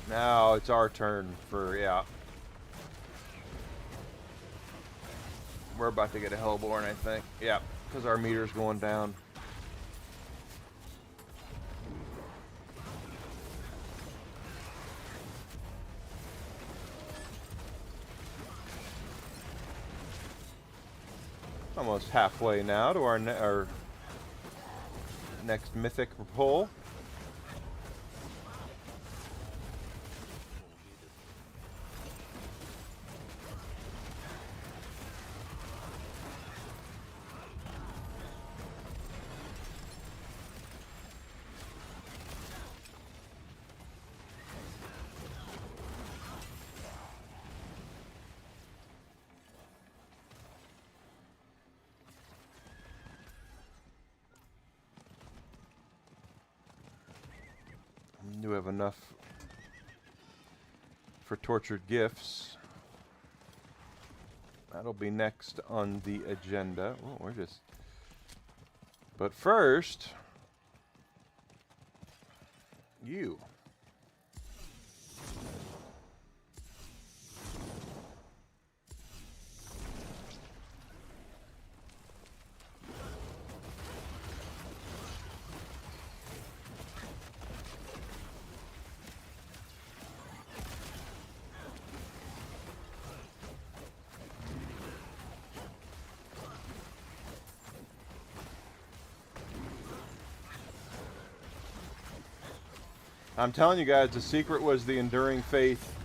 Now it's our turn for, yeah. We're about to get a Hellborn, I think. Yeah, because our meter's going down. Almost halfway now to our next mythic pull. Do have enough for tortured gifts. That'll be next on the agenda. Oh, we're just... But first... You. I'm telling you guys, the secret was the enduring faith.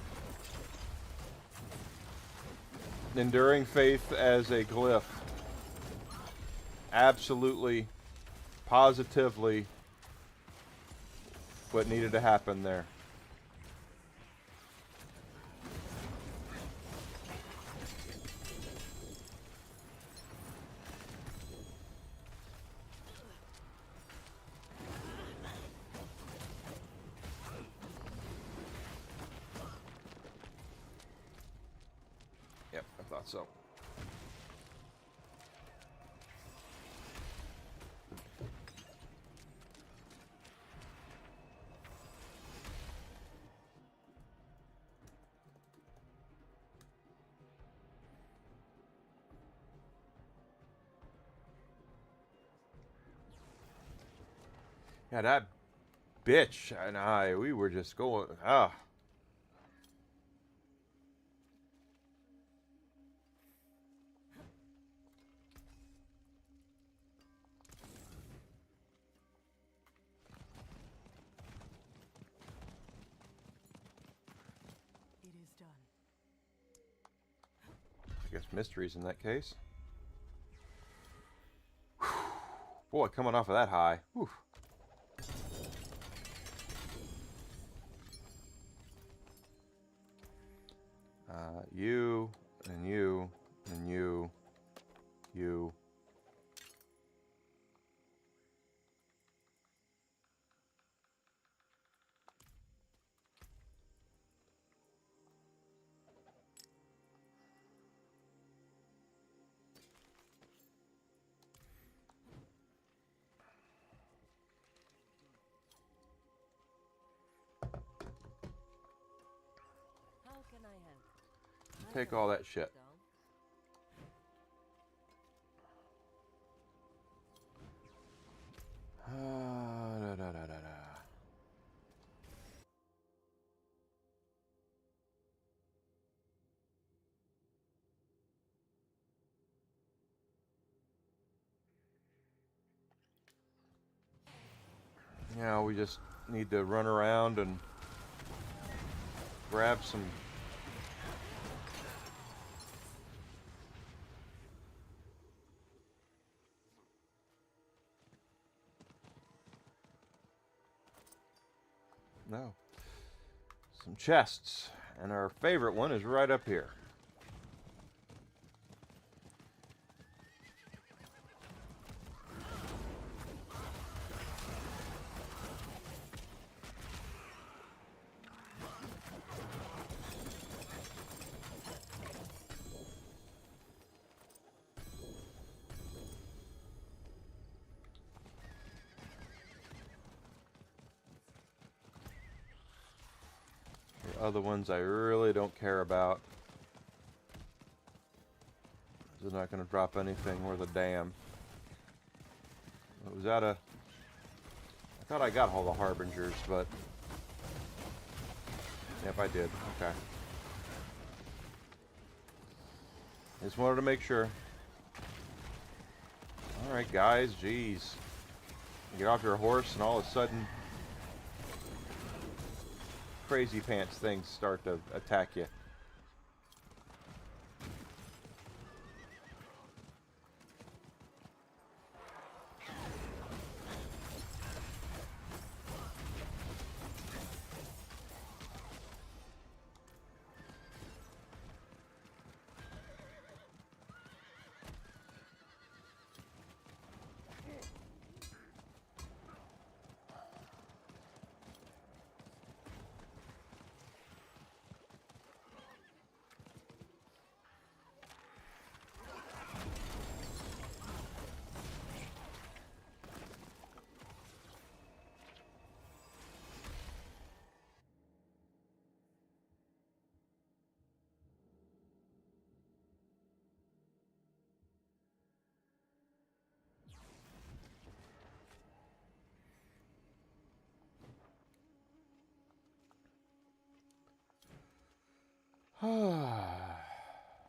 Enduring faith as a glyph. Absolutely, positively what needed to happen there. Yep, I thought so. Yeah, that bitch and we were just going, ah. It is done. I guess mysteries in that case. Whew. Boy, coming off of that high. Whew. You, and you, and you, you. How can I help? Take all that shit. Da, da, da, da, da. Yeah, we just need to run around and grab some. No. Some chests. And our favorite one is right up here. The other ones I really don't care about. They're not going to drop anything worth a damn. Was that a... I thought I got all the Harbingers, but... Yep, I did. Okay. Just wanted to make sure. Alright, guys. Jeez. You get off your horse and all of a sudden... crazy pants things start to attack you.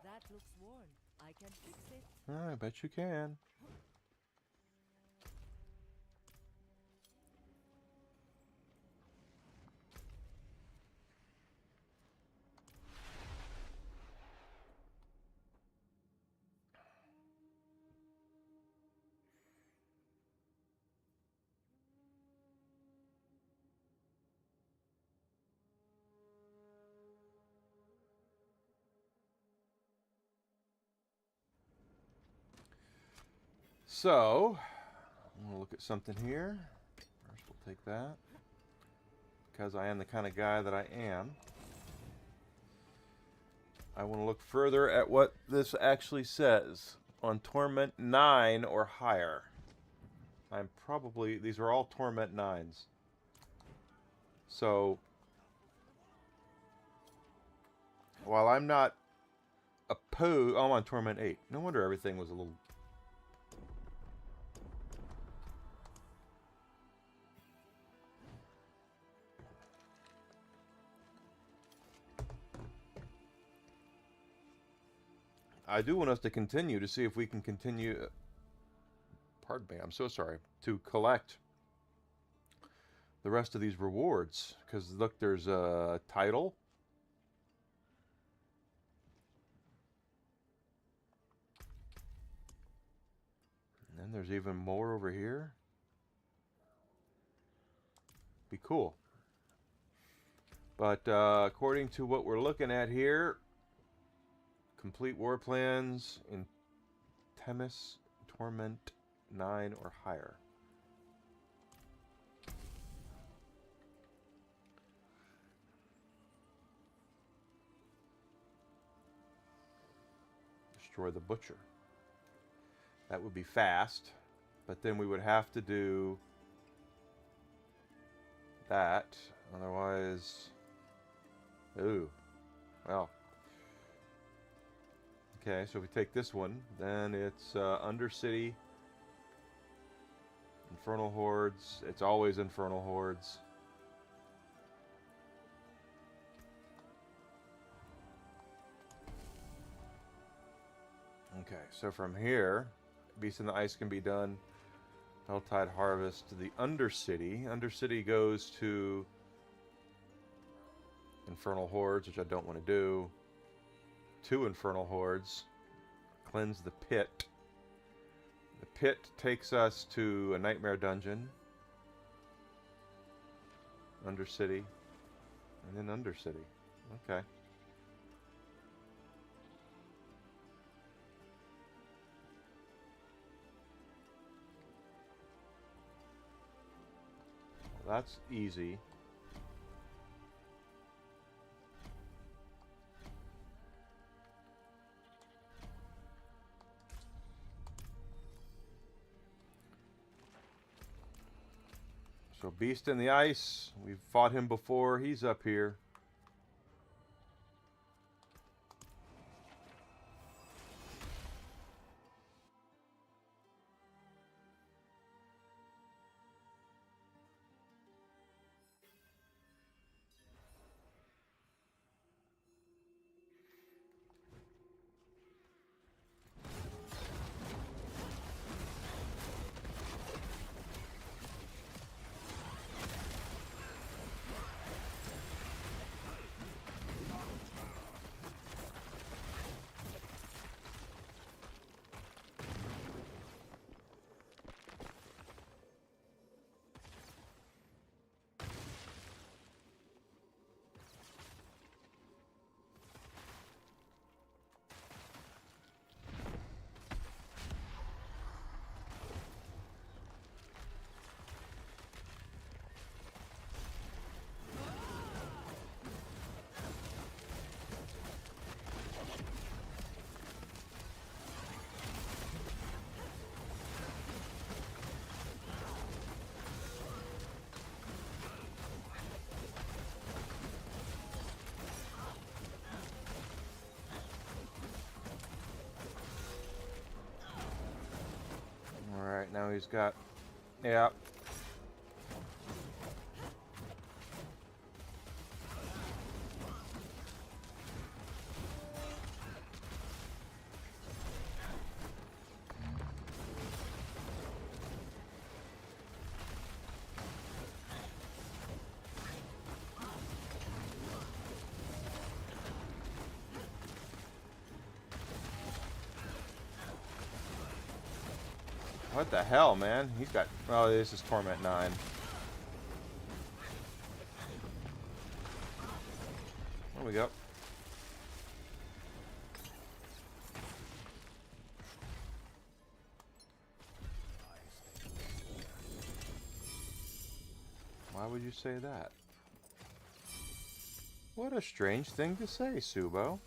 That looks worn. I can fix it. I bet you can. So, I'm going to look at something here. First, we'll take that. Because I am the kind of guy that I am. I want to look further at what this actually says on Torment 9 or higher. I'm probably... These are all Torment 9s. So, while I'm not opposed... Oh, I'm on Torment 8. No wonder everything was a little... I do want us to continue to see if we can continue. Pardon me, I'm so sorry. To collect the rest of these rewards. Because look, there's a title. And then there's even more over here. Be cool. But according to what we're looking at here, complete war plans in Themis, Torment 9 or higher. Destroy the butcher. That would be fast, but then we would have to do that. Otherwise, ooh, well. Okay, so if we take this one, then it's Undercity, Infernal Hordes. It's always Infernal Hordes. Okay, so from here, Beast in the Ice can be done. Helltide Harvest to the Undercity. Undercity goes to Infernal Hordes, which I don't want to do. 2 Infernal Hordes. Cleanse the Pit. The Pit takes us to a Nightmare Dungeon. Undercity. And then Undercity. Okay. Well, that's easy. So Beast in the Ice, we've fought him before, he's up here. Alright, now he's got... Yeah. What the hell, man? He's got... Oh, this is Torment 9. There we go. Why would you say that? What a strange thing to say, Subo.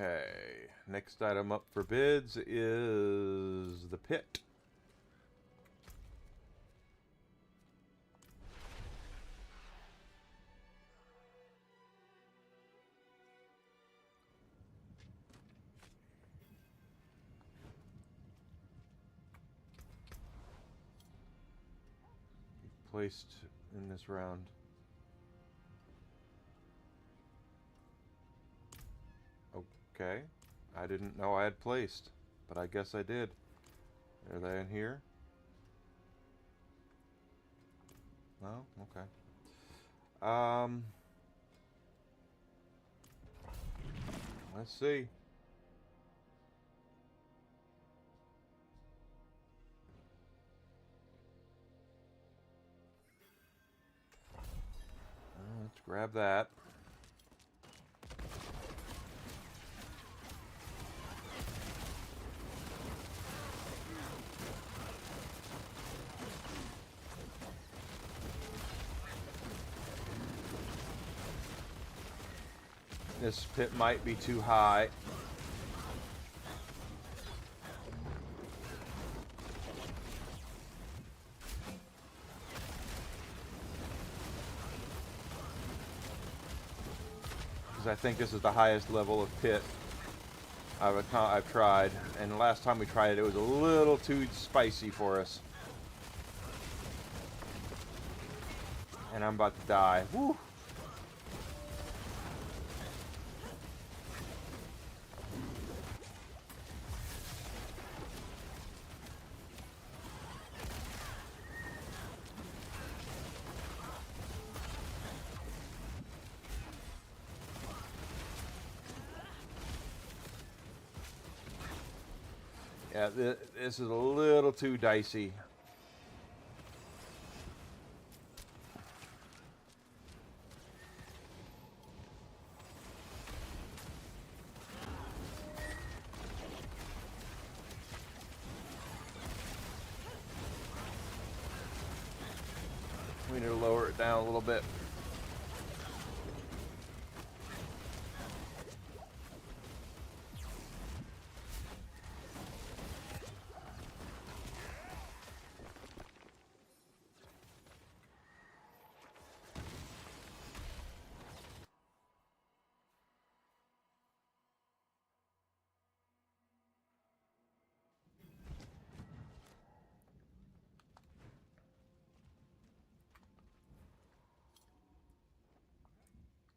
Okay, next item up for bids is the pit. Placed in this round. Okay, I didn't know I had placed, but I guess I did. Are they in here? No? Okay. Let's see. Let's grab that. This pit might be too high. Because I think this is the highest level of pit I've tried. And the last time we tried it, it was a little too spicy for us. And I'm about to die. Woo! Yeah, this is a little too dicey. We need to lower it down a little bit.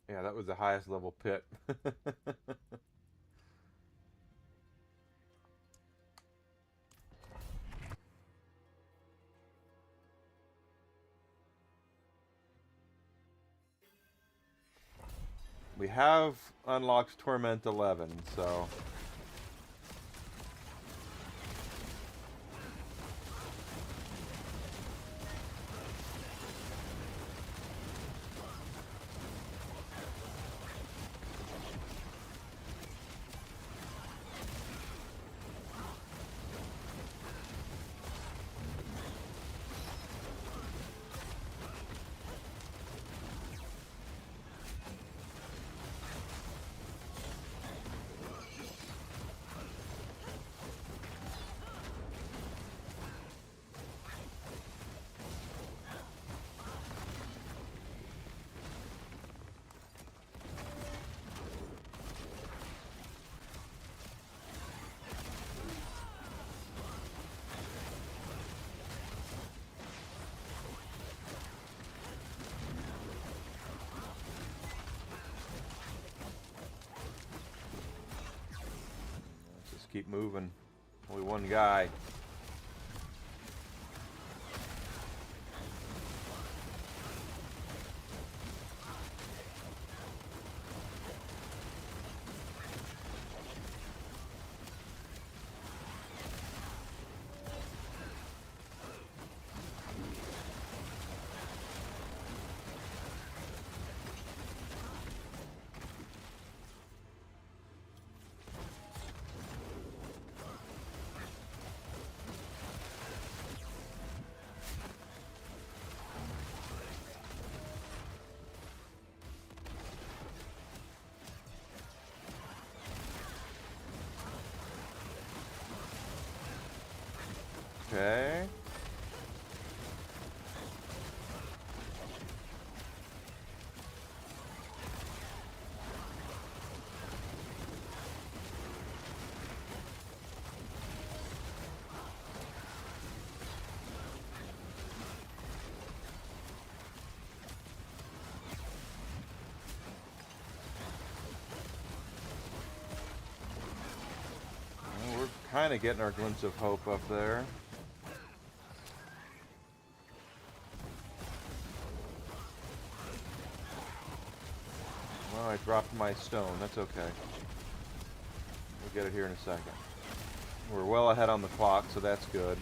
Yeah, that was the highest level pit. We have unlocked Torment 11, so... Keep moving. Only one guy. kind of getting our glimpse of hope up there. Well, I dropped my stone. That's okay. We'll get it here in a second. We're well ahead on the clock, so that's good.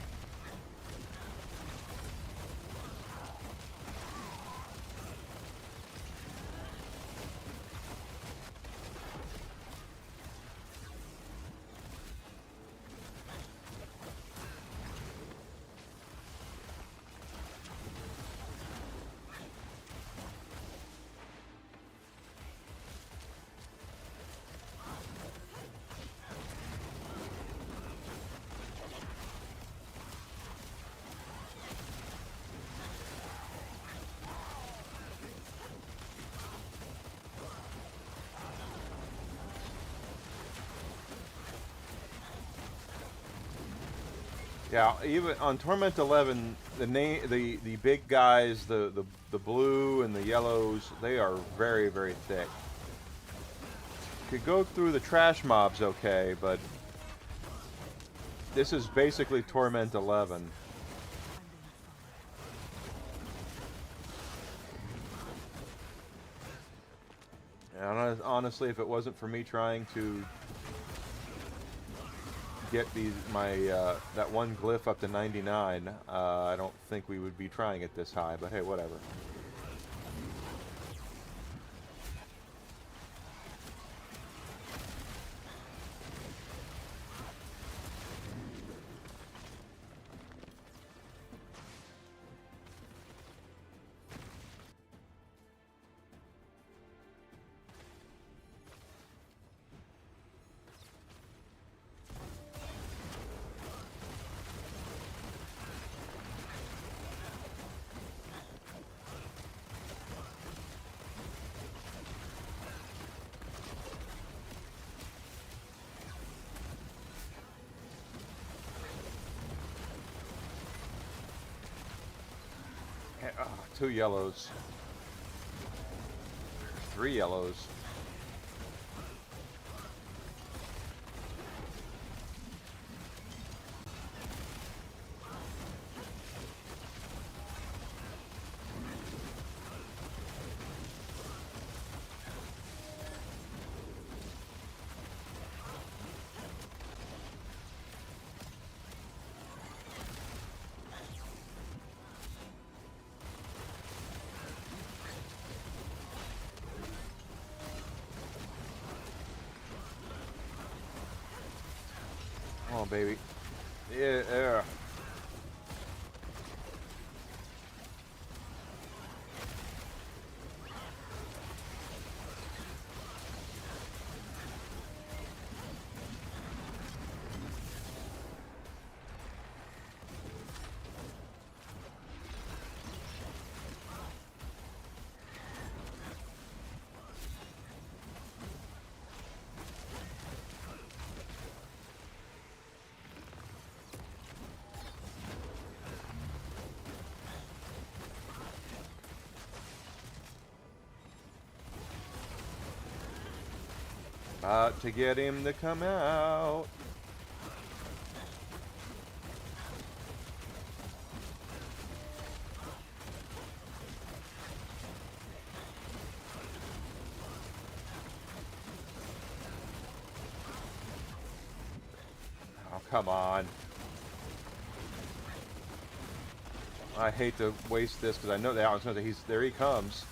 Yeah, even on Torment 11, the big guys, the blue and the yellows, they are very, very thick. Could go through the trash mobs okay, but this is basically Torment 11. And honestly, if it wasn't for me trying to get that one glyph up to 99, I don't think we would be trying it this high, but hey, whatever. Two yellows. 3 yellows. Oh, baby. Yeah. About to get him to come out. Oh, come on. I hate to waste this because I know that I was going to say there he comes.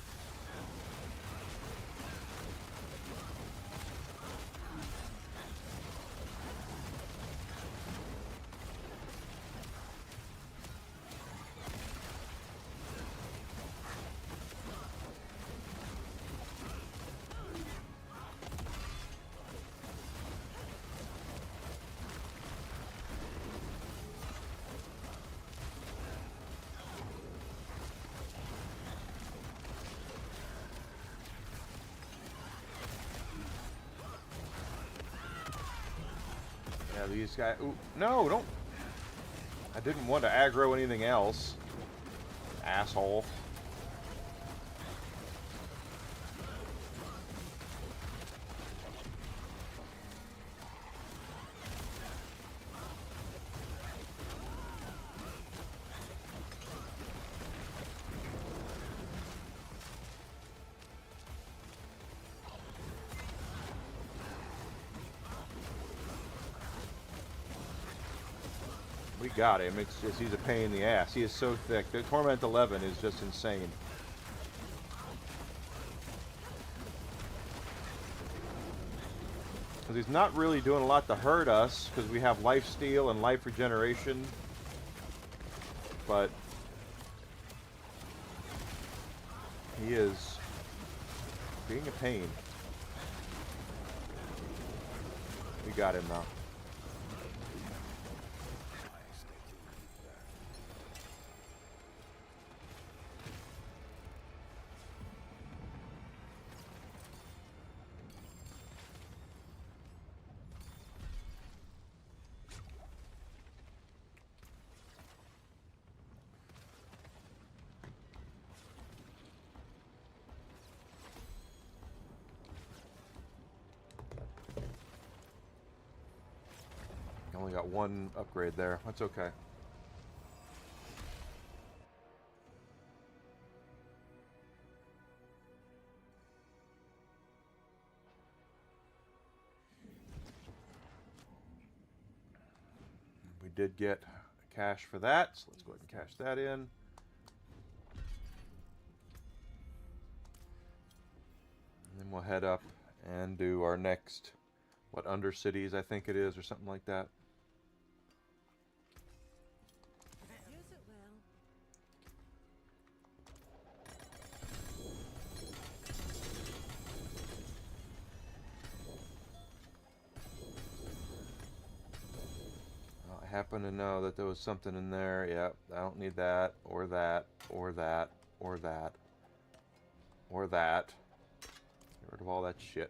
These guys. Ooh, no, don't. I didn't want to aggro anything else. Asshole. We got him. It's just, he's a pain in the ass. He is so thick. The Torment 11 is just insane. Because he's not really doing a lot to hurt us, because we have life steal and life regeneration. But he is being a pain. We got him now. Only got one upgrade there. That's okay. We did get cash for that, so let's go ahead and cash that in. And then we'll head up and do our next, what, Undercities, I think it is, or something like that. Use it well. I happen to know that there was something in there. Yep, I don't need that, or that, or that, or that, or that. Get rid of all that shit.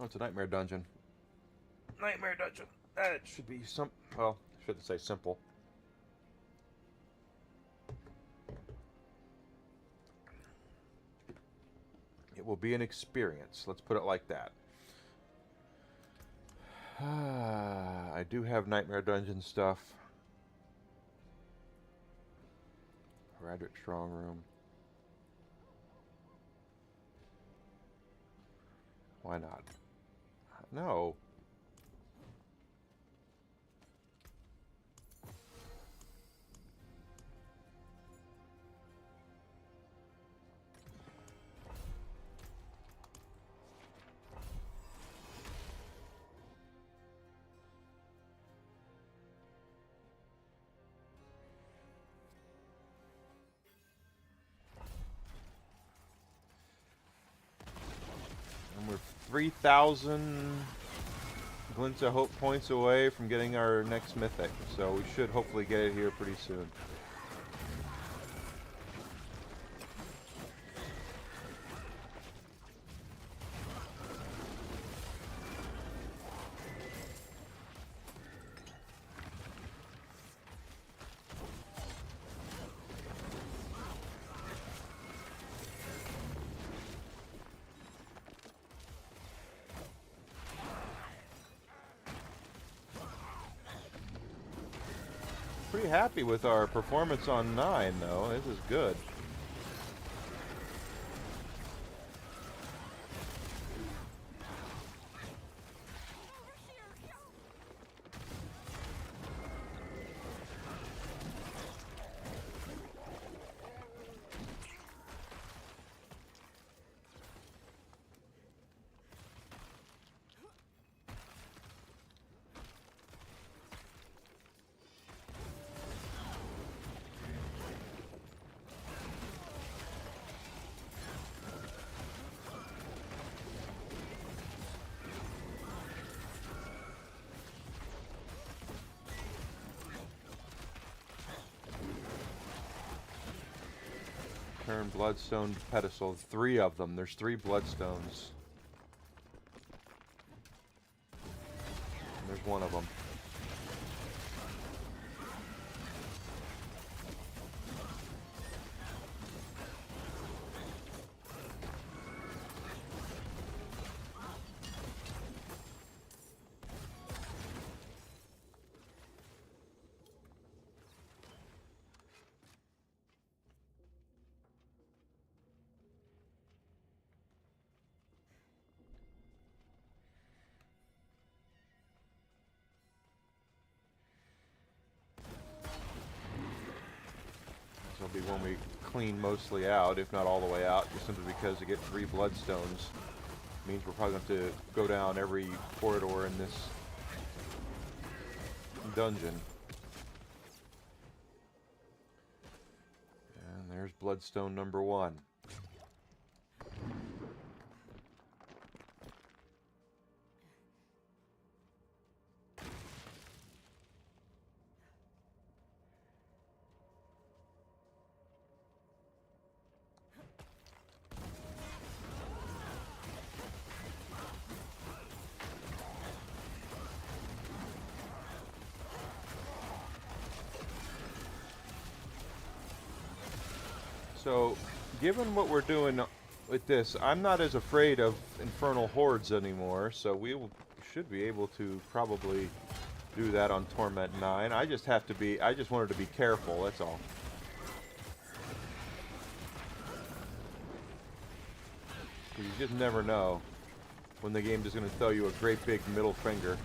Oh, it's a nightmare dungeon. Nightmare dungeon. That should be some. Well, I shouldn't say simple. It will be an experience. Let's put it like that. I do have nightmare dungeon stuff. Radric Strong Room. Why not? No. And we're 3,000 Glints of Hope points away from getting our next mythic, so we should hopefully get it here pretty soon. Pretty happy with our performance on 9, though. This is good. Turn Bloodstone Pedestal. 3 of them. There's 3 Bloodstones. And there's 1 of them. That'll be one we clean mostly out, if not all the way out, just simply because to get 3 bloodstones means we're probably going to have to go down every corridor in this dungeon. And there's bloodstone number 1. So, given what we're doing with this, I'm not as afraid of infernal hordes anymore, so should be able to probably do that on Torment 9. I just wanted to be careful, that's all. You just never know when the game is going to throw you a great big middle finger.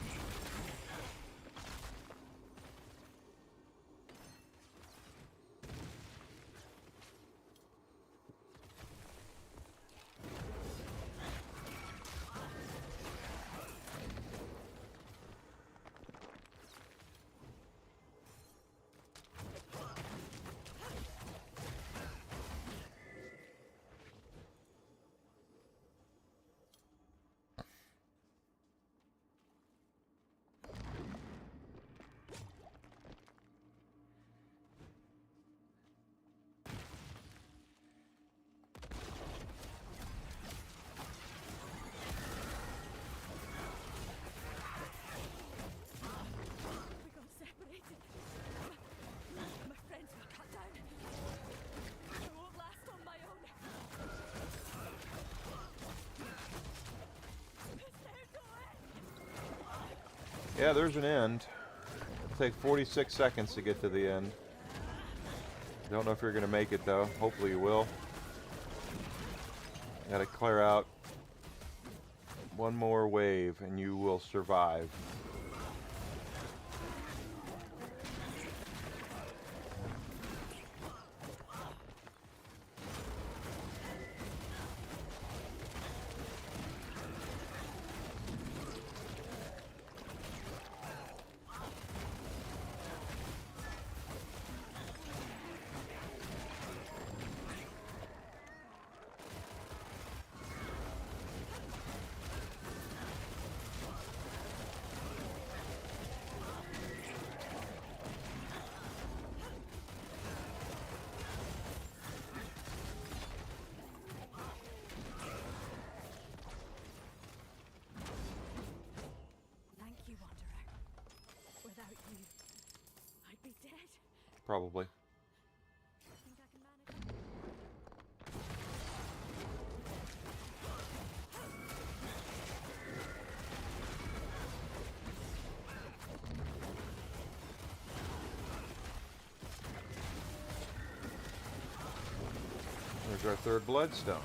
Yeah, there's an end. It'll take 46 seconds to get to the end. Don't know if you're going to make it, though. Hopefully you will. Got to clear out one more wave, and you will survive. Probably. Think I can manage? There's our 3rd bloodstone.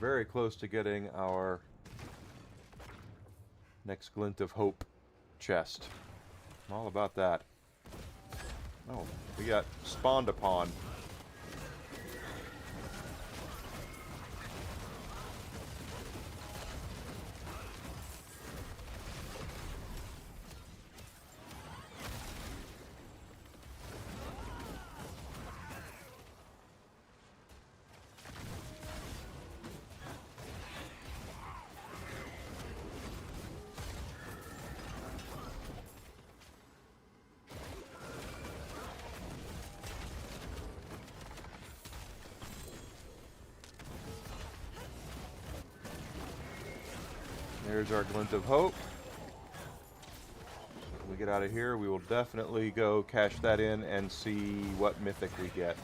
Very close to getting our next Glint of Hope chest. I'm all about that. Oh, we got spawned upon. There's our Glint of Hope. When we get out of here, we will definitely go cash that in and see what mythic we get.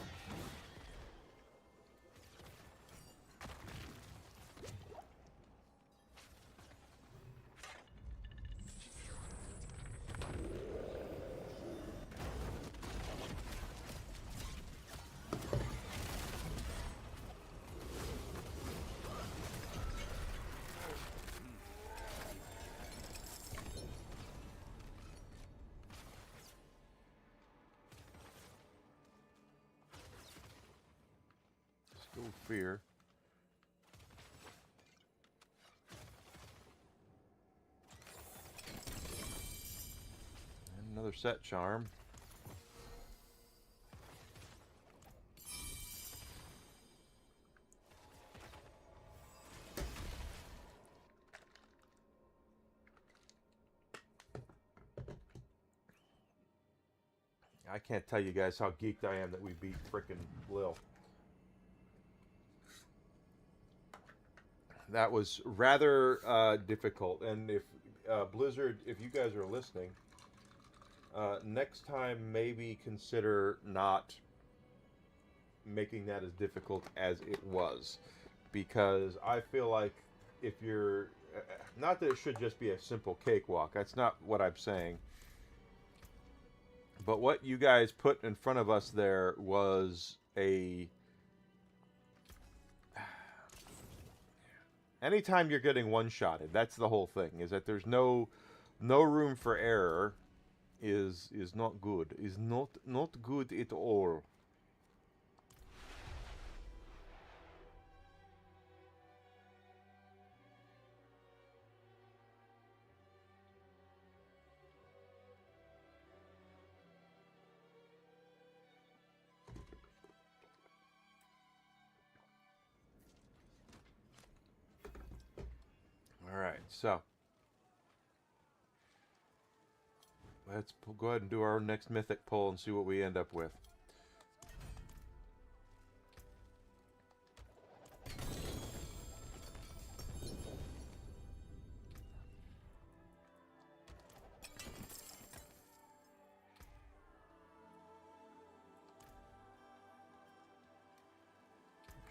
No fear. And another set charm. I can't tell you guys how geeked I am that we beat frickin' Lil. That was rather difficult, and if Blizzard, if you guys are listening, next time maybe consider not making that as difficult as it was, because I feel like if you're, not that it should just be a simple cakewalk, that's not what I'm saying, but what you guys put in front of us there was a... Anytime you're getting one-shotted, that's the whole thing, is that there's no room for error is not good. Is not good at all. Alright, so let's go ahead and do our next mythic pull and see what we end up with.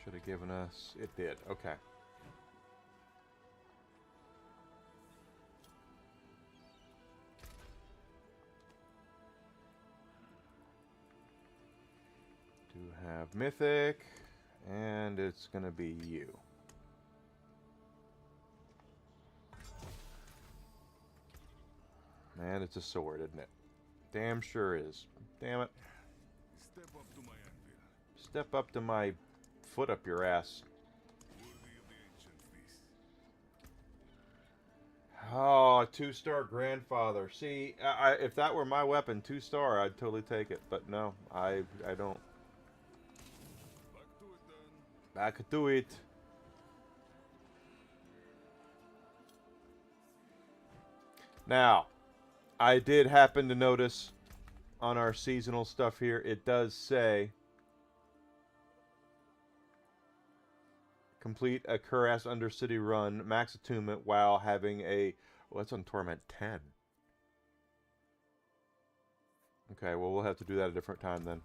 Should have given us... It did. Okay. Have mythic, and it's gonna be you. Man, it's a sword, isn't it? Damn sure is. Damn it. Step up to my anvil. Step up to my foot up your ass. Worthy of the ancient feast. Oh, a 2-star grandfather. See, if that were my weapon, 2-star, I'd totally take it. But no, I don't. Back to it then. Back to it. Now, I did happen to notice on our seasonal stuff here, it does say complete a Cuirass Undercity run, max attunement, while having a... Well, that's on Torment 10. Okay, well, we'll have to do that a different time then.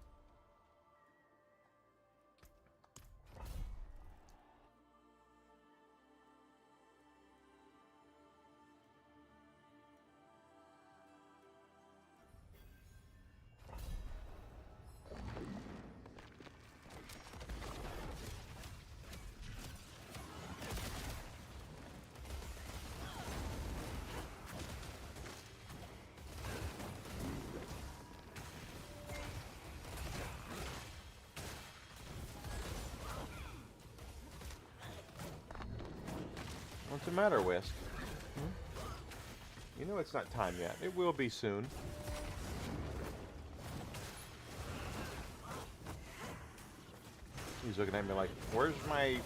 What's the matter, Whisk? You know it's not time yet. It will be soon. He's looking at me like, where's my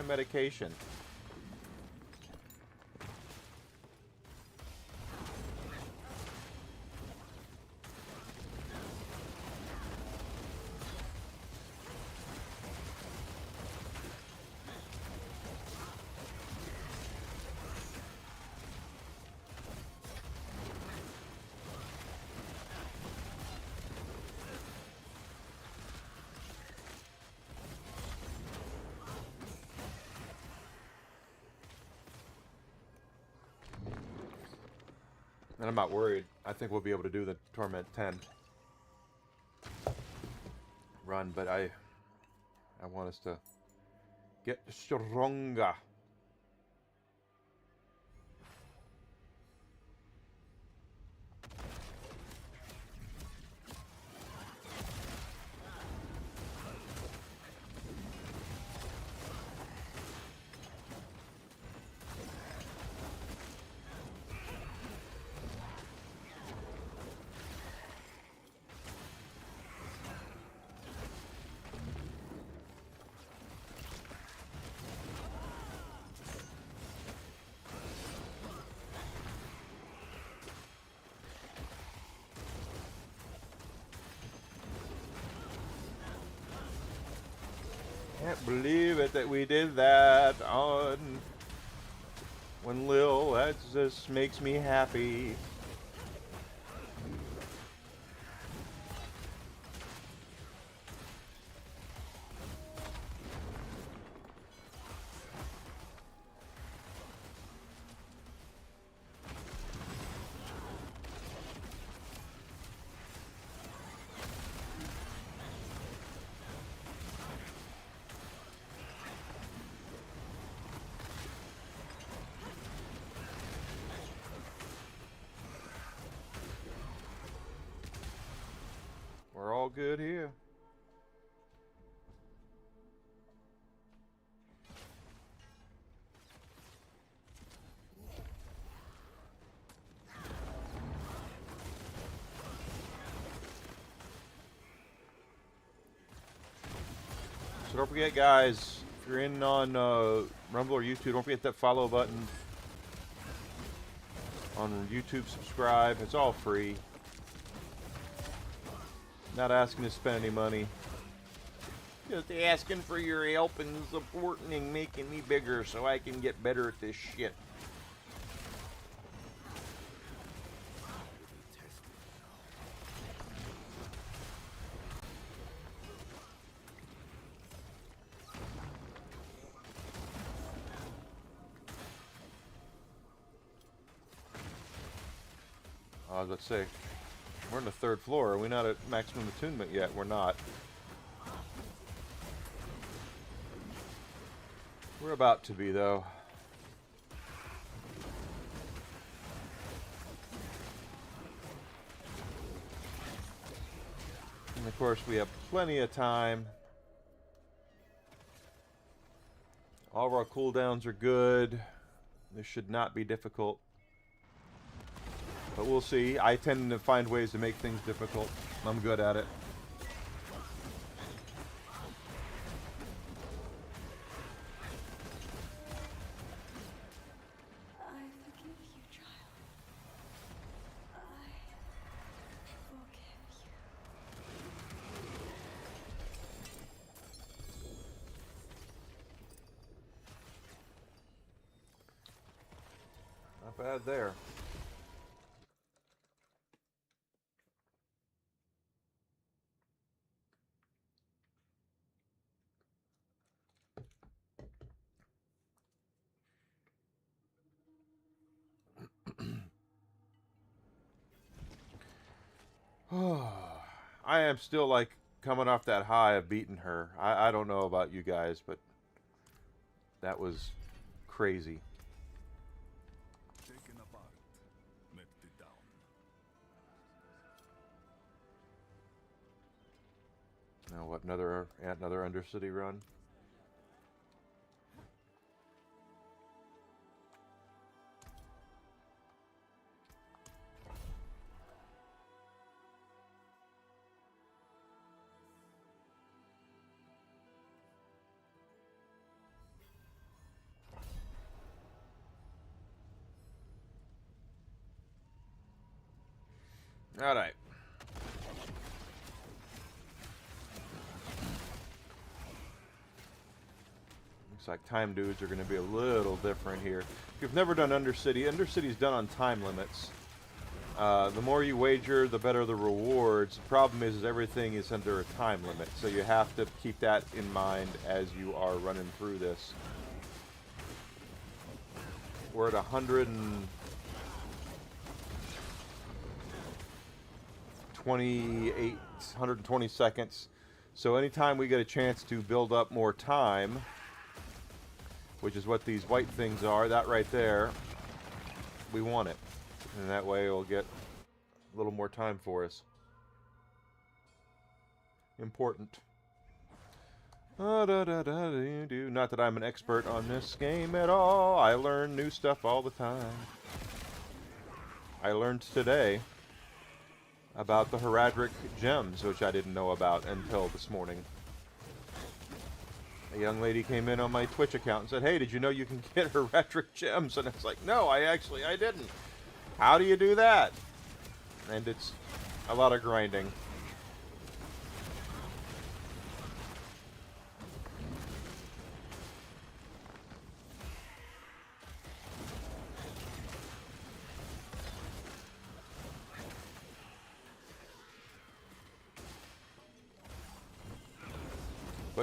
medication? And I'm not worried. I think we'll be able to do the Torment 10 run, but I want us to get stronger. can't believe it that we did that on when Lil. That just makes me happy. We're all good here. So don't forget, guys, if you're in on Rumble or YouTube, don't forget that follow button. On YouTube, subscribe. It's all free. Not asking to spend any money. Just asking for your help and supporting and making me bigger so I can get better at this shit. I was about to say, we're on the 3rd floor. Are we not at maximum attunement yet? We're not. We're about to be, though. And of course, we have plenty of time. All of our cooldowns are good. This should not be difficult. But we'll see. I tend to find ways to make things difficult. I'm good at it. I forgive you, child. I forgive you. Not bad there. I am still like coming off that high of beating her. I don't know about you guys, but that was crazy. Taken apart, melted down. Now what? Another Undercity run. All right. Looks like time dudes are going to be a little different here. If you've never done Undercity, Undercity's done on time limits. The more you wager, the better the rewards. The problem is everything is under a time limit, so you have to keep that in mind as you are running through this. We're at 120 seconds. So anytime we get a chance to build up more time, which is what these white things are, that right there, we want it. And that way it'll get a little more time for us. Important. Not that I'm an expert on this game at all. I learn new stuff all the time. I learned today about the heraldic gems, which I didn't know about until this morning. A young lady came in on my Twitch account and said, "Hey, did you know you can get heraldic gems?" And it's like, no, I didn't. How do you do that? And it's a lot of grinding.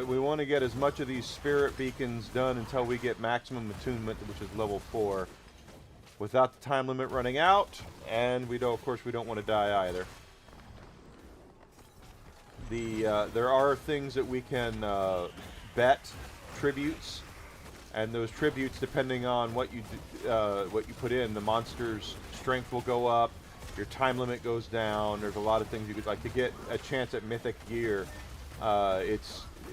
But we want to get as much of these spirit beacons done until we get maximum attunement, which is level 4, without the time limit running out. And we don't, of course, we don't want to die either. There are things that we can bet tributes, and those tributes, depending on what you put in, the monster's strength will go up, your time limit goes down. There's a lot of things you could, like, to get a chance at mythic gear.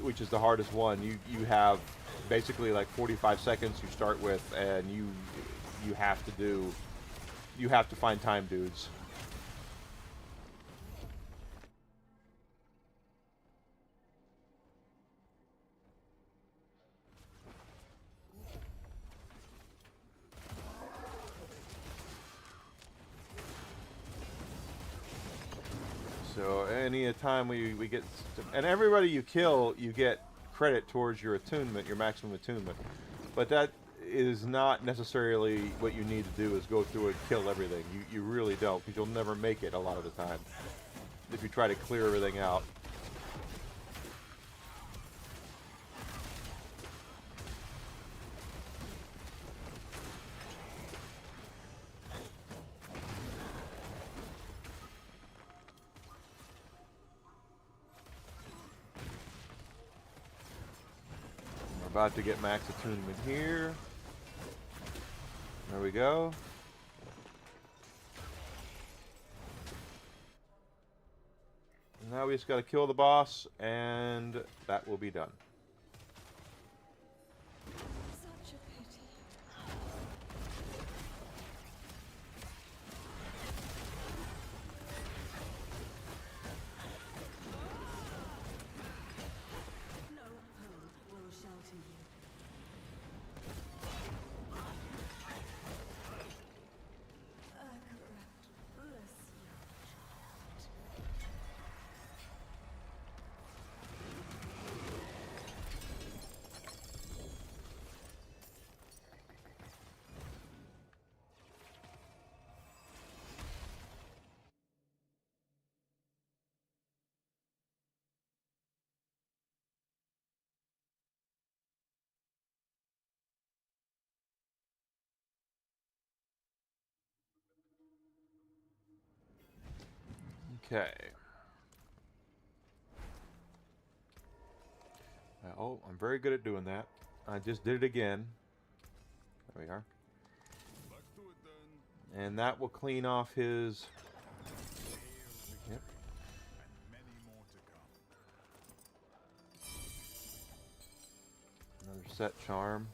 Which is the hardest one. You have basically like 45 seconds you start with, and you have to find time dudes. So any time we get, and everybody you kill, you get credit towards your attunement, your maximum attunement. But that is not necessarily what you need to do, is go through and kill everything. You really don't, because you'll never make it a lot of the time if you try to clear everything out. About to get max attunement here. There we go. Now we just got to kill the boss, and that will be done. Such a pity. No home will shelter you. Bless you. Okay. Oh, I'm very good at doing that. I just did it again. There we are. Back to it then. And that will clean off his... Yep. And many more to come. Another set charm.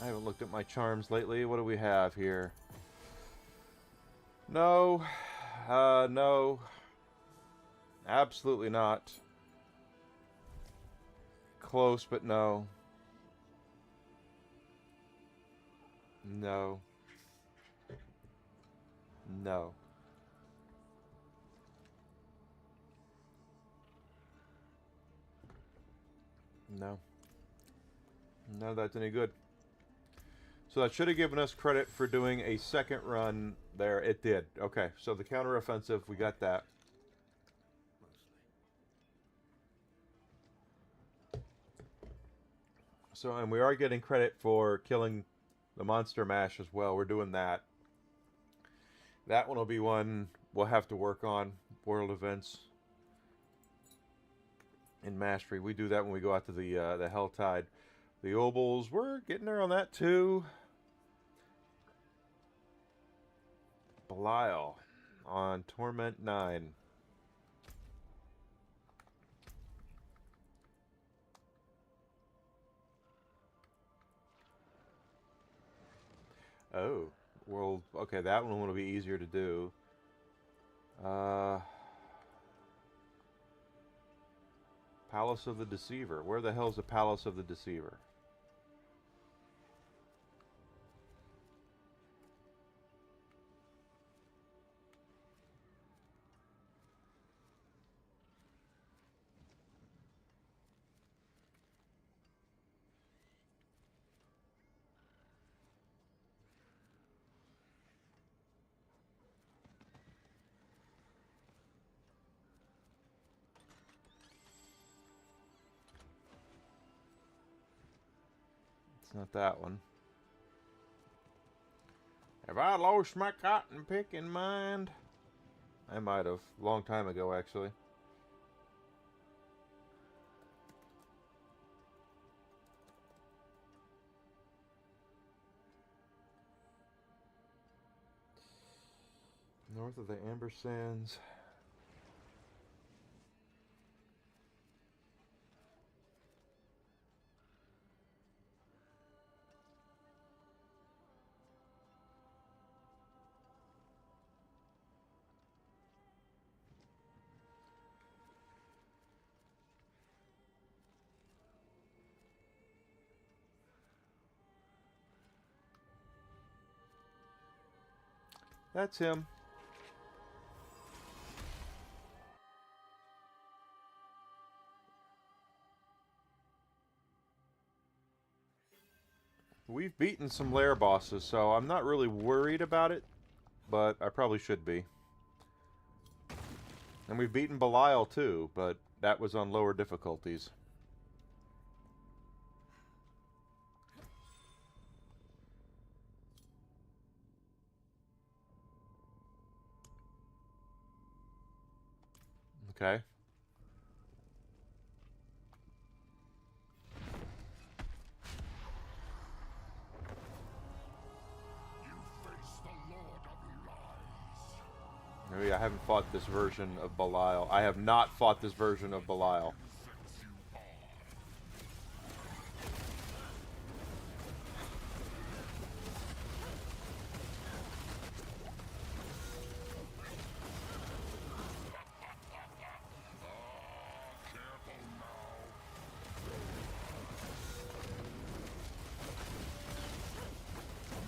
I haven't looked at my charms lately. What do we have here? No. No. Absolutely not. Close, but no. No. No. No. None of that's any good. So that should have given us credit for doing a second run there. It did. Okay, so the counteroffensive, we got that. So, and we are getting credit for killing the monster mash as well. We're doing that. That one will be one we'll have to work on. World events in mastery. We do that when we go out to the Helltide. The Obols, we're getting there on that too. Belial on Torment 9. Oh, world. Okay, that one will be easier to do. Palace of the Deceiver. Where the hell's the Palace of the Deceiver? It's not that one. Have I lost my cotton picking mind? I might have. Long time ago, actually. North of the Amber Sands. That's him. We've beaten some lair bosses, so I'm not really worried about it, but I probably should be. And we've beaten Belial too, but that was on lower difficulties. Okay. Maybe I haven't fought this version of Belial. I have not fought this version of Belial.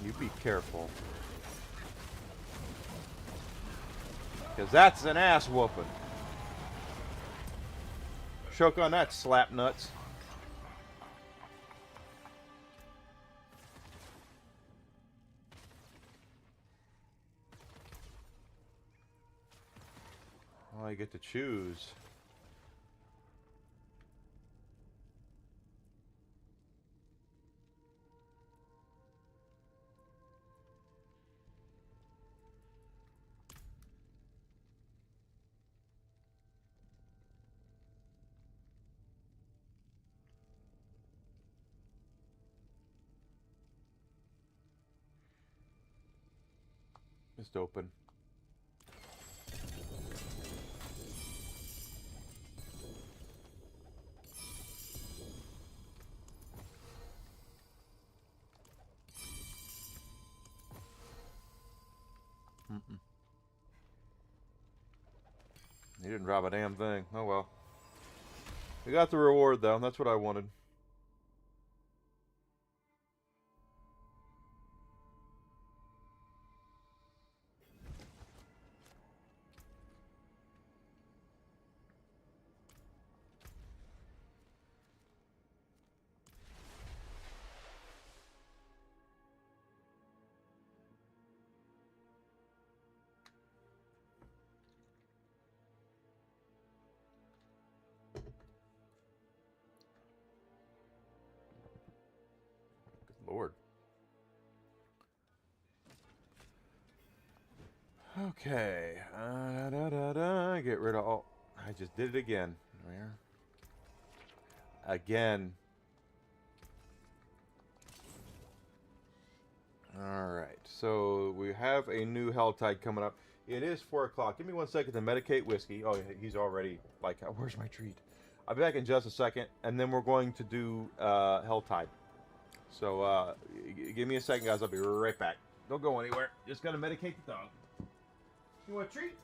You be careful. Because that's an ass whooping. Choke on that, slap nuts. Well, I get to choose. Just open. He didn't drop a damn thing. Oh well. We got the reward though. That's what I wanted. Lord. Okay. Get rid of all. I just did it again. Where? Again. Alright. So we have a new Helltide coming up. It is 4 o'clock. Give me 1 second to medicate whiskey. Oh, he's already like, where's my treat? I'll be back in just a second. And then we're going to do Helltide. So, give me a second, guys. I'll be right back. Don't go anywhere. Just gonna medicate the dog. You want a treat?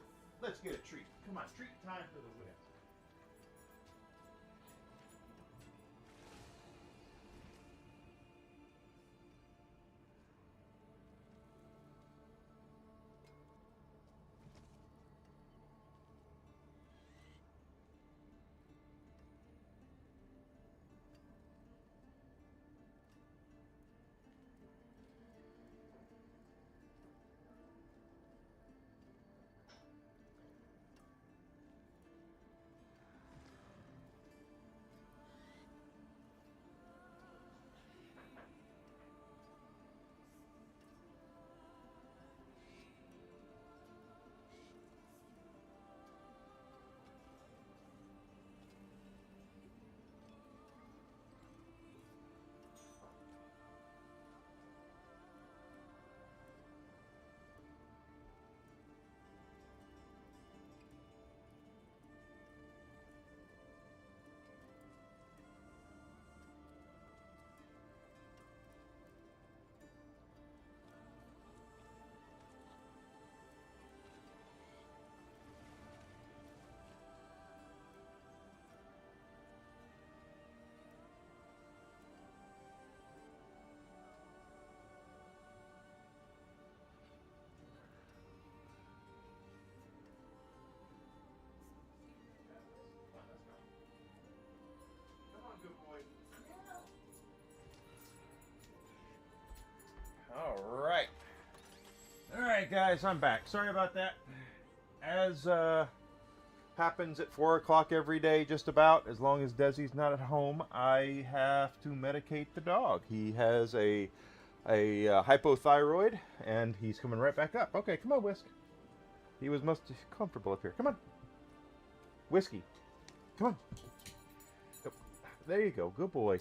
Let's get a treat. Come on, treat time for the win. Alright. Alright, guys, I'm back. Sorry about that. As happens at 4 o'clock every day, just about, as long as Desi's not at home, I have to medicate the dog. He has a hypothyroid, and he's coming right back up. Okay, come on, Whisk. He was most comfortable up here. Come on. Whiskey. Come on. Oh, there you go. Good boy.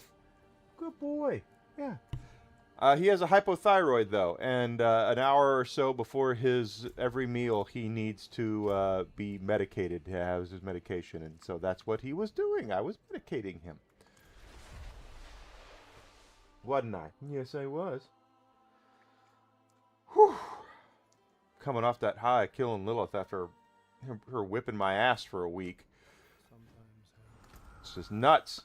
Good boy. Yeah. He has a hypothyroid, though, and an hour or so before his every meal, he needs to be medicated, to have his medication, and so that's what he was doing. I was medicating him. Wasn't I? Yes, I was. Whew. Coming off that high, killing Lilith after her whipping my ass for a week. It's just nuts.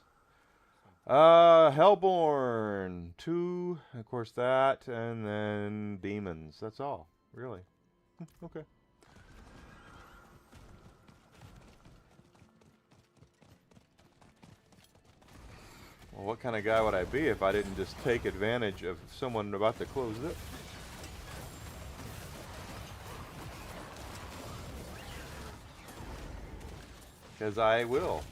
Hellborn 2, of course that, and then demons. That's all, really. Okay. Well, what kind of guy would I be if I didn't just take advantage of someone about to close it? Because I will.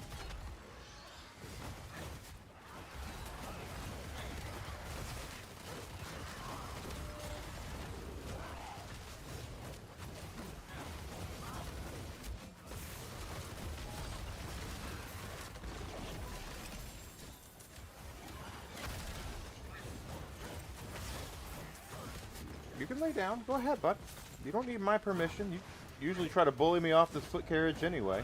You can lay down. Go ahead, bud. You don't need my permission. You usually try to bully me off this foot carriage anyway.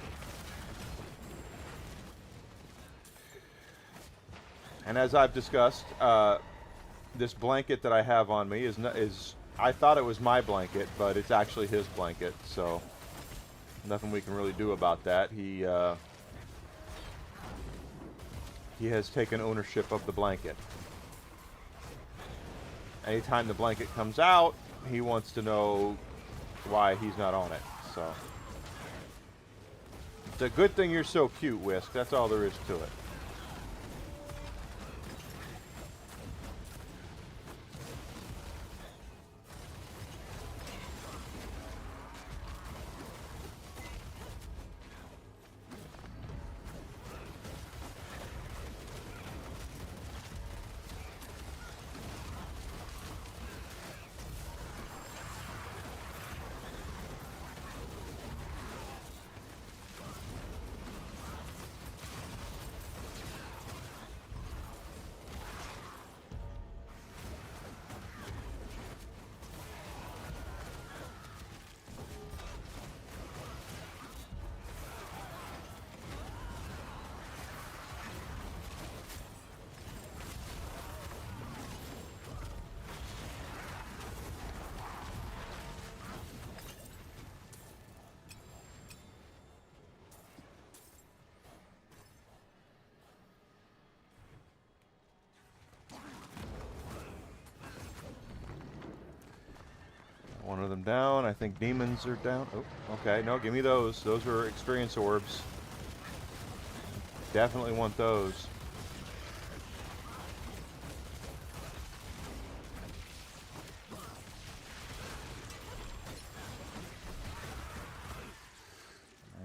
And as I've discussed, this blanket that I have on me is I thought it was my blanket, but it's actually his blanket. So nothing we can really do about that. He has taken ownership of the blanket. Anytime the blanket comes out, he wants to know why he's not on it. So it's a good thing you're so cute, Whisk. That's all there is to it. One of them down. I think demons are down. Oh, okay. No, give me those. Those are experience orbs. Definitely want those.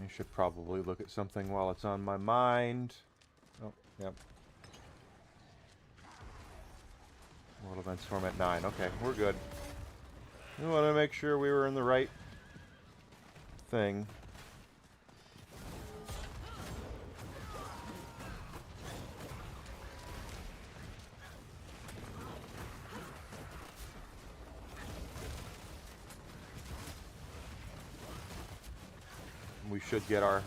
I should probably look at something while it's on my mind. Oh, yep. World Events Torment 9. Okay, we're good. We want to make sure we were in the right thing. We should get our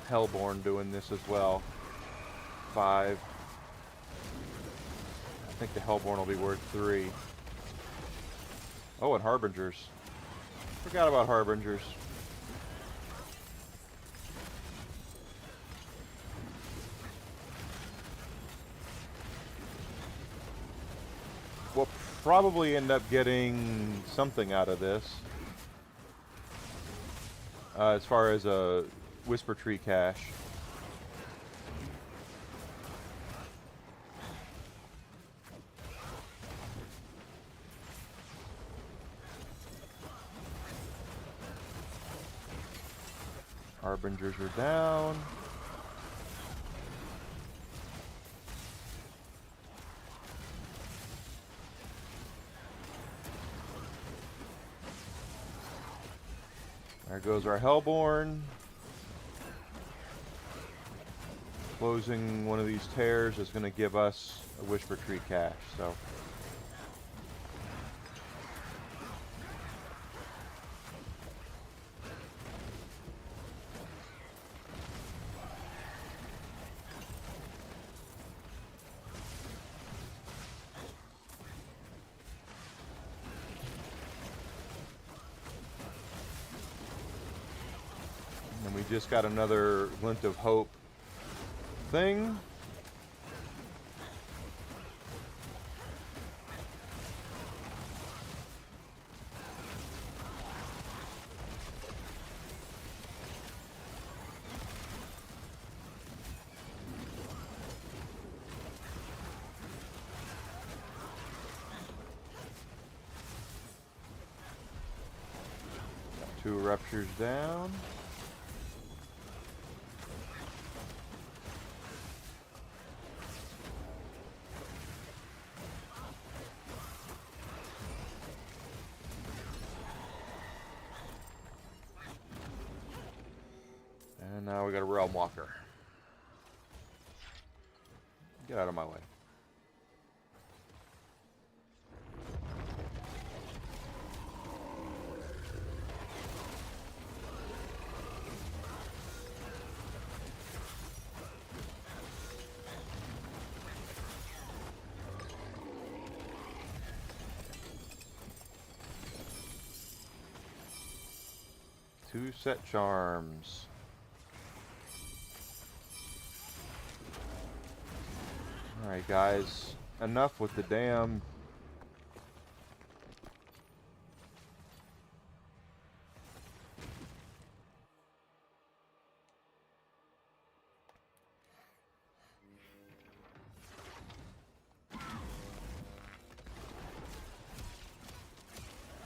Hellborn doing this as well. 5. I think the Hellborn will be worth 3. Oh, and Harbingers. Forgot about Harbingers. We'll probably end up getting something out of this. As far as a Whisper Tree cache. Harbingers are down. There goes our Hellborn. Closing one of these tears is going to give us a Whisper Tree cache, so. And we just got another glint of hope thing. Two ruptures down. And now we got a Realm Walker. Get out of my way. Two set charms. Alright guys, enough with the damn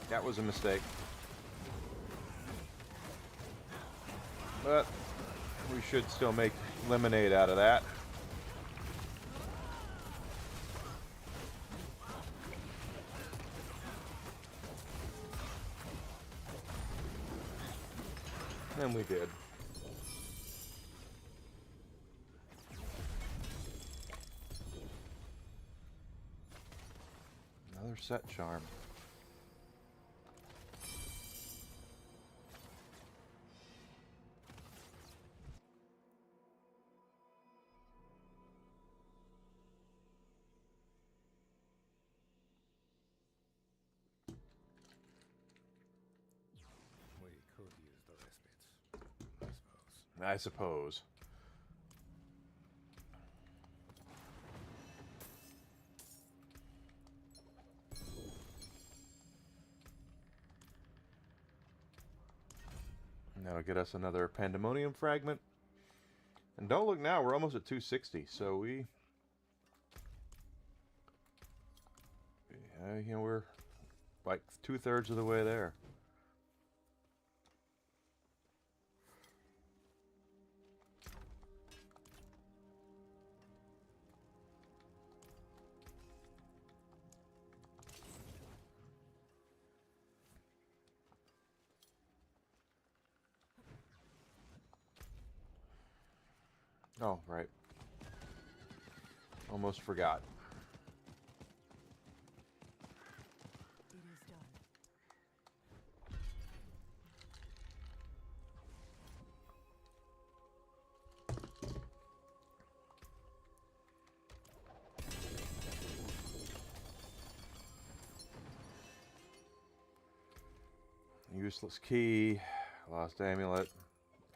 that was a mistake. But we should still make lemonade out of that. And we did. Another set charm. We could use the respite, I suppose. I suppose. That'll get us another Pandemonium fragment. And don't look now, we're almost at 260, so we... you know, we're like 2/3 of the way there. Oh, right. Almost forgot. It is done. Useless key. Lost amulet.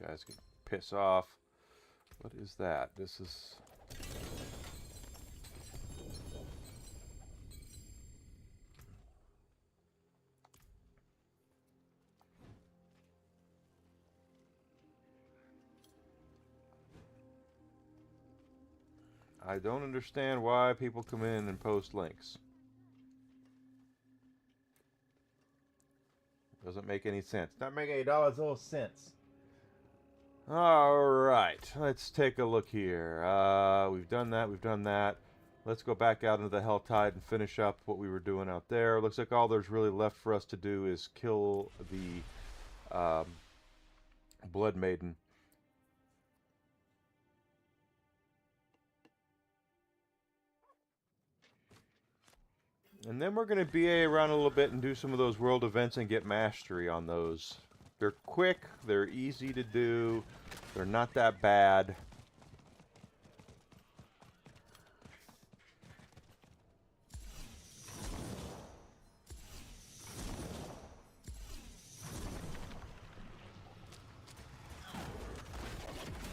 You guys can piss off. What is that? This is... I don't understand why people come in and post links. Doesn't make any sense. Not make any dollars or cents. All right, let's take a look here. We've done that. We've done that. Let's go back out into the Helltide and finish up what we were doing out there. Looks like all there's really left for us to do is kill the Blood Maiden. And then we're going to BA around a little bit and do some of those world events and get mastery on those. They're quick, they're easy to do, they're not that bad.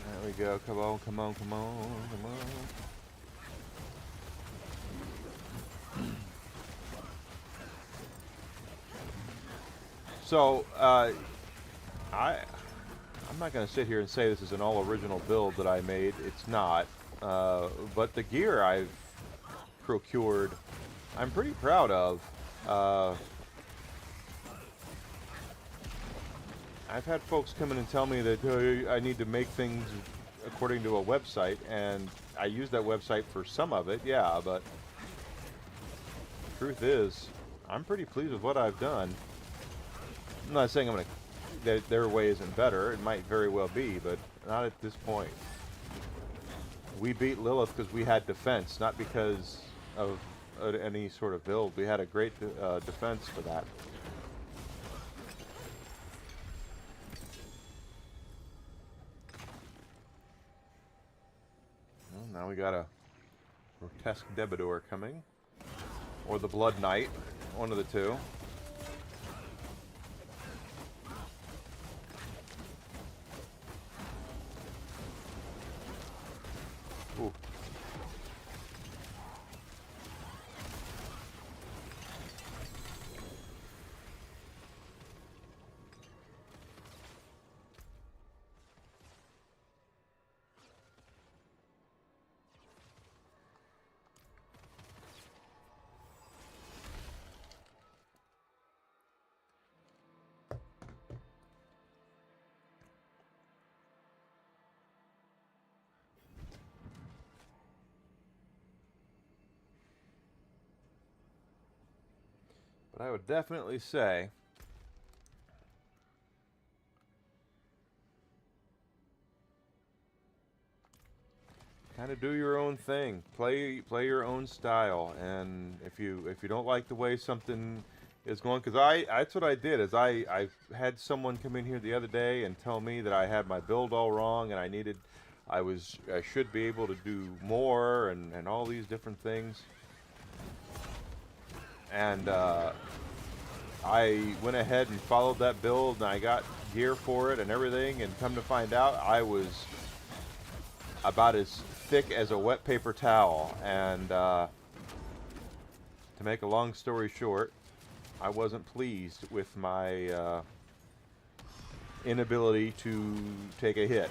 There we go, come on, come on, come on, come on. So, I'm not going to sit here and say this is an all-original build that I made. It's not. But the gear I've procured, I'm pretty proud of. I've had folks come in and tell me that I need to make things according to a website, and I use that website for some of it, yeah, but the truth is, I'm pretty pleased with what I've done. I'm not saying I'm going to, that their way isn't better. It might very well be, but not at this point. We beat Lilith because we had defense, not because of any sort of build. We had a great defense for that. Well, now we got a grotesque Debador coming, or the Blood Knight, one of the two. Ooh. But I would definitely say kind of do your own thing. Play your own style. And if you don't like the way something is going, because that's what I did. Is I had someone come in here the other day and tell me that I had my build all wrong and I should be able to do more and all these different things. And I went ahead and followed that build, and I got gear for it and everything, and come to find out I was about as thick as a wet paper towel. And to make a long story short, I wasn't pleased with my inability to take a hit.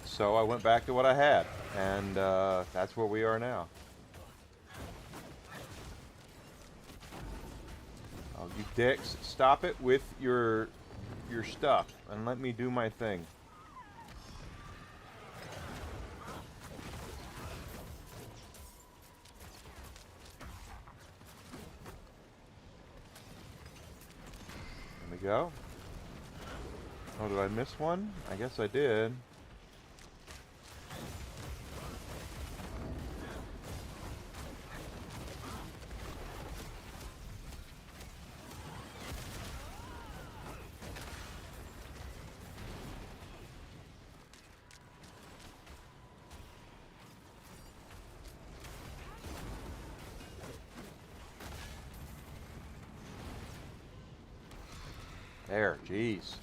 So I went back to what I had, and that's where we are now. Oh, you dicks, stop it with your stuff and let me do my thing. There we go. Oh, did I miss one? I guess I did. There, jeez.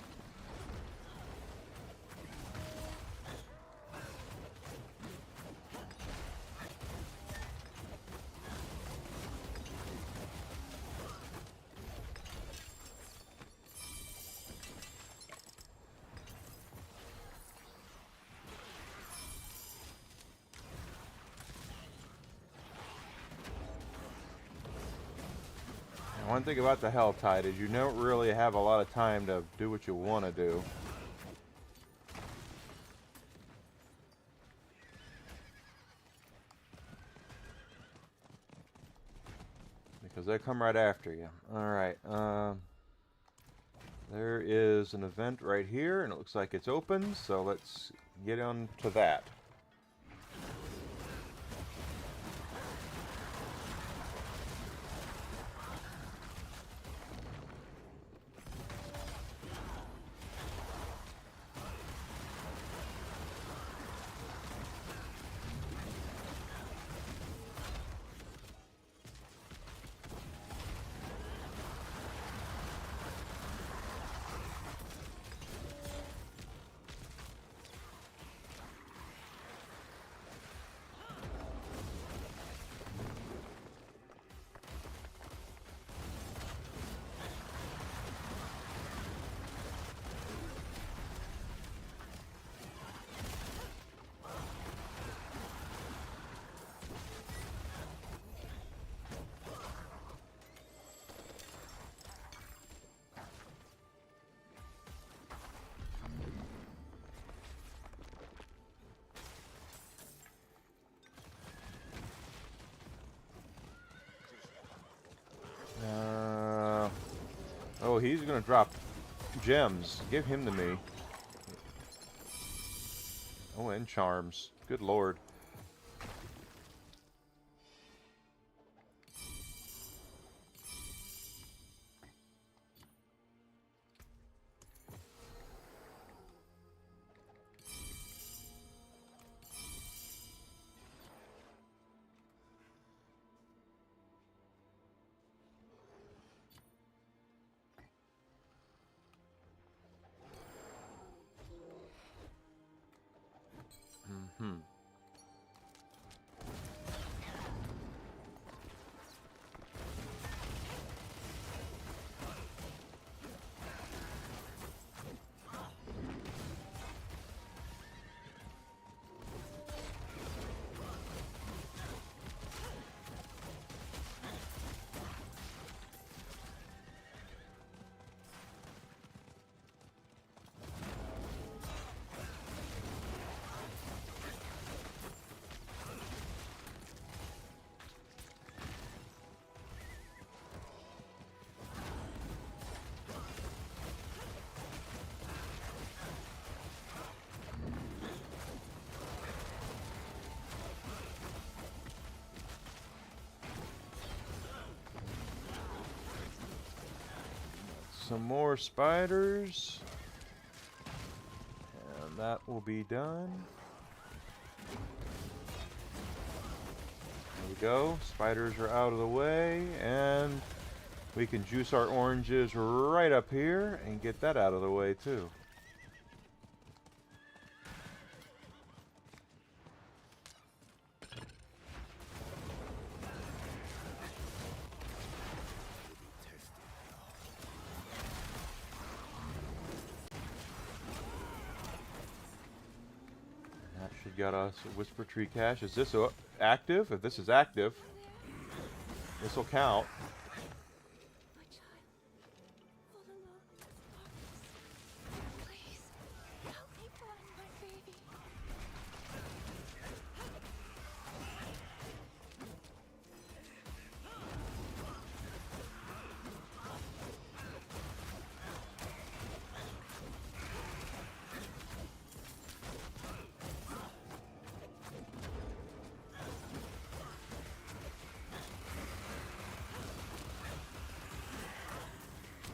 One thing about the Hell Tide is you don't really have a lot of time to do what you want to do. Because they come right after you. Alright, there is an event right here, and it looks like it's open, so let's get on to that. Oh, he's gonna drop gems. Give him to me. Oh, and charms. Good lord. Some more spiders. And that will be done. There we go. Spiders are out of the way. And we can juice our oranges right up here and get that out of the way too. Got us a Whisper Tree Cache. Is this active? If this is active, this will count. My child, fall in love with this please, help me find my baby.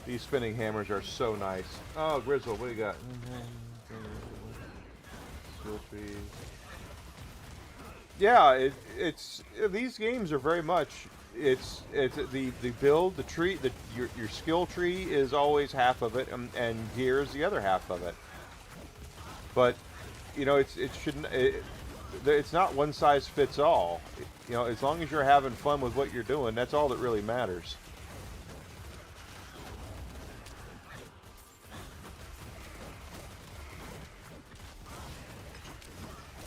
These spinning hammers are so nice. Oh, Grizzle, what do you got? Skill tree. Yeah, these games are very much. It's the build, the tree, your skill tree is always half of it, and gear is the other half of it. But you know, it shouldn't. It's not one size fits all. You know, as long as you're having fun with what you're doing, that's all that really matters.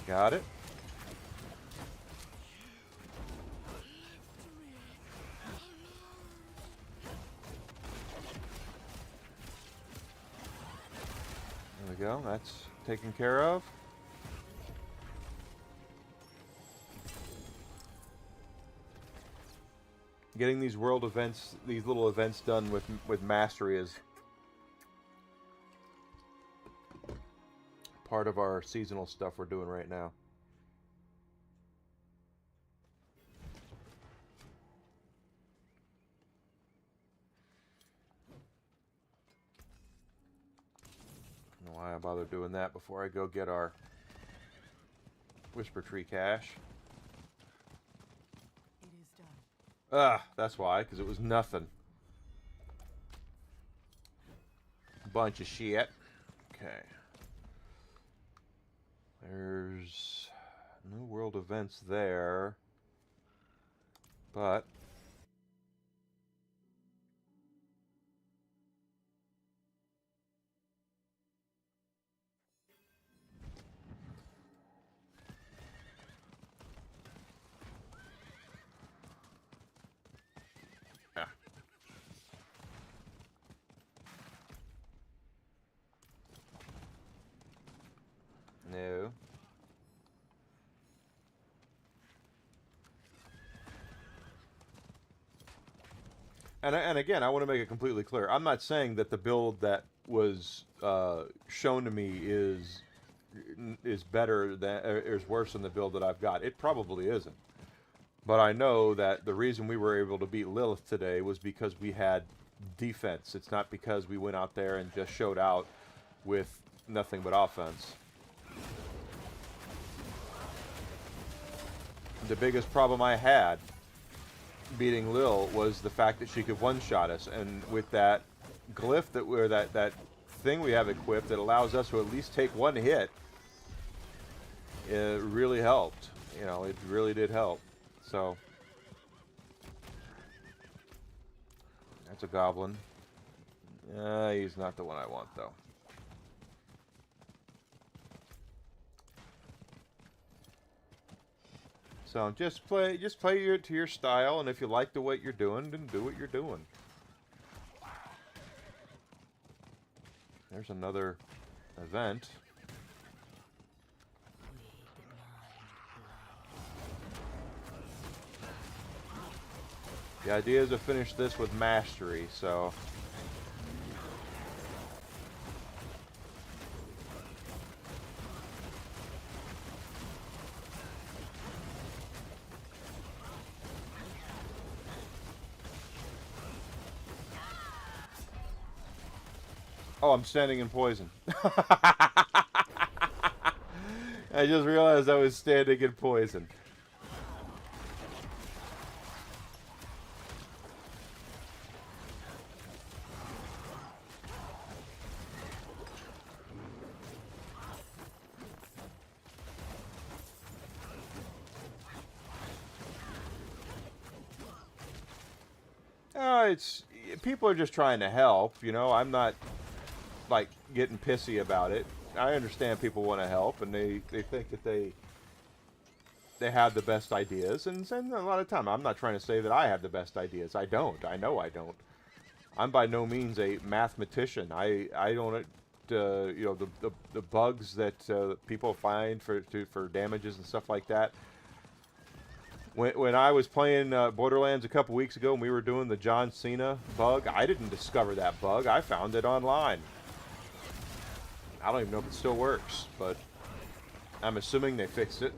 Got it. go. That's taken care of. Getting these world events, these little events done with mastery is part of our seasonal stuff we're doing right now. I don't know why I bother doing that before I go get our Whisper Tree cache. It is done. That's why, because it was nothing. Bunch of shit. Okay. There's no world events there, but yeah. No. And again, I want to make it completely clear. I'm not saying that the build that was shown to me is better than or is worse than the build that I've got. It probably isn't. But I know that the reason we were able to beat Lilith today was because we had defense. It's not because we went out there and just showed out with nothing but offense. The biggest problem I had beating Lil was the fact that she could one-shot us, and with that glyph that thing we have equipped that allows us to at least take one hit, it really helped. You know, it really did help. So that's a goblin. He's not the one I want though. So just play to your style, and if you like what you're doing, then do what you're doing. There's another event. The idea is to finish this with mastery, so oh, I'm standing in poison. I just realized I was standing in poison. It's people are just trying to help, you know. I'm not like getting pissy about it. I understand people want to help, and they think that they have the best ideas, and a lot of time I'm not trying to say that I have the best ideas. I don't. I know I don't. I'm by no means a mathematician. I don't you know, the bugs that people find for damages and stuff like that. When I was playing Borderlands a couple weeks ago and we were doing the John Cena bug, I didn't discover that bug. I found it online. I don't even know if it still works, but I'm assuming they fixed it.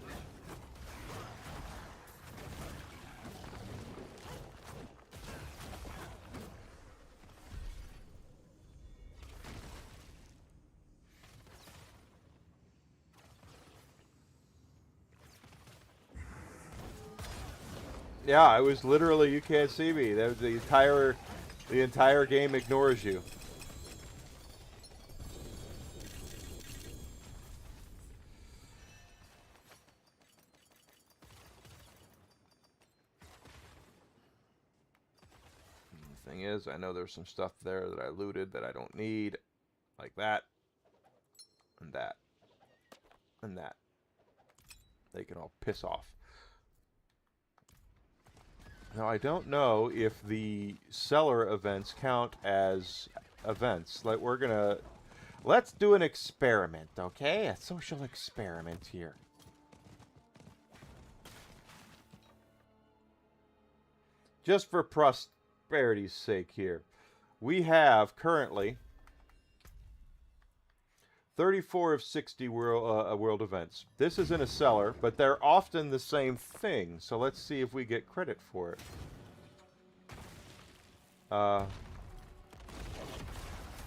Yeah, I was literally, you can't see me. The entire game ignores you. The thing is, I know there's some stuff there that I looted that I don't need, like that, and that, and that. They can all piss off. Now, I don't know if the seller events count as events. Like, we're gonna... Let's do an experiment, okay? A social experiment here. Just for prosperity's sake here. We have currently 34 of 60 world events. This is in a cellar, but they're often the same thing. So let's see if we get credit for it.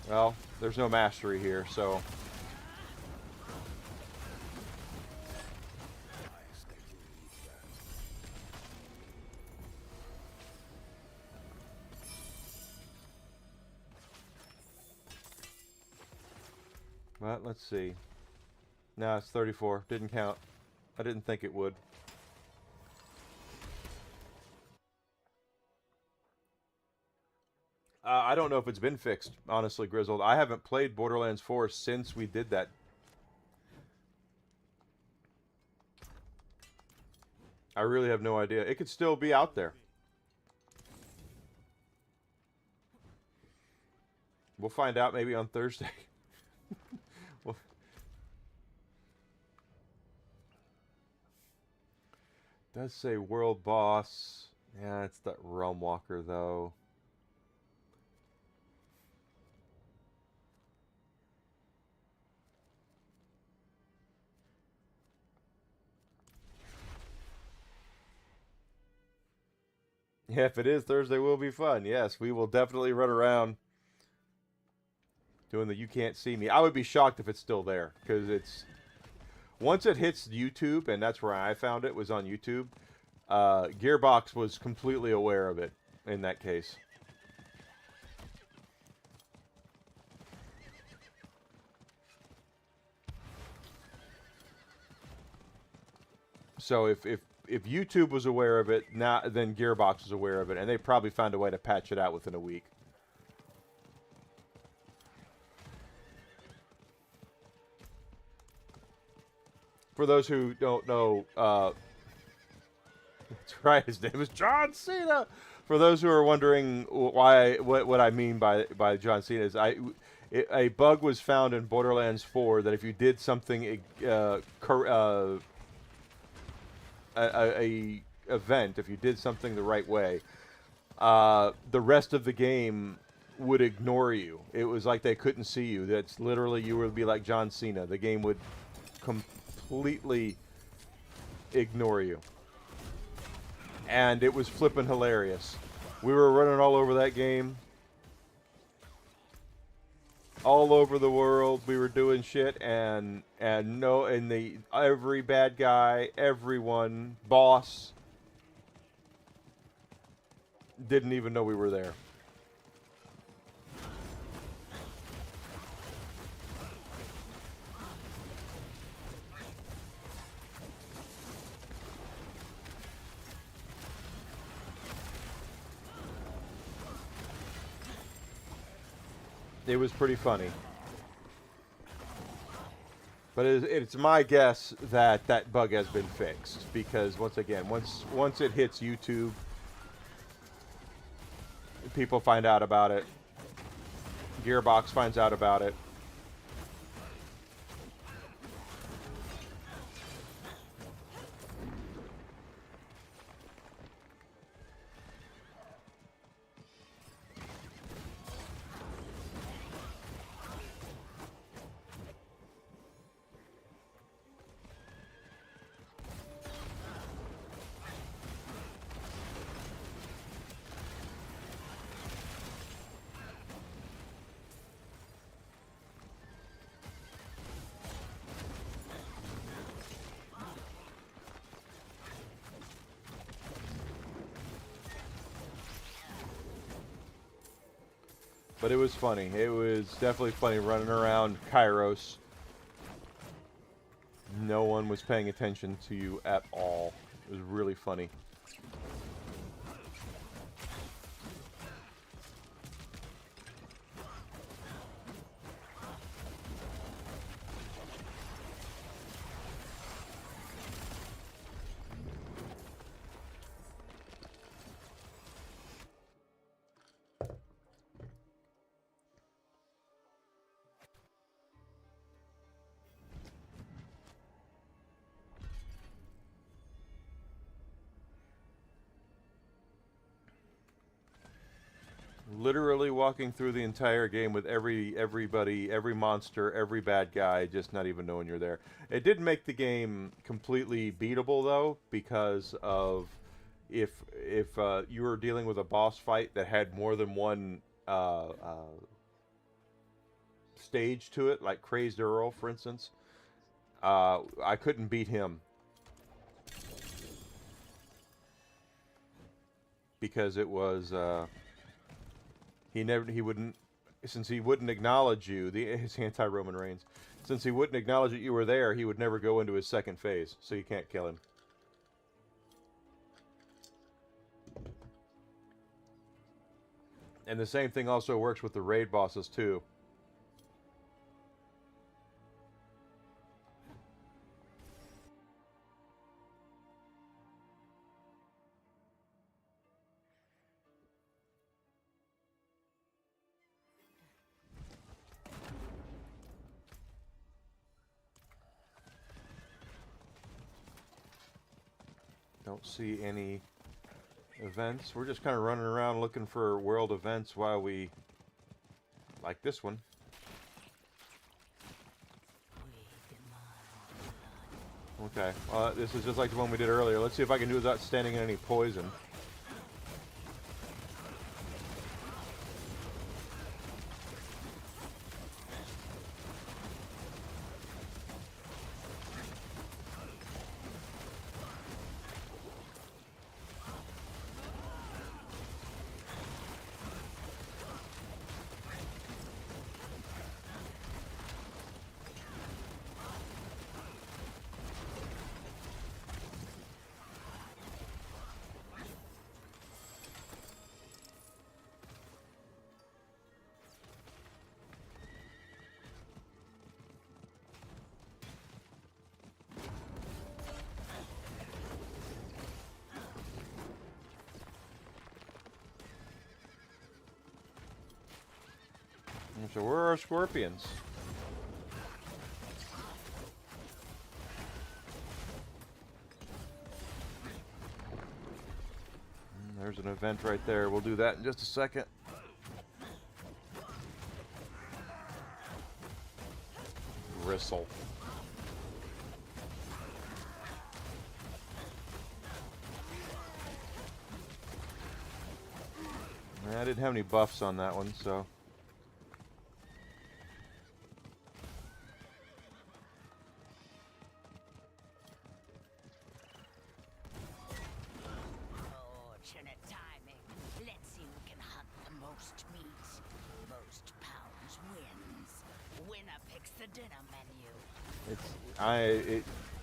Well, there's no mastery here, so... But let's see. No, it's 34. Didn't count. I didn't think it would. I don't know if it's been fixed, honestly, Grizzled. I haven't played Borderlands 4 since we did that. I really have no idea. It could still be out there. We'll find out maybe on Thursday. Well, does say world boss. Yeah, it's that Realm Walker, though. Yeah, if it is, Thursday will be fun. Yes, we will definitely run around doing the you can't see me. I would be shocked if it's still there, because it's... Once it hits YouTube, and that's where I found it, was on YouTube, Gearbox was completely aware of it in that case. So if YouTube was aware of it, now then Gearbox was aware of it, and they probably found a way to patch it out within a week. For those who don't know, that's right, his name is John Cena. For those who are wondering why, what I mean by John Cena is, a bug was found in Borderlands 4 that if you did something, a event, if you did something the right way, the rest of the game would ignore you. It was like they couldn't see you. That's literally, you would be like John Cena. The game would completely ignore you. And it was flippin' hilarious. We were running all over that game. All over the world, we were doing shit, and every bad guy, everyone, boss, didn't even know we were there. It was pretty funny. But it's my guess that that bug has been fixed, because once again, once it hits YouTube, people find out about it. Gearbox finds out about it. But it was funny. It was definitely funny running around Kairos. No one was paying attention to you at all. It was really funny. Literally walking through the entire game with everybody, every monster, every bad guy, just not even knowing you're there. It did make the game completely beatable though, because of if you were dealing with a boss fight that had more than one stage to it, like Crazed Earl, for instance, I couldn't beat him because it was. He wouldn't, since he wouldn't acknowledge you, his anti-Roman Reigns, since he wouldn't acknowledge that you were there, he would never go into his second phase, so you can't kill him. And the same thing also works with the raid bosses too. Don't see any events. We're just kind of running around looking for world events while we, like this one. Okay, well, this is just like the one we did earlier. Let's see if I can do without standing in any poison. So where are our scorpions? There's an event right there. We'll do that in just a second. Gristle. I didn't have any buffs on that one, so...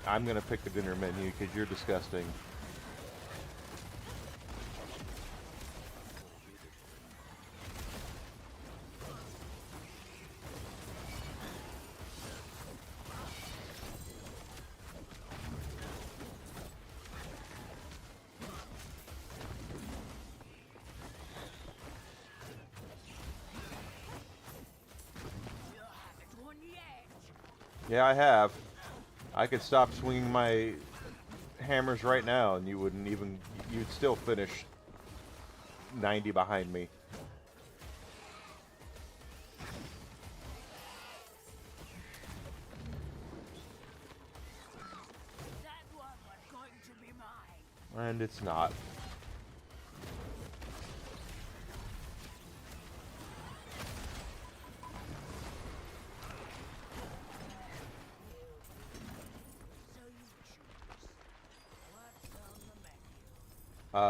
I'm gonna pick the dinner menu because you're disgusting. Yeah, I have. I could stop swinging my hammers right now and you wouldn't even, you'd still finish 90 behind me. That one was going to be mine. And it's not.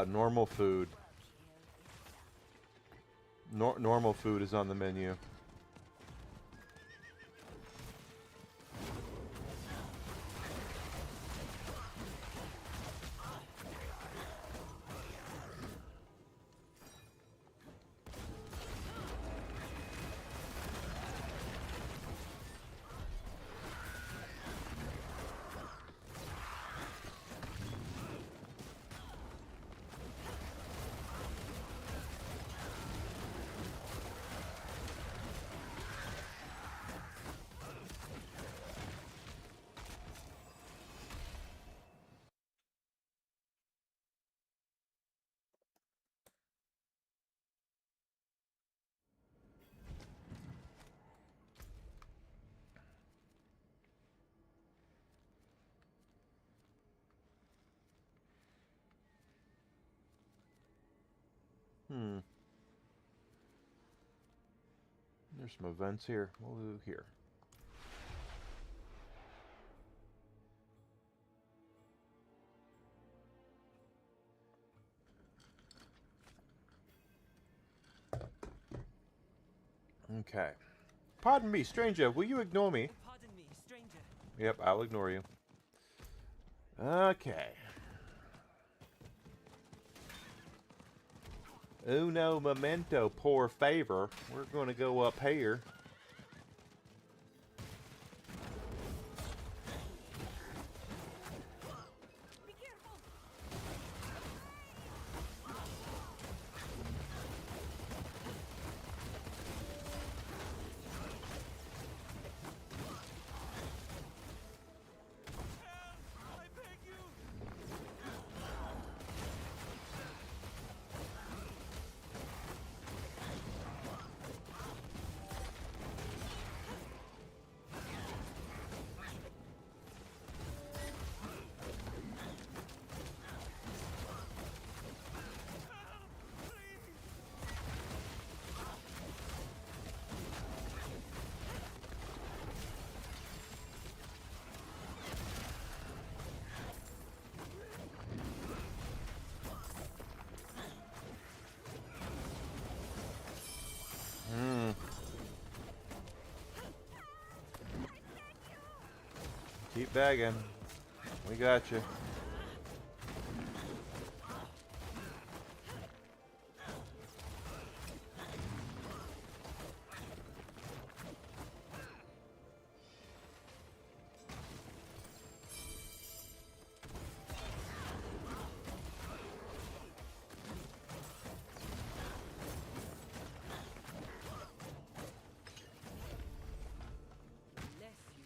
Normal food. Normal food is on the menu. There's some events here. We'll do here. Okay. Pardon me, stranger. Will you ignore me? Pardon me, stranger. Yep, I'll ignore you. Okay. Uno momento, por favor. We're going to go up here. Be careful! I beg you. Keep begging. We got you. Bless you.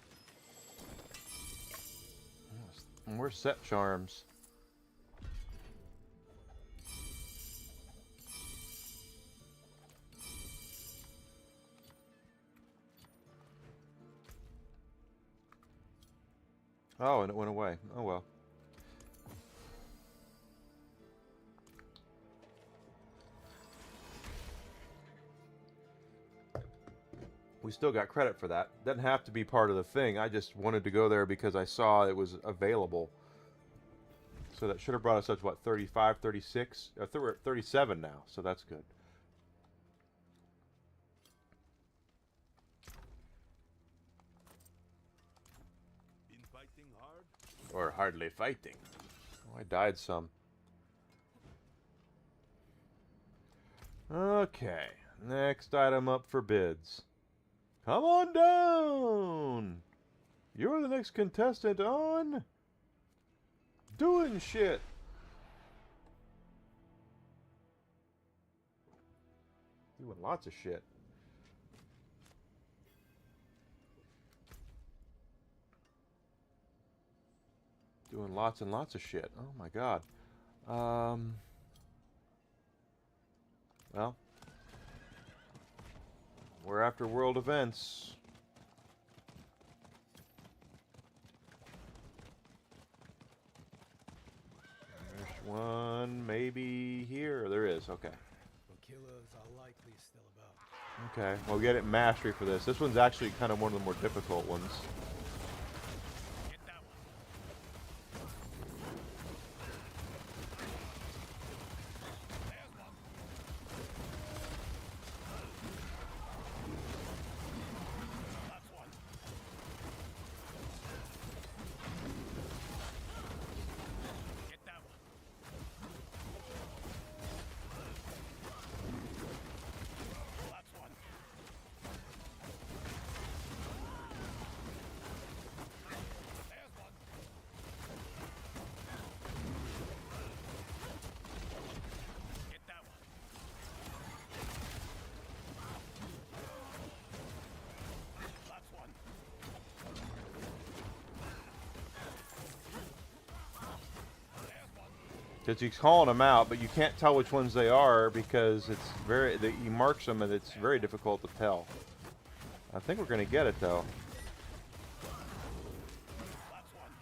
And we're set charms. Oh, and it went away. Oh well. We still got credit for that. Doesn't have to be part of the thing. I just wanted to go there because I saw it was available. So that should have brought us up to what, 35, 36? We're at 37 now, so that's good. Been fighting hard? Or hardly fighting. Oh, I died some. Okay. Next item up for bids. Come on down! You're the next contestant on... doing shit! Doing lots of shit. Doing lots and lots of shit. Oh my god. Well... we're after world events. There's one maybe here. There is, okay. The killers are likely still about. Okay, well we get it mastery for this. This one's actually kind of one of the more difficult ones. Get that one. There's one. That's one. Get that one. That's one. There's one. Get that one. That's one. There's one. Because he's calling them out, but you can't tell which ones they are because it's very... he marks them and it's very difficult to tell. I think we're going to get it though. That's one.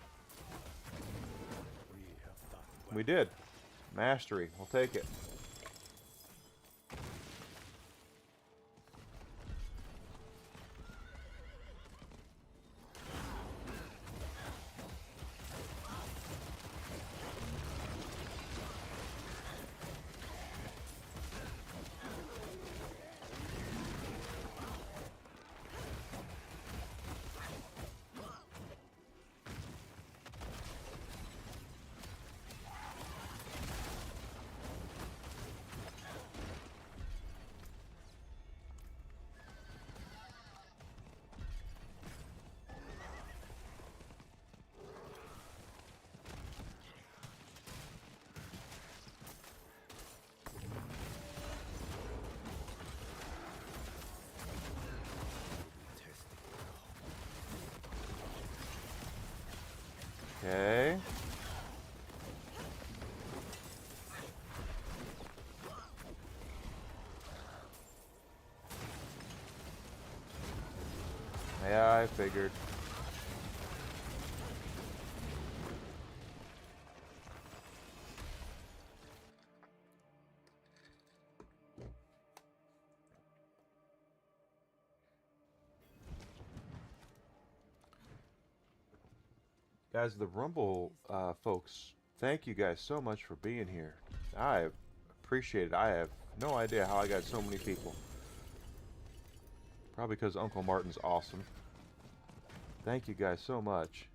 We have done well. We did. Mastery. We'll take it. Yeah, I figured. Guys, the Rumble folks, thank you guys so much for being here. I appreciate it. I have no idea how I got so many people. Probably because Uncle Martin's awesome. Thank you guys so much.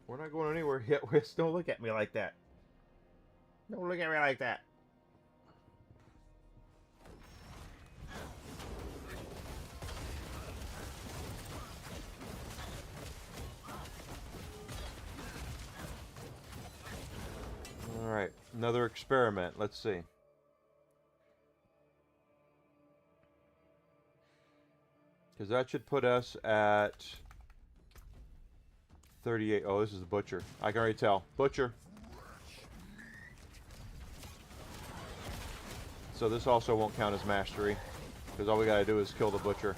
We're not going anywhere yet, Wiz. Don't look at me like that. Don't look at me like that. Alright, another experiment. Let's see. Because that should put us at 38. Oh, this is a butcher. I can already tell. Butcher. So this also won't count as mastery. Because all we gotta do is kill the butcher.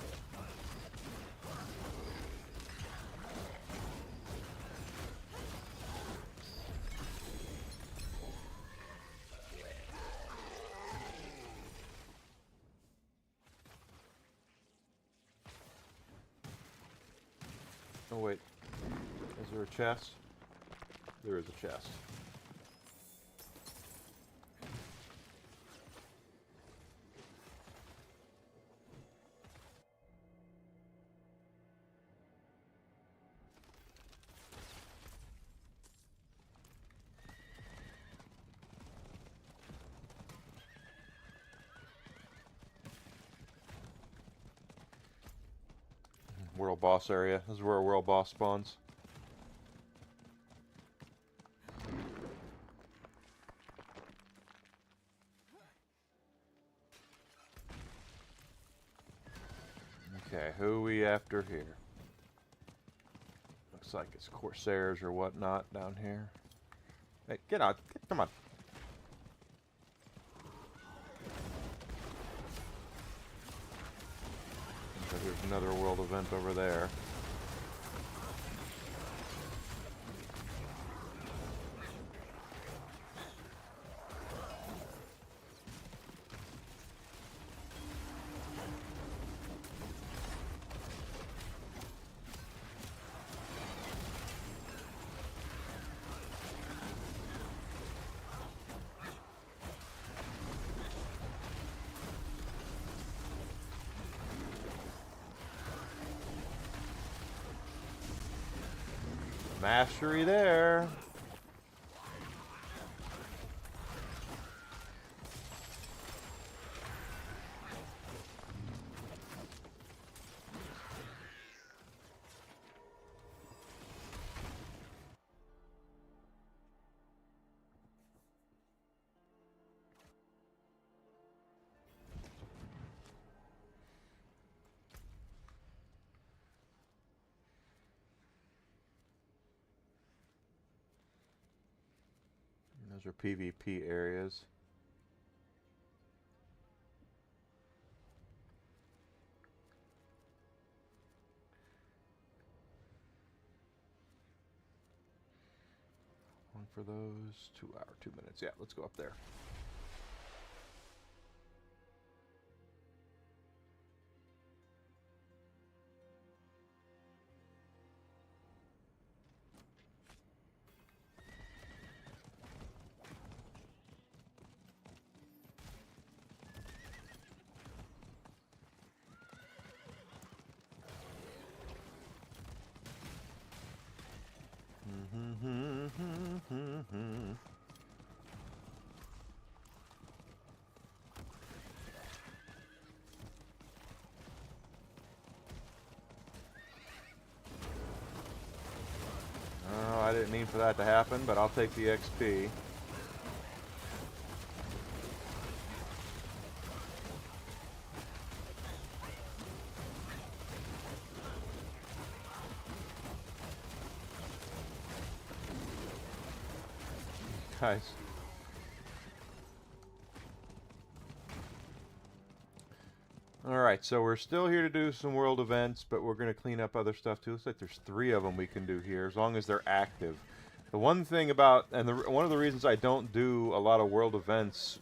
Oh wait, is there a chest? There is a chest. World boss area. This is where a world boss spawns. Okay, who are we after here? Looks like it's Corsairs or whatnot down here. Hey, get out. Come on. So there's another world event over there. Mastery there. Those are PvP areas. One for those. 2 hour, 2 minutes. Yeah, let's go up there. Oh, I didn't mean for that to happen, but I'll take the XP. guys. Alright, so we're still here to do some world events, but we're going to clean up other stuff too. Looks like there's 3 of them we can do here, as long as they're active. The one thing about, and one of the reasons I don't do a lot of world events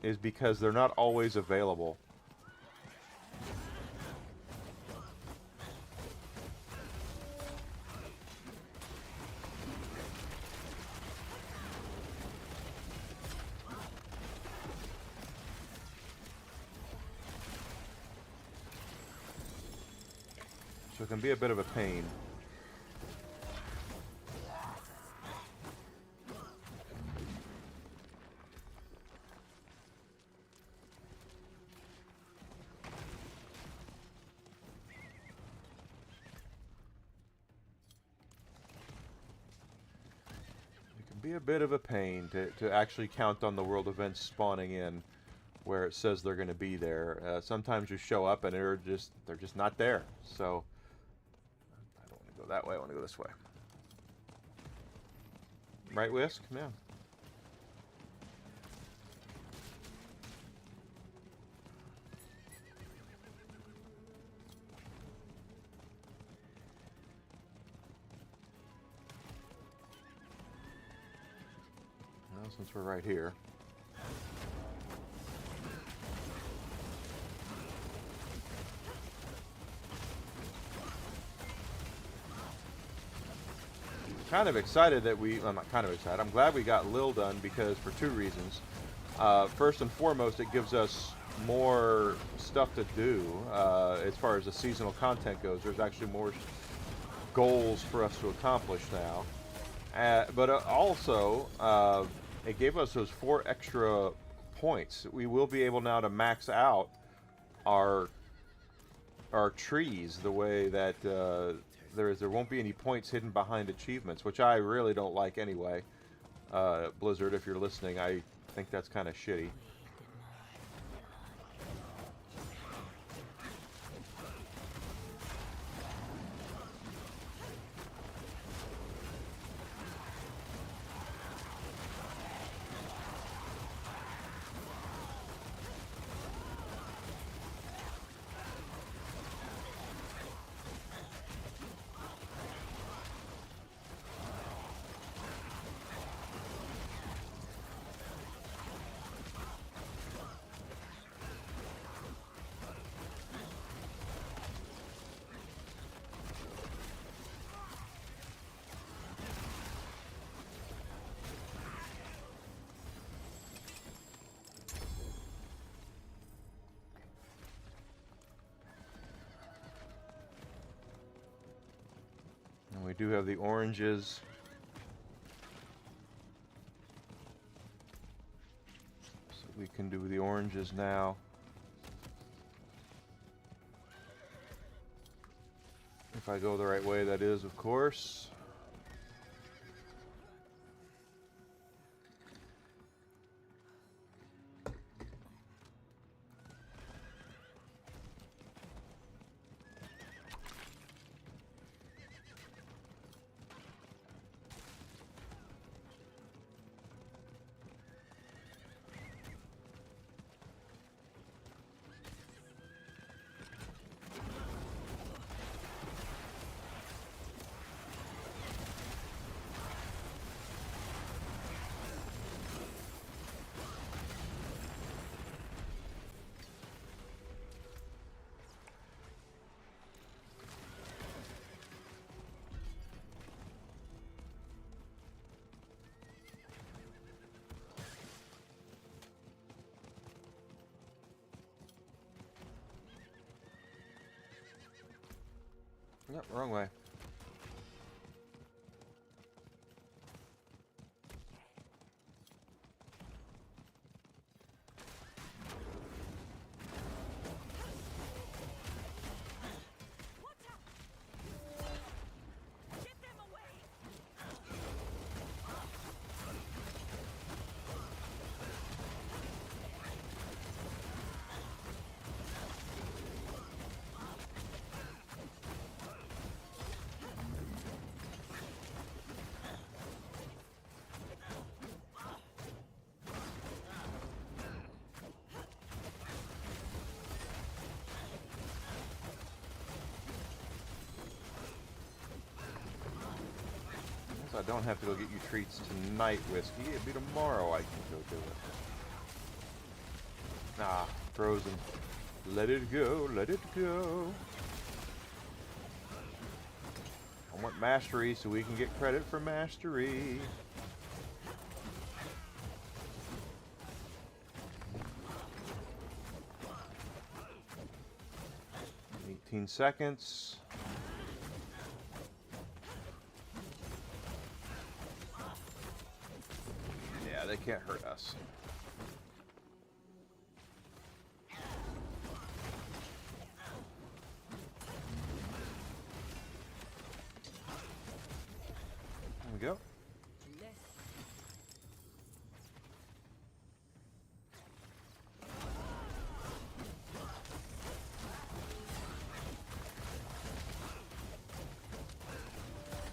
is because they're not always available. So it can be a bit of a pain. Be a bit of a pain to actually count on the world events spawning in where it says they're going to be there. Sometimes you show up and they're just not there. So I don't want to go that way. I want to go this way. Right, Whisk? Yeah. Since we're right here. Kind of excited that I'm not kind of excited. I'm glad we got Lil done because for 2 reasons. First and foremost, it gives us more stuff to do as far as the seasonal content goes. There's actually more goals for us to accomplish now. But also, it gave us those 4 extra points. We will be able now to max out our trees the way that there won't be any points hidden behind achievements, which I really don't like anyway. Blizzard, if you're listening, I think that's kind of shitty. And we do have the oranges. So we can do the oranges now. If I go the right way, that is, of course. Yep, wrong way. So I don't have to go get you treats tonight, Whiskey. It'll be tomorrow I can go do it. Nah, frozen. Let it go, let it go. I want mastery so we can get credit for mastery. 18 seconds. Yeah, they can't hurt us. There we go.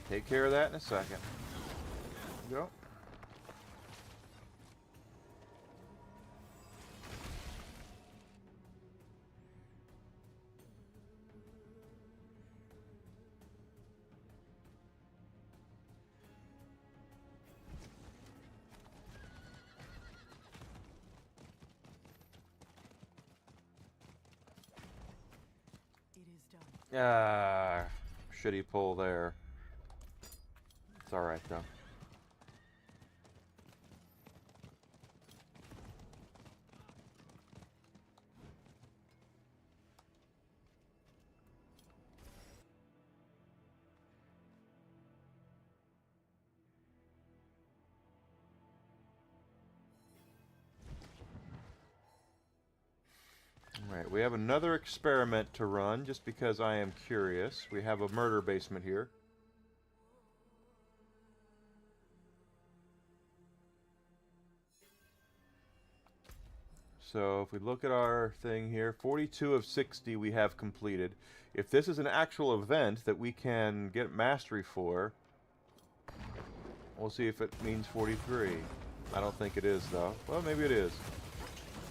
Take care of that in a second. There we go. Ah, shitty pull there. It's alright though. Alright, we have another experiment to run just because I am curious. We have a murder basement here. So if we look at our thing here, 42 of 60 we have completed. If this is an actual event that we can get mastery for, we'll see if it means 43. I don't think it is though. Well, maybe it is.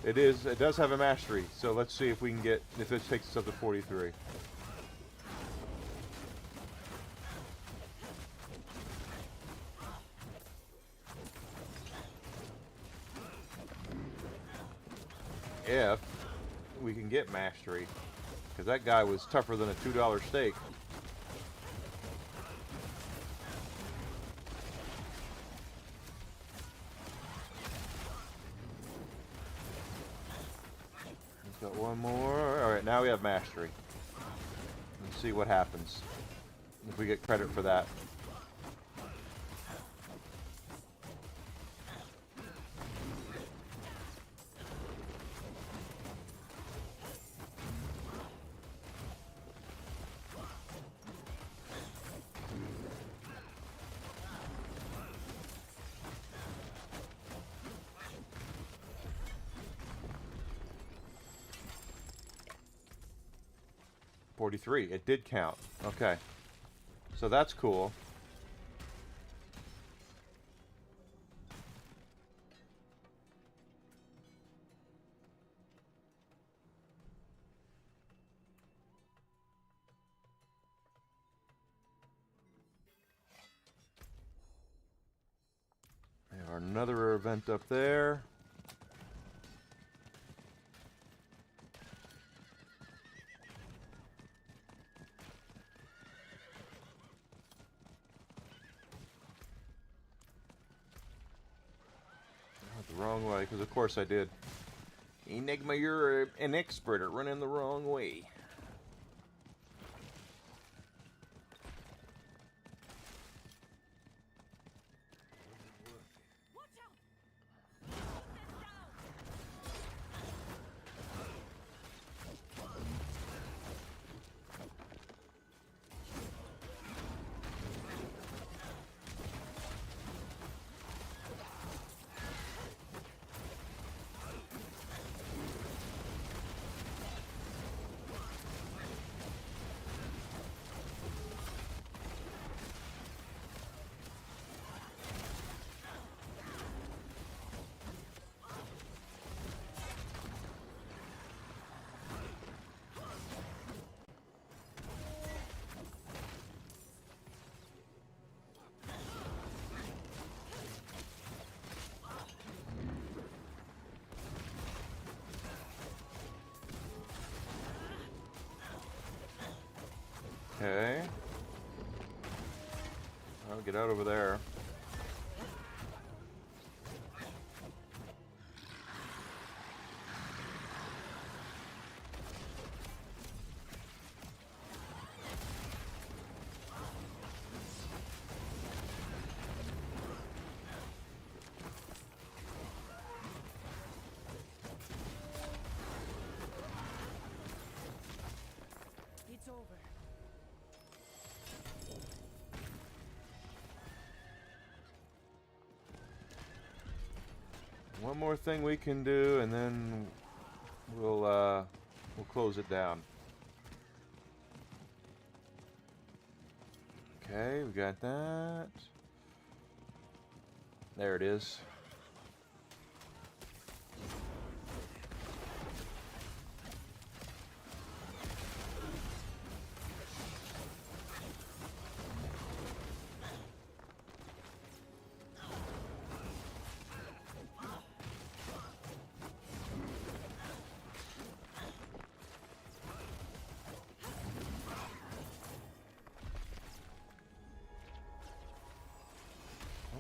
It is. It does have a mastery. So let's see if we can get, if this takes us up to 43. If we can get mastery, because that guy was tougher than a $2 steak. He's got one more. All right, now we have mastery. Let's see what happens if we get credit for that. It did count. Okay. So that's cool. We have another event up there. The wrong way, because of course I did. Enigma, you're an expert at running the wrong way. Okay. I'll get out over there. It's over. One more thing we can do, and then we'll close it down. Okay, we got that. There it is.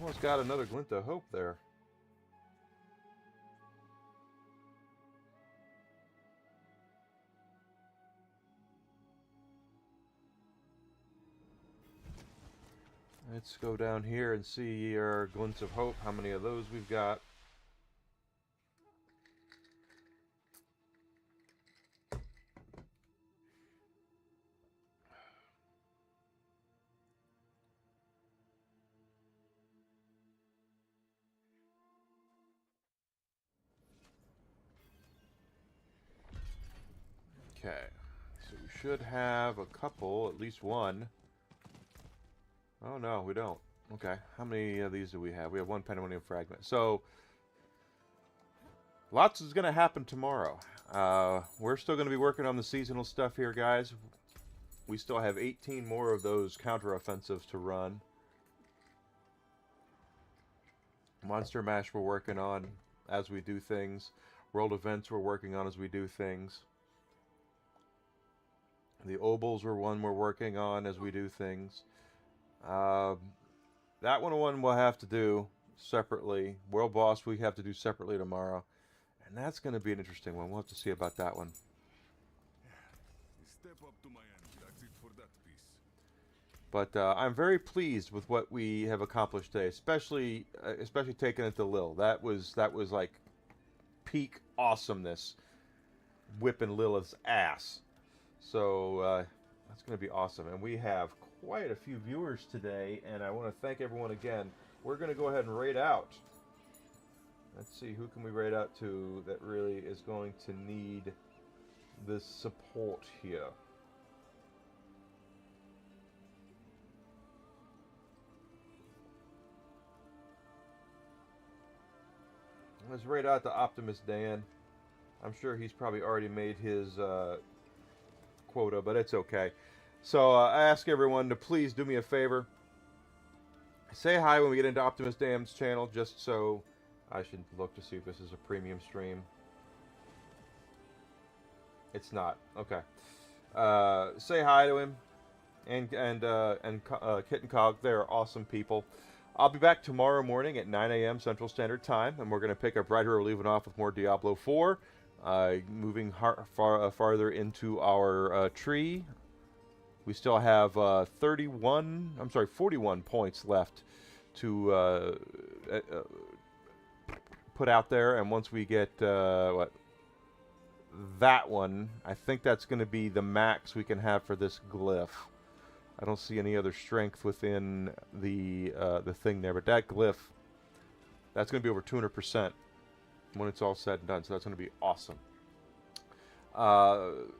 Almost got another glint of hope there. Let's go down here and see our glints of hope, how many of those we've got. Okay, so we should have a couple, at least one. Oh no, we don't. Okay, how many of these do we have? We have one pandemonium fragment. So, lots is going to happen tomorrow. We're still going to be working on the seasonal stuff here, guys. We still have 18 more of those counter-offensives to run. Monster Mash we're working on as we do things. World events we're working on as we do things. The Obols are one we're working on as we do things. That one we'll have to do separately. World Boss we have to do separately tomorrow. And that's going to be an interesting one. We'll have to see about that one. Step up to my end. That's it for that piece. But I'm very pleased with what we have accomplished today, especially taking it to Lil. That was like peak awesomeness, whipping Lilith's ass. So that's going to be awesome. And we have quite a few viewers today, and I want to thank everyone again. We're going to go ahead and raid out. Let's see, who can we raid out to that really is going to need this support here. Let's raid out to Optimus Dan. I'm sure he's probably already made his quota, but it's okay. So I ask everyone to please do me a favor. Say hi when we get into Optimus Dan's channel, just so I should look to see if this is a premium stream. It's not. Okay. Say hi to him and Kit and Cog. They're awesome people. I'll be back tomorrow morning at 9 a.m. Central Standard Time, and we're going to pick up right here. We're leaving off with more Diablo 4. Moving farther into our tree. We still have 41 points left to put out there, and once we get that one, I think that's going to be the max we can have for this glyph. I don't see any other strength within the thing there, but that glyph, that's going to be over 200% when it's all said and done, so that's going to be awesome.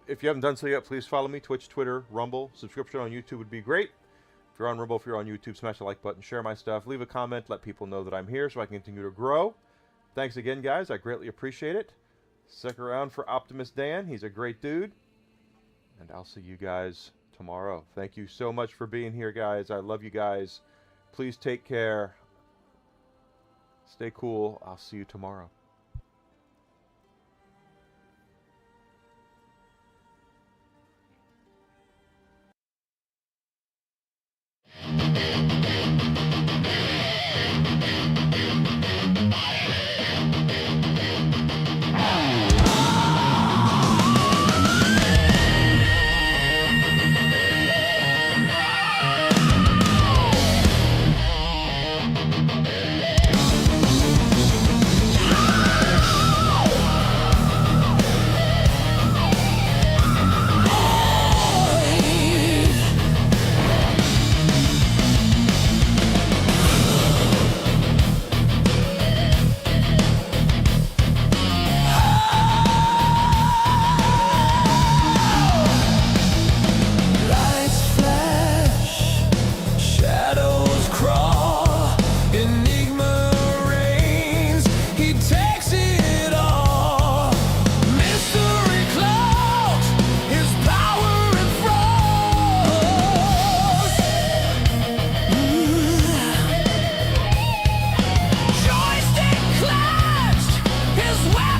If you haven't done so yet, please follow me, Twitch, Twitter, Rumble. Subscription on YouTube would be great. If you're on Rumble, if you're on YouTube, smash the like button, share my stuff, leave a comment, let people know that I'm here so I can continue to grow. Thanks again, guys. I greatly appreciate it. Stick around for Optimus Dan. He's a great dude. And I'll see you guys tomorrow. Thank you so much for being here, guys. I love you guys. Please take care. Stay cool. I'll see you tomorrow. Thank